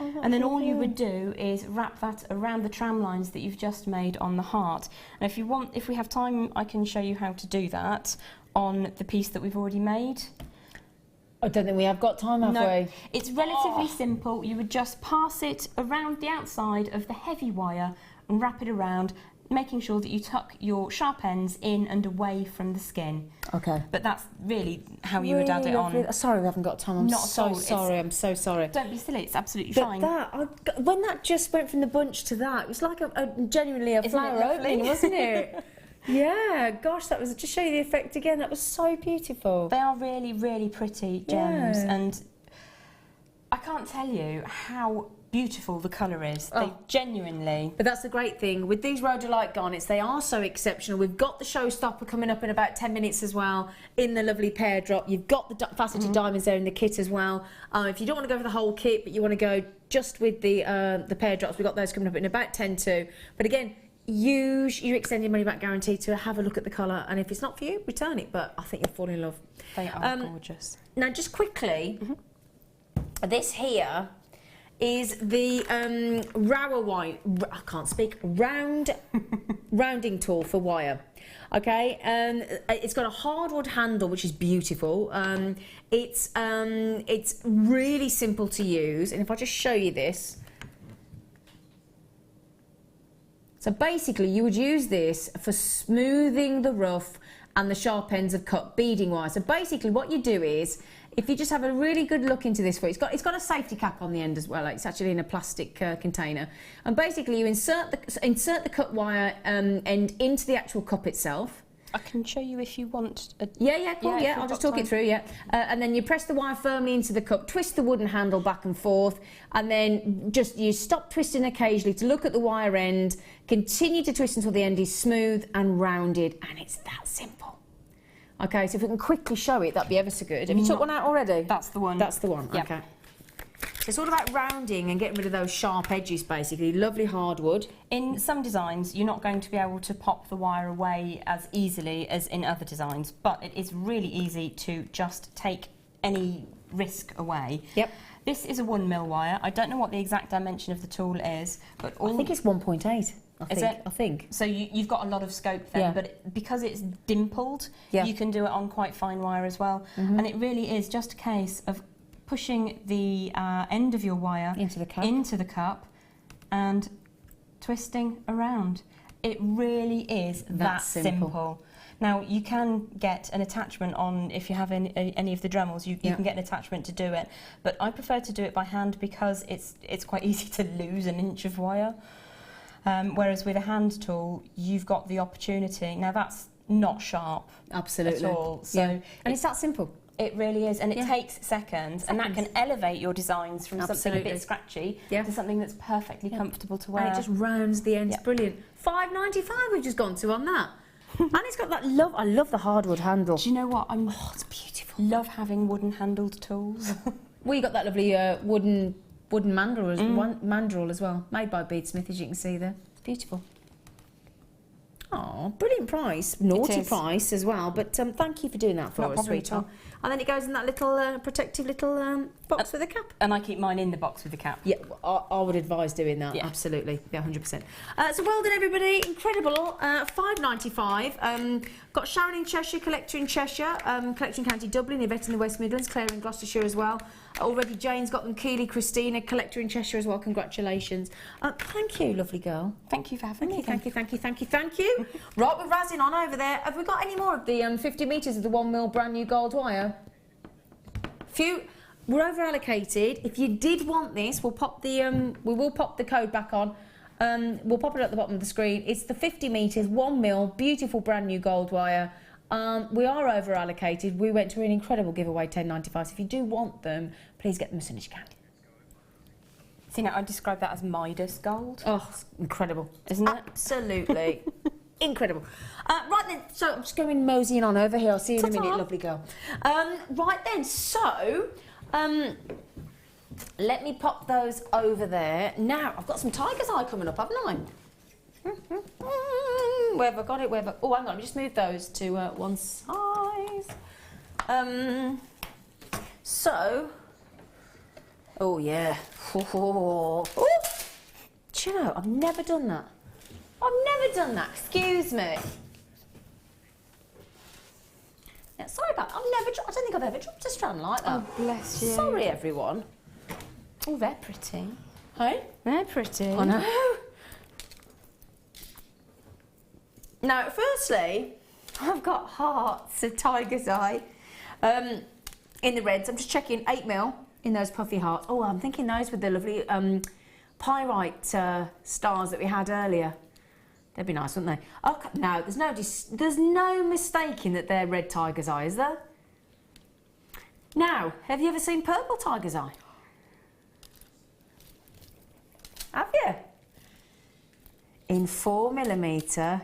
And then all you would do is wrap that around the tram lines that you've just made on the heart. And if you want, if we have time, I can show you how to do that on the piece that we've already made. I don't think we have got time, have we? It's relatively simple. You would just pass it around the outside of the heavy wire and wrap it around, making sure that you tuck your sharp ends in and away from the skin. Okay. But that's really how you would add it on. Sorry, we haven't got time. I'm so sorry. I'm so sorry. Don't be silly. It's absolutely but fine. When that just went from the bunch to that, it was like genuinely a flower opening, wasn't it? Yeah, gosh, that was, just show you the effect again, that was so beautiful. They are really, really pretty gems, Yeah. and I can't tell you how beautiful the colour is. They genuinely... But that's the great thing. With these Rhodolite garnets, they are so exceptional. We've got the showstopper coming up in about 10 minutes as well, in the lovely Peridot. You've got the faceted diamonds there in the kit as well. If you don't want to go for the whole kit, but you want to go just with the Peridots, we've got those coming up in about 10 too. But again, use your extended money back guarantee to have a look at the colour, and if it's not for you, return it, but I think you'll fall in love. They are gorgeous. Now, just quickly, this here is the rounding tool for wire. Okay, it's got a hardwood handle, which is beautiful. It's really simple to use, and if I just show you this. So basically, you would use this for smoothing the rough and the sharp ends of cut beading wire. So basically, what you do is, if you just have a really good look into this, it's got a safety cap on the end as well. It's actually in a plastic container, and basically you insert the cut wire end into the actual cup itself. I can show you if you want. Yeah, cool. Yeah, I'll just talk it through. Yeah, and then you press the wire firmly into the cup, twist the wooden handle back and forth, and then you stop twisting occasionally to look at the wire end. Continue to twist until the end is smooth and rounded, and it's that simple. Okay, so if we can quickly show it, that'd be ever so good. Have you took one out already? That's the one. That's the one. Yep. Okay. So it's all about rounding and getting rid of those sharp edges, basically. Lovely hardwood. In some designs, you're not going to be able to pop the wire away as easily as in other designs, but it is really easy to just take any risk away. Yep. This is a 1mm wire. I don't know what the exact dimension of the tool is, but I think it's 1.8. I think. So you've got a lot of scope then, but because it's dimpled, you can do it on quite fine wire as well. And it really is just a case of pushing the end of your wire into the cup and twisting around. It really is that simple. Now, you can get an attachment on, if you have any of the Dremels, you can get an attachment to do it, but I prefer to do it by hand because it's quite easy to lose an inch of wire. Whereas with a hand tool, you've got the opportunity. Now, that's not sharp at all. So and it's that simple. It really is, and it takes seconds, and that can elevate your designs from something a bit scratchy to something that's perfectly comfortable to wear. And it just rounds the ends. Brilliant. $5.95 we've just gone to on that. And it's got that I love the hardwood handle. Do you know what? It's beautiful. Love having wooden handled tools. Well, you got that lovely wooden mandrel as well, made by Beadsmith, as you can see there. It's beautiful. Oh, brilliant price, naughty price as well. But thank you for doing that for us, sweetheart. And then it goes in that little protective little box with a cap. And I keep mine in the box with the cap. Yeah, I would advise doing that. Yeah. Absolutely, yeah, 100%. So well done, everybody. Incredible. $5.95. Got Sharon in Cheshire, Collector in Cheshire, Collector in County Dublin, Yvette in the West Midlands, Claire in Gloucestershire as well. Already Jane's got them, Keeley, Christina, Collector in Cheshire as well. Congratulations. Thank you, lovely girl. Thank you for having me. Thank you. Right, we're razzing on over there. Have we got any more of the 50 metres of the 1mm brand new gold wire? We're over allocated. If you did want this, we will pop the code back on. We'll pop it at the bottom of the screen. It's the 50 metres, 1mm, beautiful brand new gold wire. We are over allocated. We went to an incredible giveaway, $10.95. So if you do want them, please get them as soon as you can. See, now I describe that as Midas gold. Oh, it's incredible, isn't it? Absolutely. Incredible. Right then, so I'm just going moseying on over here. I'll see you in a minute, lovely girl. Right then, so let me pop those over there. Now, I've got some tiger's eye coming up, haven't I? Where have I got it? Oh, hang on, let me just move those to one size. Oh yeah. Oh. Do you know, I've never done that. Excuse me. Yeah, sorry about that. I don't think I've ever dropped a strand like that. Oh, bless you. Sorry, everyone. Oh, they're pretty. Hey? They're pretty. I know. Now, firstly, I've got hearts of tiger's eye in the reds. I'm just checking 8mm in those puffy hearts. Oh, I'm thinking those with the lovely pyrite stars that we had earlier. They'd be nice, wouldn't they? Okay, no, there's no mistaking that they're red tiger's eye, is there? Now, have you ever seen purple tiger's eye? Have you? In 4mm,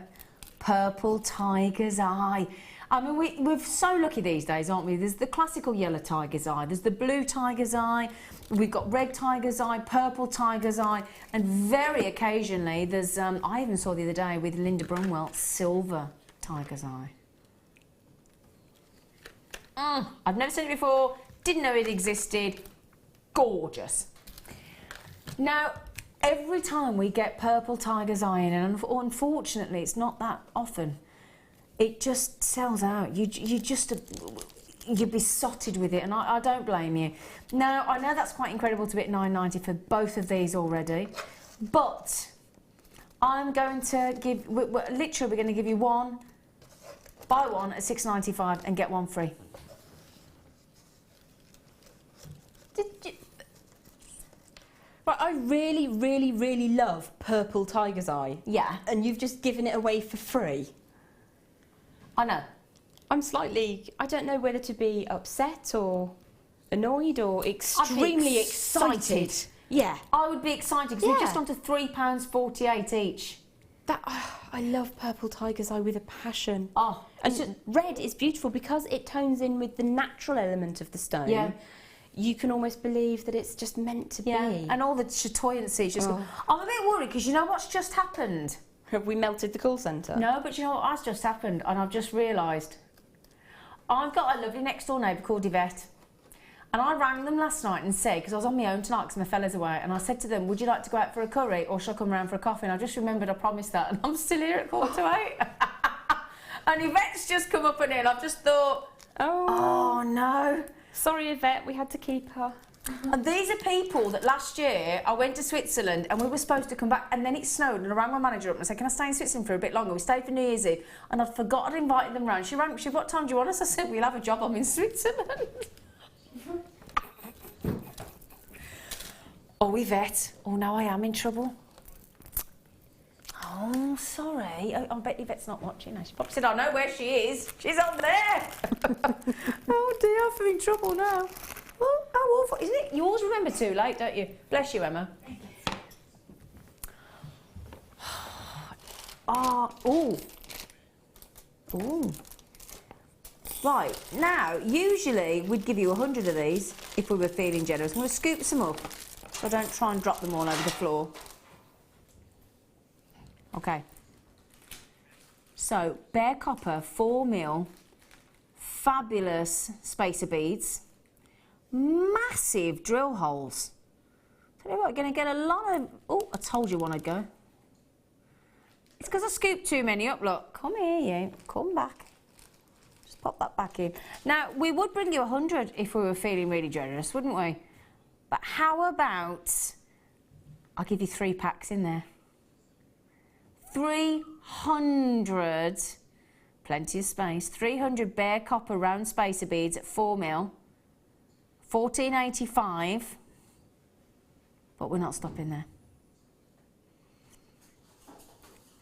purple tiger's eye. I mean, we're so lucky these days, aren't we? There's the classical yellow tiger's eye, there's the blue tiger's eye, we've got red tiger's eye, purple tiger's eye, and very occasionally there's, I even saw the other day with Linda Brunwell, silver tiger's eye. I've never seen it before, didn't know it existed, gorgeous. Now, every time we get purple tiger's eye in, and unfortunately it's not that often, it just sells out. You'd be sotted with it, and I don't blame you. Now, I know that's quite incredible to be at $9.90 for both of these already, but I'm going to give, literally we're going to give you one, buy one at $6.95 and get one free. Right, I really, really, really love purple tiger's eye. Yeah. And you've just given it away for free. I know. I'm slightly, I don't know whether to be upset or annoyed or extremely excited. Yeah. I would be excited because we're just on to £3.48 each. I love purple tiger's eye with a passion. Oh. And red is beautiful because it tones in with the natural element of the stone. Yeah. You can almost believe that it's just meant to be. And all the chatoyancy is just... I'm a bit worried because you know what's just happened? Have we melted the call centre? No, but you know what has just happened, and I've just realised. I've got a lovely next door neighbour called Yvette, and I rang them last night and said, because I was on my own tonight because my fella's away, and I said to them, would you like to go out for a curry or shall I come round for a coffee? And I just remembered I promised that, and I'm still here at 7:45. And Yvette's just come up and in. I've just thought, oh no. Sorry, Yvette, we had to keep her. And these are people that last year I went to Switzerland and we were supposed to come back, and then it snowed, and I rang my manager up and I said, can I stay in Switzerland for a bit longer? We stayed for New Year's Eve, and I'd forgotten I'd invited them round. She rang me, she said, what time do you want us? I said, we'll have a job, I'm in Switzerland. Oh, Yvette. Oh, now I am in trouble. Oh, sorry. I bet Yvette's not watching now. She probably said, I know where she is. She's on there. Oh dear, I'm in trouble now. Well, how awful. Isn't it? You always remember too late, don't you? Bless you, Emma. Oh. Right, now, usually we'd give you 100 of these if we were feeling generous. I'm going to scoop some up so I don't try and drop them all over the floor. Okay. So, bare copper, 4mm, fabulous spacer beads, massive drill holes. Tell you what, you're going to get a lot of... Oh, I told you one I'd go. It's because I scooped too many up, look. Come here, you. Come back. Just pop that back in. Now, we would bring you 100 if we were feeling really generous, wouldn't we? But how about... I'll give you 3 packs in there. 300, plenty of space, 300 bare copper round spacer beads at 4mm, $14.85, but we're not stopping there.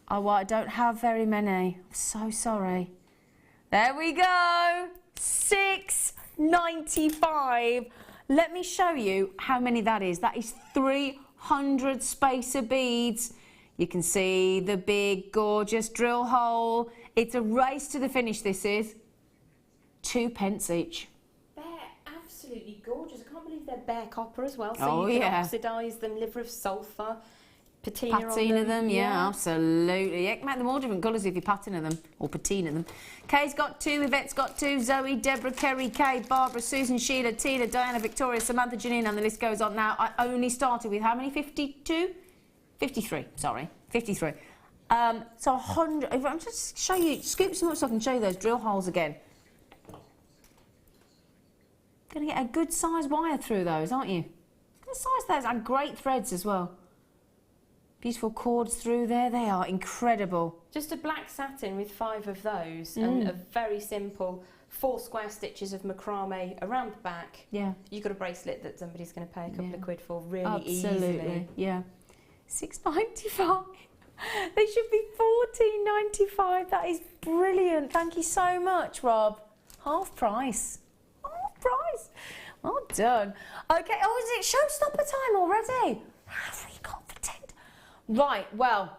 Oh, well, I don't have very many. I'm so sorry. There we go, $6.95. Let me show you how many that is. That is 300 spacer beads. You can see the big, gorgeous drill hole. It's a race to the finish, this is. 2p each. They're absolutely gorgeous. I can't believe they're bare copper as well. So oh, you can oxidise them, liver of sulphur, patina them. Yeah, absolutely. You can make them all different colours if you patina them, or patina them. Kay's got 2, Yvette's got 2, Zoe, Deborah, Kerry, Kay, Barbara, Susan, Sheila, Tina, Diana, Victoria, Samantha, Janine, and the list goes on. Now, I only started with how many? 52? 53, sorry, 53. So 100, if I'm just show you, scoop some up so I can show you those drill holes again. Gonna get a good size wire through those, aren't you? Good size those, and great threads as well. Beautiful cords through there, they are incredible. Just a black satin with 5 of those, and a very simple 4 square stitches of macrame around the back. Yeah. You've got a bracelet that somebody's going to pay a couple of quid for really easily. Yeah. $6.95. They should be $14.95. That is brilliant. Thank you so much, Rob. Half price. Half price. Well done. Okay. Oh, is it showstopper time already? Have we got the tent? Right. Well,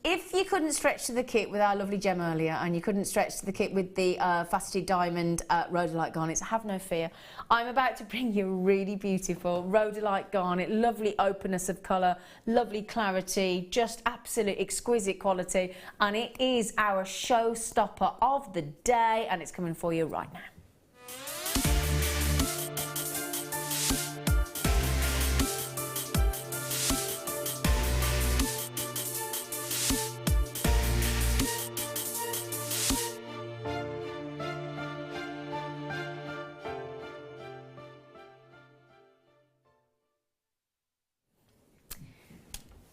if you couldn't stretch to the kit with our lovely gem earlier, and you couldn't stretch to the kit with the faceted diamond rhodolite garnets, have no fear. I'm about to bring you a really beautiful rhodolite garnet, lovely openness of colour, lovely clarity, just absolute exquisite quality, and it is our showstopper of the day, and it's coming for you right now.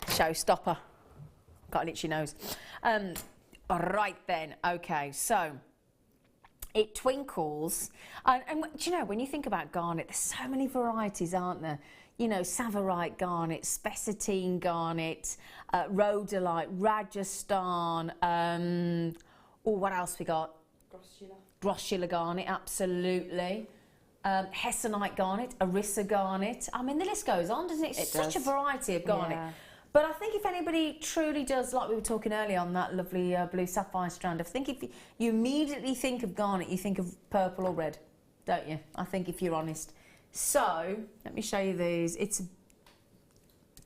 Showstopper. Got an itchy nose. Right then, okay, so it twinkles. And do you know, when you think about garnet, there's so many varieties, aren't there? You know, Savorite garnet, spessartine garnet, rhodolite, Rajasthan, what else we got? Drusy garnet, absolutely. Hessonite garnet, Arissa garnet. I mean, the list goes on, doesn't it? It's such a variety of garnet. Yeah. But I think if anybody truly does, like we were talking earlier on that lovely blue sapphire strand, I think if you immediately think of garnet, you think of purple or red, don't you? I think if you're honest. So, let me show you these. It's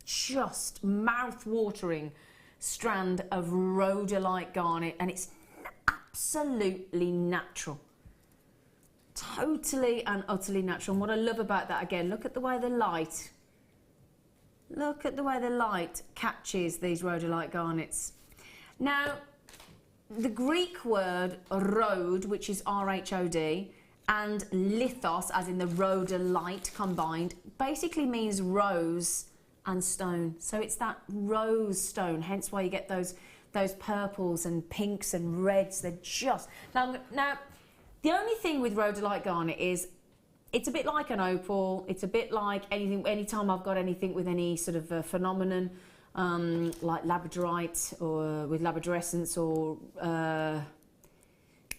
just mouth-watering strand of rhodolite garnet, and it's absolutely natural. Totally and utterly natural. And what I love about that, again, look at the way the light catches these rhodolite garnets. Now, the Greek word rhode, which is R-H-O-D, and lithos, as in the rhodolite combined, basically means rose and stone. So it's that rose stone, hence why you get those purples and pinks and reds. They're just... Now, the only thing with rhodolite garnet is it's a bit like an opal. It's a bit like anything. Anytime I've got anything with any sort of phenomenon, like labradorite or with labradorescence or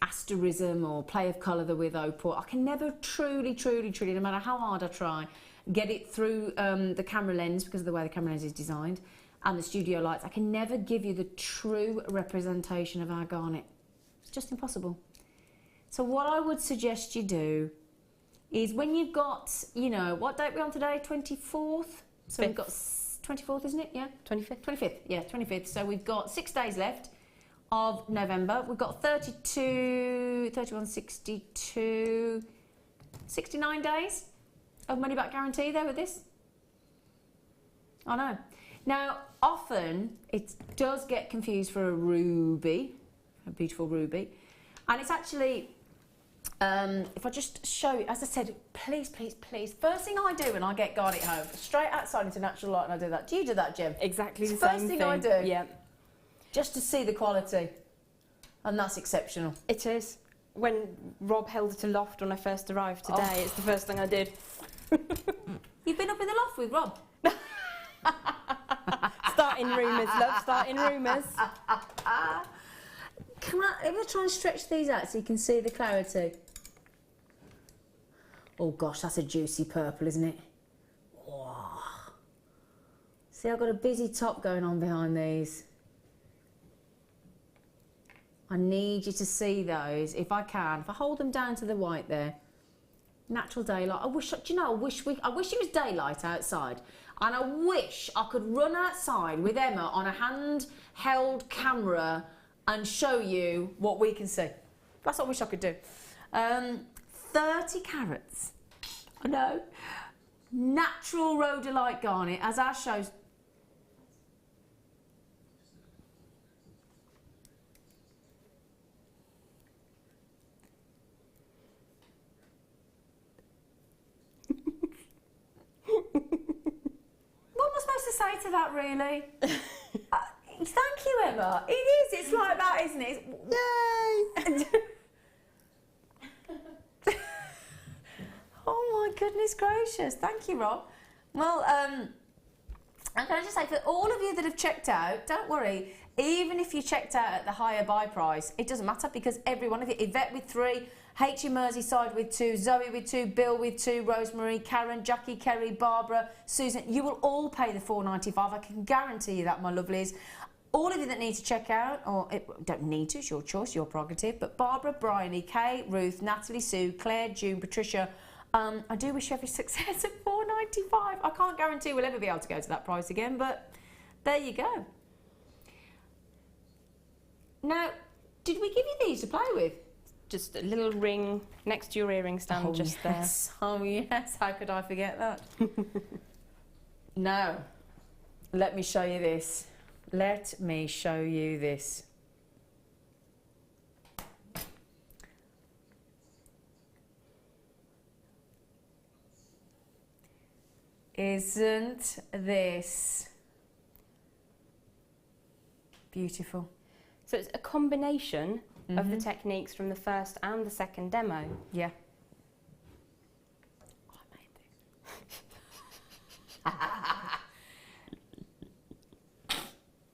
asterism or play of colour with opal, I can never truly, no matter how hard I try, get it through the camera lens because of the way the camera lens is designed and the studio lights. I can never give you the true representation of our garnet. It's just impossible. So what I would suggest you do is when you've got, you know, what date are we on today? 24th? So we've got 24th, isn't it? Yeah? 25th. 25th, yeah, 25th. So we've got 6 days left of November. We've got 32, 31, 62, 69 days of money back guarantee there with this. I know. Now, often it does get confused for a ruby, a beautiful ruby. And it's actually, if I just show you, as I said, please, first thing I do when I get garnet home, straight outside into natural light and I do that. Do you do that, Jim? Exactly the same thing. First thing I do. Yeah. Just to see the quality. And that's exceptional. It is. When Rob held it aloft when I first arrived today, it's the first thing I did. You've been up in the loft with Rob? Starting rumours, love, starting rumours. Can I ever try and stretch these out so you can see the clarity? Oh gosh, that's a juicy purple, isn't it? Wow. See, I've got a busy top going on behind these. I need you to see those, if I can. If I hold them down to the white there. Natural daylight. I wish, do you know, I wish it was daylight outside. And I wish I could run outside with Emma on a handheld camera and show you what we can see. That's what I wish I could do. 30 carats. I know. Natural rhodolite garnet, as our shows. What am I supposed to say to that, really? Thank you, Emma. It is. It's like that, isn't it? Yay! Oh my goodness gracious! Thank you, Rob. Well, And can I just say, for all of you that have checked out, don't worry, even if you checked out at the higher buy price, it doesn't matter because every one of you, Yvette with 3, H in Merseyside with 2, Zoe with 2, Bill with 2, Rosemary, Karen, Jackie, Kerry, Barbara, Susan, you will all pay the $4.95. I can guarantee you that, my lovelies. All of you that need to check out, or don't need to, it's your choice, your prerogative, but Barbara, Bryony, Kay, Ruth, Natalie, Sue, Claire, June, Patricia, I do wish you every success at $4.95. I can't guarantee we'll ever be able to go to that price again, but there you go. Now, did we give you these to play with? Just a little ring next to your earring stand, there. Oh yes, how could I forget that? Now, let me show you this. Let me show you this. Isn't this beautiful? So it's a combination of the techniques from the first and the second demo. Yeah. I made this.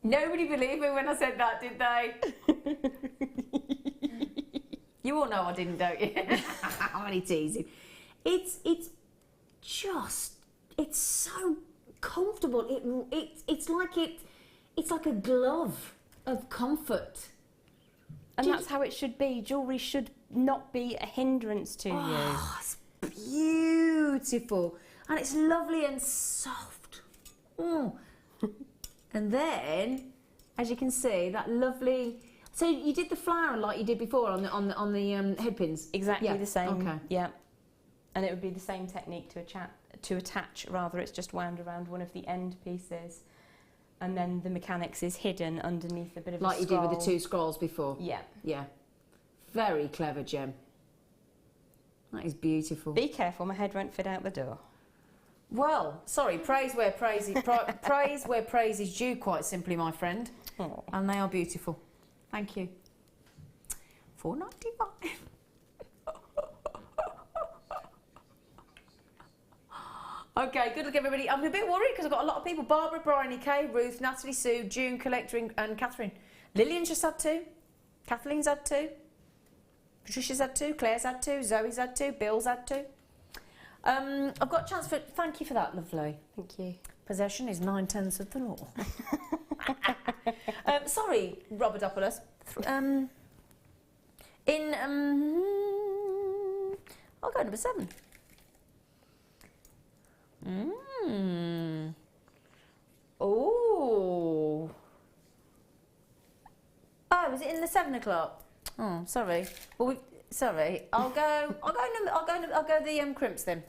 Nobody believed me when I said that, did they? You all know I didn't, don't you? I'm only teasing. It's so comfortable. It's like a glove of comfort. And that's how it should be. Jewellery should not be a hindrance to you. It's beautiful. And it's lovely and soft. Oh. And then, as you can see, that lovely... So you did the flower like you did before on the headpins? Exactly the same. Okay. Yeah. And it would be the same technique to attach, rather. It's just wound around one of the end pieces. And then the mechanics is hidden underneath a bit of a scroll. Like you did with the 2 scrolls before? Yeah. Yeah. Very clever, Gem. That is beautiful. Be careful, my head won't fit out the door. Well, sorry, praise where praise is, praise where praise is due, quite simply, my friend. Oh. And they are beautiful. Thank you. $4.95. Okay, good luck everybody. I'm a bit worried because I've got a lot of people. Barbara, Bryony, Kay, Ruth, Natalie, Sue, June, Collector and Catherine. Lillian's just had 2. Kathleen's had 2. Patricia's had 2. Claire's had 2. Zoe's had 2. Bill's had 2. I've got a chance for... Thank you for that, lovely. Thank you. Possession is 9/10 of the law. Sorry, Robert-opoulos. I'll go number 7. Oh. Oh, is it in the 7 o'clock? Oh, sorry. Well, sorry. I'll go the crimps then.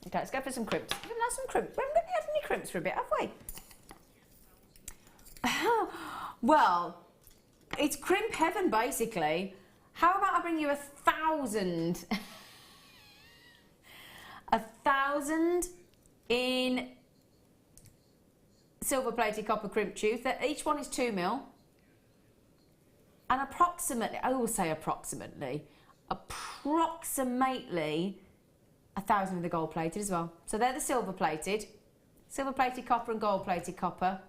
Okay, let's go for some crimps. We haven't had some crimps. We haven't had any crimps for a bit, have we? Well, it's crimp heaven basically. How about I bring you 1,000? 1,000 in silver-plated copper crimp tooth. Each one is 2 mil. And approximately, I will say approximately 1,000 of the gold-plated as well. So they're the silver-plated copper and gold-plated copper.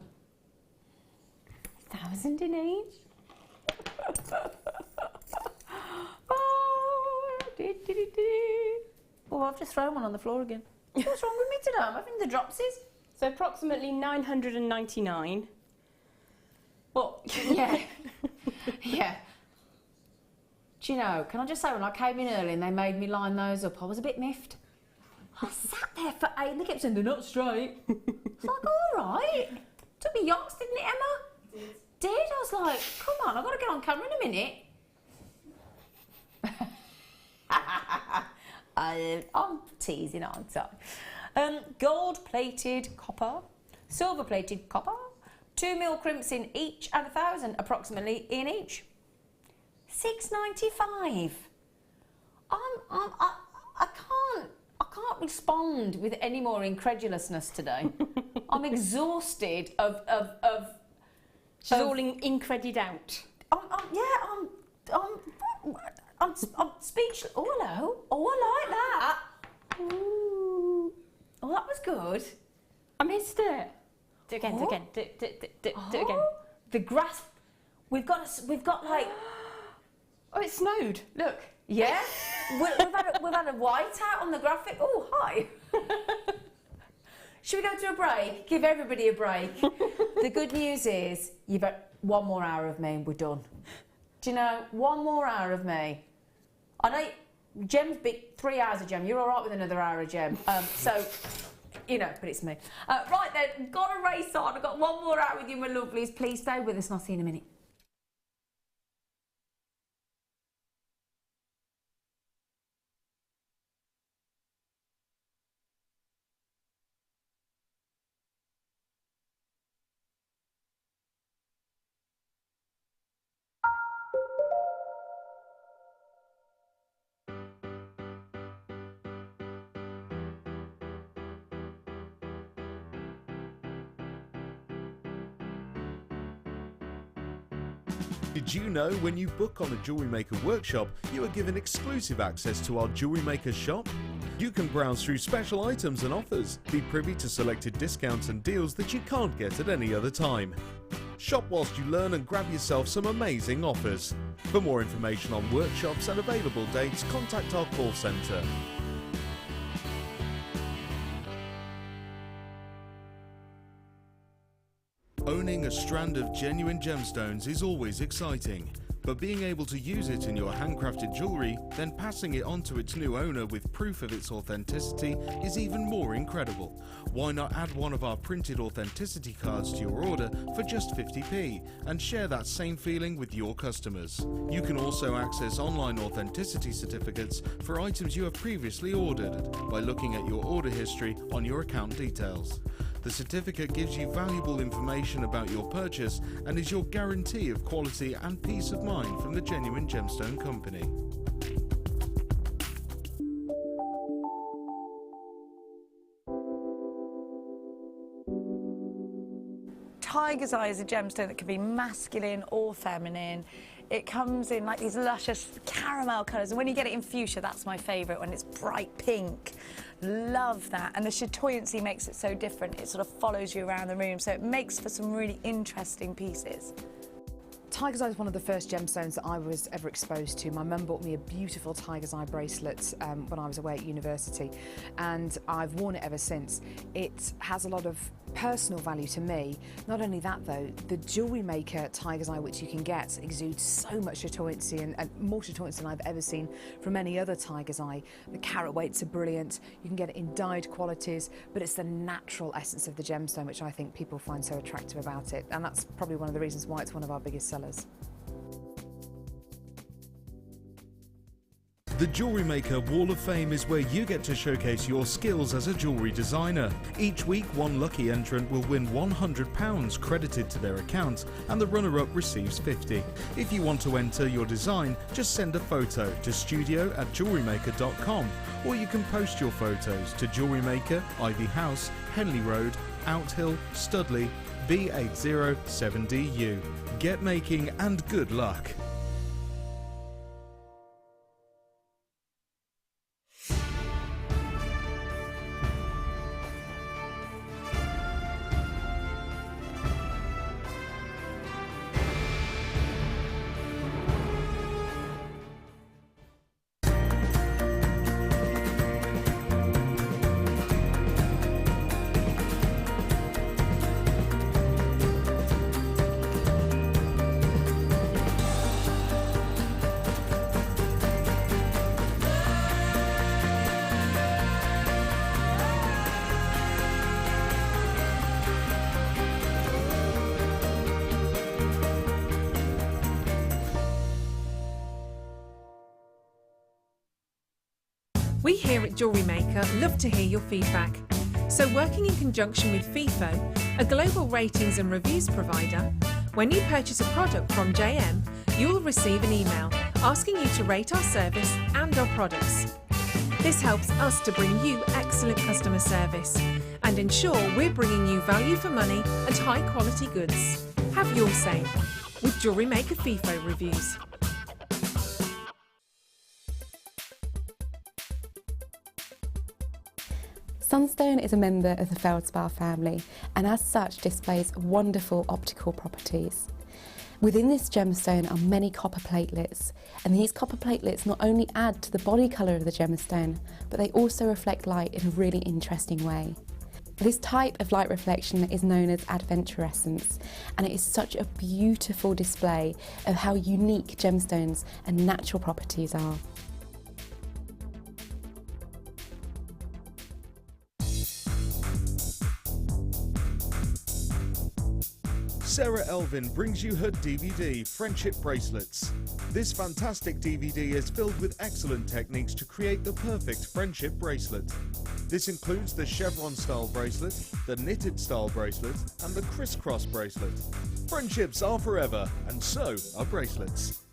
1,000 in each. Oh, I've just thrown one on the floor again. What's wrong with me today? I'm having the dropsies. So approximately 999. Well, yeah. Yeah. Do you know, can I just say, when I came in early and they made me line those up, I was a bit miffed. I sat there for 8 and they kept saying, they're not straight. It's like, all right. Took me yonks, didn't it, Emma? Did. I was like, come on, I've got to get on camera in a minute. I'm teasing, aren't I? Gold-plated copper, silver-plated copper, 2 mil crimps in each and 1,000 approximately in each. $6.95. I can't respond with any more incredulousness today. I'm exhausted of She's all incredid out. I'm speechless. Oh, hello. Oh, I like that. Ooh. Oh, that was good. I missed it. Do it again, do it again, do it again. The grass, we've got like... Oh, it snowed, look. Yeah, we've had a whiteout on the graphic. Oh, hi. Should we go to a break? Give everybody a break. The good news is you've got 1 more hour of me and we're done. Do you know, 1 more hour of me. I know Gem's big, 3 hours of Gem. You're all right with another hour of Gem. So, you know, but it's me. Right then, got to race on. I've got 1 more hour with you, my lovelies. Please stay with us and I'll see you in a minute. Did you know when you book on a Jewellery Maker workshop, you are given exclusive access to our Jewellery Maker shop? You can browse through special items and offers, be privy to selected discounts and deals that you can't get at any other time. Shop whilst you learn and grab yourself some amazing offers. For more information on workshops and available dates, contact our call centre. Owning a strand of genuine gemstones is always exciting, but being able to use it in your handcrafted jewellery, then passing it on to its new owner with proof of its authenticity is even more incredible. Why not add one of our printed authenticity cards to your order for just 50p and share that same feeling with your customers? You can also access online authenticity certificates for items you have previously ordered by looking at your order history on your account details. The certificate gives you valuable information about your purchase and is your guarantee of quality and peace of mind from the Genuine Gemstone Company. Tiger's Eye is a gemstone that can be masculine or feminine. It comes in like these luscious caramel colours, and when you get it in fuchsia, that's my favourite, when it's bright pink. Love that, and the chatoyancy makes it so different. It sort of follows you around the room, so it makes for some really interesting pieces. Tiger's Eye is one of the first gemstones that I was ever exposed to. My mum bought me a beautiful Tiger's Eye bracelet when I was away at university, and I've worn it ever since. It has a lot of personal value to me. Not only that though, the Jewellery Maker Tiger's Eye, which you can get, exudes so much chatoyancy and more chatoyancy than I've ever seen from any other Tiger's Eye. The carat weights are brilliant, you can get it in dyed qualities, but it's the natural essence of the gemstone which I think people find so attractive about it, and that's probably one of the reasons why it's one of our biggest sellers. The Jewellery Maker Wall of Fame is where you get to showcase your skills as a jewellery designer. Each week, one lucky entrant will win £100 credited to their account, and the runner-up receives £50. If you want to enter your design, just send a photo to studio@jewellerymaker.com, or you can post your photos to Jewellery Maker, Ivy House, Henley Road, Outhill, Studley, B807DU. Get making and good luck. We here at Jewellery Maker love to hear your feedback. So working in conjunction with FIFO, a global ratings and reviews provider, when you purchase a product from JM, you will receive an email asking you to rate our service and our products. This helps us to bring you excellent customer service and ensure we're bringing you value for money and high quality goods. Have your say with Jewellery Maker FIFO reviews. Sunstone is a member of the feldspar family and as such displays wonderful optical properties. Within this gemstone are many copper platelets, and these copper platelets not only add to the body colour of the gemstone, but they also reflect light in a really interesting way. This type of light reflection is known as adventurescence, and it is such a beautiful display of how unique gemstones and natural properties are. Sarah Elvin brings you her DVD, Friendship Bracelets. This fantastic DVD is filled with excellent techniques to create the perfect friendship bracelet. This includes the chevron style bracelet, the knitted style bracelet, and the crisscross bracelet. Friendships are forever, and so are bracelets.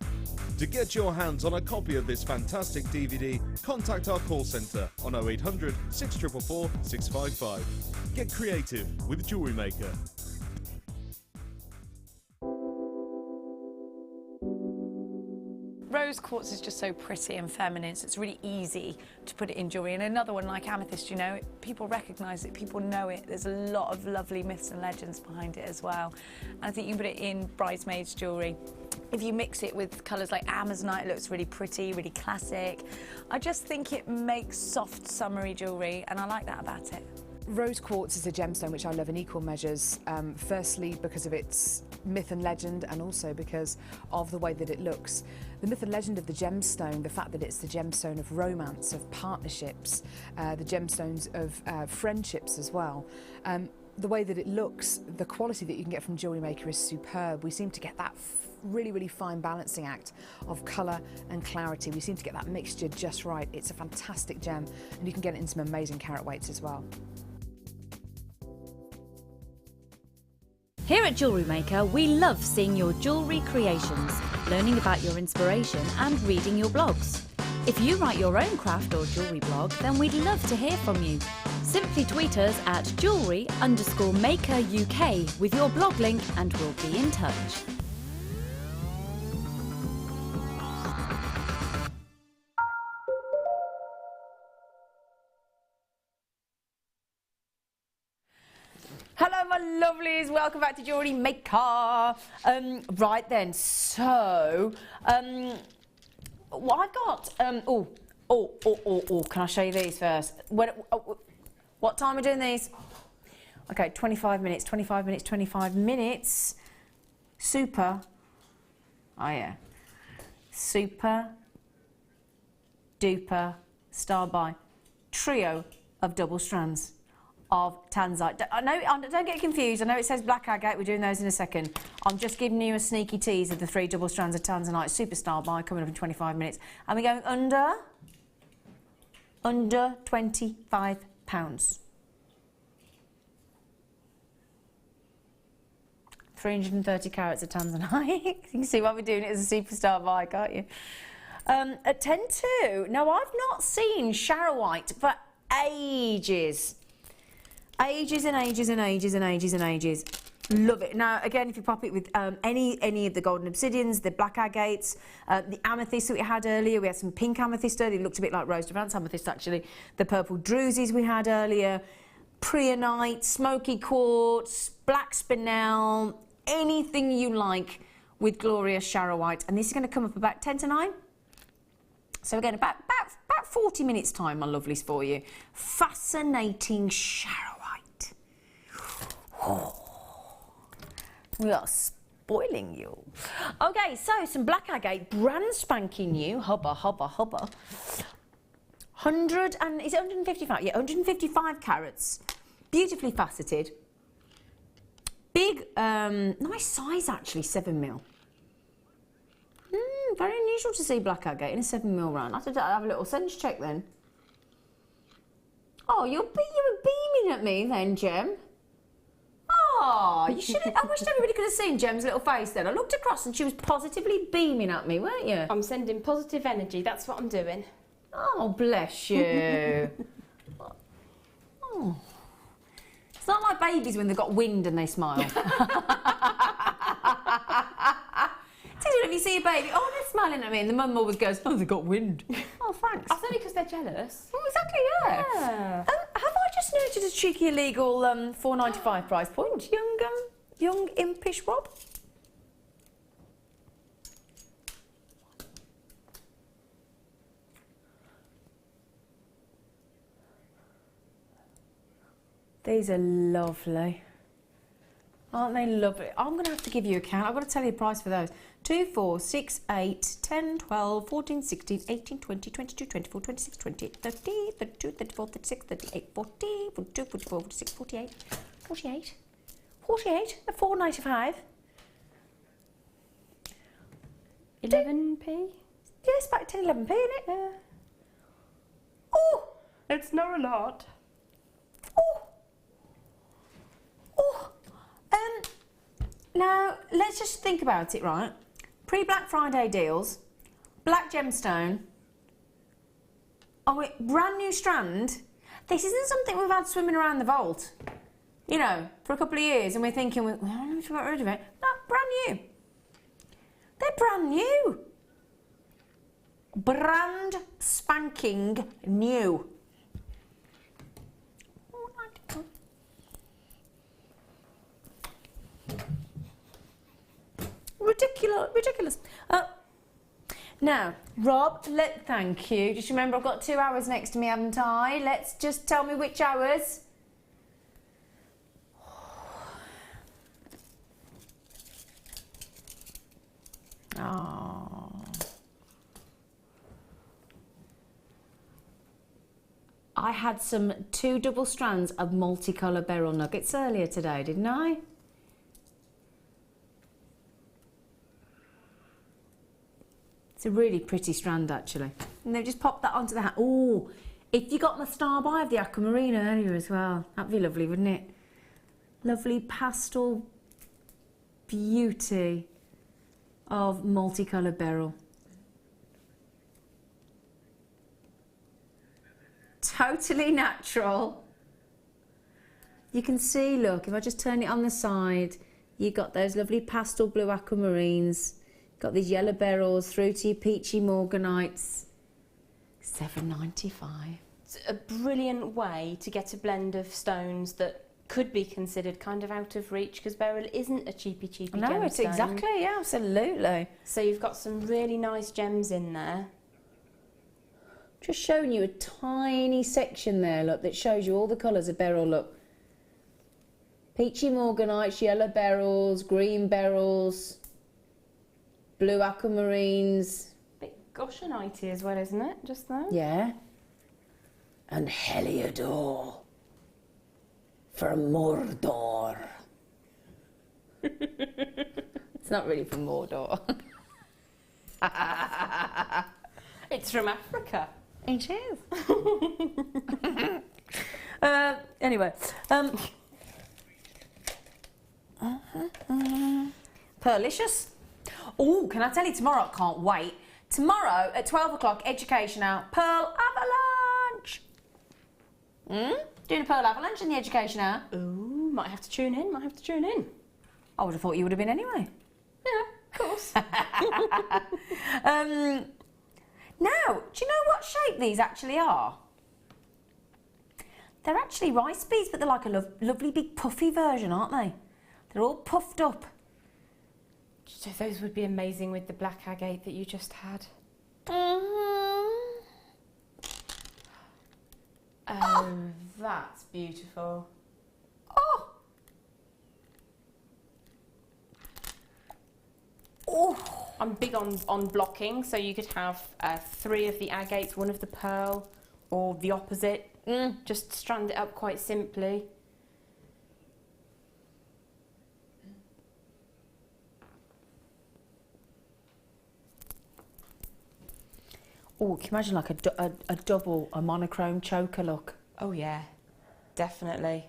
To get your hands on a copy of this fantastic DVD, contact our call centre on 0800 644 655. Get creative with Jewellery Maker. Rose quartz is just so pretty and feminine, so it's really easy to put it in jewellery. And another one like amethyst, you know, people recognise it, people know it. There's a lot of lovely myths and legends behind it as well. And I think you can put it in bridesmaids jewellery. If you mix it with colours like Amazonite, it looks really pretty, really classic. I just think it makes soft, summery jewellery, and I like that about it. Rose quartz is a gemstone which I love in equal measures, firstly because of its myth and legend, and also because of the way that it looks. The myth and legend of the gemstone, the fact that it's the gemstone of romance, of partnerships, the gemstones of friendships as well. The way that it looks, the quality that you can get from Jewellery Maker is superb. We seem to get that really, really fine balancing act of colour and clarity. We seem to get that mixture just right. It's a fantastic gem, and you can get it in some amazing carat weights as well. Here at Jewellery Maker, we love seeing your jewellery creations, learning about your inspiration and reading your blogs. If you write your own craft or jewellery blog, then we'd love to hear from you. Simply tweet us at jewellery_maker UK with your blog link and we'll be in touch. Hello my lovelies, welcome back to Jewellery Maker. Right then, so what I got, can I show you these first? What time are we doing these? Okay, 25 minutes, 25 minutes, 25 minutes. Super, oh yeah, super duper star by trio of double strands of tanzite. Don't get confused. I know it says black agate. We're doing those in a second. I'm just giving you a sneaky tease of the 3 double strands of tanzanite superstar buy coming up in 25 minutes. And we're going under £25. 330 carats of tanzanite. You can see why we're doing it as a superstar buy, can't you? At 10.2. Now I've not seen Charoite for ages. Ages and ages and ages and ages and ages. Love it. Now, again, if you pop it with any of the golden obsidians, the black agates, the amethyst that we had earlier, we had some pink amethyst earlier, it looked a bit like Rose de France amethyst actually, the purple drusies we had earlier, Pyrite, smoky quartz, black spinel, anything you like with glorious Charoite. And this is going to come up about 10 to 9. So again, about 40 minutes time, my lovelies, for you. Fascinating Charoite. Oh, we are spoiling you. Okay, so some black agate, brand spanking new, hubba. 100 and is it 155? Yeah, 155 carats, beautifully faceted. Big, nice size actually, 7mm. Very unusual to see black agate in a 7mm round. I have to have a little sense check then. Oh, you were beaming at me then, Gem. Oh, you should have. I wish everybody could have seen Gem's little face then. I looked across and she was positively beaming at me, weren't you? I'm sending positive energy, that's what I'm doing. Oh, bless you. Oh. It's not like babies when they've got wind and they smile. If you see a baby, oh, they're smiling at me, and the mum always goes, oh, they've got wind. Oh, thanks. That's only because they're jealous. Oh, exactly, yeah. Have I just it at a cheeky illegal $4.95 price point, young impish Rob. These are lovely. Aren't they lovely? I'm going to have to give you a count. I've got to tell you the price for those. 2, 4, 6, 8, 10, 12, 14, 16, 18, 20, 22, 24, 26, 28, 30, 32, 34, 36, 38, 40, 42, 44, 46, 48, 48, 48, at $4.95. 11p? Yeah, it's about 10, 11p, isn't it? Yeah. Oh! It's not a lot. Oh! Oh! Now, let's just think about it, right? Pre-Black Friday deals, black gemstone, brand new strand. This isn't something we've had swimming around the vault, you know, for a couple of years, and we're thinking, well, I need to get rid of it. No, brand new. They're brand new. Brand spanking new. Ridiculous. Now, Rob, thank you. Just remember, I've got 2 hours next to me, haven't I? Let's just tell me which hours. Oh. I had some 2 double strands of multicolour beryl nuggets earlier today, didn't I? It's a really pretty strand, actually. And they've just popped that onto the hat. Oh, if you got my star by of the Aquamarine earlier as well, that'd be lovely, wouldn't it? Lovely pastel beauty of multicolour beryl. Totally natural. You can see, look, if I just turn it on the side, you've got those lovely pastel blue aquamarines. Got these yellow beryls through to your peachy morganites. $7.95. It's a brilliant way to get a blend of stones that could be considered kind of out of reach, because beryl isn't a cheapy gemstone. No, it's exactly, yeah, absolutely. So you've got some really nice gems in there. Just showing you a tiny section there, look, that shows you all the colours of beryl, look. Peachy morganites, yellow beryls, green beryls, blue aquamarines. Bit goshenite as well, isn't it, just there? Yeah. And Heliodor for Mordor. It's not really from Mordor. It's from Africa. It is. Anyway. Pearlicious. Oh, can I tell you tomorrow? I can't wait. Tomorrow at 12 o'clock, education hour, Pearl Avalanche. Doing a Pearl Avalanche in the education hour. Ooh, might have to tune in, I would have thought you would have been anyway. Yeah, of course. Now, do you know what shape these actually are? They're actually rice beads, but they're like a lovely big puffy version, aren't they? They're all puffed up. So those would be amazing with the black agate that you just had. Oh, That's beautiful. I'm big on blocking, so you could have 3 of the agates, 1 of the pearl, or the opposite. Just strand it up quite simply. Oh, can you imagine like a double, a monochrome choker look? Oh yeah, definitely.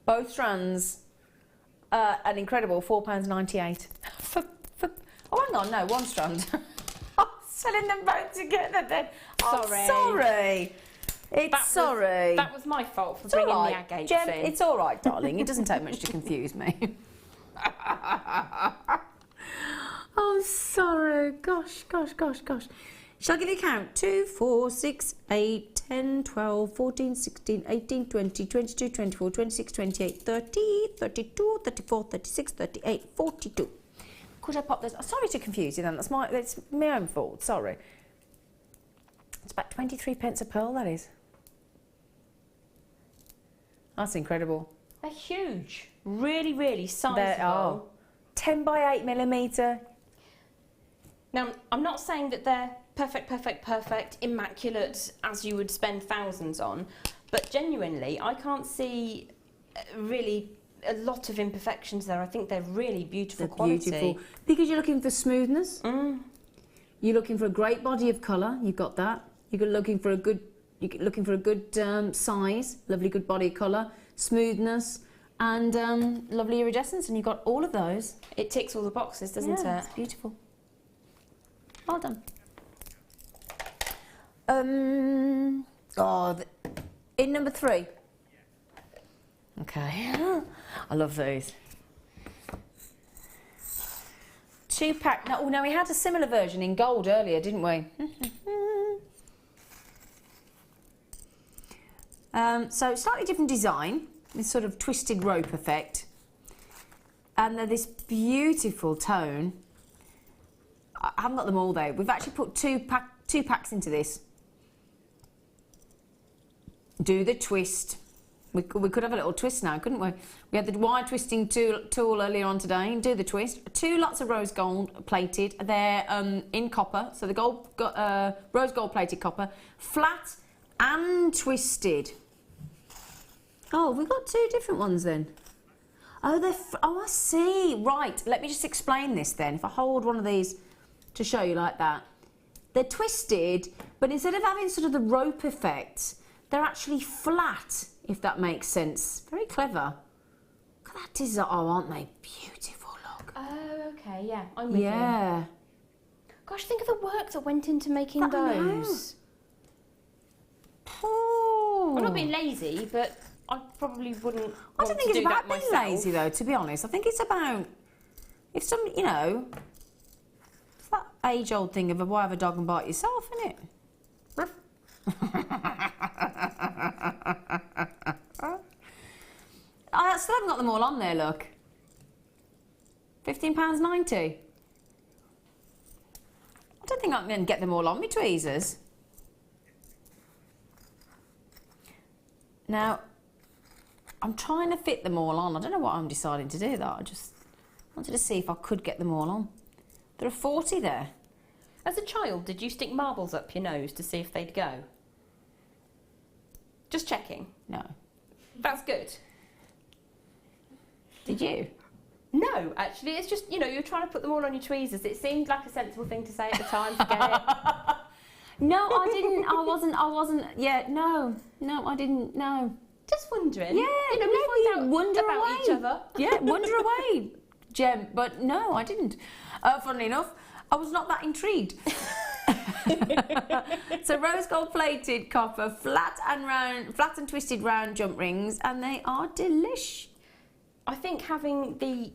Both strands, an incredible £4.98. Oh, hang on, no, one strand. I'm selling them both together then. Sorry. That was my fault for bringing the agates Gem, in. it's all right, darling. It doesn't take much to confuse me. Oh, sorry. Gosh. Shall I give you a count? 2, 4, 6, 8, 10, 12, 14, 16, 18, 20, 22, 24, 26, 28, 30, 32, 34, 36, 38, 42. Could I pop those? Sorry to confuse you then, that's my own fault, sorry. It's about 23 pence a pearl, that is. That's incredible. They're huge. Really, really sizable. They are. 10 by 8 millimetre. Now, I'm not saying that they're perfect, immaculate, as you would spend thousands on, but genuinely, I can't see really a lot of imperfections there. I think they're really beautiful quality. Beautiful. Because you're looking for smoothness. You're looking for a great body of colour. You've got that. You're looking for a good size, lovely good body of colour, smoothness, and lovely iridescence, and you've got all of those. It ticks all the boxes, doesn't it? It's beautiful. Well done. In number 3. Okay. I love those. 2-pack. Now we had a similar version in gold earlier, didn't we? So slightly different design, this sort of twisted rope effect, and they're this beautiful tone. I haven't got them all though. We've actually put two packs into this. Do the twist. We could have a little twist now, couldn't we? We had the wire twisting tool earlier on today. Do the twist. 2 lots of rose gold plated. They're in copper, so the rose gold plated copper, flat and twisted. Oh, we've got 2 different ones then. Oh, I see. Right, let me just explain this then. If I hold one of these to show you like that. They're twisted, but instead of having sort of the rope effect, they're actually flat, if that makes sense. Very clever. Look at that design. Oh, aren't they beautiful? Look. Oh, okay, yeah. I'm with you. Yeah. Gosh, think of the work that went into making those. I'm not being lazy, but I probably wouldn't. I don't think it's about being lazy, though, to be honest. I think it's about, if some, you know, it's that age-old thing of why have a dog and bite yourself, isn't it? I still haven't got them all on there, look. £15.90. I don't think I can get them all on my tweezers. Now, I'm trying to fit them all on. I don't know what I'm deciding to do, though. I just wanted to see if I could get them all on. There are 40 there. As a child, did you stick marbles up your nose to see if they'd go? Just checking. No. That's good. Did you? No, actually, it's just, you know, you're trying to put them all on your tweezers. It seemed like a sensible thing to say at the time, forget it. No, I didn't. I wasn't. Yeah, no, I didn't. No. Just wondering. Yeah, you know, we find out wonder about away. each other. Yeah, wonder away, Gem. But no, I didn't. Funnily enough, I was not that intrigued. So rose gold plated copper, flat and twisted round jump rings, and they are delish. I think having the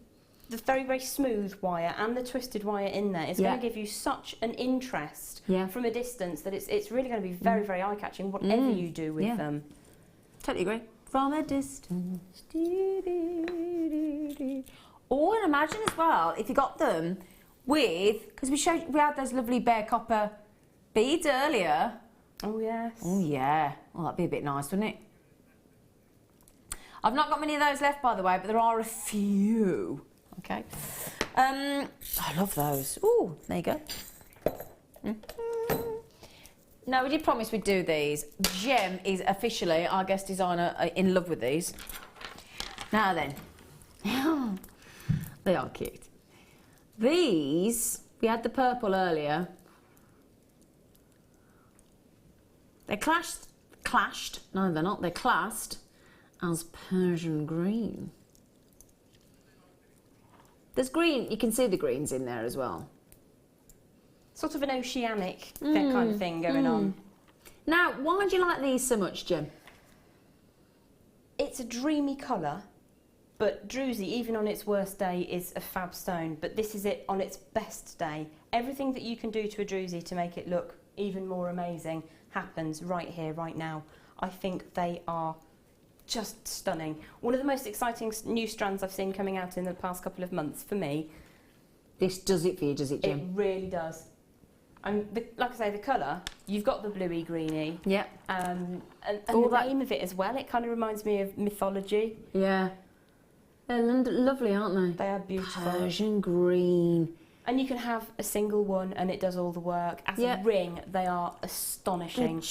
very, very smooth wire and the twisted wire in there is going to give you such an interest from a distance that it's really going to be very, very eye-catching, whatever you do with them. Totally agree. From a distance. Oh, and imagine as well, if you got them with, because we had those lovely bare copper beads earlier. Oh, yes. Oh, yeah. Well, that'd be a bit nice, wouldn't it? I've not got many of those left, by the way, but there are a few. Okay. I love those. Ooh, there you go. No, we did promise we'd do these. Gem is officially our guest designer in love with these. Now then. They are cute. These, we had the purple earlier. They're clashed. No, they're not. They're classed as Persian green. There's green, you can see the greens in there as well. Sort of an oceanic kind of thing going on. Now, why do you like these so much, Jim? It's a dreamy colour, but Drusy, even on its worst day, is a fab stone. But this is it on its best day. Everything that you can do to a Drusy to make it look even more amazing happens right here, right now. I think they are just stunning. One of the most exciting new strands I've seen coming out in the past couple of months for me. This does it for you, does it, Jim? It really does. And like I say, the colour, you've got the bluey greeny. Yeah. And the name of it as well, it kind of reminds me of mythology. Yeah. They're lovely, aren't they? They are beautiful. Persian green. And you can have a single one and it does all the work. As a ring, they are astonishing.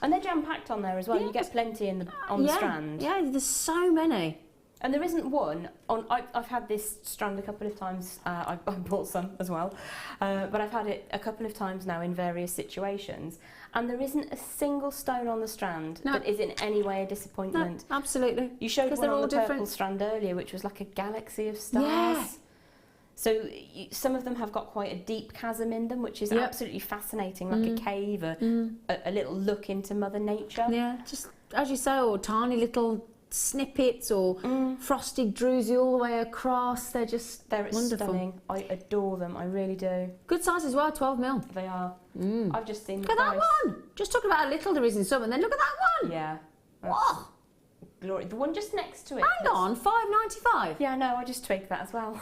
And they're jam-packed on there as well. You get plenty on the strand. Yeah, there's so many. And there isn't one on. I've had this strand a couple of times. I bought some as well, but I've had it a couple of times now in various situations, and there isn't a single stone on the strand that is in any way a disappointment. No, absolutely. You showed one on the purple strand earlier, which was like a galaxy of stars. Yeah. So some of them have got quite a deep chasm in them, which is absolutely fascinating, like a cave, a little look into Mother Nature. Yeah, just as you say, or tiny little snippets or frosted Drusy all the way across. They're wonderful. Stunning. I adore them. I really do. Good size as well, 12 mil. They are. I've just seen. Look at that one. Just talking about how little there is in some, and then look at that one. Yeah. Oh. Glory. The one just next to it. Hang on, $5.95. Yeah, no, I just twigged that as well.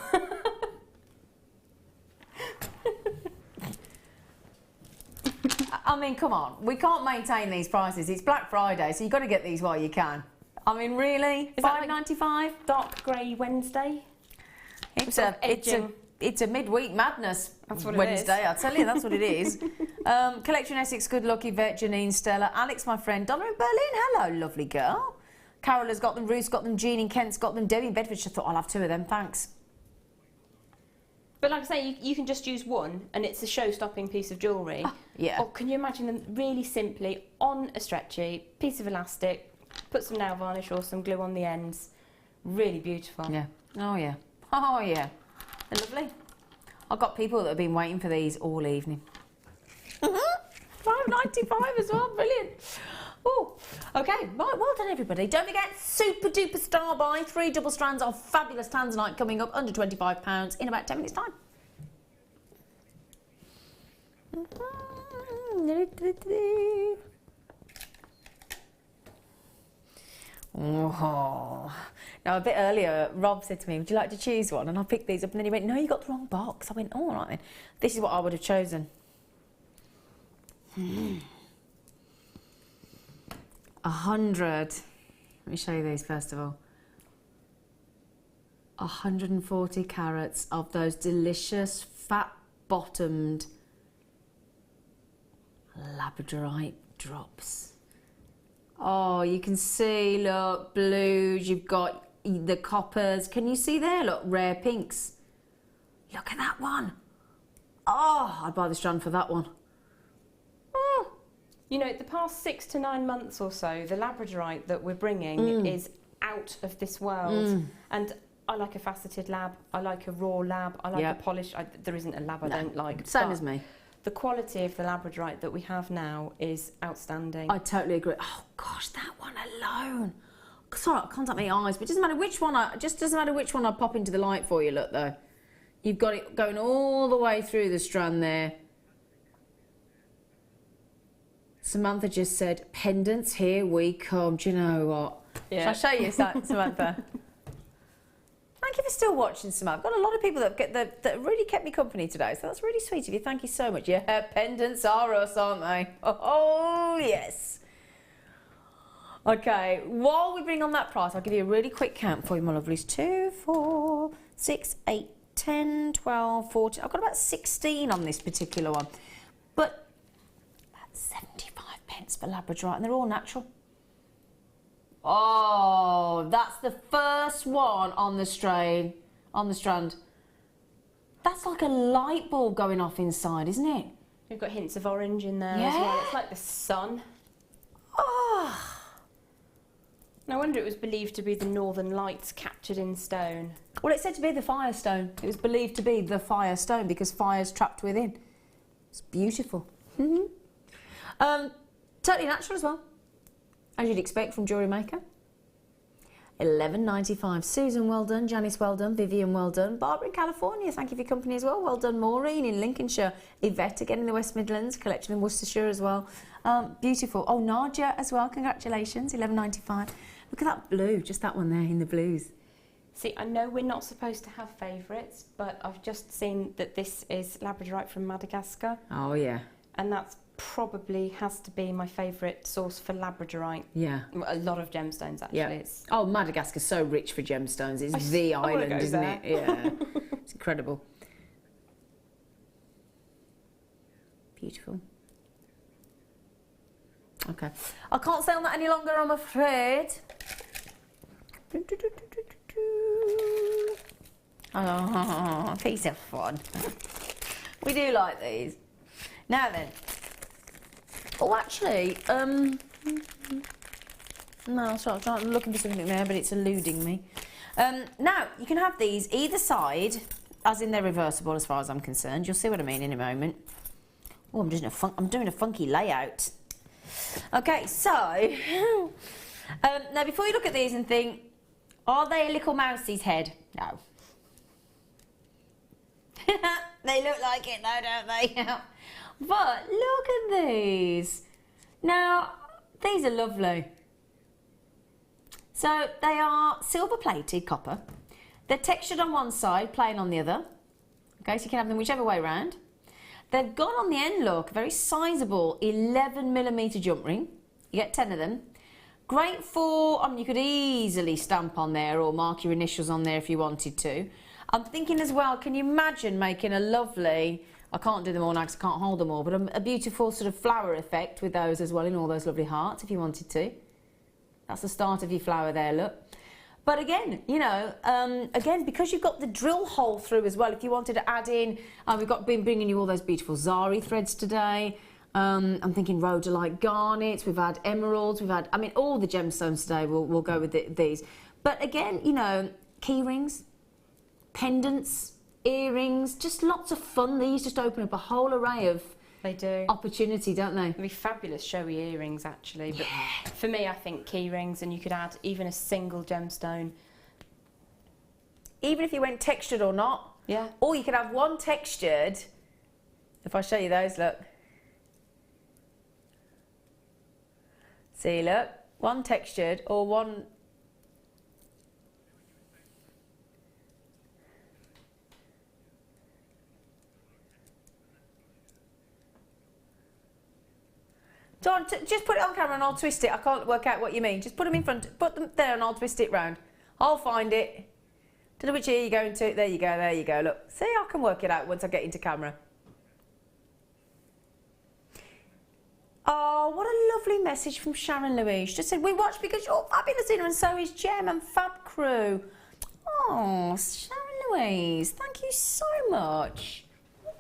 I mean, come on. We can't maintain these prices. It's Black Friday, so you've got to get these while you can. I mean, really? $5.95? Like dark grey Wednesday? It's a midweek madness. That's what Wednesday, it is. I tell you, that's what it is. Collection Essex, Good Luck, Yvette, Janine, Stella, Alex, my friend, Donna in Berlin. Hello, lovely girl. Carol has got them, Ruth's got them, Jean in Kent's got them, Debbie in Bedfordshire. I thought I'll have 2 of them, thanks. But like I say, you can just use one and it's a show-stopping piece of jewellery. Yeah. Or can you imagine them really simply on a stretchy piece of elastic, put some nail varnish or some glue on the ends. Really beautiful. Yeah. Oh, yeah. Oh, yeah. They're lovely. I've got people that have been waiting for these all evening. $5.95 as well. Brilliant. Oh, okay. Right, well done, everybody. Don't forget, super duper star buy. 3 double strands of fabulous tanzanite coming up under £25 in about 10 minutes' time. Oh. Now, a bit earlier, Rob said to me, would you like to choose one? And I picked these up, and then he went, no, you got the wrong box. I went, oh, all right then. This is what I would have chosen. 100. Let me show you these first of all. 140 carats of those delicious fat-bottomed Labradorite drops. Oh, you can see, look, blues, you've got the coppers. Can you see there? Look, rare pinks. Look at that one. Oh, I'd buy the strand for that one. Oh. You know, the past 6 to 9 months or so, the Labradorite that we're bringing is out of this world. And I like a faceted lab, I like a raw lab, I like a polished. There isn't a lab I don't like. Same as me. The quality of the Labradorite that we have now is outstanding. I totally agree. Oh gosh, that one alone. Sorry, I can't take my eyes, but it doesn't matter which one. Doesn't matter which one I pop into the light for you. Look though, you've got it going all the way through the strand there. Samantha just said, pendants, here we come. Do you know what? Yeah. Shall I show you, Samantha? Thank you for still watching, Samantha. I've got a lot of people that really kept me company today, so that's really sweet of you. Thank you so much. Yeah, pendants are us, aren't they? Oh, yes. Okay, while we bring on that price, I'll give you a really quick count for you, my lovelies. 2, 4, 6, 8, 10, 12, 14. I've got about 16 on this particular one. But that's 75 pence for Labradorite, and they're all natural. Oh, that's the first one on the strand. That's like a light bulb going off inside, isn't it? We've got hints of orange in there as well. It's like the sun. Oh. No wonder it was believed to be the northern lights captured in stone. Well, it's said to be the firestone. It was believed to be the firestone because fire's trapped within. It's beautiful. Totally natural as well, as you'd expect from Jewellery Maker. 11.95. Susan, well done. Janice, well done. Vivian, well done. Barbara in California, thank you for your company as well. Well done. Maureen in Lincolnshire. Yvette again in the West Midlands. Collection in Worcestershire as well. Beautiful. Oh, Nadia as well. Congratulations. 11.95. Look at that blue. Just that one there in the blues. See, I know we're not supposed to have favourites, but I've just seen that this is Labradorite from Madagascar. Oh, yeah. And that's probably has to be my favourite source for Labradorite. Yeah. A lot of gemstones, actually. Yeah. It's... Oh, Madagascar's so rich for gemstones. It's the island, isn't it? Yeah. It's incredible. Beautiful. Okay. I can't stay on that any longer, I'm afraid. Oh, piece of fun. We do like these. Now then. Oh, actually, no, sorry, I'm looking for something there, but it's eluding me. Now, you can have these either side, as in they're reversible as far as I'm concerned. You'll see what I mean in a moment. Oh, I'm doing a funky layout. Okay, so, now before you look at these and think, are they a little mousie's head? No. They look like it though, don't they? But look at these. Now, these are lovely. So they are silver plated copper. They're textured on one side, plain on the other. Okay, so you can have them whichever way round. They've got on the end, look, a very sizable 11mm jump ring. You get 10 of them. Great for, I mean, you could easily stamp on there or mark your initials on there if you wanted to. I'm thinking as well, can you imagine making a lovely, I can't do them all now because I can't hold them all, but a beautiful sort of flower effect with those as well in all those lovely hearts if you wanted to. That's the start of your flower there, look. But again, you know, again, because you've got the drill hole through as well, if you wanted to add in, we've been bringing you all those beautiful Zari threads today. I'm thinking Rhodolite garnets, we've had emeralds, we've had, I mean, all the gemstones today will go with these. But again, you know, key rings, pendants, earrings, just lots of fun. These just open up a whole array of opportunity, don't they? They'd be fabulous showy earrings, actually. But for me, I think key rings, and you could add even a single gemstone. Even if you went textured or not. Yeah. Or you could have one textured. If I show you those, look. See, look. One textured or one... John, just put it on camera and I'll twist it. I can't work out what you mean. Just put them in front, put them there and I'll twist it round. I'll find it. Don't know which ear you're going to. There you go, there you go. Look, see, I can work it out once I get into camera. Oh, what a lovely message from Sharon Louise. She just said, we watch because you're fabulous, and so is Gem and Fab Crew. Oh, Sharon Louise, thank you so much.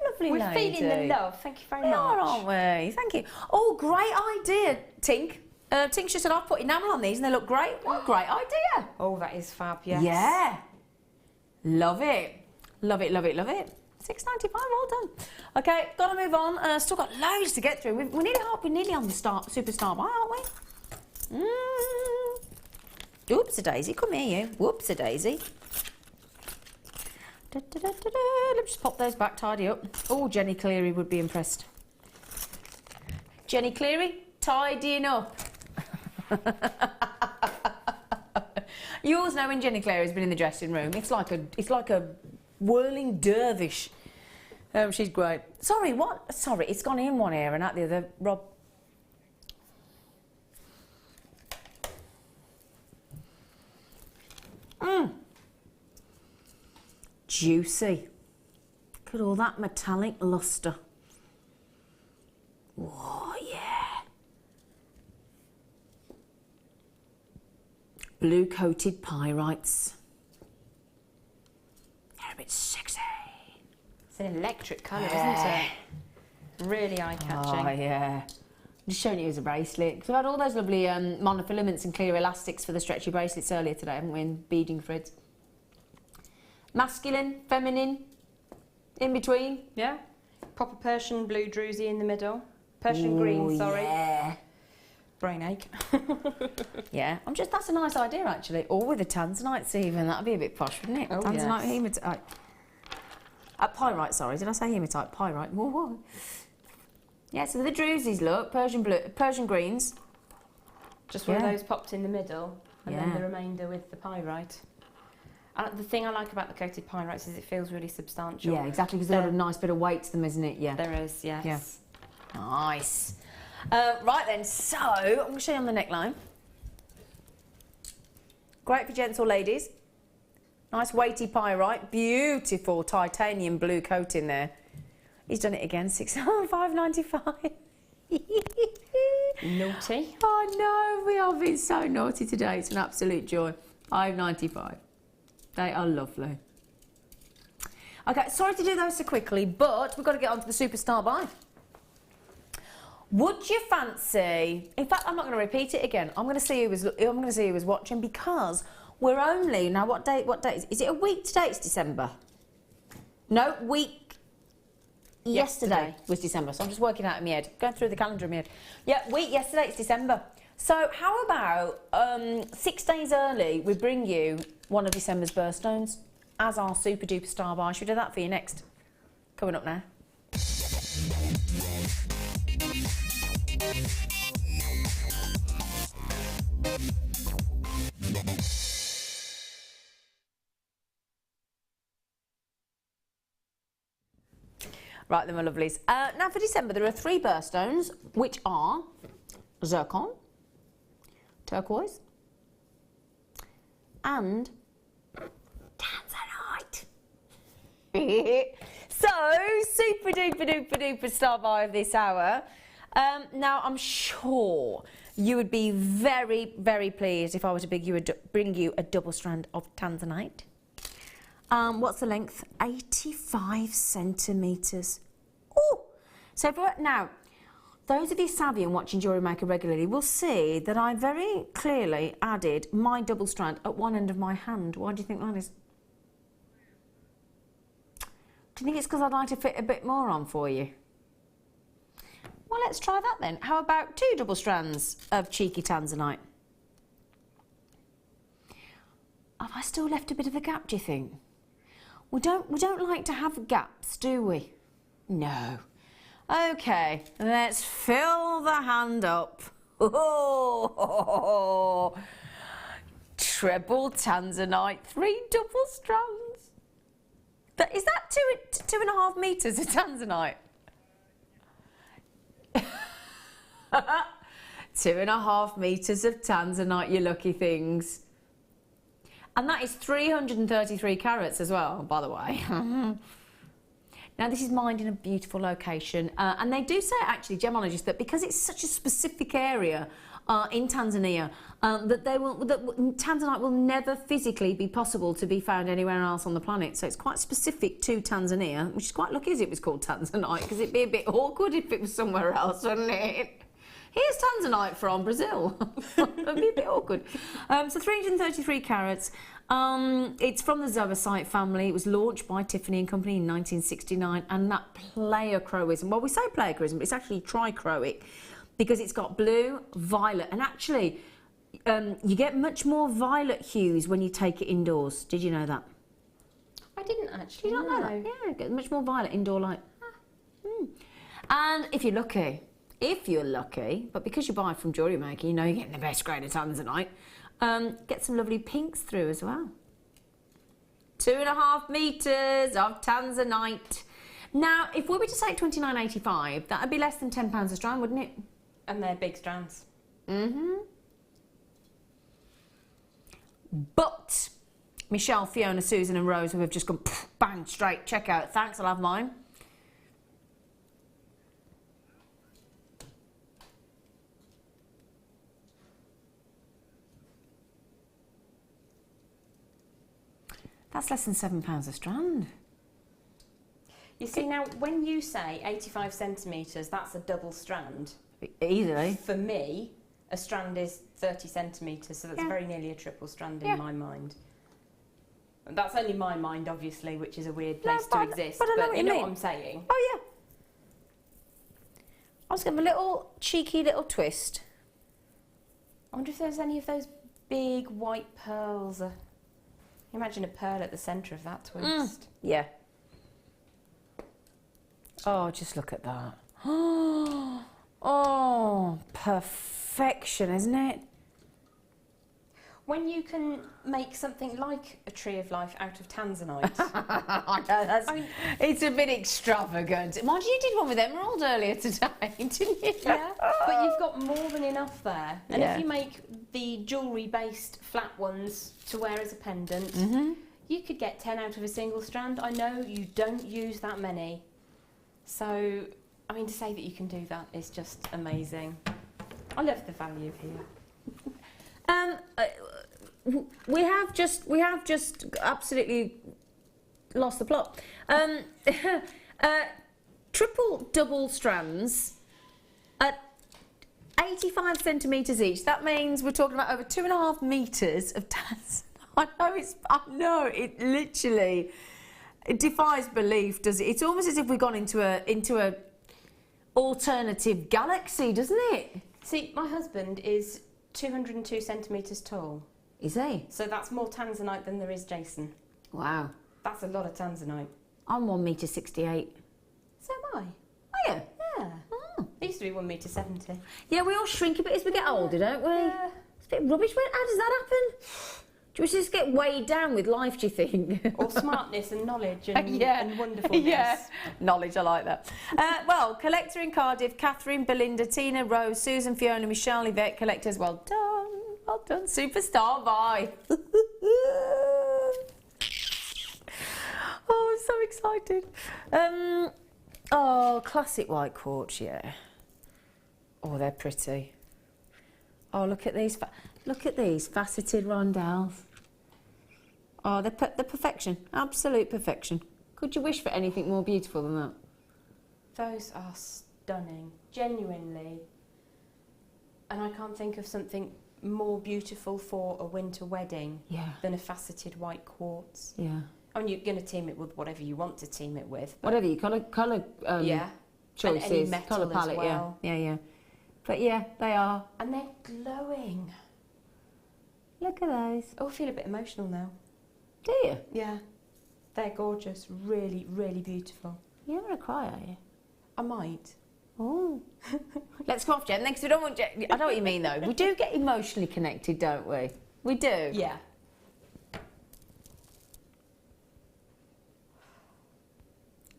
Lovely We're lady. feeling the love. Thank you very much. We are, aren't we? Thank you. Oh, great idea, Tink. Tink just said, I've put enamel on these and they look great. What a great idea. Oh, that is fab, yes. Yeah. Love it. Love it, love it, love it. $6.95, well done. Okay, got to move on. Still got loads to get through. We're nearly on the superstar bar, aren't we? Oops-a-daisy, come here, you. Whoops-a-daisy. Let me just pop those back, tidy up. Oh, Jenny Cleary would be impressed. Jenny Cleary, tidying up. You always know when Jenny Cleary's been in the dressing room. It's like a whirling dervish. She's great. Sorry, what? Sorry, it's gone in one ear and out the other. Rob. Juicy. Look at all that metallic lustre. Oh, yeah. Blue coated pyrites. They're a bit sexy. It's an electric colour, isn't it? Really eye-catching. Oh, yeah. I'm just showing you as a bracelet. Because we've had all those lovely monofilaments and clear elastics for the stretchy bracelets earlier today, haven't we, in beading threads. Masculine, feminine, in between. Yeah. Proper Persian blue Drusy in the middle. Persian green, sorry. Yeah. brain ache. Yeah, that's a nice idea actually. Or with a tanzanite even, that'd be a bit posh, wouldn't it? Oh, Tanzanite yes. hematite. Pyrite, sorry, did I say hematite? Pyrite. Whoa. Yeah, so the Drusies look, Persian blue, Persian greens. Just one of those popped in the middle, and then Yeah. the remainder with the pyrite. And the thing I like about the coated pyrites is it feels really substantial. Yeah, exactly, because there's a nice bit of weight to them, isn't it? Yeah. There is, yes. Yeah. Nice. Right then, so I'm going to show you on the neckline. Great for gents or ladies. Nice weighty pyrite, beautiful titanium blue coating there. He's done it again, $5.95. Naughty. I know, we are being so naughty today. It's an absolute joy. $5.95. They are lovely. Okay, sorry to do those so quickly, but we've got to get on to the superstar buy. Would you fancy? In fact, I'm not going to repeat it again. I'm going to see who was watching because we're only now. What date? What date is it? A week today? It's December. No, week. Yesterday was December, so I'm just working out in my head, going through the calendar in my head. Yeah, week yesterday, it's December. So how about 6 days early, we bring you one of December's birthstones as our super duper star buy. Should we do that for you next? Coming up now. Right then, my lovelies. Now for December, there are 3 birthstones, which are Zircon, Turquoise, and Tanzanite. So, super duper duper duper star buy of this hour. Now, I'm sure you would be very, very pleased if I were to bring you a double strand of Tanzanite. What's the length? 85 centimetres. Oh! So now, those of you savvy and watching Jewellery Maker regularly will see that I very clearly added my double strand at one end of my hand. Why do you think that is? Do you think it's because I'd like to fit a bit more on for you? Well, let's try that then. How about 2 double strands of cheeky Tanzanite? Have I still left a bit of a gap, do you think? We don't like to have gaps, do we? No. Okay, let's fill the hand up. Oh, treble Tanzanite, 3 double strands. Is that 2.5 metres of Tanzanite? 2.5 metres of Tanzanite, you lucky things. And that is 333 carats as well, by the way. Now, this is mined in a beautiful location. And they do say, actually, gemologists, that because it's such a specific area in Tanzania, that Tanzanite will never physically be possible to be found anywhere else on the planet. So it's quite specific to Tanzania, which is quite lucky as it was called Tanzanite, because it'd be a bit awkward if it was somewhere else, wouldn't it? Here's Tanzanite from Brazil. It'd be a bit awkward. So 333 carats. It's from the Zoisite family. It was launched by Tiffany & Company in 1969. And that pleochroism, well, we say pleochroism, but it's actually trichroic because it's got blue, violet. And actually, you get much more violet hues when you take it indoors. Did you know that? I didn't actually. Did you not know that? Yeah, you get much more violet indoor light. And if you're lucky, but because you buy from Jewellery Maker, you know you're getting the best grade of Tanzanite, get some lovely pinks through as well. 2.5 metres of Tanzanite. Now, if we were to say $29.85, that would be less than £10 a strand, wouldn't it? And they're big strands. But Michelle, Fiona, Susan and Rose, who have just gone bang straight, check out. Thanks, I'll have mine. That's less than £7 a strand. You see, now, when you say 85 centimetres, that's a double strand. Easily. For me, a strand is 30 centimetres, so that's very nearly a triple strand in my mind. And that's only my mind, obviously, which is a weird place to exist, but I know what you you know mean. what I'm saying. Oh, yeah. I was going to have a little cheeky little twist. I wonder if there's any of those big white pearls. Imagine a pearl at the centre of that twist. Yeah. Oh, just look at that. Oh, perfection, isn't it? When you can make something like a tree of life out of tanzanite. It's a bit extravagant. Mind you, you did one with emerald earlier today, didn't you? Yeah, but you've got more than enough there. And Yeah. if you make the jewellery-based flat ones to wear as a pendant, you could get 10 out of a single strand. I know you don't use that many. So, I mean, to say that you can do that is just amazing. I love the value here. We have just absolutely lost the plot. Triple double strands at 85 centimetres each. That means we're talking about over 2.5 metres of tanzanite. I know it literally, it defies belief, does it? It's almost as if we've gone into a alternative galaxy, doesn't it? See, my husband is 202 centimetres tall. Is he? So that's more tanzanite than there is Jason. Wow. That's a lot of tanzanite. I'm 1.68 metres. So am I. Are you? Yeah. I used to be 1.70 metres. Yeah, we all shrink a bit as we get older, don't we? Yeah. It's a bit rubbish. How does that happen? Do we just get weighed down with life, do you think? Or smartness and knowledge and wonderfulness. Yeah, knowledge, I like that. Well, collector in Cardiff, Catherine, Belinda, Tina, Rose, Susan, Fiona, Michelle, Yvette, collectors, well done. Well done, superstar, bye. Oh, I'm so excited. Oh, classic white quartz, yeah. Oh, they're pretty. Oh, look at these faceted rondelles. Oh, they're perfection, absolute perfection. Could you wish for anything more beautiful than that? Those are stunning, genuinely. And I can't think of something more beautiful for a winter wedding than a faceted white quartz. Yeah. I mean, you're going to team it with whatever you want to team it with. Whatever you colour choices, metal colour palette, as well. yeah. But yeah, they are. And they're glowing. Look at those. Oh, I feel a bit emotional now. Do you? Yeah. They're gorgeous, really, really beautiful. You're going to cry, are you? I might. Oh. Let's go off, Jen, then, because we don't want Jen. I know what you mean, though. We do get emotionally connected, don't we? We do. Yeah.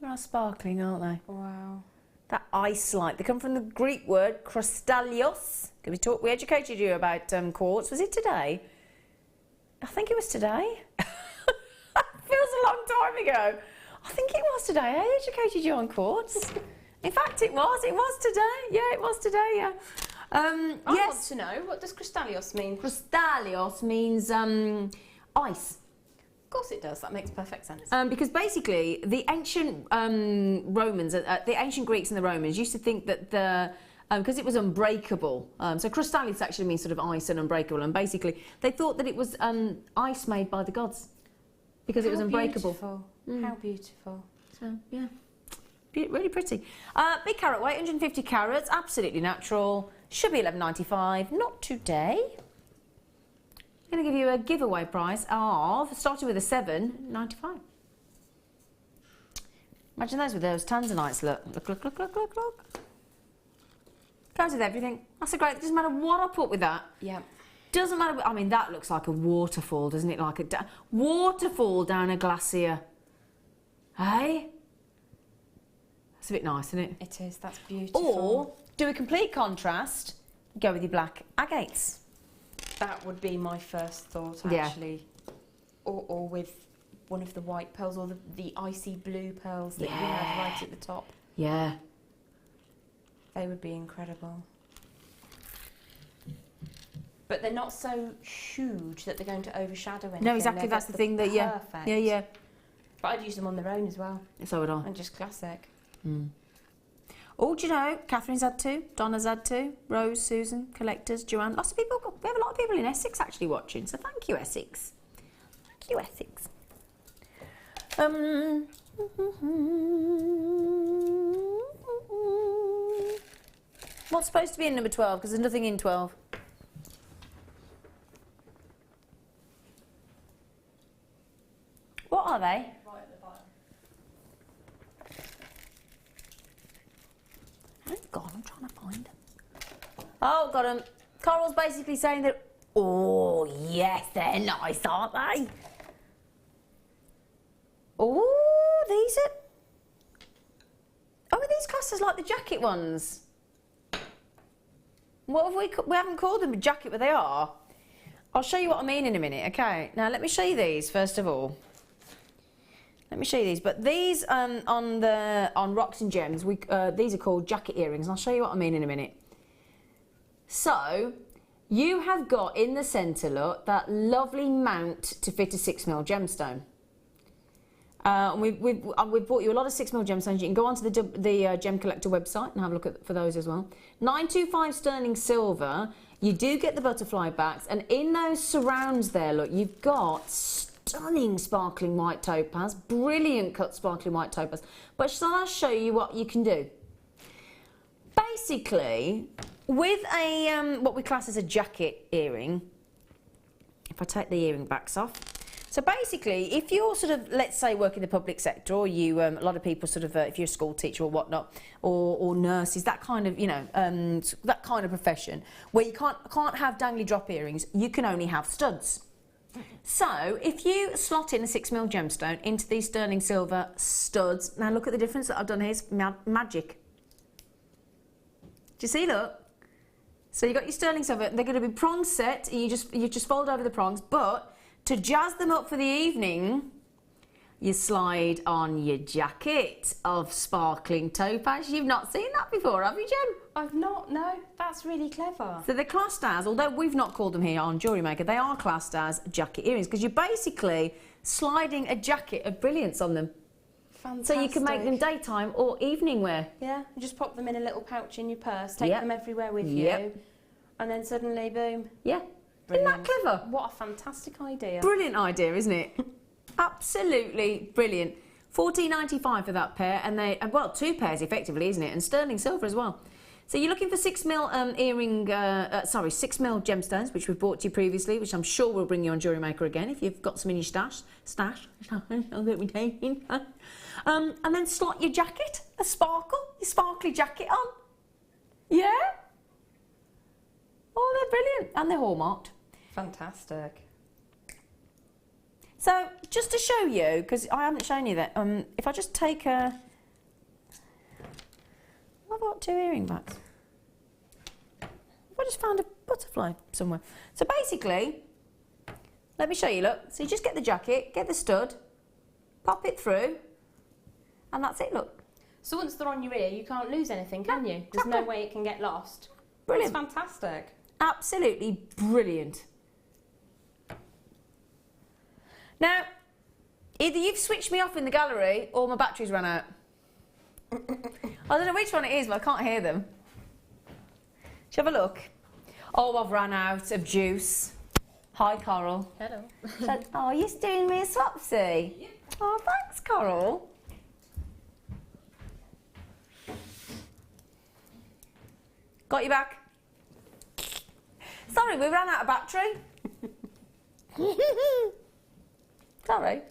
They're sparkling, aren't they? Wow. That ice-like. They come from the Greek word krystallios. We educated you about quartz. Was it today? I think it was today. Feels a long time ago. I think it was today. I educated you on quartz. In fact, it was. It was today. Yeah, it was today, yeah. I want to know, what does krystallios mean? Krystallios means ice. Of course it does. That makes perfect sense. Because basically, the ancient Romans, the ancient Greeks and the Romans used to think that because it was unbreakable. So krystallis actually means sort of ice and unbreakable. And basically, they thought that it was ice made by the gods because it was unbreakable. Beautiful. How beautiful. So, yeah. Really pretty. Big carat weight, 150 carats, absolutely natural. Should be $11.95. Not today. I'm going to give you a giveaway price of, starting with a $7.95. Imagine those with those tanzanites. Look. Goes with everything. That's a great. It doesn't matter what I put with that. Yeah. Doesn't matter. I mean, that looks like a waterfall, doesn't it? Like a waterfall down a glacier. Hey? That's a bit nice, isn't it? It is. That's beautiful. Or do a complete contrast. Go with your black agates. That would be my first thought, actually. Or with one of the white pearls, or the icy blue pearls that we have right at the top. Yeah. They would be incredible. But they're not so huge that they're going to overshadow anything. No, exactly. That's the thing. Perfect. Yeah. But I'd use them on their own as well. So would I. And just classic. Oh, do you know, Catherine's had 2, Donna's had 2, Rose, Susan, collectors, Joanne, lots of people. We have a lot of people in Essex actually watching, so thank you, Essex. Thank you, Essex. What's supposed to be in number 12? Because there's nothing in 12. Oh, got them. Coral's basically saying that, oh, yes, they're nice, aren't they? Oh, these are... Oh, are these classed as like the jacket ones? What have we haven't called them a jacket, but they are. I'll show you what I mean in a minute, okay? Now, let me show you these, first of all. Let me show you these. But these, on Rocks and Gems, these are called jacket earrings. And I'll show you what I mean in a minute. So, you have got in the centre, look, that lovely mount to fit a 6mm gemstone. And we've bought you a lot of 6mm gemstones. You can go onto the Gem Collector website and have a look for those as well. 925 sterling silver. You do get the butterfly backs, and in those surrounds there, look, you've got stunning sparkling white topaz, brilliant cut sparkling white topaz. But shall I show you what you can do? Basically, with a what we class as a jacket earring, if I take the earring backs off. So basically, if you're sort of, let's say, work in the public sector, or you, a lot of people sort of, if you're a school teacher or whatnot, or nurses, that kind of, you know, that kind of profession, where you can't have dangly drop earrings, you can only have studs. So if you slot in a 6mm gemstone into these sterling silver studs, now look at the difference that I've done here, it's magic. Do you see, look? So you've got your sterling silver, they're going to be prong set, and you just fold over the prongs, but to jazz them up for the evening, you slide on your jacket of sparkling topaz. You've not seen that before, have you, Jen? I've not, no. That's really clever. So they're classed as, although we've not called them here on Jewellery Maker, they are classed as jacket earrings, because you're basically sliding a jacket of brilliance on them. Fantastic. So you can make them daytime or evening wear. Yeah, you just pop them in a little pouch in your purse, take them everywhere with you, and then suddenly, boom. Yeah. Brilliant. Isn't that clever? What a fantastic idea. Brilliant idea, isn't it? Absolutely brilliant. $14.95 for that pair, and well, 2 pairs effectively, isn't it? And sterling silver as well. So you're looking for 6mm 6mm gemstones, which we've bought to you previously, which I'm sure we'll bring you on Jewellery Maker again if you've got some in your stash. I'll get me taking. And then slot your jacket, your sparkly jacket on. Yeah. Oh, they're brilliant, and they're hallmarked. Fantastic. So, just to show you, because I haven't shown you that, if I just take a... I've got 2 earring backs. I just found a butterfly somewhere. So basically, let me show you, look. So you just get the jacket, get the stud, pop it through, and that's it, look. So once they're on your ear, you can't lose anything, can you? There's no way it can get lost. Brilliant. That's fantastic. Absolutely brilliant. Now, either you've switched me off in the gallery or my batteries ran out. I don't know which one it is, but I can't hear them. Shall we have a look? Oh, I've run out of juice. Hi, Coral. Hello. Oh, you're doing me a swapsy? Yep. Oh, thanks, Coral. Got you back. Sorry, we ran out of battery. Sorry.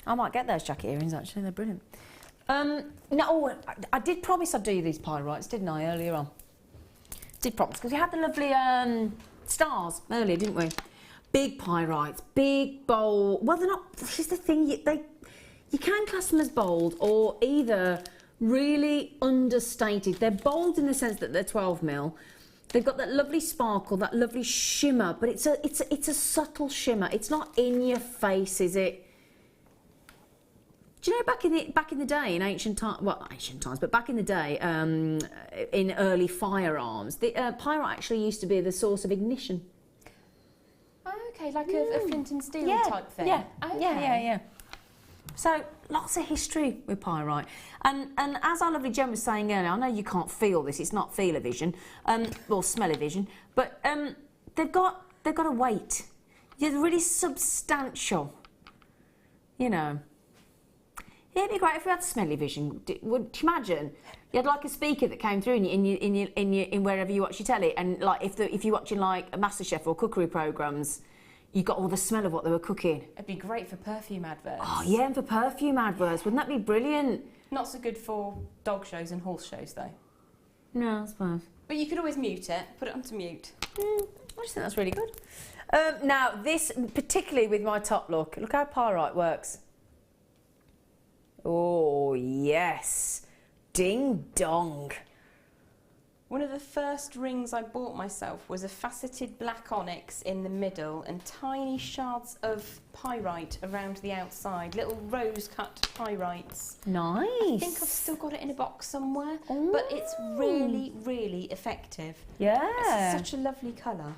I might get those jacket earrings, actually. They're brilliant. No, I did promise I'd do you these pyrites, didn't I, earlier on? Did promise, because we had the lovely stars earlier, didn't we? Big pyrites, big, bold. Well, they're not... This is the thing. You can class them as bold or either really understated. They're bold in the sense that they're 12mm. They've got that lovely sparkle, that lovely shimmer, but it's a subtle shimmer. It's not in your face, is it? Do you know back in the day, in ancient times, well, not ancient times, but back in the day, in early firearms, the pyrite actually used to be the source of ignition. Oh, okay, like a flint and steel type thing. Yeah, okay. yeah. So lots of history with pyrite, and as our lovely Jen was saying earlier, I know you can't feel this; it's not feel-o-vision, or smell-o-vision, but they've got a weight. They're really substantial, you know. Yeah, it'd be great if we had smell-o-vision. Would you imagine? You had like a speaker that came through in wherever you watch your telly, and like if you're watching like a MasterChef or cookery programmes, you got all the smell of what they were cooking. It'd be great for perfume adverts. Oh yeah, and for perfume adverts, wouldn't that be brilliant? Not so good for dog shows and horse shows though. No, I suppose. But you could always mute it, put it onto mute. I just think that's really good. Now, this, particularly with my top look how Pyrite works. Oh, yes. Ding dong. One of the first rings I bought myself was a faceted black onyx in the middle and tiny shards of pyrite around the outside, little rose-cut pyrites. Nice. I think I've still got it in a box somewhere, but it's really, really effective. Yeah. It's such a lovely colour.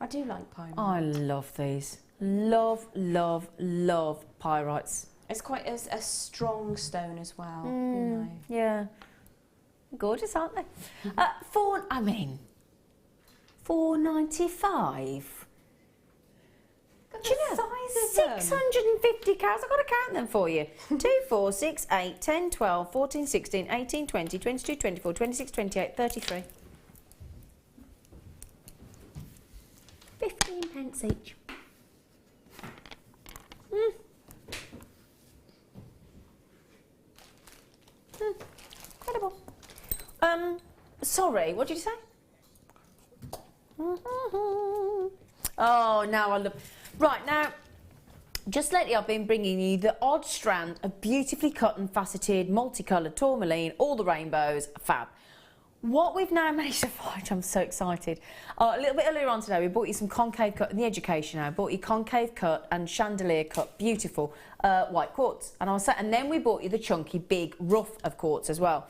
I do like pyrite. I love these. Love, love, love pyrites. It's quite a strong stone as well. You know. Yeah. Gorgeous, aren't they? $4.95. Do you know, 650 carats. I've got to count them for you. 2, 4, 6, 8, 10, 12, 14, 16, 18, 20, 22, 24, 26, 28, 33. 15 pence each. Incredible. Sorry, what did you say? Oh, now I love... Right, now, just lately I've been bringing you the odd strand of beautifully cut and faceted, multicoloured tourmaline, all the rainbows, fab. What we've now managed to find, I'm so excited. A little bit earlier on today, we bought you some concave cut in the education now. Bought you concave cut and chandelier cut, beautiful white quartz. And then we bought you the chunky, big, rough of quartz as well.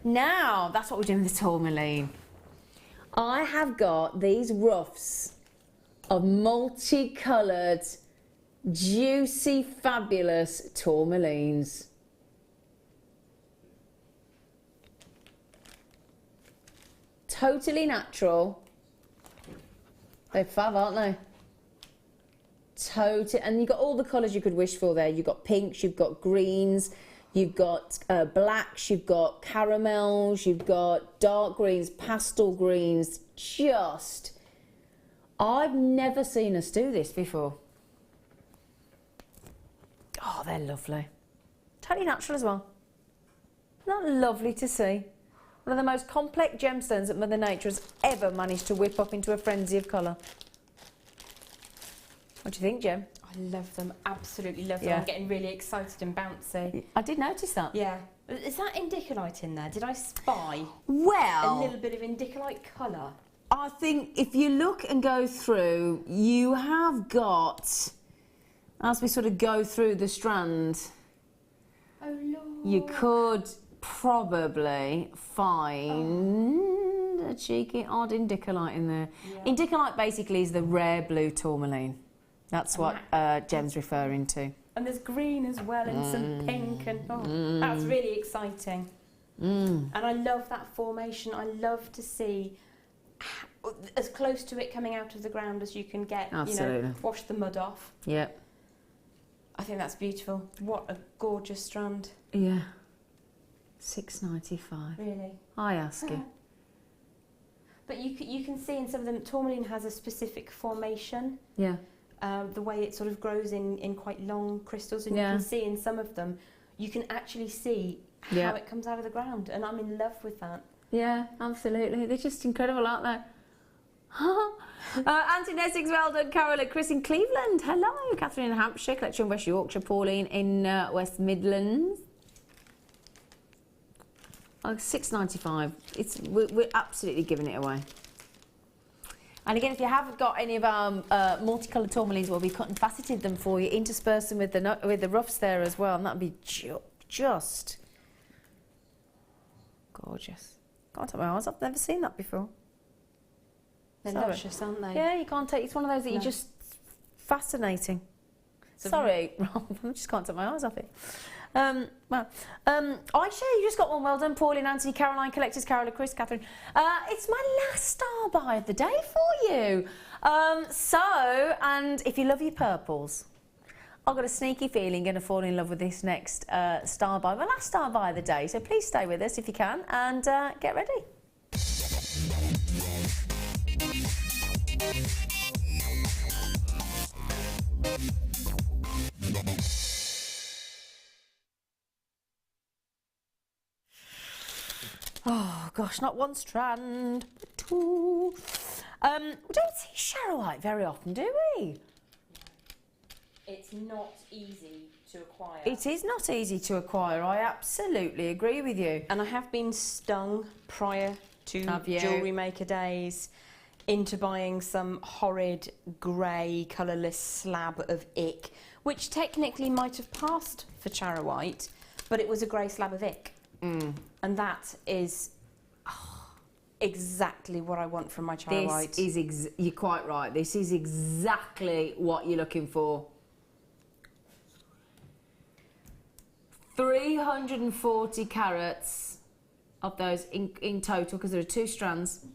Now, that's what we're doing with the tourmaline. I have got these roughs of multicoloured, juicy, fabulous tourmalines. Totally natural. They're fab, aren't they? And you've got all the colours you could wish for there. You've got pinks, you've got greens, you've got blacks, you've got caramels, you've got dark greens, pastel greens. I've never seen us do this before. Oh, they're lovely. Totally natural as well. Isn't that lovely to see? One of the most complex gemstones that Mother Nature has ever managed to whip up into a frenzy of colour. What do you think, Gem? I love them, absolutely love them. Yeah. I'm getting really excited and bouncy. I did notice that. Yeah. Is that indicolite in there? Did I spy Well, a little bit of indicolite colour? I think if you look and go through, you have got, as we sort of go through the strand, Oh, Lord. you could probably find a cheeky odd indicolite in there. Yeah. Indicolite basically is the rare blue tourmaline. That's what Gem's referring to. And there's green as well and some pink and that's really exciting. And I love that formation. I love to see as close to it coming out of the ground as you can get. Absolutely. You know, wash the mud off. Yeah. I think that's beautiful. What a gorgeous strand. Yeah. $6.95. Really. I ask you. But you can see in some of them, tourmaline has a specific formation. Yeah. The way it sort of grows in quite long crystals, and you can see in some of them, you can actually see how it comes out of the ground, and I'm in love with that. Yeah, absolutely. They're just incredible, aren't they? Auntie in Essex, well done. Carol and Chris in Cleveland. Hello. Catherine in Hampshire. Collection in West Yorkshire. Pauline in West Midlands. Oh, $6.95. We're absolutely giving it away. And again, if you haven't got any of our multicoloured tourmalines, we'll be cut and faceted them for you, intersperse them with the roughs there as well, and that'd be just gorgeous. Can't take my eyes off. I've never seen that before. They're luscious, aren't they? Yeah, you can't take. It's one of those that you just fascinating. Sorry, Rob, I just can't take my eyes off it. Aisha, you just got one. Well done, Pauline, Anthony, Caroline, Collectors, Carola, Chris, Catherine. It's my last star buy of the day for you. And if you love your purples, I've got a sneaky feeling you're going to fall in love with this next star buy, my last star buy of the day. So please stay with us if you can and get ready. Oh gosh, not one strand, but two. We don't see Charoite very often, do we? It's not easy to acquire. It is not easy to acquire, I absolutely agree with you. And I have been stung prior to Jewellery Maker days into buying some horrid grey colourless slab of ick, which technically might have passed for Charoite, but it was a grey slab of ick. And that is exactly what I want from my Charoite. This is, you're quite right, this is exactly what you're looking for. 340 carats of those in total, because there are 2 strands.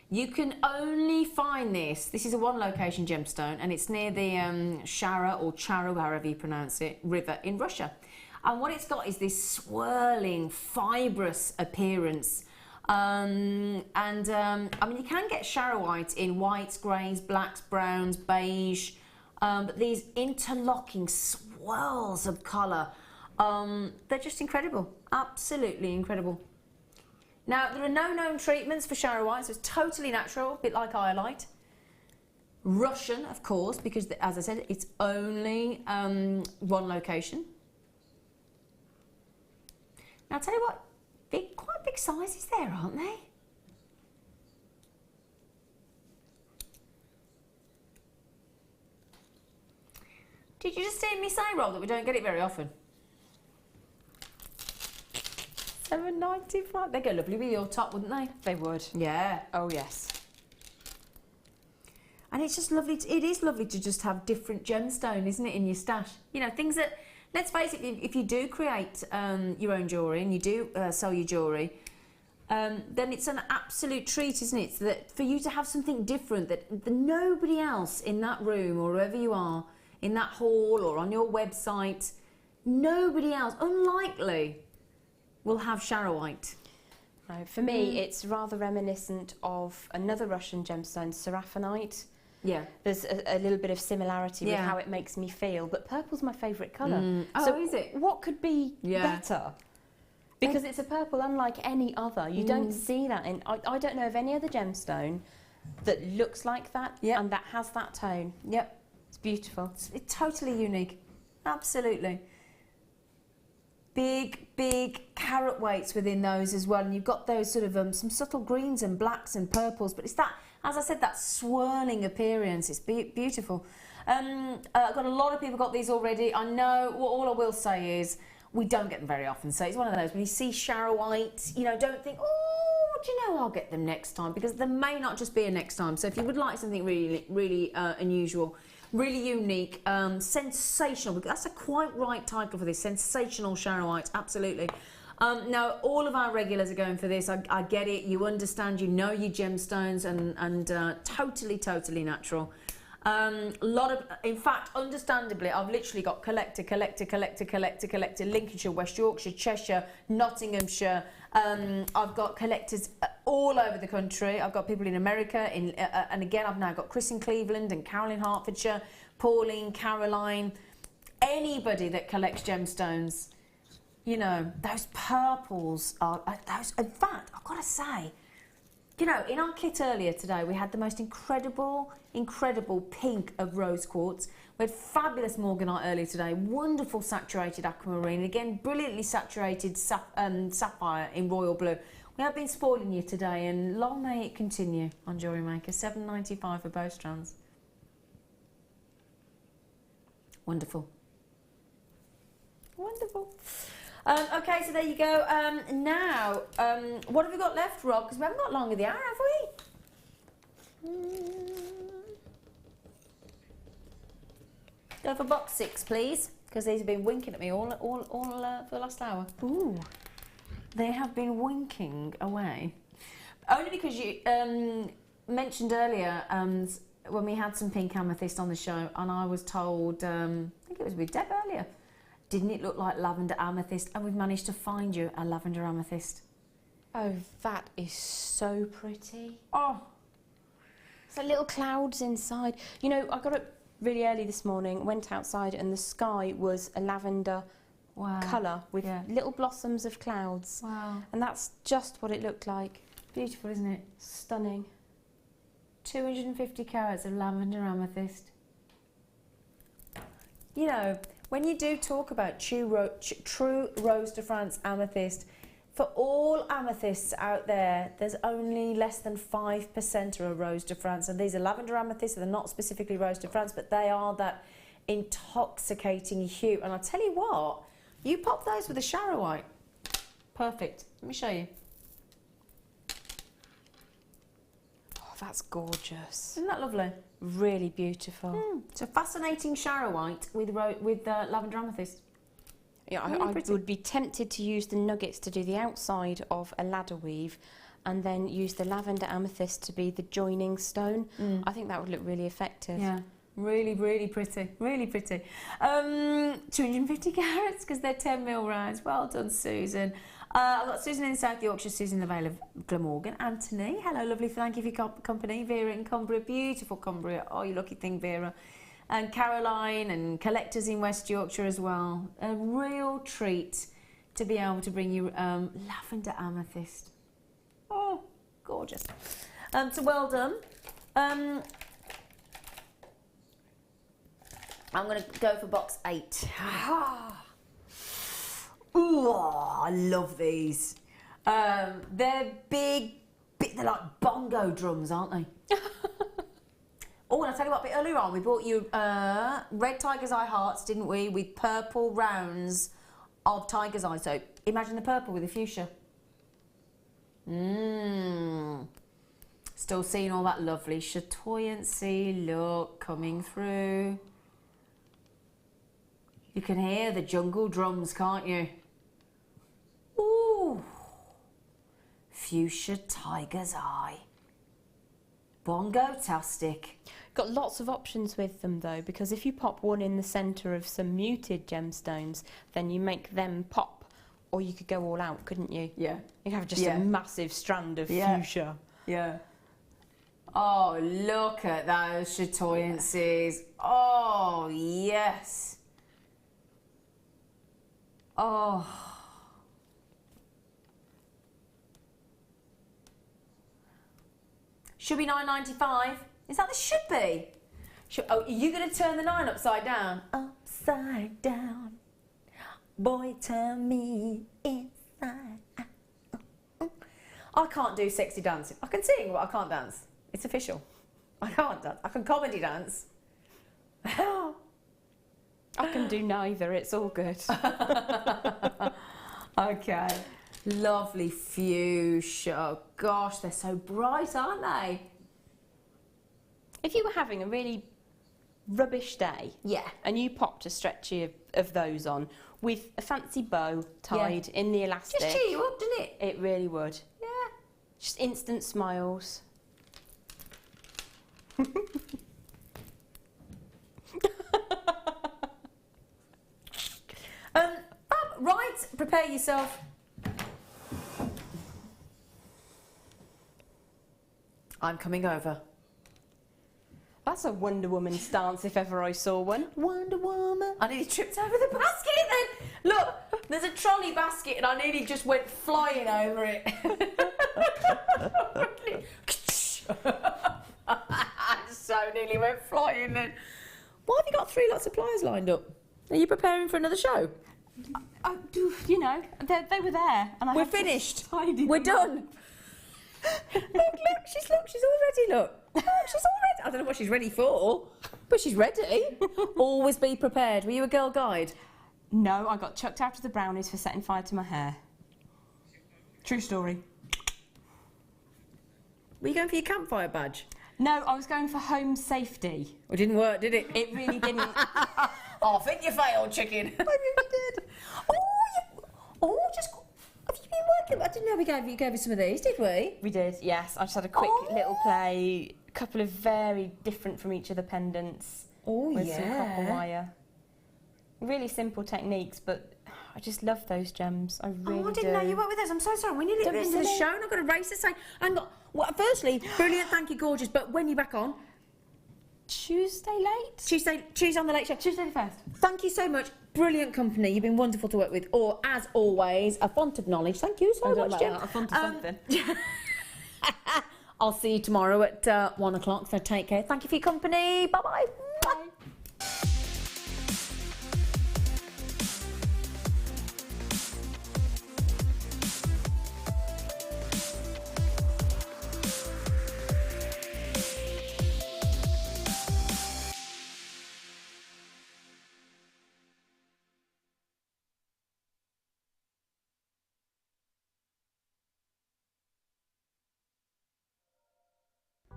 You can only find this is a 1 location gemstone, and it's near the Shara or Charo, however you pronounce it, river in Russia. And what it's got is this swirling, fibrous appearance. I mean, you can get Charoite in whites, greys, blacks, browns, beige, but these interlocking swirls of colour, they're just incredible, absolutely incredible. Now, there are no known treatments for Charoite, so it's totally natural, a bit like iolite. Russian, of course, because, as I said, it's only 1 location. Now, I'll tell you what, quite big sizes there, aren't they? Did you just hear me say, Rob, that we don't get it very often? $7.95. They go lovely with your top, wouldn't they? They would. Yeah. Oh, yes. And it's just lovely. It is lovely to just have different gemstone, isn't it, in your stash? You know, things that, let's face it, if you do create your own jewellery and you do sell your jewellery, then it's an absolute treat, isn't it? So that for you to have something different that nobody else in that room or wherever you are, in that hall or on your website, nobody else, unlikely, will have Charoite. No, for me, it's rather reminiscent of another Russian gemstone, Sapphire. Yeah. There's a little bit of similarity with how it makes me feel, but purple's my favourite colour. Oh, so is it? What could be better? Because it's a purple unlike any other. You don't see that in... I don't know of any other gemstone that looks like that and that has that tone. Yep. It's beautiful. It's totally unique. Absolutely. Big carat weights within those as well, and you've got those sort of some subtle greens and blacks and purples, but it's that, as I said, that swirling appearance. It's beautiful. I've got a lot of people got these already. I know, all I will say is we don't get them very often, so it's one of those, when you see Charoite, you know, don't think, oh, do you know, I'll get them next time, because there may not just be a next time. So if you would like something really unusual, really unique, sensational, because that's a quite right title for this, sensational Charoite, absolutely. Now, all of our regulars are going for this. I get it, you understand, you know your gemstones, and totally natural. In fact, understandably, I've literally got collector, Lincolnshire, West Yorkshire, Cheshire, Nottinghamshire. I've got collectors all over the country. I've got people in America, and again, I've now got Chris in Cleveland and Carol in Hertfordshire, Pauline, Caroline, anybody that collects gemstones. You know, those purples are, in fact, I've got to say, you know, in our kit earlier today, we had the most incredible pink of rose quartz. We had fabulous Morganite earlier today, wonderful saturated aquamarine, and again, brilliantly saturated sapphire in royal blue. We have been spoiling you today, and long may it continue on Jewellery Maker. $7.95 for both strands. Wonderful. Wonderful. Okay, so there you go. Now, what have we got left, Rob? Because we haven't got long of the hour, have we? Go for box 6, please, because these have been winking at me all for the last hour. Ooh, they have been winking away. Only because you mentioned earlier when we had some pink amethyst on the show, and I was told, I think it was with Deb earlier, didn't it look like lavender amethyst? And we've managed to find you a lavender amethyst. Oh, that is so pretty. Oh. It's like little clouds inside. You know, I got up really early this morning, went outside, and the sky was a lavender colour with little blossoms of clouds. Wow. And that's just what it looked like. Beautiful, isn't it? Stunning. 250 carats of lavender amethyst. You know, when you do talk about true Rose de France amethyst, for all amethysts out there, there's only less than 5% are a Rose de France. And these are lavender amethysts, they're not specifically Rose de France, but they are that intoxicating hue. And I'll tell you what, you pop those with a Charoite. Perfect. Let me show you. Oh, that's gorgeous. Isn't that lovely? Really beautiful. It's a fascinating Charoite with lavender amethyst. Yeah, I would be tempted to use the nuggets to do the outside of a ladder weave and then use the lavender amethyst to be the joining stone. I think that would look really effective. Yeah, really, really pretty, really pretty. 250 carats because they're 10 mil rounds. Well done, Susan. I've got Susan in South Yorkshire, Susan in the Vale of Glamorgan, Anthony. Hello, lovely, thank you for your company. Vera in Cumbria, beautiful Cumbria. Oh, you lucky thing, Vera. And Caroline and collectors in West Yorkshire as well. A real treat to be able to bring you lavender amethyst. Oh, gorgeous. So well done. I'm going to go for box 8. Ooh, I love these. They're big, they're like bongo drums, aren't they? Oh, and I'll tell you what, a bit earlier on, we bought you red tiger's eye hearts, didn't we, with purple rounds of tiger's eye. So imagine the purple with the fuchsia. Still seeing all that lovely chatoyancy look coming through. You can hear the jungle drums, can't you? Ooh. Fuchsia tiger's eye. Bongo-tastic. Got lots of options with them though, because if you pop one in the centre of some muted gemstones, then you make them pop, or you could go all out, couldn't you? Yeah. You could have just a massive strand of fuchsia. Yeah. Oh, look at those chatoyancies. Oh, yes. Oh. Should be $9.95. Is that the should be? Oh, are you going to turn the 9 upside down? Upside down. Boy, turn me inside out. I can't do sexy dancing. I can sing, but I can't dance. It's official. I can't dance. I can comedy dance. I can do neither. It's all good. Okay. Lovely fuchsia. Gosh, they're so bright, aren't they? If you were having a really rubbish day, and you popped a stretchy of those on with a fancy bow tied in the elastic, just cheer you up, didn't it? It really would. Yeah. Just instant smiles. Right, prepare yourself. I'm coming over. That's a Wonder Woman stance if ever I saw one. Wonder Woman. I nearly tripped over the basket then. Look, there's a trolley basket and I nearly just went flying over it. I so nearly went flying then. Why have you got 3 lots of pliers lined up? Are you preparing for another show? You know, they were there. And We're finished. We're done. Look, she's already, look. She's already, I don't know what she's ready for, but she's ready. Always be prepared. Were you a girl guide? No, I got chucked out of the brownies for setting fire to my hair. True story. Were you going for your campfire badge? No, I was going for home safety. It didn't work, did it? It really didn't. Oh, I think you failed, chicken. I really did. Have you been working? I didn't know we gave you some of these, did we? We did, yes. I just had a quick little play. A couple of very different from each other pendants. With some copper wire. Really simple techniques, but I just love those gems. I really do. I didn't know you worked with us. I'm so sorry. We nearly missed the show and I've got a race to say. Firstly, brilliant, thank you, gorgeous. But when are you back on? Tuesday late? Tuesday on the late show. Tuesday the 1st. Thank you so much. brilliant company. You've been wonderful to work with. Or, as always, a font of knowledge. Thank you so much, Jem. A font of something. I'll see you tomorrow at 1 o'clock, so take care. Thank you for your company. Bye-bye. Bye.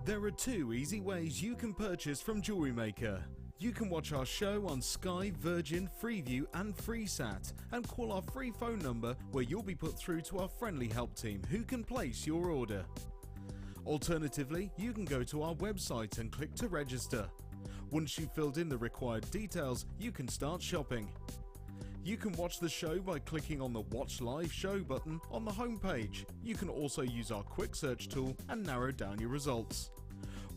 There are 2 easy ways you can purchase from Jewellery Maker. You can watch our show on Sky, Virgin, Freeview and FreeSat and call our free phone number where you'll be put through to our friendly help team who can place your order. Alternatively, you can go to our website and click to register. Once you've filled in the required details, you can start shopping. You can watch the show by clicking on the Watch Live Show button on the homepage. You can also use our quick search tool and narrow down your results.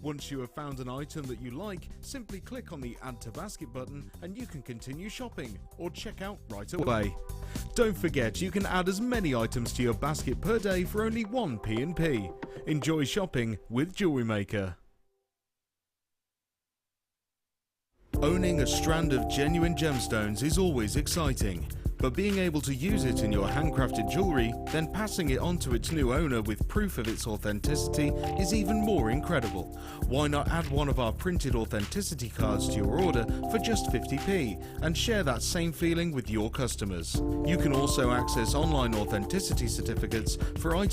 Once you have found an item that you like, simply click on the Add to Basket button and you can continue shopping or check out right away. Don't forget, you can add as many items to your basket per day for only 1 P&P. Enjoy shopping with Jewellery Maker. Owning a strand of genuine gemstones is always exciting, but being able to use it in your handcrafted jewellery, then passing it on to its new owner with proof of its authenticity is even more incredible. Why not add one of our printed authenticity cards to your order for just 50p and share that same feeling with your customers? You can also access online authenticity certificates for items